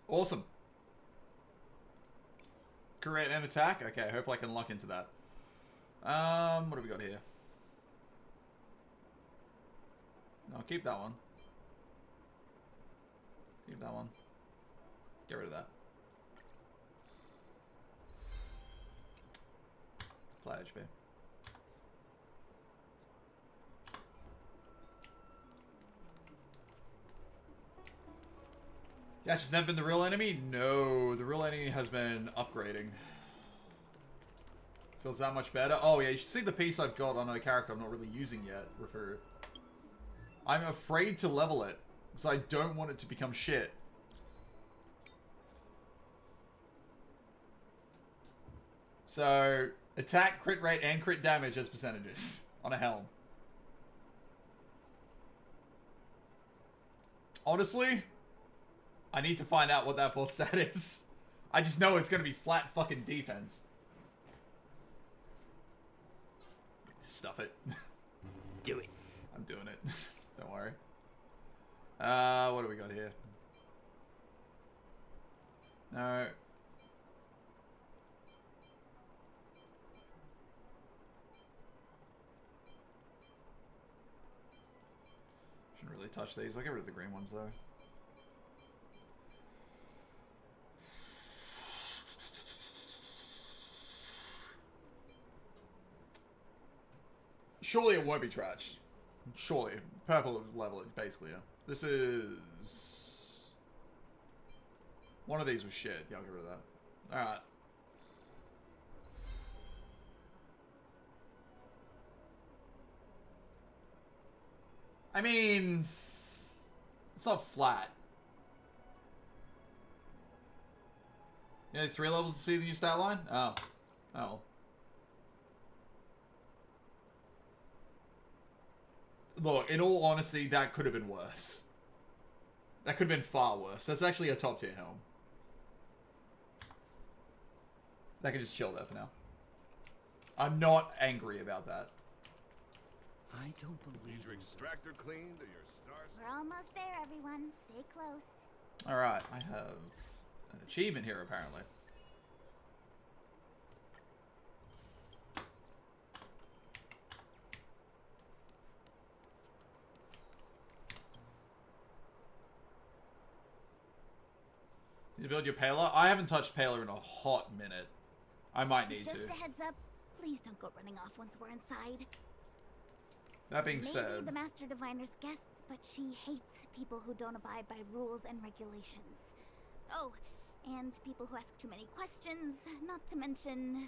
Awesome. Create an attack? Okay, hopefully I can lock into that. What have we got here? No, keep that one. Keep that one. Get rid of that. Flat HP. Yeah, she's never been the real enemy? No, the real enemy has been upgrading. Feels that much better. Oh yeah, you should see the piece I've got on a character I'm not really using yet. Refer. I'm afraid to level it, because I don't want it to become shit. So, attack, crit rate, and crit damage as percentages on a helm. Honestly, I need to find out what that full stat is. I just know it's going to be flat fucking defense. Stuff it. Do it. I'm doing it. Don't worry. What do we got here? No. Shouldn't really touch these. I'll get rid of the green ones though. Surely it won't be trash. Surely. Purple level, basically, yeah. This is... One of these was shit. Yeah, I'll get rid of that. Alright. I mean... It's not flat. You need 3 levels to see the new stat line? Oh. Oh. Look, in all honesty, that could have been worse. That could have been far worse. That's actually a top tier helm. That can just chill there for now. I'm not angry about that. I don't believe Need your extractor cleaned or your stars? We're almost there, everyone. Stay close. Alright, I have an achievement here, apparently. You build your Paler? I haven't touched Paler in a hot minute. I might need Just to. a heads up. Please don't go running off once we're inside. That being Maybe said... the Master Diviner's guests, but she hates people who don't abide by rules and regulations. Oh, and people who ask too many questions, not to mention...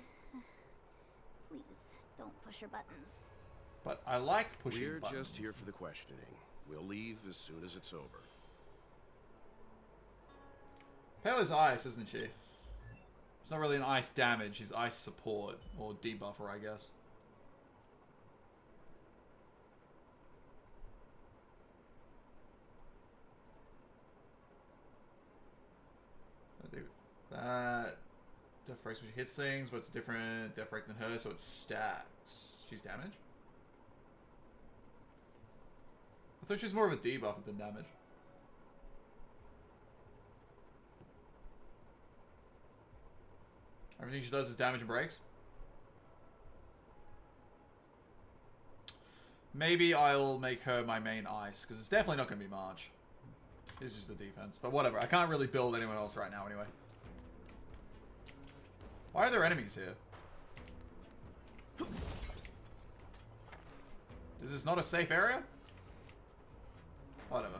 Please, don't push her buttons. But I like pushing We're buttons. just here for the questioning. We'll leave as soon as it's over. Pele's ice, isn't she? She's not really an ice damage, she's ice support. Or debuffer, I guess. That death breaks when she hits things, but it's different death break than her, so it stacks. She's damage? I thought she was more of a debuffer than damage. Everything she does is damage and breaks. Maybe I'll make her my main ice, because it's definitely not going to be March. It's just the defense. But whatever, I can't really build anyone else right now anyway. Why are there enemies here? Is this not a safe area? Whatever.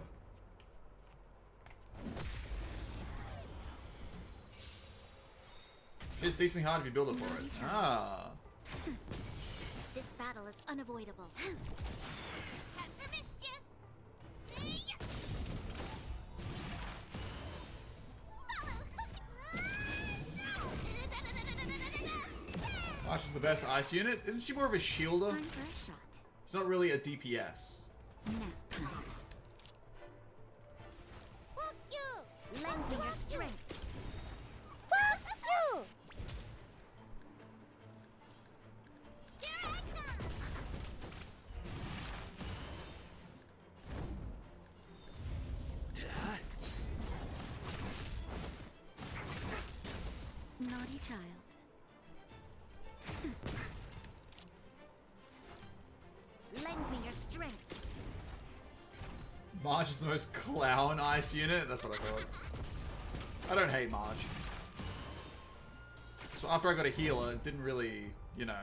It's decently hard if you build it for it. Ah. This battle is unavoidable. Time for mischief! March is the best ice unit. Isn't she more of a shielder? Time for a shot. She's not really a DPS. Nap time. Fuck you! Lend me your strength. Fuck you! Here I come! Naughty child. Lend me your strength. March is the most clown ice unit. That's what I thought. I don't hate March. So after I got a healer, it didn't really, you know.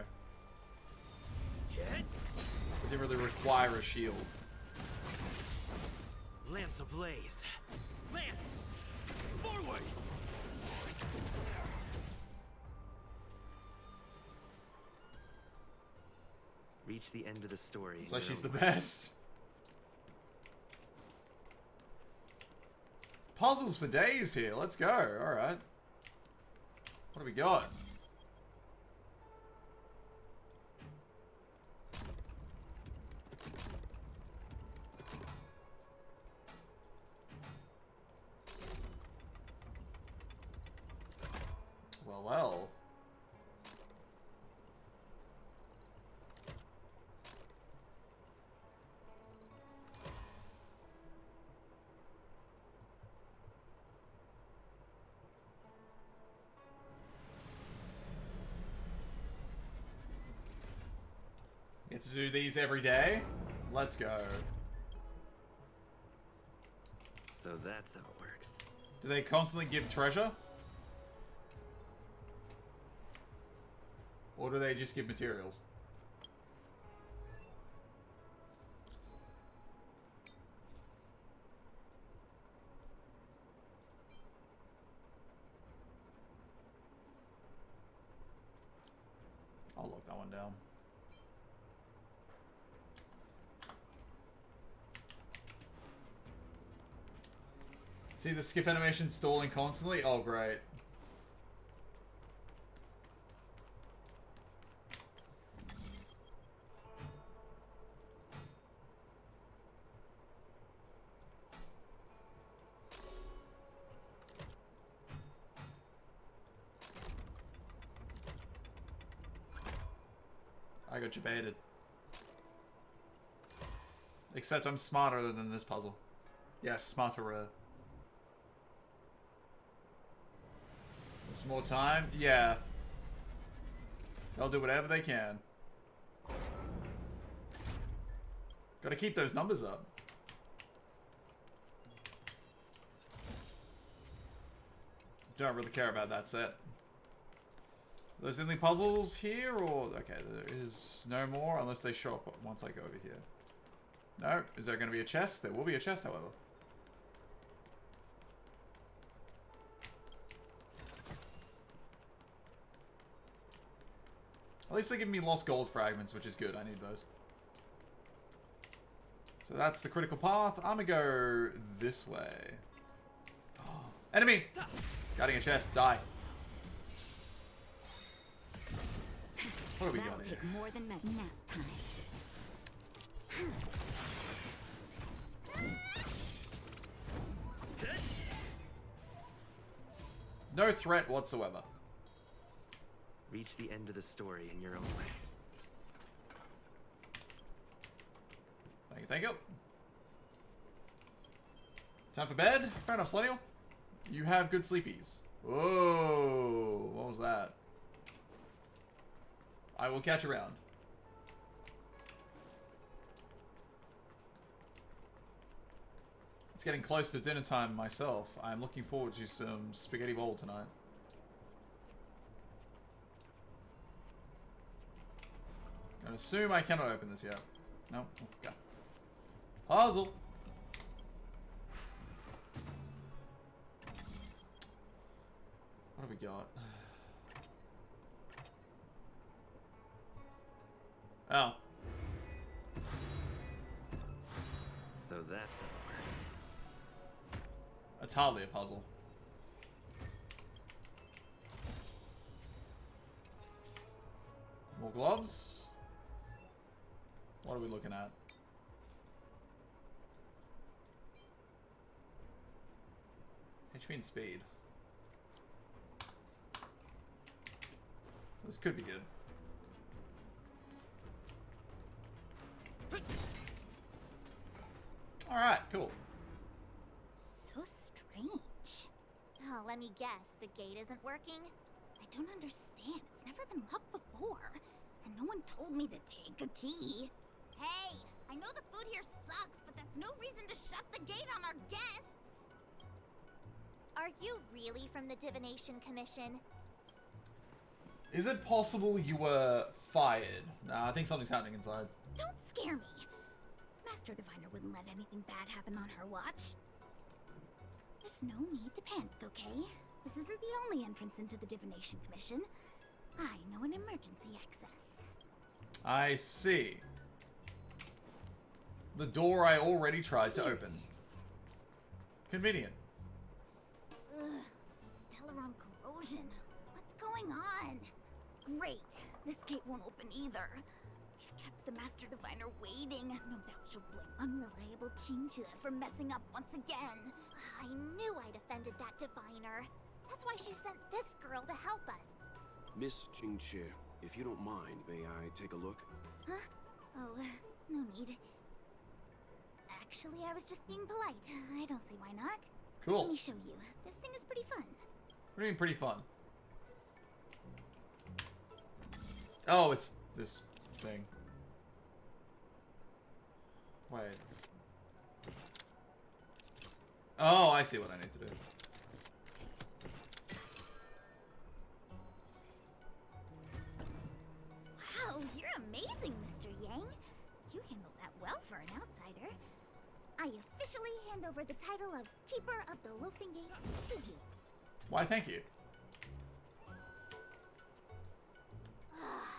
It didn't really require a shield. Lance ablaze. Lance! Forward! Reach the end of the story. So she's the best. Puzzles for days here. Let's go. Alright. What do we got? Well. Get to do these every day? Let's go. So that's how it works. Do they constantly give treasure? Or do they just give materials? I'll lock that one down. See the skiff animation stalling constantly? Oh, great. I got you baited. Except I'm smarter than this puzzle. Yeah, smarter. Some more time? Yeah. They'll do whatever they can. Gotta keep those numbers up. Don't really care about that set. Those the only puzzles here, or... Okay, there is no more unless they show up once I go over here. No? Is there going to be a chest? There will be a chest, however. At least they give me lost gold fragments, which is good. I need those. So that's the critical path. I'm gonna go this way. Oh, enemy! Guarding a chest. Die. What have we got here? Take more than nap time. No threat whatsoever. Reach the end of the story in your own way. Thank you, thank you. Time for bed? Fair enough, Selenial. You have good sleepies. Whoa, what was that? I will catch around. It's getting close to dinner time myself. I'm looking forward to some spaghetti bowl tonight. I assume I cannot open this yet. No, okay. Puzzle. What have we got? Oh. So that's how it works. That's hardly a puzzle. More gloves. What are we looking at? HP and speed. This could be good. Alright, cool. So strange. Oh, let me guess. The gate isn't working? I don't understand. It's never been locked before. And no one told me to take a key. Hey, I know the food here sucks, but that's no reason to shut the gate on our guests. Are you really from the Divination Commission? Is it possible you were fired? Nah, I think something's happening inside. Don't scare me. Master Diviner wouldn't let anything bad happen on her watch. There's no need to panic, okay? This isn't the only entrance into the Divination Commission. I know an emergency access. I see. The door I already tried to open. Convenient. Ugh, Stellaron corrosion. What's going on? Great. This gate won't open either. We've kept the Master Diviner waiting. No doubt she'll blame unreliable Chinchilla for messing up once again. I knew I'd offended that Diviner. That's why she sent this girl to help us. Miss Jingche, if you don't mind, may I take a look? Huh? Oh, no need. Actually, I was just being polite. I don't see why not. Cool. Let me show you. This thing is pretty fun. What do you mean pretty fun? Oh, it's this thing. Wait. Oh, I see what I need to do. Wow, you're amazing, Mr. Yang. You handled that well for an outsider. I officially hand over the title of Keeper of the Loafing Gate to you. Why, thank you.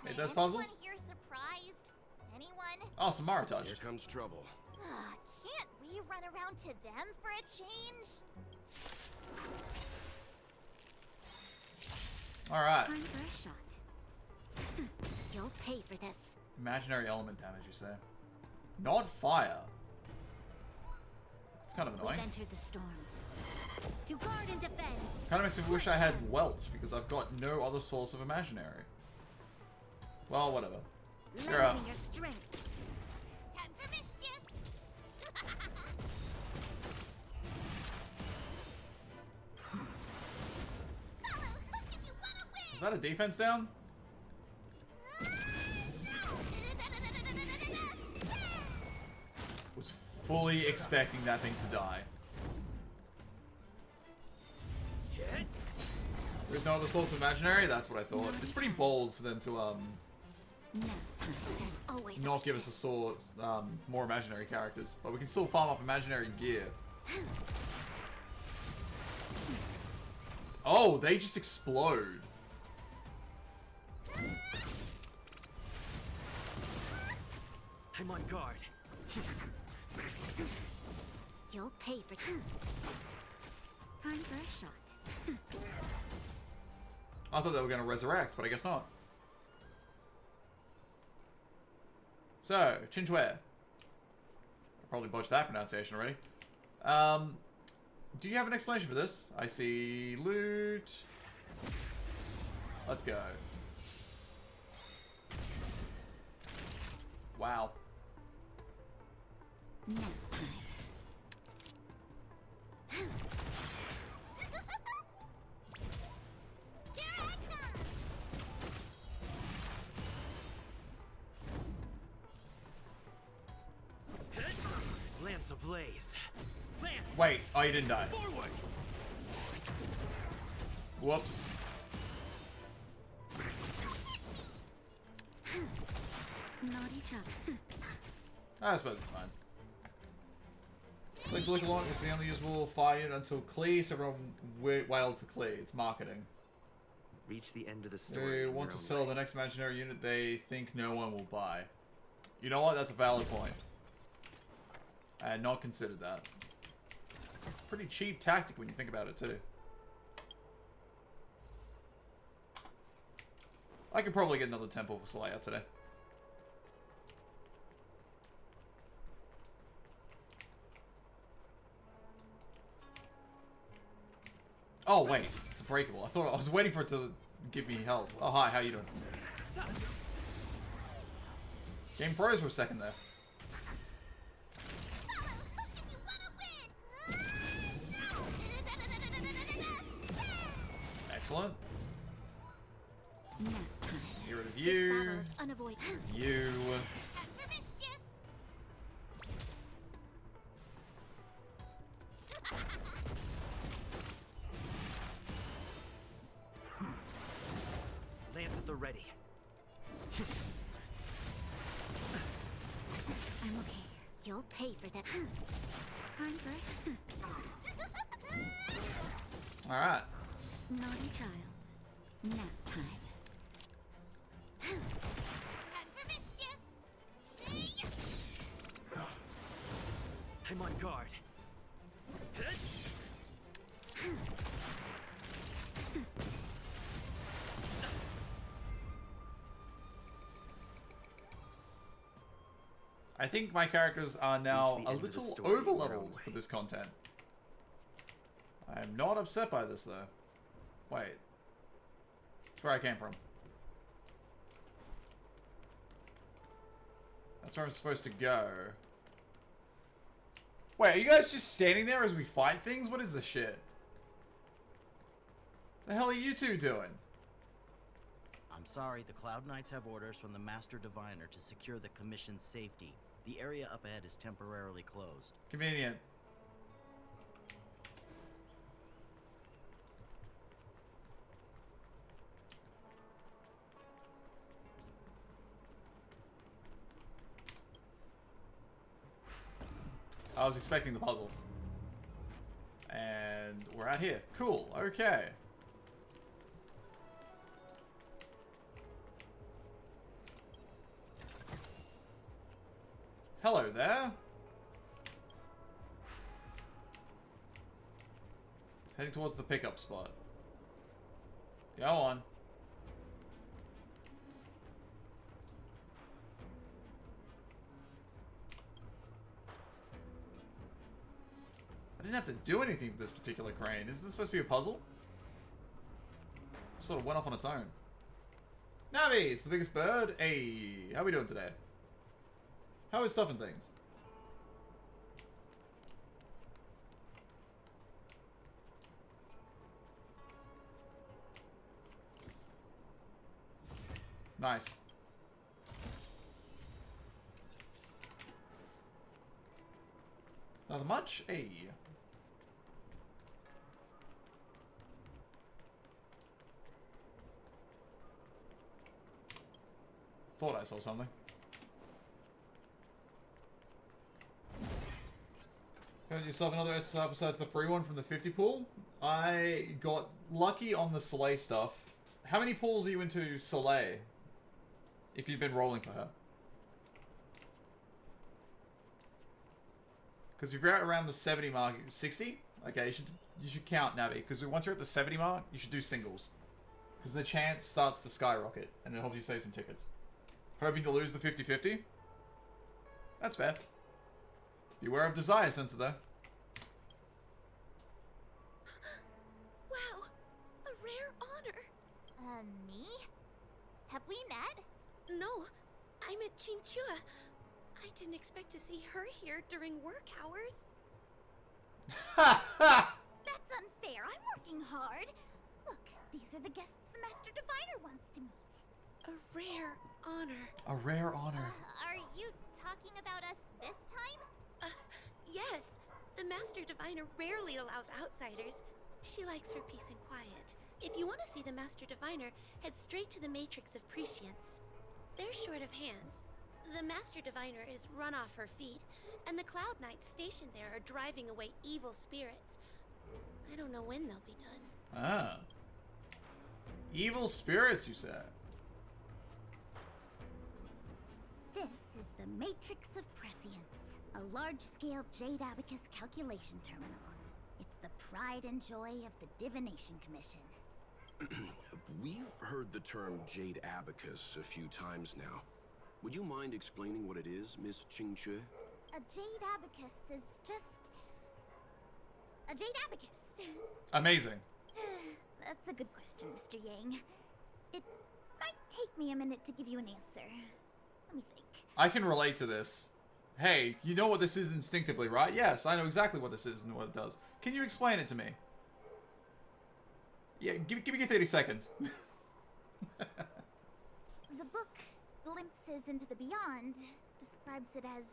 Made those puzzles? Anyone here surprised? Anyone? Oh, some Maritage. Here comes trouble. Can't we run around to them for a change? Alright. Time for a shot. You'll pay for this. Imaginary element damage, you say? Not fire. That's kind of annoying. We've entered the storm. To guard and defend. Kind of makes me wish I had Welt, because I've got no other source of imaginary. Well, whatever. You're up. Your strength. Time for mischief. Was that a defense down? Was fully expecting that thing to die. There's no other source of imaginary? That's what I thought. It's pretty bold for them to, not give us a source, more imaginary characters. But we can still farm up imaginary gear. Oh, they just explode. I'm on guard. You'll pay for time for a shot. I thought they were going to resurrect, but I guess not. So, Chinchue. I probably botched that pronunciation already. Do you have an explanation for this? I see loot. Let's go. Wow. Nap time. Lamps ablaze. Lance! Wait, oh, you didn't die. Forward! Whoops. Naughty chop. I suppose it's fine. Click along is the only usable fire unit until Klee, so everyone wailed for Klee. It's marketing. Reach the end of the story. They want to sell the next imaginary unit they think no one will buy. You know what? That's a valid point. I had not considered that. Pretty cheap tactic when you think about it, too. I could probably get another temple for Slayer today. Oh, wait. It's breakable. I was waiting for it to give me health. Oh, hi. How you doing? Game froze for a second there. Excellent. Get rid of you. You. Lance at the ready. I'm okay. You'll pay for that. Time for it. Alright. Naughty child. Nap time. I'm on guard. I think my characters are now a little over-leveled for this content. I am not upset by this, though. Wait. That's where I came from. That's where I'm supposed to go. Wait, are you guys just standing there as we fight things? What is this shit? The hell are you two doing? I'm sorry, the Cloud Knights have orders from the Master Diviner to secure the Commission's safety. The area up ahead is temporarily closed. Convenient. I was expecting the puzzle. And we're out here. Cool, okay. Hello there. Heading towards the pickup spot. Go on. I didn't have to do anything for this particular crane. Isn't this supposed to be a puzzle? Sort of went off on its own. Navi, it's the biggest bird. Hey, how we doing today? How is stuff and things? Nice. Not much? Hey. Thought I saw something. Got yourself another SSR besides the free one from the 50 pool? I got lucky on the Soleil stuff. How many pools are you into Soleil? If you've been rolling for her. Because if you're at around the 70 mark, 60, okay, you should count Navi. Because once you're at the 70 mark, you should do singles. Because the chance starts to skyrocket, and it helps you save some tickets. Hoping to lose the 50-50? That's fair. Beware of desire, Sensor, though. Wow, a rare honor. Me? Have we met? No, I met Chinchua. I didn't expect to see her here during work hours. That's unfair. I'm working hard. Look, these are the guests the Master Diviner wants to meet. A rare honor. A rare honor. Are you talking about us this time? Yes. The Master Diviner rarely allows outsiders. She likes her peace and quiet. If you want to see the Master Diviner, head straight to the Matrix of Prescience. They're short of hands. The Master Diviner is run off her feet, and the Cloud Knights stationed there are driving away evil spirits. I don't know when they'll be done. Ah. Evil spirits, you said. This is the Matrix of Prescience, a large-scale Jade Abacus calculation terminal. It's the pride and joy of the Divination Commission. We've heard the term Jade Abacus a few times now. Would you mind explaining what it is, Miss Qingque? A Jade Abacus is just... a Jade Abacus. Amazing. That's a good question, Mr. Yang. It might take me a minute to give you an answer. Let me think. I can relate to this. Hey, you know what this is instinctively, right? Yes, I know exactly what this is and what it does. Can you explain it to me? Yeah, give me 30 seconds. The book, Glimpses into the Beyond, describes it as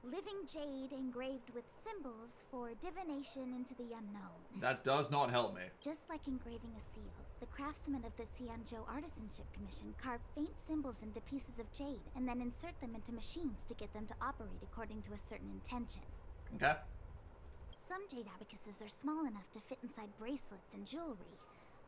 living jade engraved with symbols for divination into the unknown. That does not help me. Just like engraving a seal, the craftsmen of the Xianzhou Artisanship Commission carve faint symbols into pieces of jade and then insert them into machines to get them to operate according to a certain intention. Okay. Some jade abacuses are small enough to fit inside bracelets and jewelry.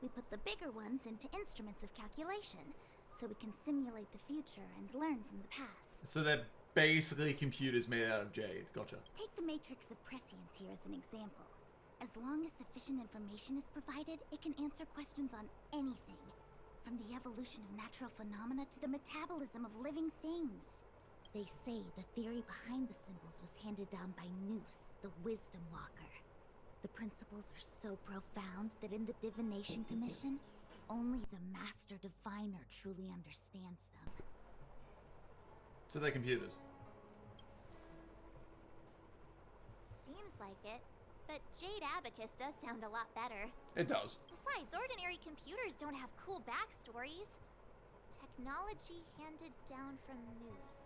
We put the bigger ones into instruments of calculation, so we can simulate the future and learn from the past. So they're basically computers made out of jade. Gotcha. Take the Matrix of Prescience here as an example. As long as sufficient information is provided, it can answer questions on anything. From the evolution of natural phenomena to the metabolism of living things. They say the theory behind the symbols was handed down by Noose, the Wisdom Walker. The principles are so profound that in the Divination Commission, only the Master Diviner truly understands them. So they're computers. Seems like it. But Jade Abacus does sound a lot better. It does. Besides, ordinary computers don't have cool backstories. Technology handed down from Noose.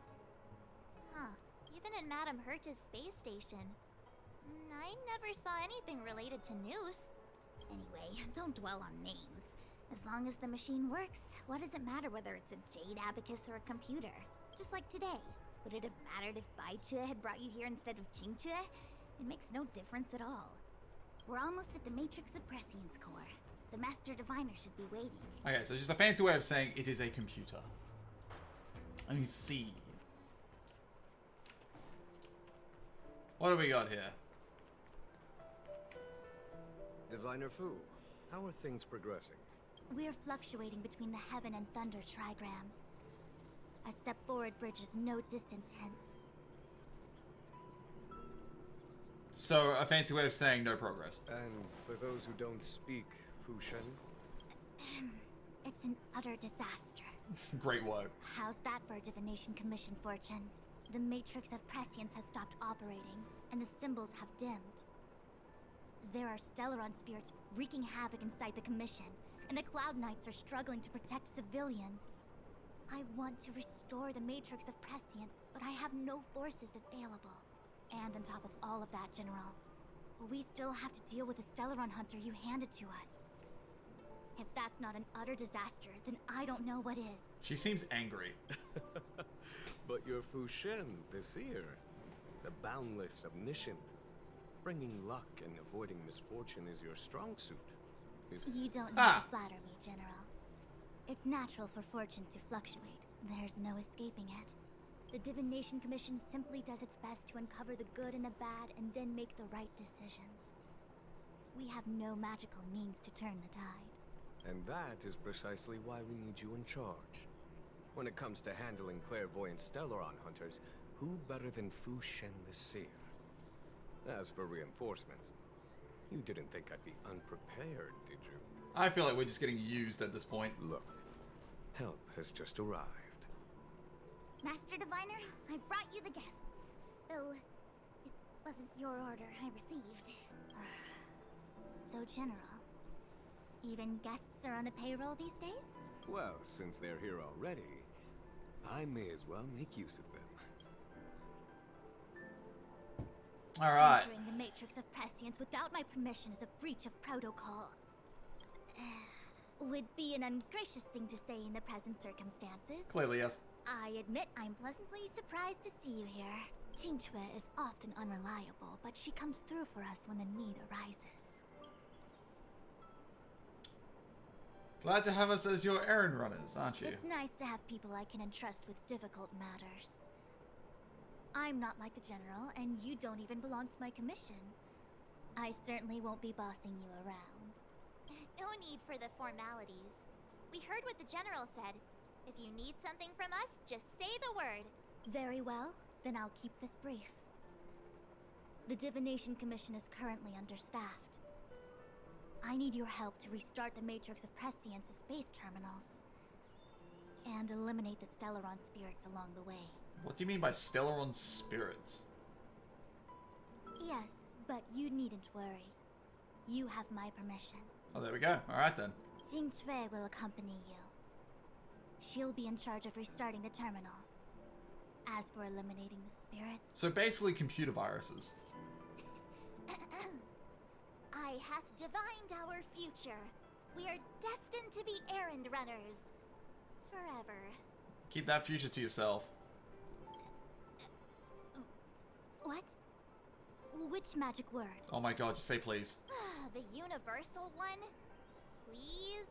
Huh. Even in Madame Herta's space station. I never saw anything related to Noose. Anyway, don't dwell on names. As long as the machine works, what does it matter whether it's a Jade Abacus or a computer? Just like today. Would it have mattered if Baichue had brought you here instead of Qingque? It makes no difference at all. We're almost at the Matrix of Prescience core. The Master Diviner should be waiting. Okay, so just a fancy way of saying it is a computer. Let me see. What do we got here? Diviner Fu, how are things progressing? We're fluctuating between the heaven and thunder trigrams. A step forward bridges no distance hence. So, a fancy way of saying no progress. And for those who don't speak Fushen? It's an utter disaster. Great work. How's that for a Divination Commission fortune? The Matrix of Prescience has stopped operating, and the symbols have dimmed. There are Stellaron spirits wreaking havoc inside the Commission, and the Cloud Knights are struggling to protect civilians. I want to restore the Matrix of Prescience, but I have no forces available. And on top of all of that, General, we still have to deal with the Stellaron hunter you handed to us. If that's not an utter disaster, then I don't know what is. She seems angry. But your Fushen, the seer, the boundless, omniscient, bringing luck and avoiding misfortune is your strong suit. You don't need to flatter me, General. It's natural for fortune to fluctuate. There's no escaping it. The Divination Commission simply does its best to uncover the good and the bad and then make the right decisions. We have no magical means to turn the tide. And that is precisely why we need you in charge. When it comes to handling clairvoyant Stellaron hunters, who better than Fu Shen the Seer? As for reinforcements, you didn't think I'd be unprepared, did you? I feel like we're just getting used at this point. Look, help has just arrived. Master Diviner, I've brought you the guests. Though, it wasn't your order I received. So general. Even guests are on the payroll these days? Well, since they're here already, I may as well make use of them. Alright. Entering the Matrix of Prescience without my permission is a breach of protocol. Would be an ungracious thing to say in the present circumstances. Clearly, yes. I admit I'm pleasantly surprised to see you here. Jinchue is often unreliable, but she comes through for us when the need arises. Glad to have us as your errand runners, aren't you? It's nice to have people I can entrust with difficult matters. I'm not like the General, and you don't even belong to my commission. I certainly won't be bossing you around. No need for the formalities. We heard what the General said. If you need something from us, just say the word. Very well, then I'll keep this brief. The Divination Commission is currently understaffed. I need your help to restart the Matrix of Prescience's space terminals. And eliminate the Stellaron spirits along the way. What do you mean by Stellaron spirits? Yes, but you needn't worry. You have my permission. Oh, there we go. Alright then. Jinchue will accompany you. She'll be in charge of restarting the terminal. As for eliminating the spirits... So basically computer viruses. I hath divined our future. We are destined to be errand runners. Forever. Keep that future to yourself. What? Which magic word? Oh my god, just say please. The universal one? Please?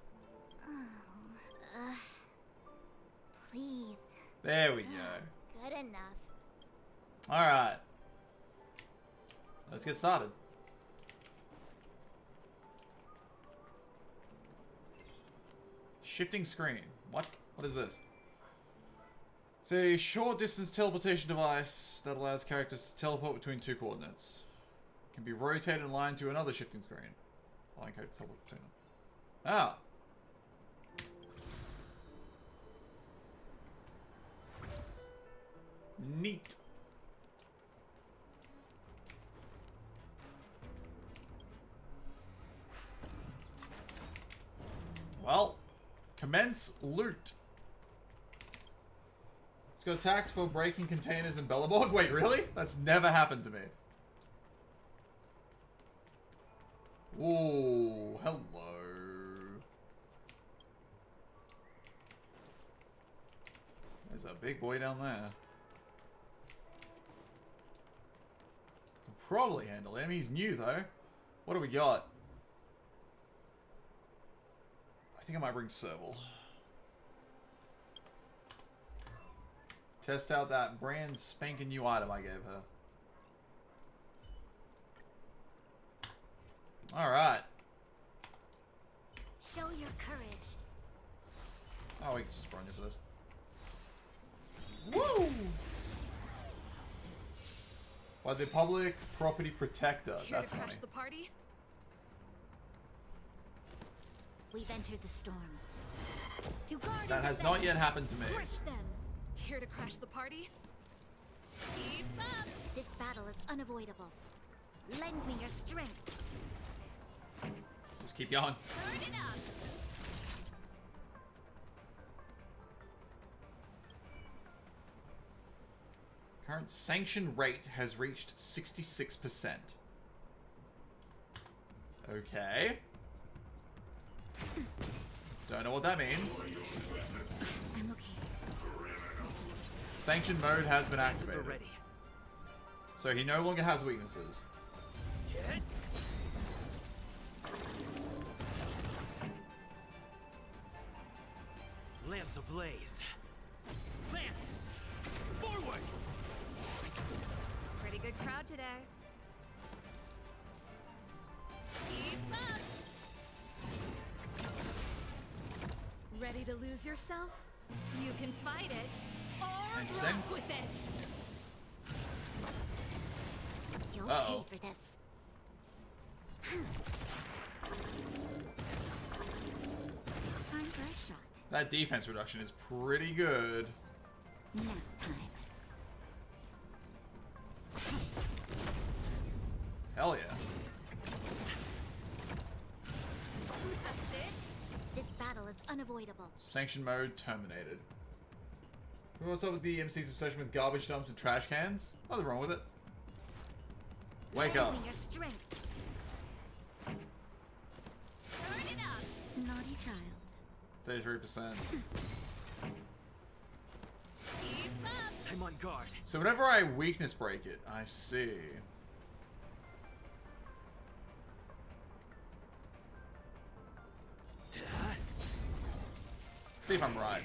Oh, please. There we go. Good enough. Alright. Let's get started. Shifting screen. What? What is this? It's a short distance teleportation device that allows characters to teleport between two coordinates. It can be rotated and aligned to another shifting screen. Allowing characters to teleport between them. Ah. Neat. Well, commence loot. Let's go attacked for breaking containers in Belleborg. Wait, really? That's never happened to me. Ooh, hello. There's a big boy down there. Can probably handle him. He's new though. What do we got? I think I might bring Serval. Test out that brand spanking new item I gave her. Alright. Show your courage. Oh, we can just run into this. Woo! By the public property protector. Here That's to crash funny. the party? We've entered the storm. To guard That and has defend. not yet happened to me. Crush them. Here to crash the party? Keep up! This battle is unavoidable. Lend me your strength. Just keep going. Turn it up! Current sanction rate has reached 66%. Okay. Don't know what that means. I'm okay. Sanction mode has been We're activated. ready. So he no longer has weaknesses. Hit. Lamps ablaze. Lance! Forward! Pretty good crowd today. Keep up! Ready to lose yourself? You can fight it, or Interesting. rock with it! You'll Uh-oh. pay for this. Time for a shot. That defense reduction is pretty good. Nap time. Hell yeah. That's it. This battle is unavoidable. Sanction mode terminated. What's up with the MC's obsession with garbage dumps and trash cans? Nothing wrong with it. Wake up. Lend me your strength. Turn it up! Naughty child. 33%. Keep up! I'm on guard. So whenever I weakness break it, I see. See if I'm right.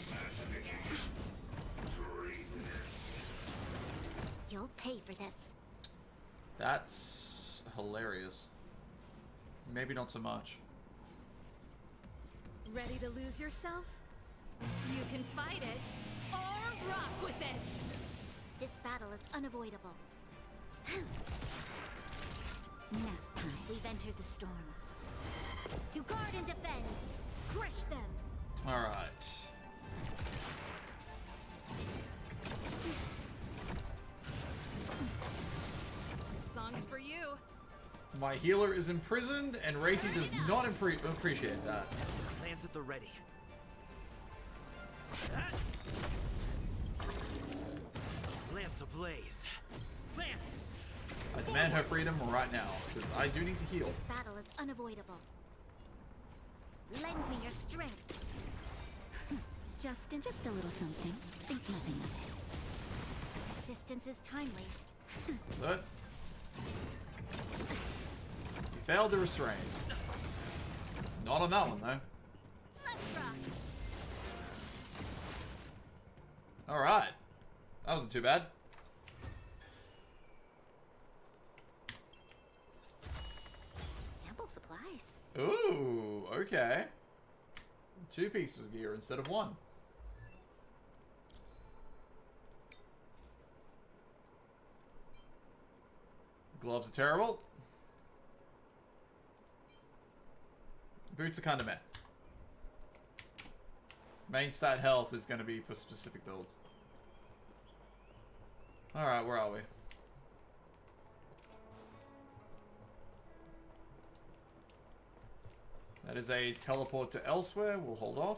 You'll pay for this. That's hilarious. Maybe not so much. Ready to lose yourself? You can fight it, or rock with it! This battle is unavoidable. Nap time. We've entered the storm. To guard and defend. Crush them. Alright. This song's for you. My healer is imprisoned, and Wraithy does not appreciate that. Lands at the ready. Lance ablaze. Lance! I demand her freedom right now, because I do need to heal. This battle is unavoidable. Lend me your strength. just a little something. Think nothing of it. Assistance is timely. But you failed to restrain. Not on that one though. Let's rock! Alright. That wasn't too bad. Ample supplies. Ooh, okay. 2 pieces of gear instead of 1. Gloves are terrible. Boots are kind of meh. Main stat health is going to be for specific builds. Alright, where are we? That is a teleport to elsewhere. We'll hold off.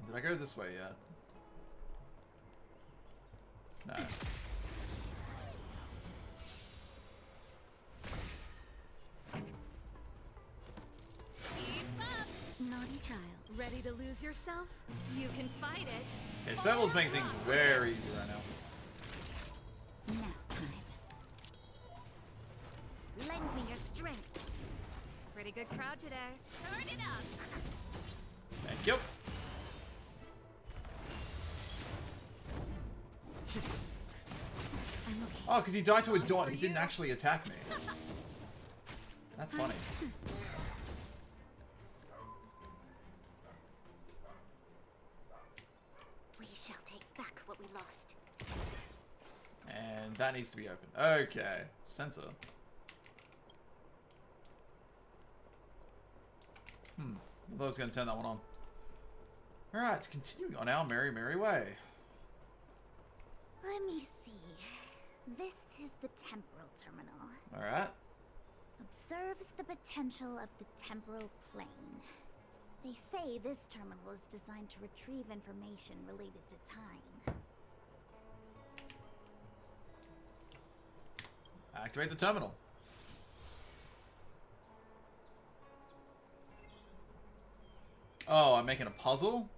Did I go this way yet? No. Naughty child. Ready to lose yourself? You can fight it. Okay, Serval's making things very easy right now. Nap time. Lend me your strength. Pretty good crowd today. Turn it up! Thank you. I'm okay. Oh, because he died to a dot. He didn't actually attack me. That's funny. We shall take back what we lost. And that needs to be open. Okay. Sensor. I thought I was going to turn that one on. Alright, continuing on our merry, merry way. Let me see. This is the temporal terminal. Alright. Observes the potential of the temporal plane. They say this terminal is designed to retrieve information related to time. Activate the terminal. Oh, I'm making a puzzle?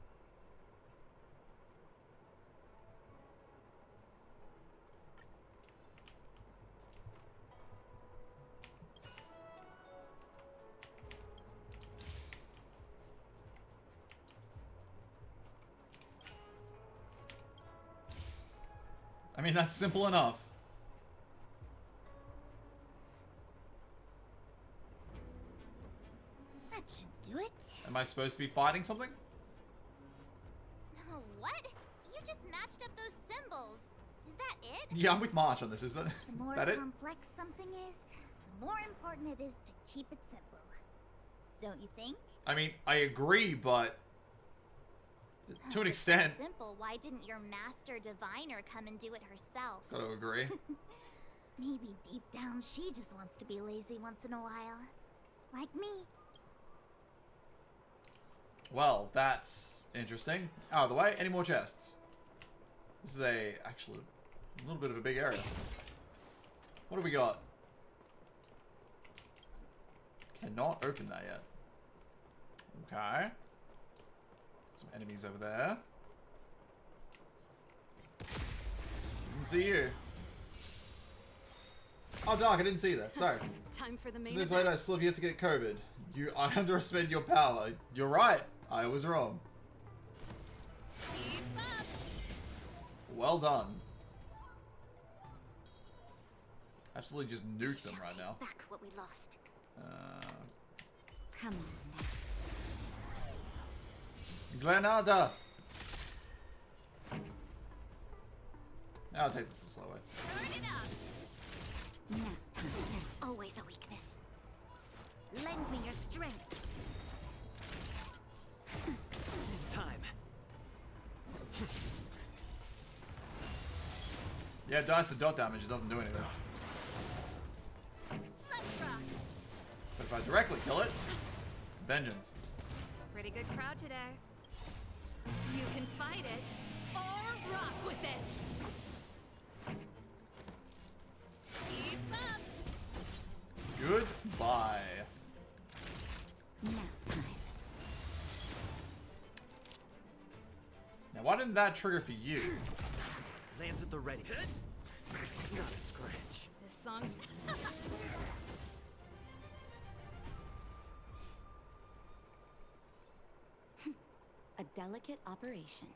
mean, that's simple enough. That should do it. Am I supposed to be fighting something? What? You just matched up those symbols. Is that it? Yeah, I'm with March on this. Is that, The more that it? complex something is, the more important it is to keep it simple. Don't you think? I mean, I agree, but to an extent. Simple. Why didn't your master diviner come and do it herself? Gotta agree. Maybe deep down she just wants to be lazy once in a while. Like me. Well, that's interesting. Out of the way. Any more chests? This is actually a little bit of a big area. What do we got? Cannot open that yet. Okay. Some enemies over there. Didn't see you. Oh, Dark, I didn't see that. Sorry. Time for the main 2 days event. later, I still have yet to get COVID. I underestimated your power. You're right. I was wrong. Keep up. Well done. Absolutely just nuke them right now. Back what we lost. Come on now. Glenada! I'll take this the slow way. Turn it up. Nap time. There's always a weakness. Lend me your strength. It's time. Yeah, it dies to dot damage, it doesn't do anything. Let's rock. But if I directly kill it, vengeance. Pretty good crowd today. You can fight it or rock with it. Keep up. Goodbye. Nap time. Now, why didn't that trigger for you? Lands at the ready. Not a scratch. This song's A delicate operation.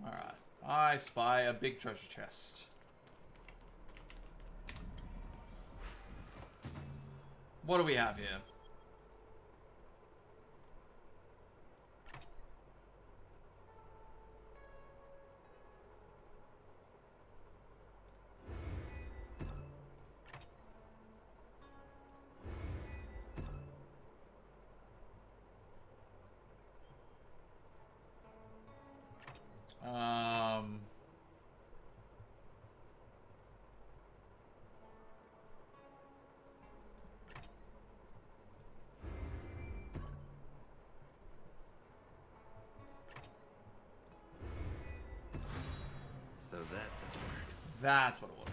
Alright. I spy a big treasure chest. What do we have here? So that's how it works. That's what it was.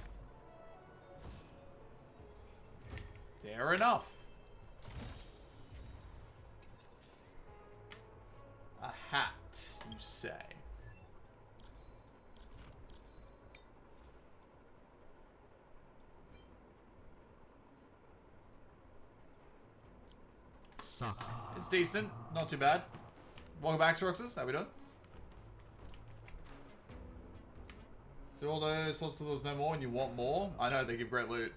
Fair enough. A hat, you say? Suck. It's decent, not too bad. Welcome back, Soroxus. How we doing? Do all those plus till there's no more and you want more? I know, they give great loot.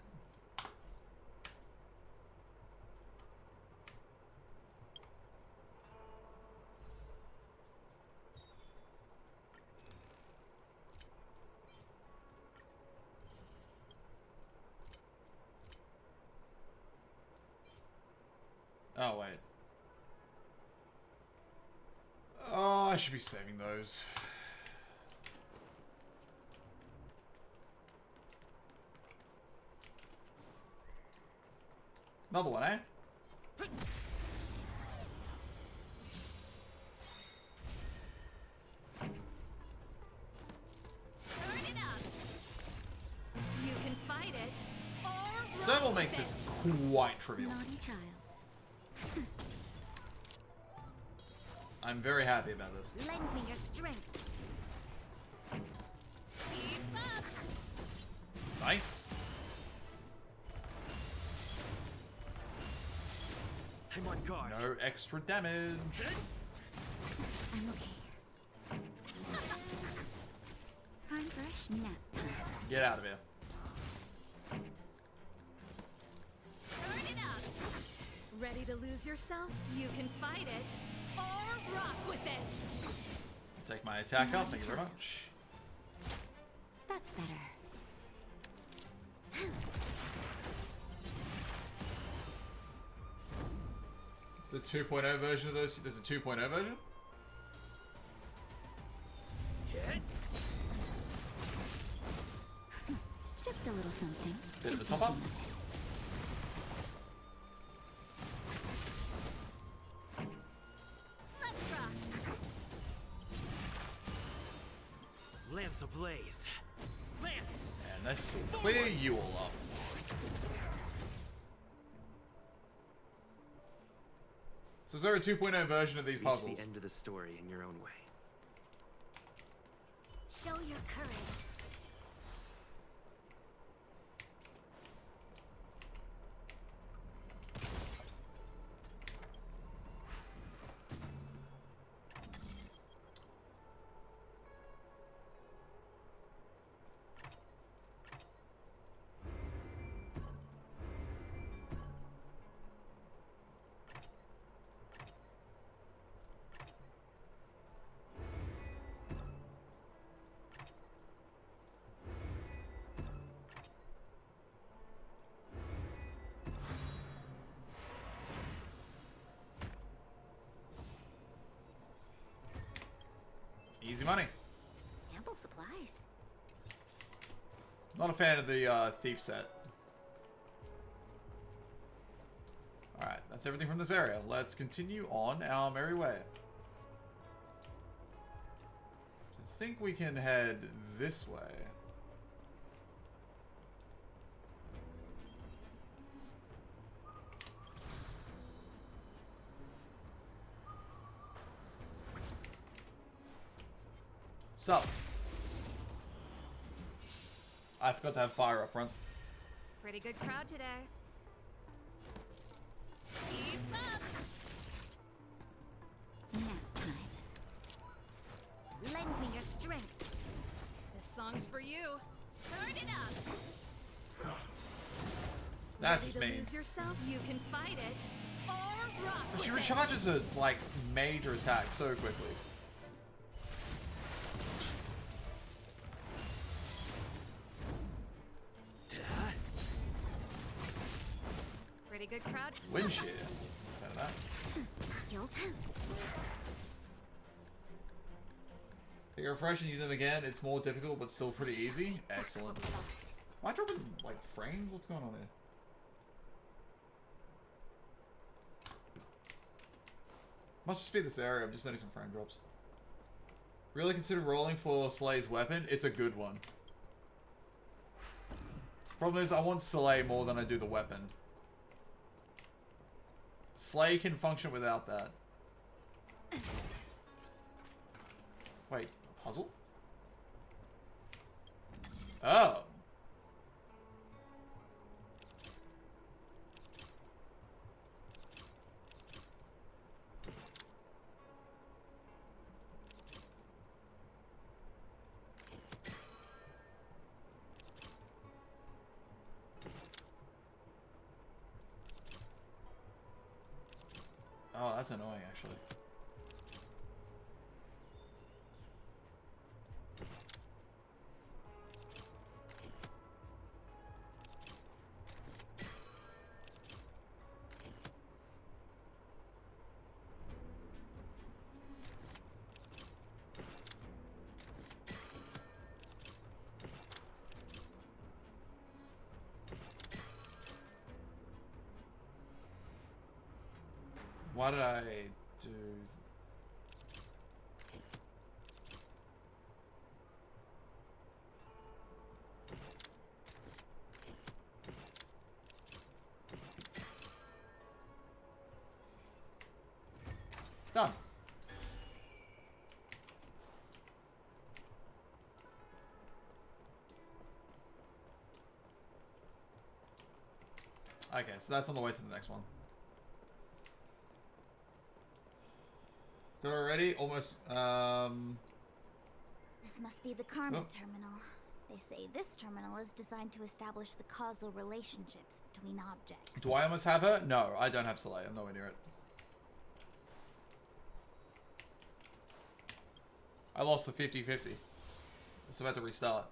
Oh, wait. Oh, I should be saving those. Another one, eh? Turn it up. You can fight it or Serval rock makes with this it. quite trivial. Naughty child. I'm very happy about this. Lend me your strength. Keep up. Nice. I'm on guard. No extra damage. I'm okay. Time for a Nap time. Get out of here. Turn it up. Ready to lose yourself? You can fight it or rock with it. Take my attack up. Thank you very much. That's better. The 2.0 version of those. There's a 2.0 version? Just a little something. Bit of a top up. Let's rock. Lance ablaze. Lance! And this will clear you all up. So is there a 2.0 version of these puzzles? Reach the end of the story in your own way. Show your courage. Easy money. Ample supplies. Not a fan of the thief set. Alright, that's everything from this area. Let's continue on our merry way. I think we can head this way. Sup? I forgot to have fire up front. Pretty good crowd today. Keep up. Nap time. Lend me your strength. This song's for you. Turn it up. That's Ready just to mean. lose yourself? You can fight it or rock But she with it. recharges a like major attack so quickly. Pretty good crowd. Wind shear. Kind of that. You'll Take a refresh and use them again. It's more difficult, but still pretty easy. Excellent. Am I dropping like frames? What's going on here? Must just be this area. I'm just noticing frame drops. Really consider rolling for Slay's weapon. It's a good one. Problem is, I want Slay more than I do the weapon. Slay can function without that. Wait, a puzzle? Oh. Oh, that's annoying, actually. Why did I do... Done. Okay, so that's on the way to the next one. Got it ready? Almost, This must be the Karma Oh. terminal. They say this terminal is designed to establish the causal relationships between objects. Do I almost have her? No, I don't have Soleil. I'm nowhere near it. I lost the 50-50. It's about to restart.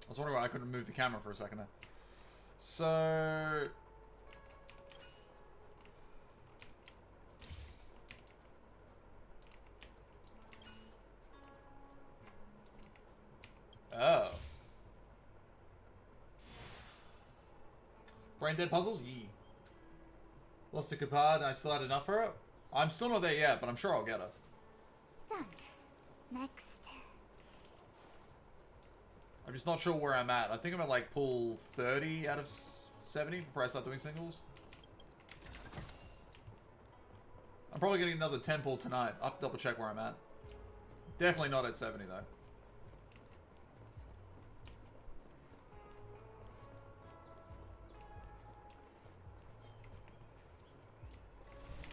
I was wondering why I couldn't move the camera for a second there. So... Oh. Brain dead puzzles? Yee. Lost a card and I still had enough for her? I'm still not there yet, but I'm sure I'll get her. Done. Next. I'm just not sure where I'm at. I think I'm at like pull 30 out of 70 before I start doing singles. I'm probably getting another 10 pull tonight. I'll have to double check where I'm at. Definitely not at 70 though.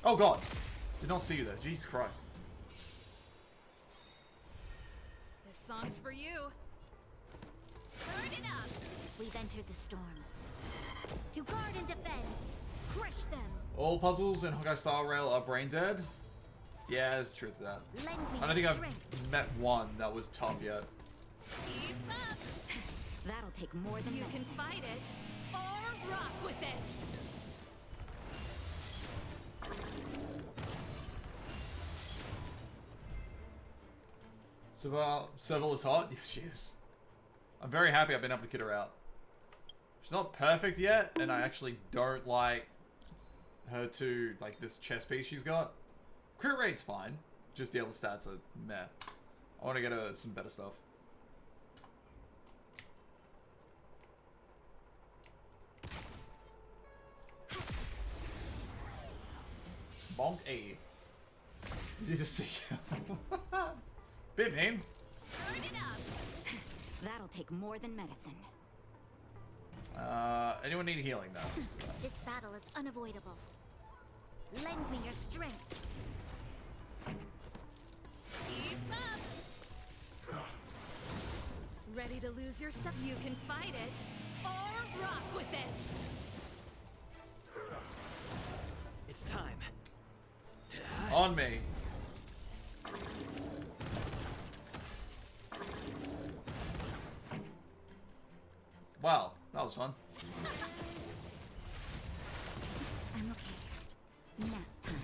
Oh god! Did not see you there. Jesus Christ. This song's for you. Turn it up! We've entered the storm. To guard and defend. Crush them. All puzzles in Honkai Star Rail are brain dead? Yeah, there's truth to that. Lend me I don't think strength. I've met one that was tough yet. Keep up. That'll take more than You medicine. can fight it or rock with it. Seville is hot? Yes, she is. I'm very happy I've been able to get her out. She's not perfect yet, and I actually don't like her to, like, this chest piece she's got. Crit rate's fine. Just the other stats are meh. I want to get her some better stuff. Bonk A. Did you just see? Bit mean. Turn it up. That'll take more than medicine. Anyone need healing though? This battle is unavoidable. Lend me your strength. Keep up. Ready to lose yourself? You can fight it or rock with it. It's time. On me. Wow, that was fun. I'm okay. Nap time.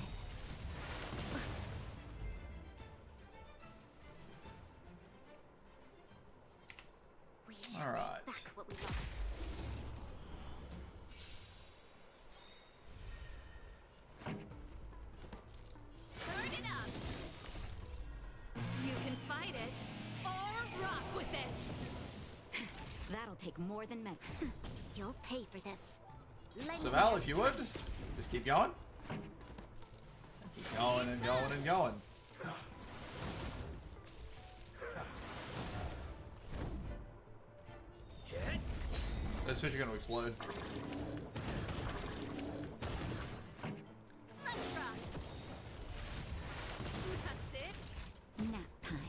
We should All right. take back what we lost. Turn it up. You can fight it or rock with it. That'll take more than medicine. You'll pay for this. Lend So me Val, your if you would, just keep going. Keep going and going and going. Those fish are going to explode. Let's rock. That's it. nap time.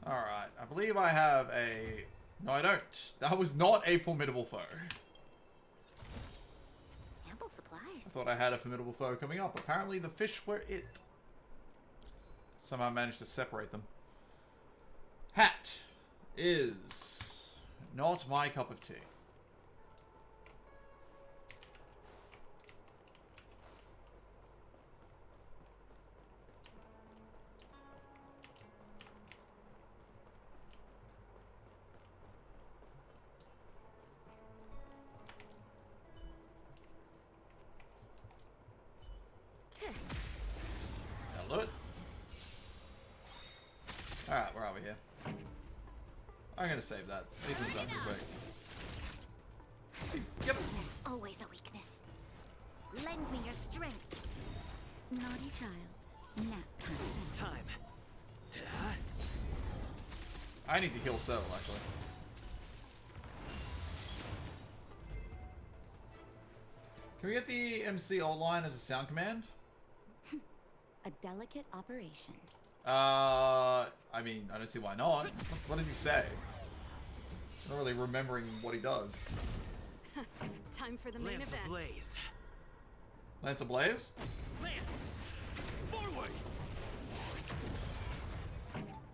Alright, I believe I have a... No, I don't. That was not a formidable foe. Ample supplies. I thought I had a formidable foe coming up. Apparently the fish were it. Somehow managed to separate them. Hat is not my cup of tea. That'll do it. Alright, where are we here? I'm gonna save that. These things done pretty quick. Yep. There's always a weakness. Lend me your strength. Naughty child. Nap time. It's time. I need to heal Settle, actually. Can we get the MC old line as a sound command? A delicate operation. I mean, I don't see why not. What does he say? I'm not really remembering what he does. Time for the main Lance event. ablaze. Lance ablaze? Lance! Forward!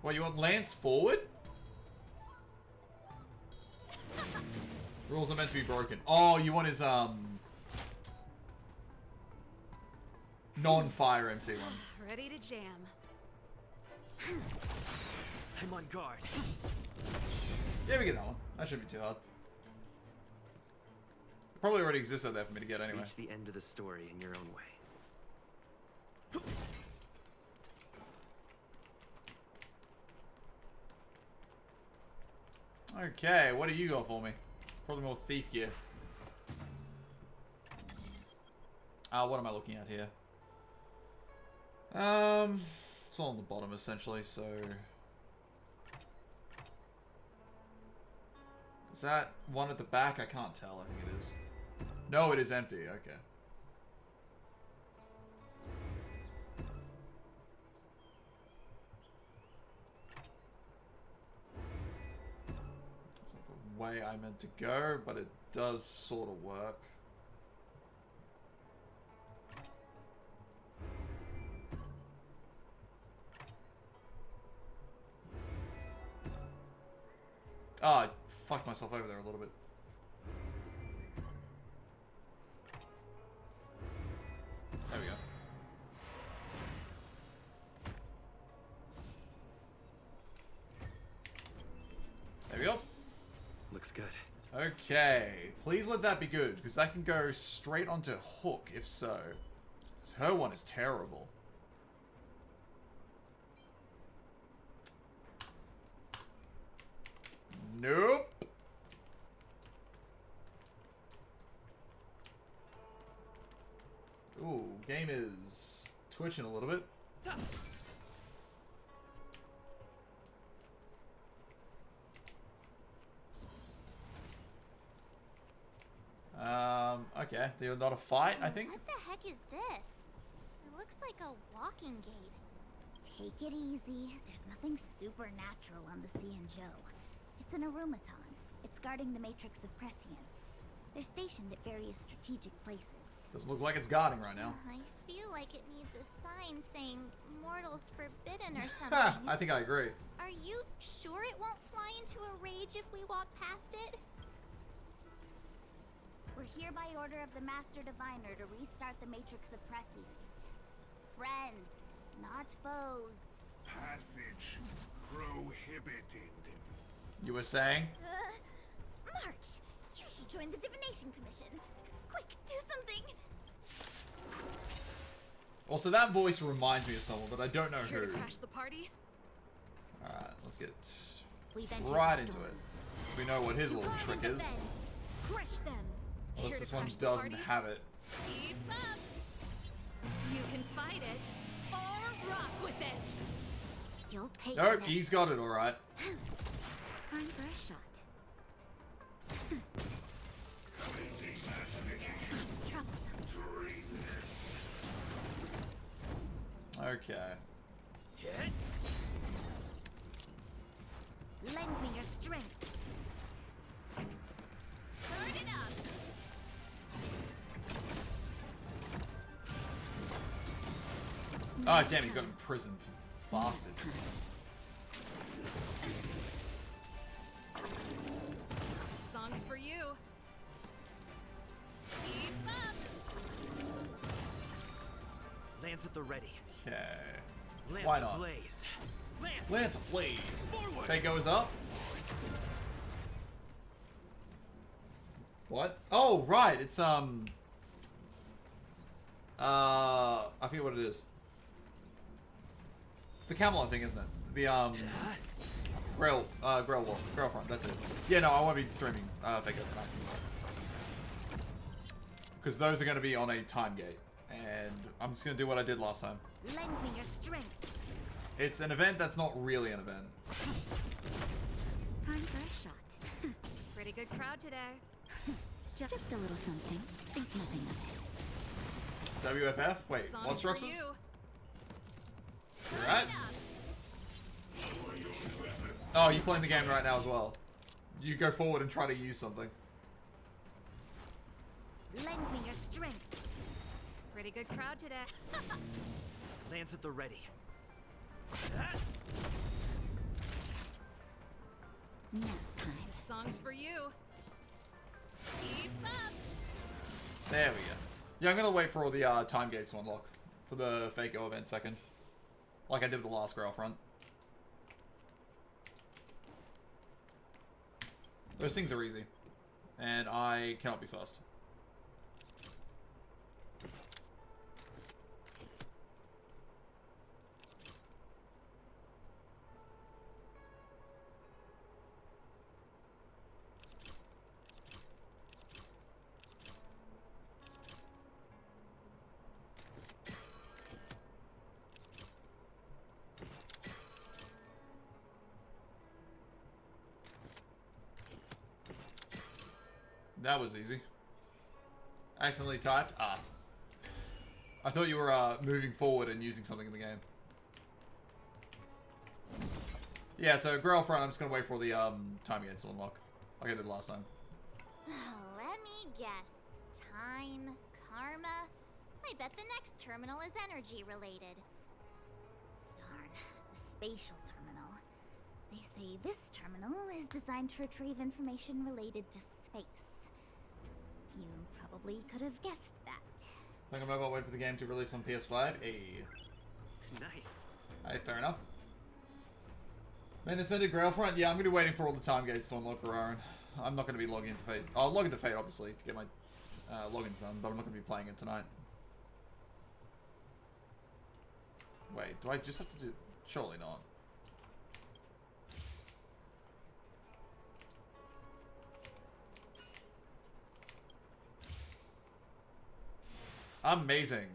What, you want Lance forward? Rules are meant to be broken. Oh, you want his, non-fire MC one. Ready to jam. I'm on guard. Yeah, we get that one. That shouldn't be too hard. It probably already exists out there for me to get anyway. Reach the end of the story in your own way. Okay, what do you got for me? Probably more thief gear. What am I looking at here? It's all on the bottom essentially, so... Is that one at the back? I can't tell, I think it is. No, it is empty, okay. It's not the way I meant to go, but it does sort of work. Ah, I fucked myself over there a little bit. There we go. There we go. Looks good. Okay, please let that be good, because that can go straight onto Hook, if so. 'Cause her one is terrible. Nope. Ooh, game is twitching a little bit. Okay, they're not a fight, I think. What the heck is this? It looks like a walking gate. Take it easy. There's nothing supernatural on the Cianjo. It's an aromaton. It's guarding the matrix of prescience. They're stationed at various strategic places. Doesn't look like it's guarding right now. I feel like it needs a sign saying mortals forbidden or something. I think I agree. Are you sure it won't fly into a rage if we walk past it? We're here by order of the Master Diviner to restart the matrix of prescience. Friends, not foes. Passage prohibited. You were saying? March, you should join the Divination Commission. Quick, do something. Also, that voice reminds me of someone, but I don't know Here who. to crash the party? Alright, let's get We've entered right the into storm. it. So we know what his little trick is. Crush them. Unless Here this to one crash the doesn't party? have it. Keep up. You can fight it or rock with it. You'll pay. Nope, he's got it alright. Time for a shot. Troublesome. Okay. Hit. Lend me your strength. Burn it up! Oh, damn, he got imprisoned. Bastard. Songs for you. Keep up! Lance at the ready. Okay. Lance Why not? ablaze. Lance! Lance ablaze. Forward! Okay, goes up. What? Oh, right. It's, I forget what it is. It's the Camelot thing, isn't it? The, Grailfront, that's it. Yeah, no, I won't be streaming, Fake Out tonight. Because those are going to be on a time gate. And I'm just going to do what I did last time. Lend me your strength. It's an event that's not really an event. Time for a shot. Pretty good crowd today. Just a little something. Think nothing of it. WFF? Wait, what Struxes? You alright? Oh, you're playing the game right now as well. You go forward and try to use something. Lend me your strength. Pretty good crowd today. Lands at the ready. Nap time. This song's for you. Keep up. There we go. Yeah, I'm gonna wait for all the time gates to unlock for the fake go event second, like I did with the last Grail front. Those things are easy, and I cannot be first. That was easy. Accidentally typed? Ah. I thought you were moving forward and using something in the game. Yeah, so Grail front, I'm just gonna wait for the time gates to unlock, like I did last time. Let me guess. Time, karma. I bet the next terminal is energy related. Darn, the spatial terminal. They say this terminal is designed to retrieve information related to space. You probably could have guessed that. Like a mobile, wait for the game to release on PS5. Nice. Alright, fair enough. Then it's ended Grail front. Yeah, I'm gonna be waiting for all the time gates to unlock Roran. I'm not gonna be logging into Fate. I'll log into Fate obviously to get my logins done, but I'm not gonna be playing it tonight. Wait, do I just have to do? Surely not. Amazing.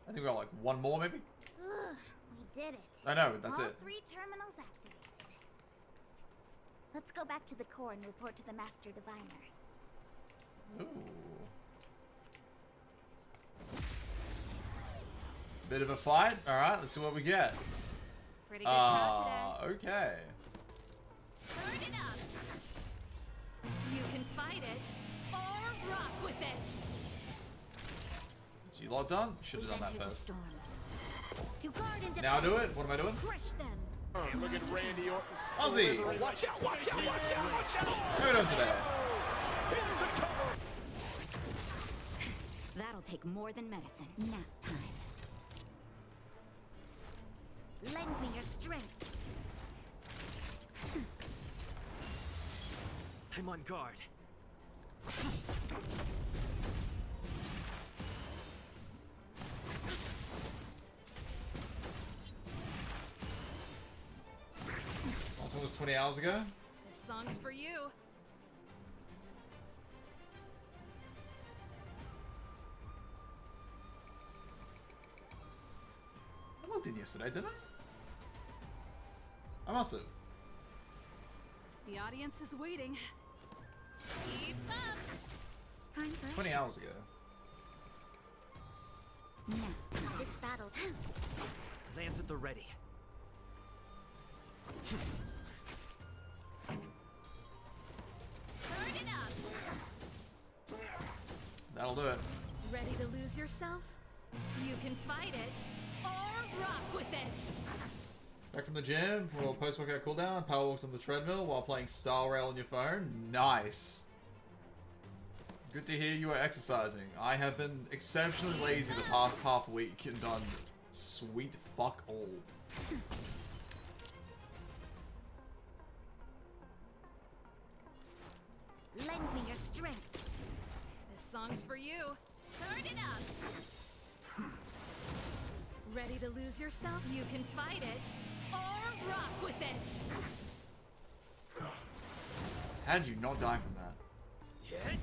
I think we got like one more maybe? Ugh, we did it. I know, that's All it. 3 terminals activated. Let's go back to the core and report to the Master Diviner. Ooh. Bit of a fight? Alright, let's see what we get. Pretty good crowd today. Okay. Turn it up. You can fight it or rock with it. So you lot done? Should have done that first. To guard and Now do it? What am I doing? crush them. Look at Randy Orton. Ozzy! Watch out, watch out, watch out, watch out! What are we doing today? Here's the cover. That'll take more than medicine. Nap time. Lend me your strength. I'm on guard. Last one was 20 hours ago. This song's for you. I logged in yesterday, didn't I? I must have. The audience is waiting. Keep up. Time for 20 hours ago. nap time. This battle. Lands at the ready. Turn it up. That'll do it. Ready to lose yourself? You can fight it or rock with it. Back from the gym for a little post-workout cooldown. Power walked on the treadmill while playing Star Rail on your phone. Nice. Good to hear you are exercising. I have been exceptionally lazy the past half week and done sweet fuck all. Lend me your strength. This song's for you. Turn it up. Ready to lose yourself? You can fight it or rock with it. How did you not die from that? Yeah.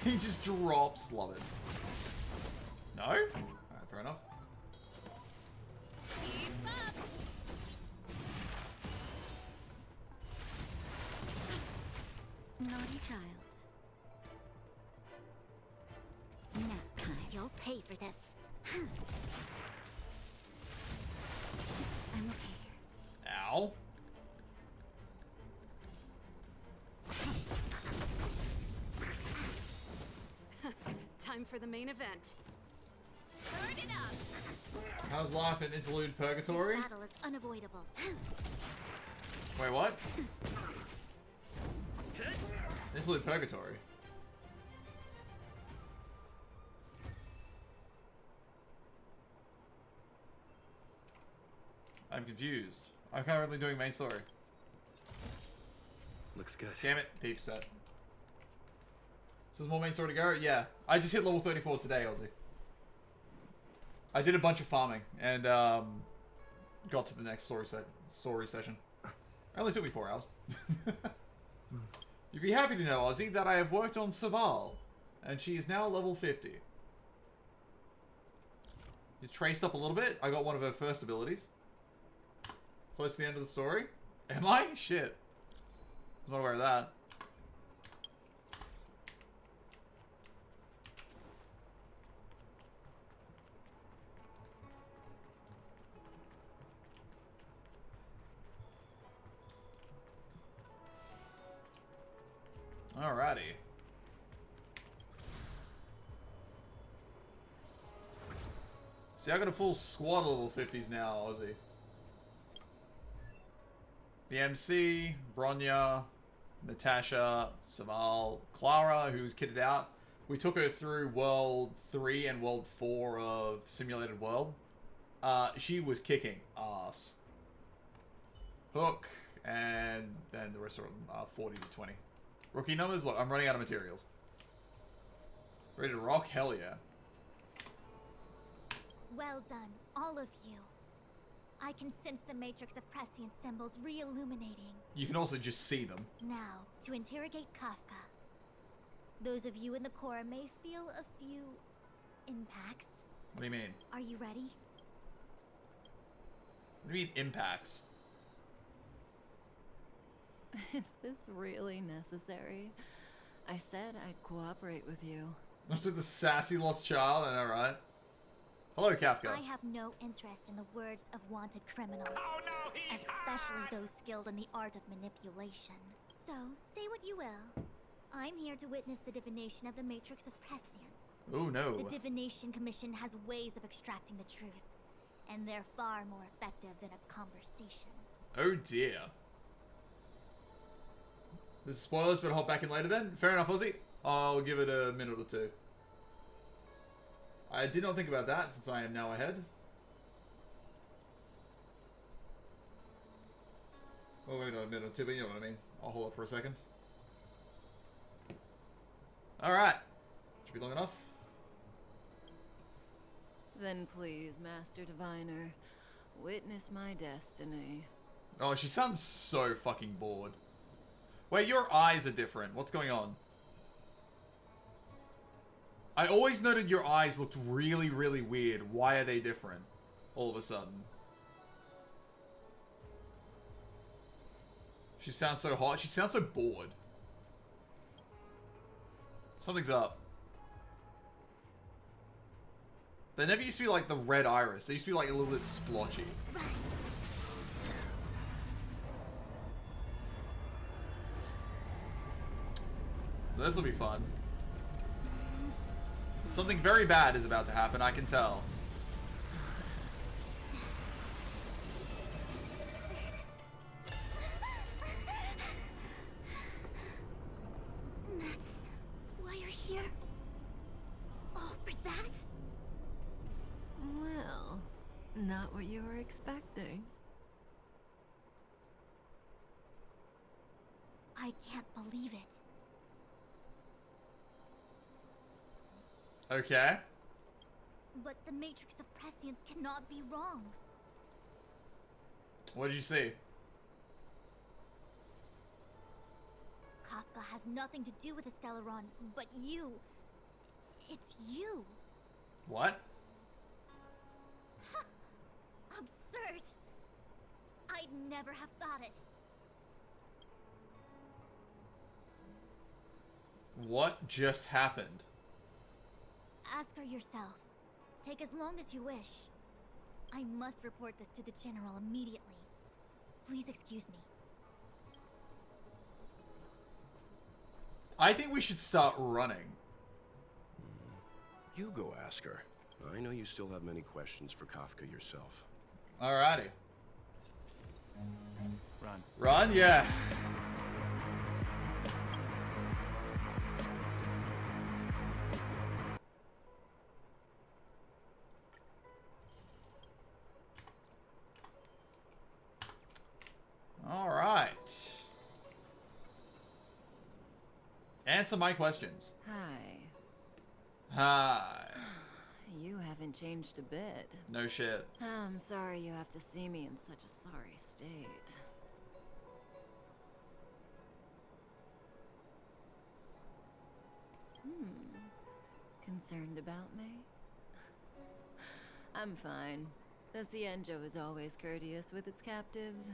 He just drops. Love it. No? Alright, fair enough. my child. Nap time. You'll pay for this. I'm okay. Ow. Time for the main event. Turn it up. How's life in Interlude Purgatory? This battle is unavoidable. Wait, what? Interlude Purgatory. I'm confused. I'm currently doing main story. Looks good. Damn it, thief set. So there's more main story to go? Yeah. I just hit level 34 today, Ozzy. I did a bunch of farming and got to the next story session. It only took me 4 hours. You'd be happy to know, Ozzy, that I have worked on Saval, and she is now level 50. You traced up a little bit. I got one of her first abilities. Close to the end of the story. Am I? Shit. I was not aware of that. Alrighty. See, I got a full squad of level 50s now, Ozzy. The MC, Bronya, Natasha, Saval, Clara, who's kitted out. We took her through World 3 and World 4 of Simulated World. She was kicking ass. Hook, and then the rest of them are 40 to 20. Rookie numbers? Look, I'm running out of materials. Ready to rock? Hell yeah. Well done, all of you. I can sense the matrix of prescient symbols re-illuminating. You can also just see them. Now, to interrogate Kafka. Those of you in the core may feel a few impacts. What do you mean? Are you ready? What do you mean impacts? Is this really necessary? I said I'd cooperate with you. I'm the sassy lost child, I know, right? Hello, Kafka. I have no interest in the words of wanted criminals. Oh no, especially those skilled in the art of manipulation. So, say what you will. I'm here to witness the divination of the matrix of prescience. Oh no. The Divination Commission has ways of extracting the truth, and they're far more effective than a conversation. Oh dear. This is spoilers, but I'll hop back in later then. Fair enough, Ozzy. I'll give it a minute or two. I did not think about that, since I am now ahead. Well, maybe not a minute or two, but you know what I mean. I'll hold up for a second. Alright. Should be long enough. Then please, Master Diviner, witness my destiny. Oh, she sounds so fucking bored. Wait, your eyes are different. What's going on? I always noted your eyes looked really, really weird. Why are they different? All of a sudden. She sounds so hot. She sounds so bored. Something's up. They never used to be like the red iris. They used to be like a little bit splotchy. This will be fun. Something very bad is about to happen, I can tell. That's why you're here? All for that? Well, not what you were expecting. I can't believe it. Okay. But the Matrix of Prescience cannot be wrong. What did you see? Kafka has nothing to do with the Stellaron, but you. It's you. What? Absurd. I'd never have thought it. What just happened? Ask her yourself. Take as long as you wish. I must report this to the General immediately. Please excuse me. I think we should start running. You go ask her. I know you still have many questions for Kafka yourself. Alrighty. Run. Run? Yeah. Alright. Answer my questions. Hi. Hi. You haven't changed a bit. No shit. I'm sorry you have to see me in such a sorry state. Concerned about me? I'm fine. The Cienjo is always courteous with its captives.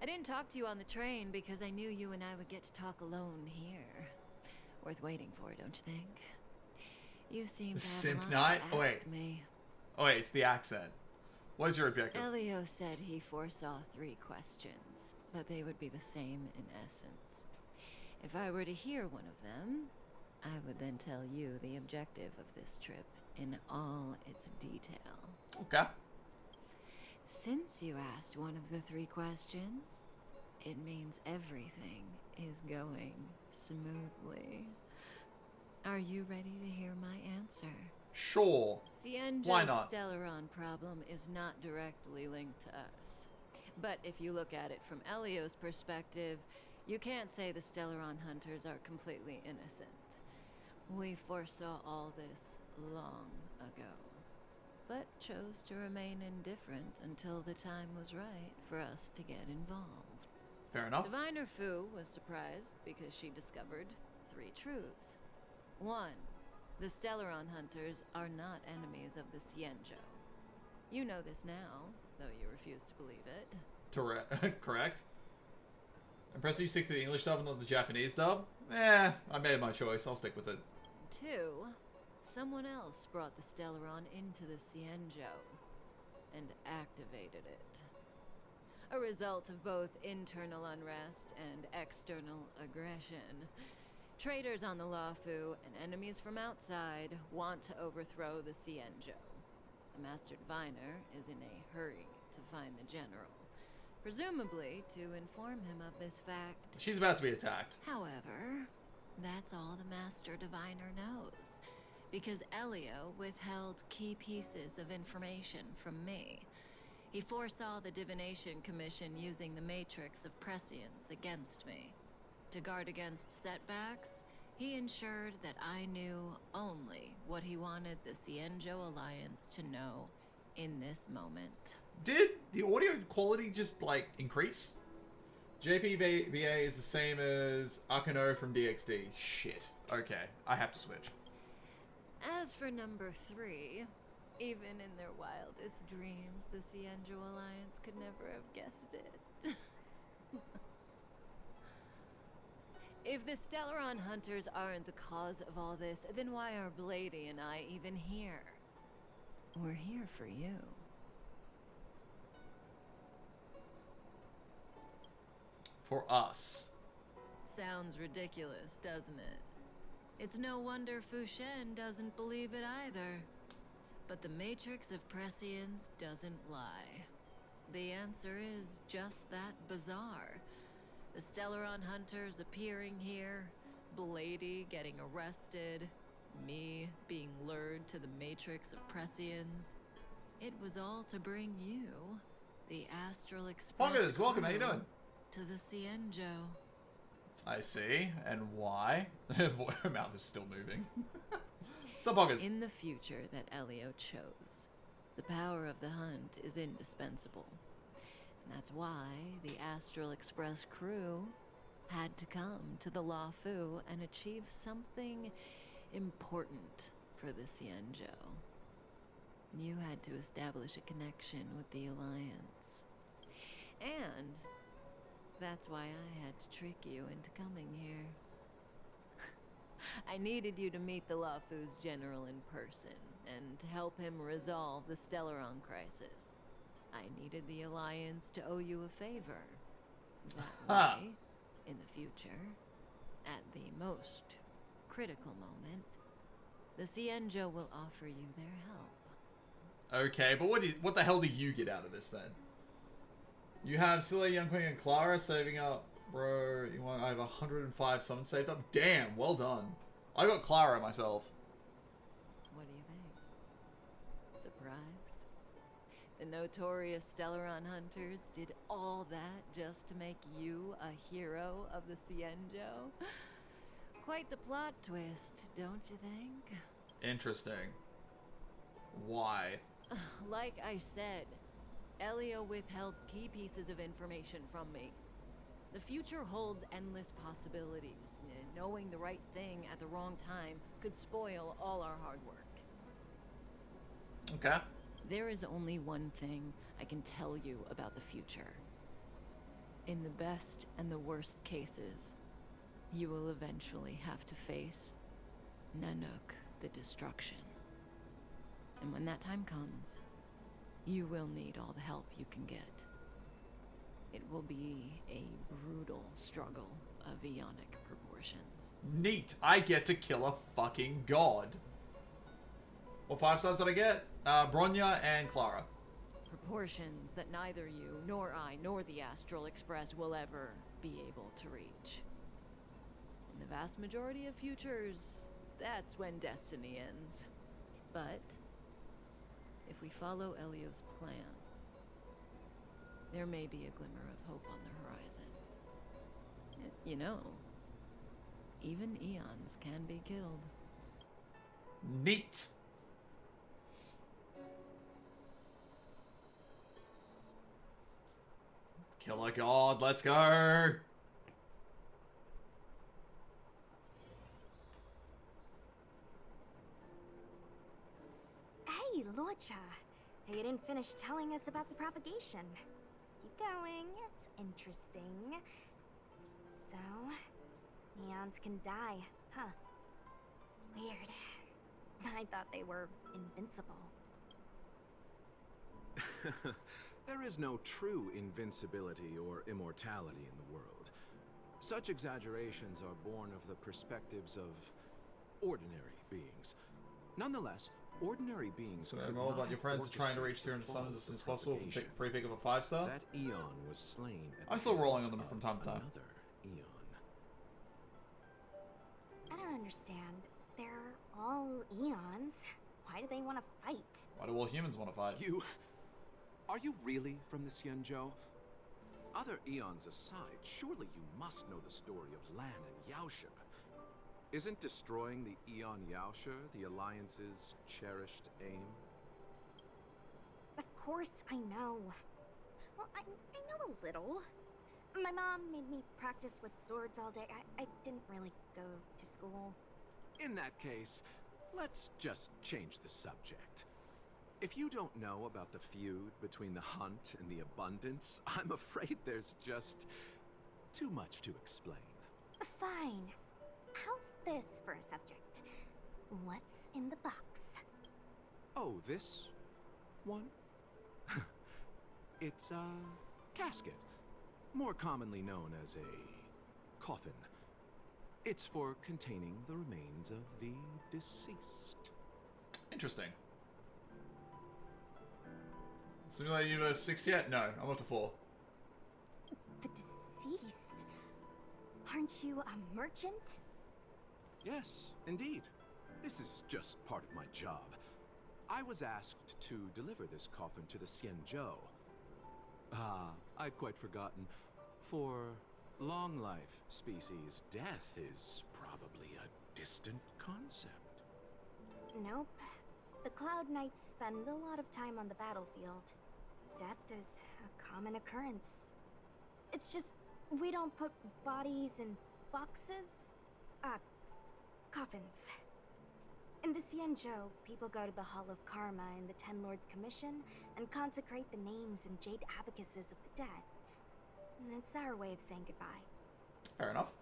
I didn't talk to you on the train because I knew you and I would get to talk alone here. Worth waiting for, don't you think? You seem to have Simp a lot Knight? to Oh ask wait. me. Oh wait, it's the accent. What is your objective? Elio said he foresaw 3 questions, but they would be the same in essence. If I were to hear one of them, I would then tell you the objective of this trip in all its detail. Okay. Since you asked one of the 3 questions, it means everything is going smoothly. Are you ready to hear my answer? Sure. Cienjo's Why not? Stellaron problem is not directly linked to us. But if you look at it from Elio's perspective, you can't say the Stellaron hunters are completely innocent. We foresaw all this long ago, but chose to remain indifferent until the time was right for us to get involved. Fair enough. Diviner Fu was surprised because she discovered 3 truths. 1. The Stellaron hunters are not enemies of the Cienjo. You know this now, though you refuse to believe it. Correct. Impressed you stick to the English dub and not the Japanese dub? I made my choice. I'll stick with it. 2. Someone else brought the Stellaron into the Cienjo and activated it. A result of both internal unrest and external aggression. Traitors on the Luofu and enemies from outside want to overthrow the Cienjo. The Master Diviner is in a hurry to find the General, presumably to inform him of this fact. She's about to be attacked. However, that's all the Master Diviner knows, because Elio withheld key pieces of information from me. He foresaw the Divination Commission using the Matrix of Prescience against me. To guard against setbacks, he ensured that I knew only what he wanted the Cienjo Alliance to know in this moment. Did the audio quality just, like, increase? JPVA is the same as Akano from DxD. Shit. Okay, I have to switch. As for number 3, even in their wildest dreams, the Cienjo Alliance could never have guessed it. If the Stellaron hunters aren't the cause of all this, then why are Blady and I even here? We're here for you. For us. Sounds ridiculous, doesn't it? It's no wonder Fu Shen doesn't believe it either. But the Matrix of Prescience doesn't lie. The answer is just that bizarre. The Stellaron hunters appearing here, Blady getting arrested, me being lured to the Matrix of Prescience. It was all to bring you, the Astral Express Poggers, welcome, how you crew, doing? to the Cienjo. I see. And why? Her mouth is still moving. What's up, Poggers? In the future that Elio chose, the power of the hunt is indispensable. And that's why the Astral Express crew had to come to the Luofu and achieve something important for the Cienjo. You had to establish a connection with the Alliance. And that's why I had to trick you into coming here. I needed you to meet the Lafu's general in person and to help him resolve the Stellaron crisis. I needed the Alliance to owe you a favor. That way, in the future, at the most critical moment, the Cienjo will offer you their help. Okay, but what the hell do you get out of this then? You have Celia, Young Queen, and Clara saving up. Bro, I have 105 summons saved up. Damn, well done. I got Clara myself. What do you think? Surprised? The notorious Stellaron hunters did all that just to make you a hero of the Cienjo? Quite the plot twist, don't you think? Interesting. Why? Like I said, Elio withheld key pieces of information from me. The future holds endless possibilities. Knowing the right thing at the wrong time could spoil all our hard work. Okay. There is only one thing I can tell you about the future. In the best and the worst cases, you will eventually have to face Nanook the Destruction. And when that time comes, you will need all the help you can get. It will be a brutal struggle of eonic proportions. Neat. I get to kill a fucking god. What 5 stars did I get? Bronya and Clara. Proportions that neither you, nor I, nor the Astral Express will ever be able to reach. In the vast majority of futures, that's when destiny ends. But if we follow Elio's plan, there may be a glimmer of hope on the horizon. You know, even eons can be killed. Neat. Kill a god, let's go! Hey, Lorcha. You didn't finish telling us about the propagation. Keep going, it's interesting. So, neons can die, huh? Weird. I thought they were invincible. There is no true invincibility or immortality in the world. Such exaggerations are born of the perspectives of ordinary beings. Nonetheless, ordinary beings. So know about your friends are trying to reach 300 summons as soon as possible for free pick of a 5-star. That eon was slain. I'm still rolling on them from time to time. Another eon. I don't understand. They're all eons. Why do they want to fight? Why do all humans want to fight? Are you really from the Cienjo? Other eons aside, surely you must know the story of Lan and Yaosha. Isn't destroying the Eon Yaosha the Alliance's cherished aim? Of course I know. Well, I know a little. My mom made me practice with swords all day. I didn't really go to school. In that case, let's just change the subject. If you don't know about the feud between the Hunt and the Abundance, I'm afraid there's just too much to explain. Fine. How's this for a subject? What's in the box? Oh, this one? It's a casket, more commonly known as a coffin. It's for containing the remains of the deceased. Interesting. Simulated Universe 6 yet? No, I'm up to 4. The deceased? Aren't you a merchant? Yes, indeed. This is just part of my job. I was asked to deliver this coffin to the Cienjo. Ah, I'd quite forgotten. For long life species, death is probably a distant concept. Nope. The Cloud Knights spend a lot of time on the battlefield. Death is a common occurrence. It's just, we don't put bodies in boxes. Coffins. In the Cienjo, people go to the Hall of Karma in the Ten Lords Commission and consecrate the names and jade abacuses of the dead. And it's our way of saying goodbye. Fair enough.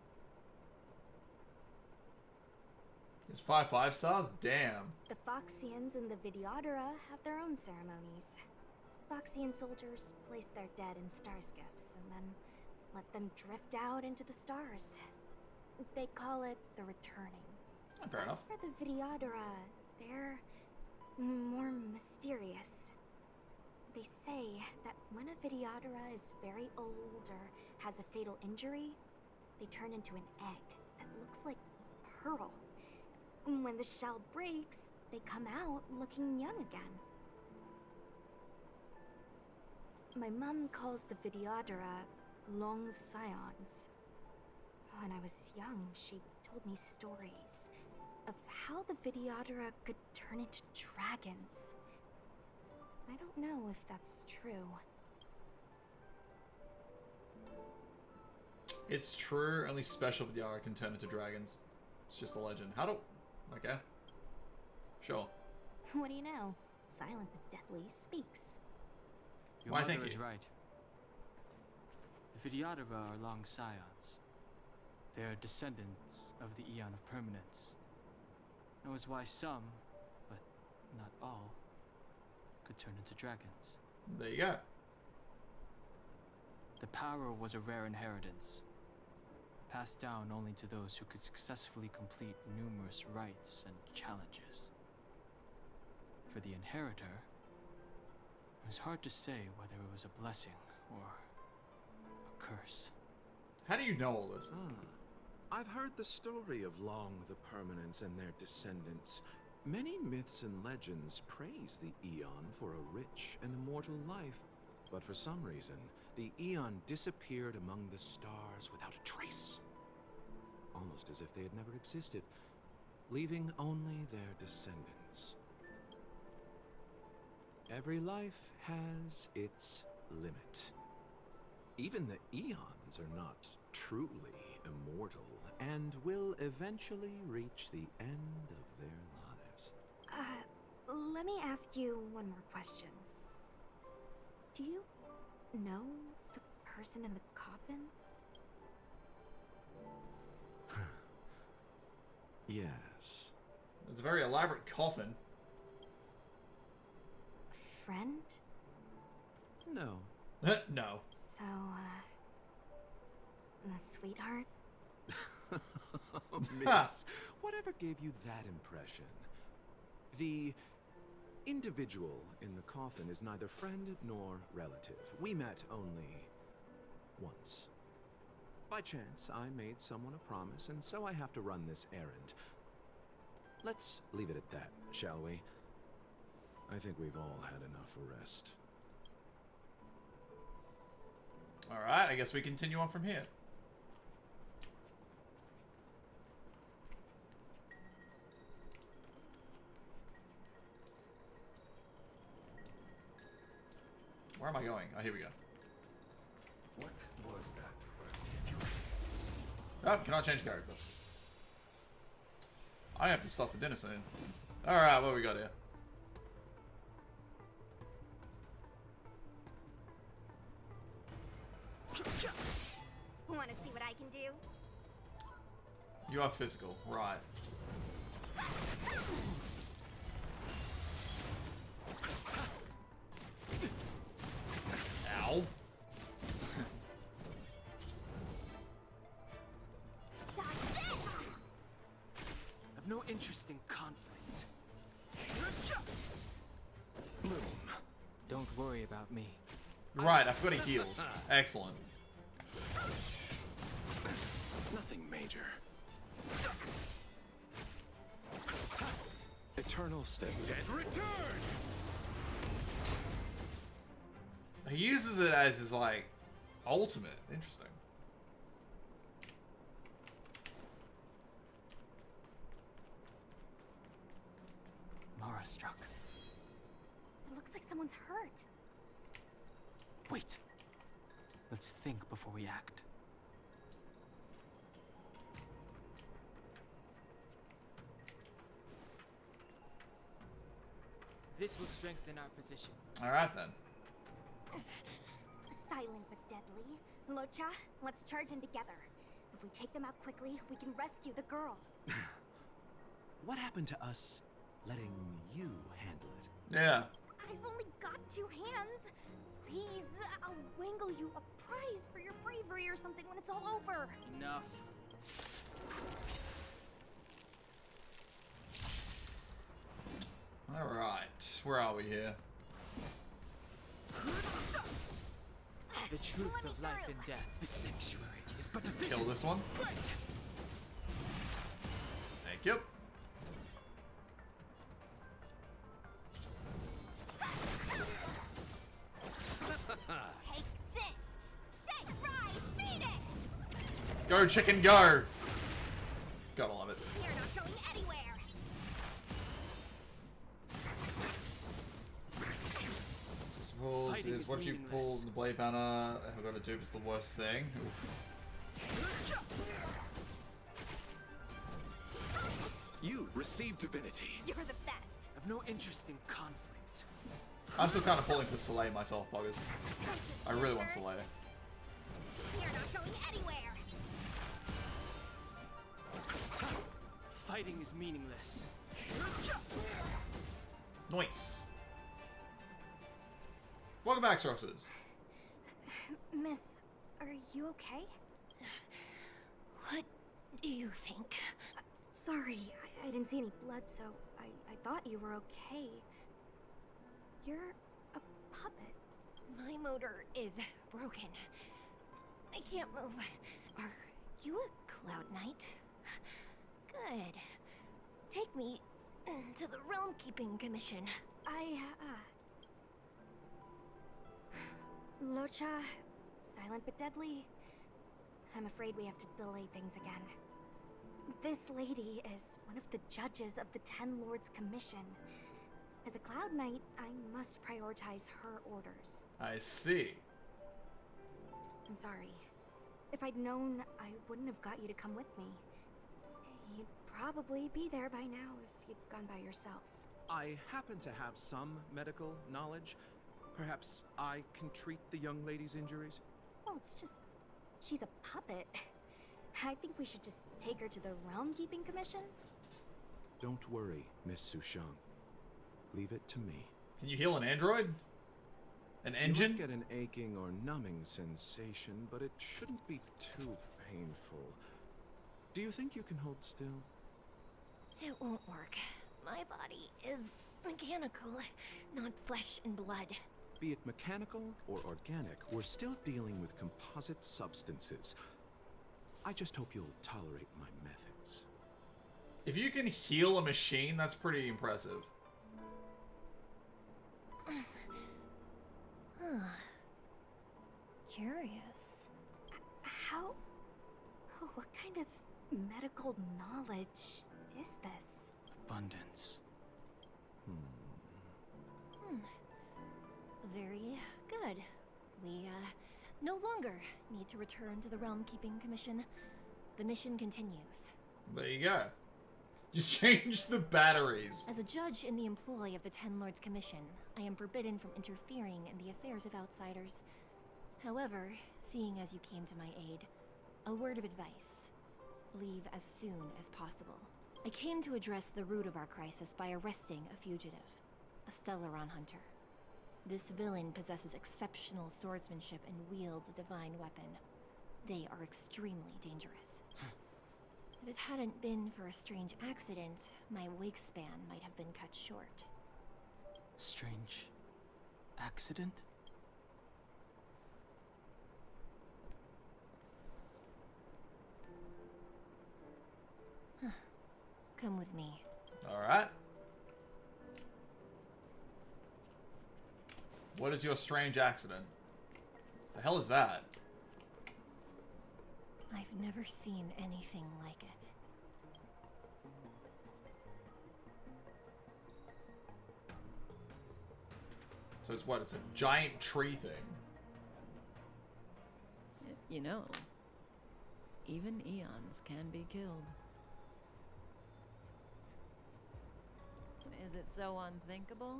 It's 5 stars? Damn. The Foxians and the Videodora have their own ceremonies. Foxian soldiers place their dead in star skiffs and then let them drift out into the stars. They call it the returning. Fair As enough. for the Videodora, they're more mysterious. They say that when a Videodora is very old or has a fatal injury, they turn into an egg that looks like a pearl. When the shell breaks, they come out looking young again. My mom calls the Videodora long scions. When I was young, she told me stories of how the Videodora could turn into dragons. I don't know if that's true. It's true, only special Videodora can turn into dragons. It's just a legend. How do... Okay. Sure. What do you know? Silent but deadly speaks. Your Why, mother thank is you. right. The Videodora are long scions. They are descendants of the Eon of Permanence. That was why some, but not all, could turn into dragons. There you go. The power was a rare inheritance, passed down only to those who could successfully complete numerous rites and challenges. For the inheritor, it was hard to say whether it was a blessing or a curse. How do you know all this? I've heard the story of Long the Permanence and their descendants. Many myths and legends praise the Eon for a rich and immortal life, but for some reason, the Eon disappeared among the stars without a trace. Almost as if they had never existed, leaving only their descendants. Every life has its limit. Even the Eons are not truly immortal and will eventually reach the end of their lives. Let me ask you one more question. Do you know the person in the coffin? Yes. It's a very elaborate coffin. Friend? No. No. So, a sweetheart? Miss, whatever gave you that impression? The individual in the coffin is neither friend nor relative. We met only once. By chance, I made someone a promise, and so I have to run this errand. Let's leave it at that, shall we? I think we've all had enough rest. Alright, I guess we continue on from here. Where am I going? Oh, here we go. What was that? Oh, cannot change character. I have to stop for dinner soon. Alright, what we got here? Want to see what I can do? You are physical, right. Ow. I've no interest in conflict. Boom. Don't worry about me. Right, I've got he heals. Excellent. Nothing major. Eternal state. Dead return! He uses it as his, like, ultimate. Interesting. Mara struck. Looks like someone's hurt. Wait. Let's think before we act. This will strengthen our position. Alright then. Silent but deadly. Locha, let's charge in together. If we take them out quickly, we can rescue the girl. what happened to us letting you handle it? Yeah. I've only got 2 hands. Please, I'll wangle you a prize for your bravery or something when it's all over. Enough. Alright, where are we here? The truth of life and death, the sanctuary, is but a vision. Kill this one. Thank you. Take this! Shake, rise, Venus! Go, chicken, go! Gotta love it. You're not going anywhere! Suppose is what if you pull the blade banner? If I got a dupe, it's the worst thing. Oof. You received divinity. You're the best! I've no interest in conflict. I'm still kind of pulling for Soleil myself, buggers. I really want Soleil. You're not going anywhere! Fighting is meaningless. Nice. Welcome back, Roxas. Miss, are you okay? What do you think? Sorry, I didn't see any blood, so I thought you were okay. You're a puppet. My motor is broken. I can't move. Are you a Cloud Knight? Good. Take me to the Realm Keeping Commission. Locha, silent but deadly. I'm afraid we have to delay things again. This lady is one of the judges of the Ten Lords Commission. As a Cloud Knight, I must prioritize her orders. I see. I'm sorry. If I'd known, I wouldn't have got you to come with me. You'd probably be there by now if you'd gone by yourself. I happen to have some medical knowledge. Perhaps I can treat the young lady's injuries? Well, it's just... she's a puppet. I think we should just take her to the Realm Keeping Commission. Don't worry, Miss Sushang. Leave it to me. Can you heal an android? An engine? You might get an aching or numbing sensation, but it shouldn't be too painful. Do you think you can hold still? It won't work. My body is mechanical, not flesh and blood. Be it mechanical or organic, we're still dealing with composite substances. I just hope you'll tolerate my methods. If you can heal a machine, that's pretty impressive. Curious. How... oh, what kind of medical knowledge is this? Abundance. Very good. We, no longer need to return to the Realm Keeping Commission. The mission continues. There you go. Just change the batteries. As a judge in the employ of the Ten Lords Commission, I am forbidden from interfering in the affairs of outsiders. However, seeing as you came to my aid, a word of advice. Leave as soon as possible. I came to address the root of our crisis by arresting a fugitive, a Stellaron hunter. This villain possesses exceptional swordsmanship and wields a divine weapon. They are extremely dangerous. If it hadn't been for a strange accident, my wakespan might have been cut short. Strange accident? Come with me. Alright. What is your strange accident? The hell is that? I've never seen anything like it. So it's what? It's a giant tree thing. You know, even eons can be killed. Is it so unthinkable?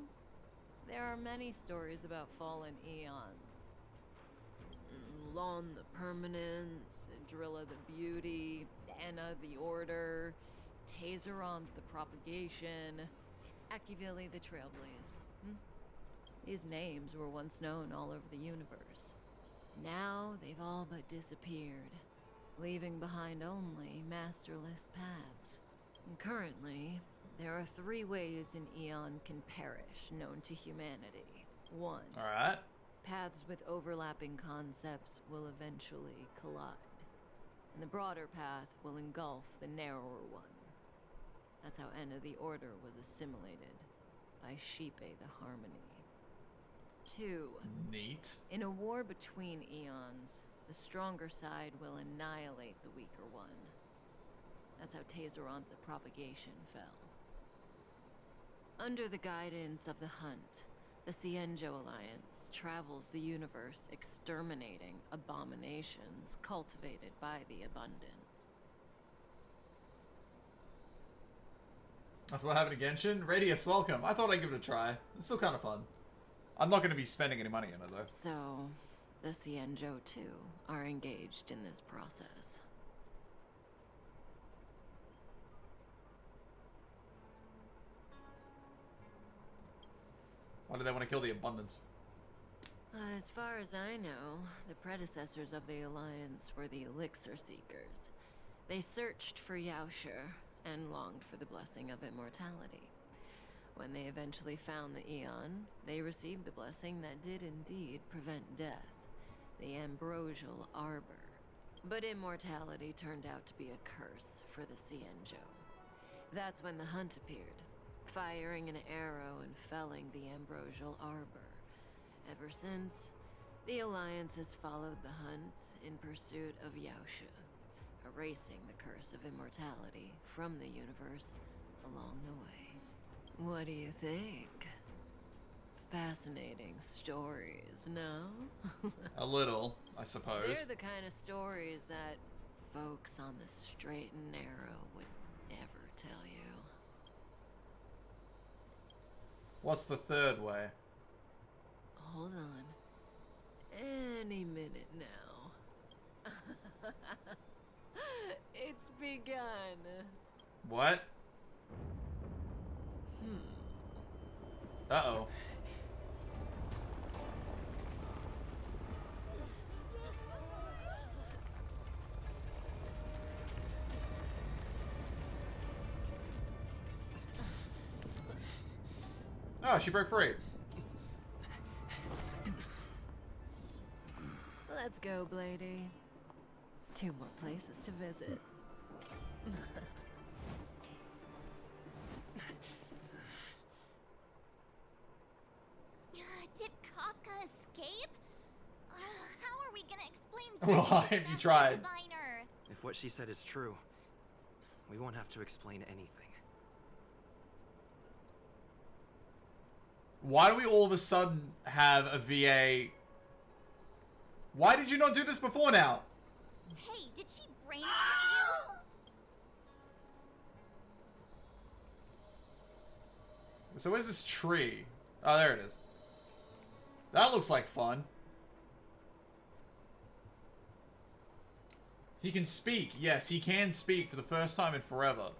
There are many stories about fallen eons. Lon the Permanence, Drilla the Beauty, Anna the Order, Tazeronth the Propagation, Akivili the Trailblaze. These names were once known all over the universe. Now they've all but disappeared, leaving behind only masterless paths. And currently, there are 3 ways an Eon can perish known to humanity. 1. Alright. Paths with overlapping concepts will eventually collide, and the broader path will engulf the narrower one. That's how Enna the Order was assimilated by Sheepe the Harmony. 2. Neat. In a war between eons, the stronger side will annihilate the weaker one. That's how Tazeronth the Propagation fell. Under the guidance of the Hunt, the Cienjo Alliance travels the universe exterminating abominations cultivated by the Abundance. After what happened to Genshin? Radius, welcome. I thought I'd give it a try. It's still kind of fun. I'm not going to be spending any money on it, though. So, the Cienjo, too, are engaged in this process. Why do they want to kill the Abundance? As far as I know, the predecessors of the Alliance were the Elixir Seekers. They searched for Yaoshi and longed for the blessing of immortality. When they eventually found the Eon, they received the blessing that did indeed prevent death, the Ambrosial Arbor. But immortality turned out to be a curse for the Cienjo. That's when the Hunt appeared, firing an arrow and felling the Ambrosial Arbor. Ever since, the Alliance has followed the Hunt in pursuit of Yaoshi, erasing the curse of immortality from the universe along the way. What do you think? Fascinating stories, no? A little, I suppose. They're the kind of stories that folks on the straight and narrow would never tell you. What's the 3rd way? Hold on. Any minute now. It's begun. What? Uh-oh. Oh, she broke free. Let's go, Blady. 2 more places to visit. Did Kafka escape? How are we gonna explain Well, this to you the tried. If what she said is true, we won't have to explain anything. Why do we all of a sudden have a VA? Why did you not do this before now? Hey, did she brainwash you? So where's this tree? Oh, there it is. That looks like fun. He can speak. Yes, he can speak for the first time in forever.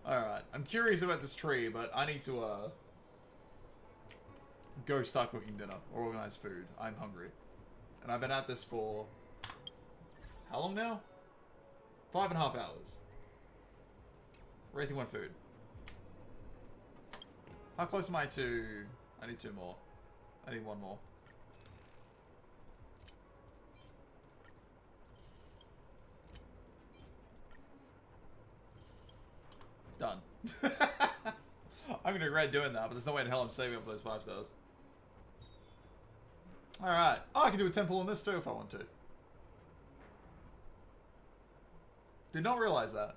Alright, I'm curious about this tree, but I need to, go start cooking dinner or organize food. I'm hungry. And I've been at this for... how long now? 5.5 hours. Wraithing 1 food. How close am I to... I need 2 more. I need 1 more. Done. I'm gonna regret doing that, but there's no way in hell I'm saving up for those 5 stars. Alright. Oh, I can do a temple in this too if I want to. Did not realize that.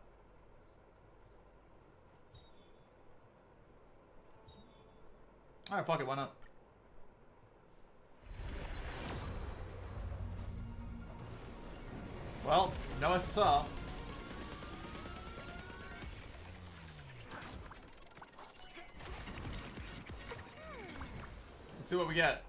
Alright, fuck it, why not? Well, no SSR. Let's see what we get.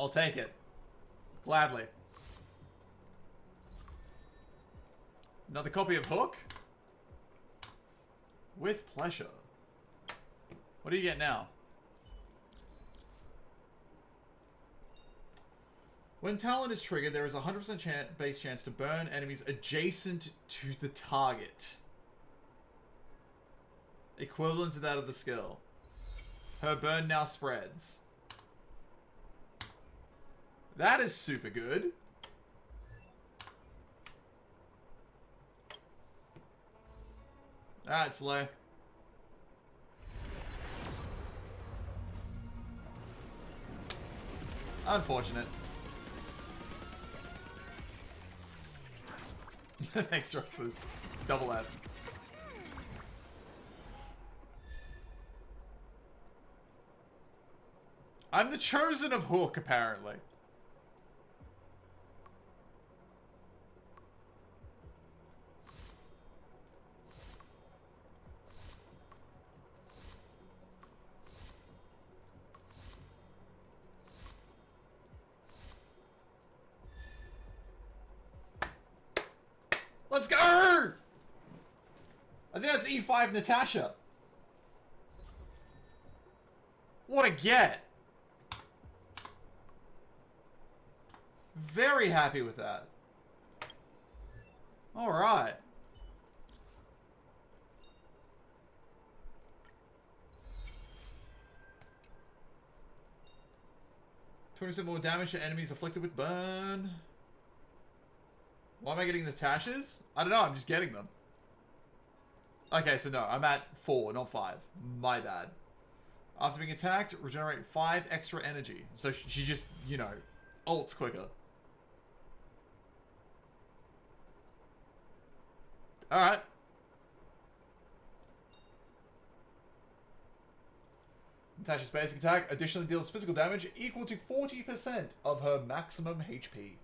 I'll take it. Gladly. Another copy of Hook? With pleasure. What do you get now? When Talon is triggered, there is a 100% base chance to burn enemies adjacent to the target. Equivalent to that of the skill. Her burn now spreads. That is super good. Alright, Slay. Unfortunate. Thanks, Roxas. Double F. I'm the chosen of Hook, apparently. Let's go! I think that's E5 Natasha. What a get. Very happy with that. Alright. $20% more damage to enemies afflicted with burn. Why am I getting Natashas? I don't know, I'm just getting them. Okay, so no, I'm at 4, not 5. My bad. After being attacked, regenerate 5 extra energy. So she just, you know, ults quicker. Alright. Natasha's basic attack additionally deals physical damage equal to 40% of her maximum HP.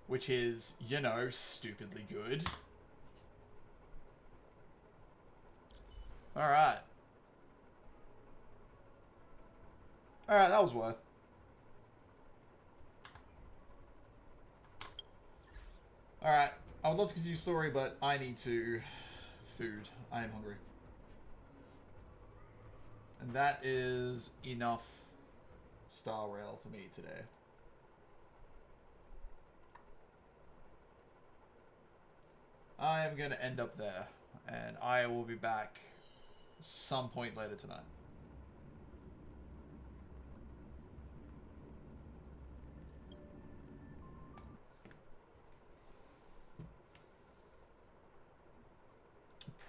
Which is, you know, stupidly good. Alright. Alright, that was worth. Alright. I would love to continue story, but I need to... food. I am hungry. And that is enough Star Rail for me today. I am going to end up there, and I will be back some point later tonight.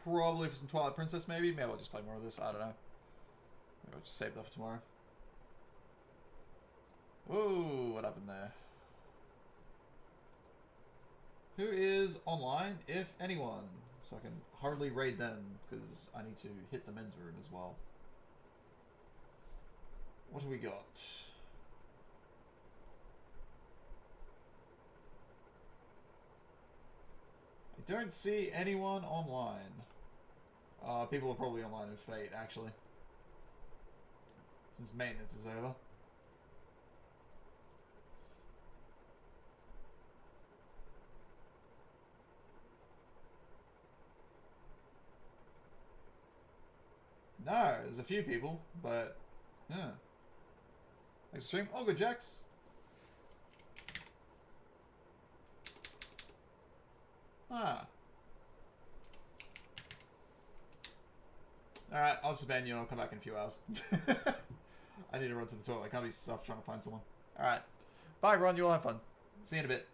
Probably for some Twilight Princess, maybe. Maybe I'll just play more of this. I don't know. Maybe I'll just save that for tomorrow. Whoa, what happened there? Who is online, if anyone? So I can hardly raid them, because I need to hit the men's room as well. What have we got? I don't see anyone online. People are probably online with Fate, actually. Since maintenance is over. No, there's a few people, but yeah. Thanks for stream. All good, Jax. Ah. Alright, I'll just ban you and I'll come back in a few hours. I need to run to the toilet. I can't be stuffed trying to find someone. Alright. Bye, everyone. You all have fun. See you in a bit.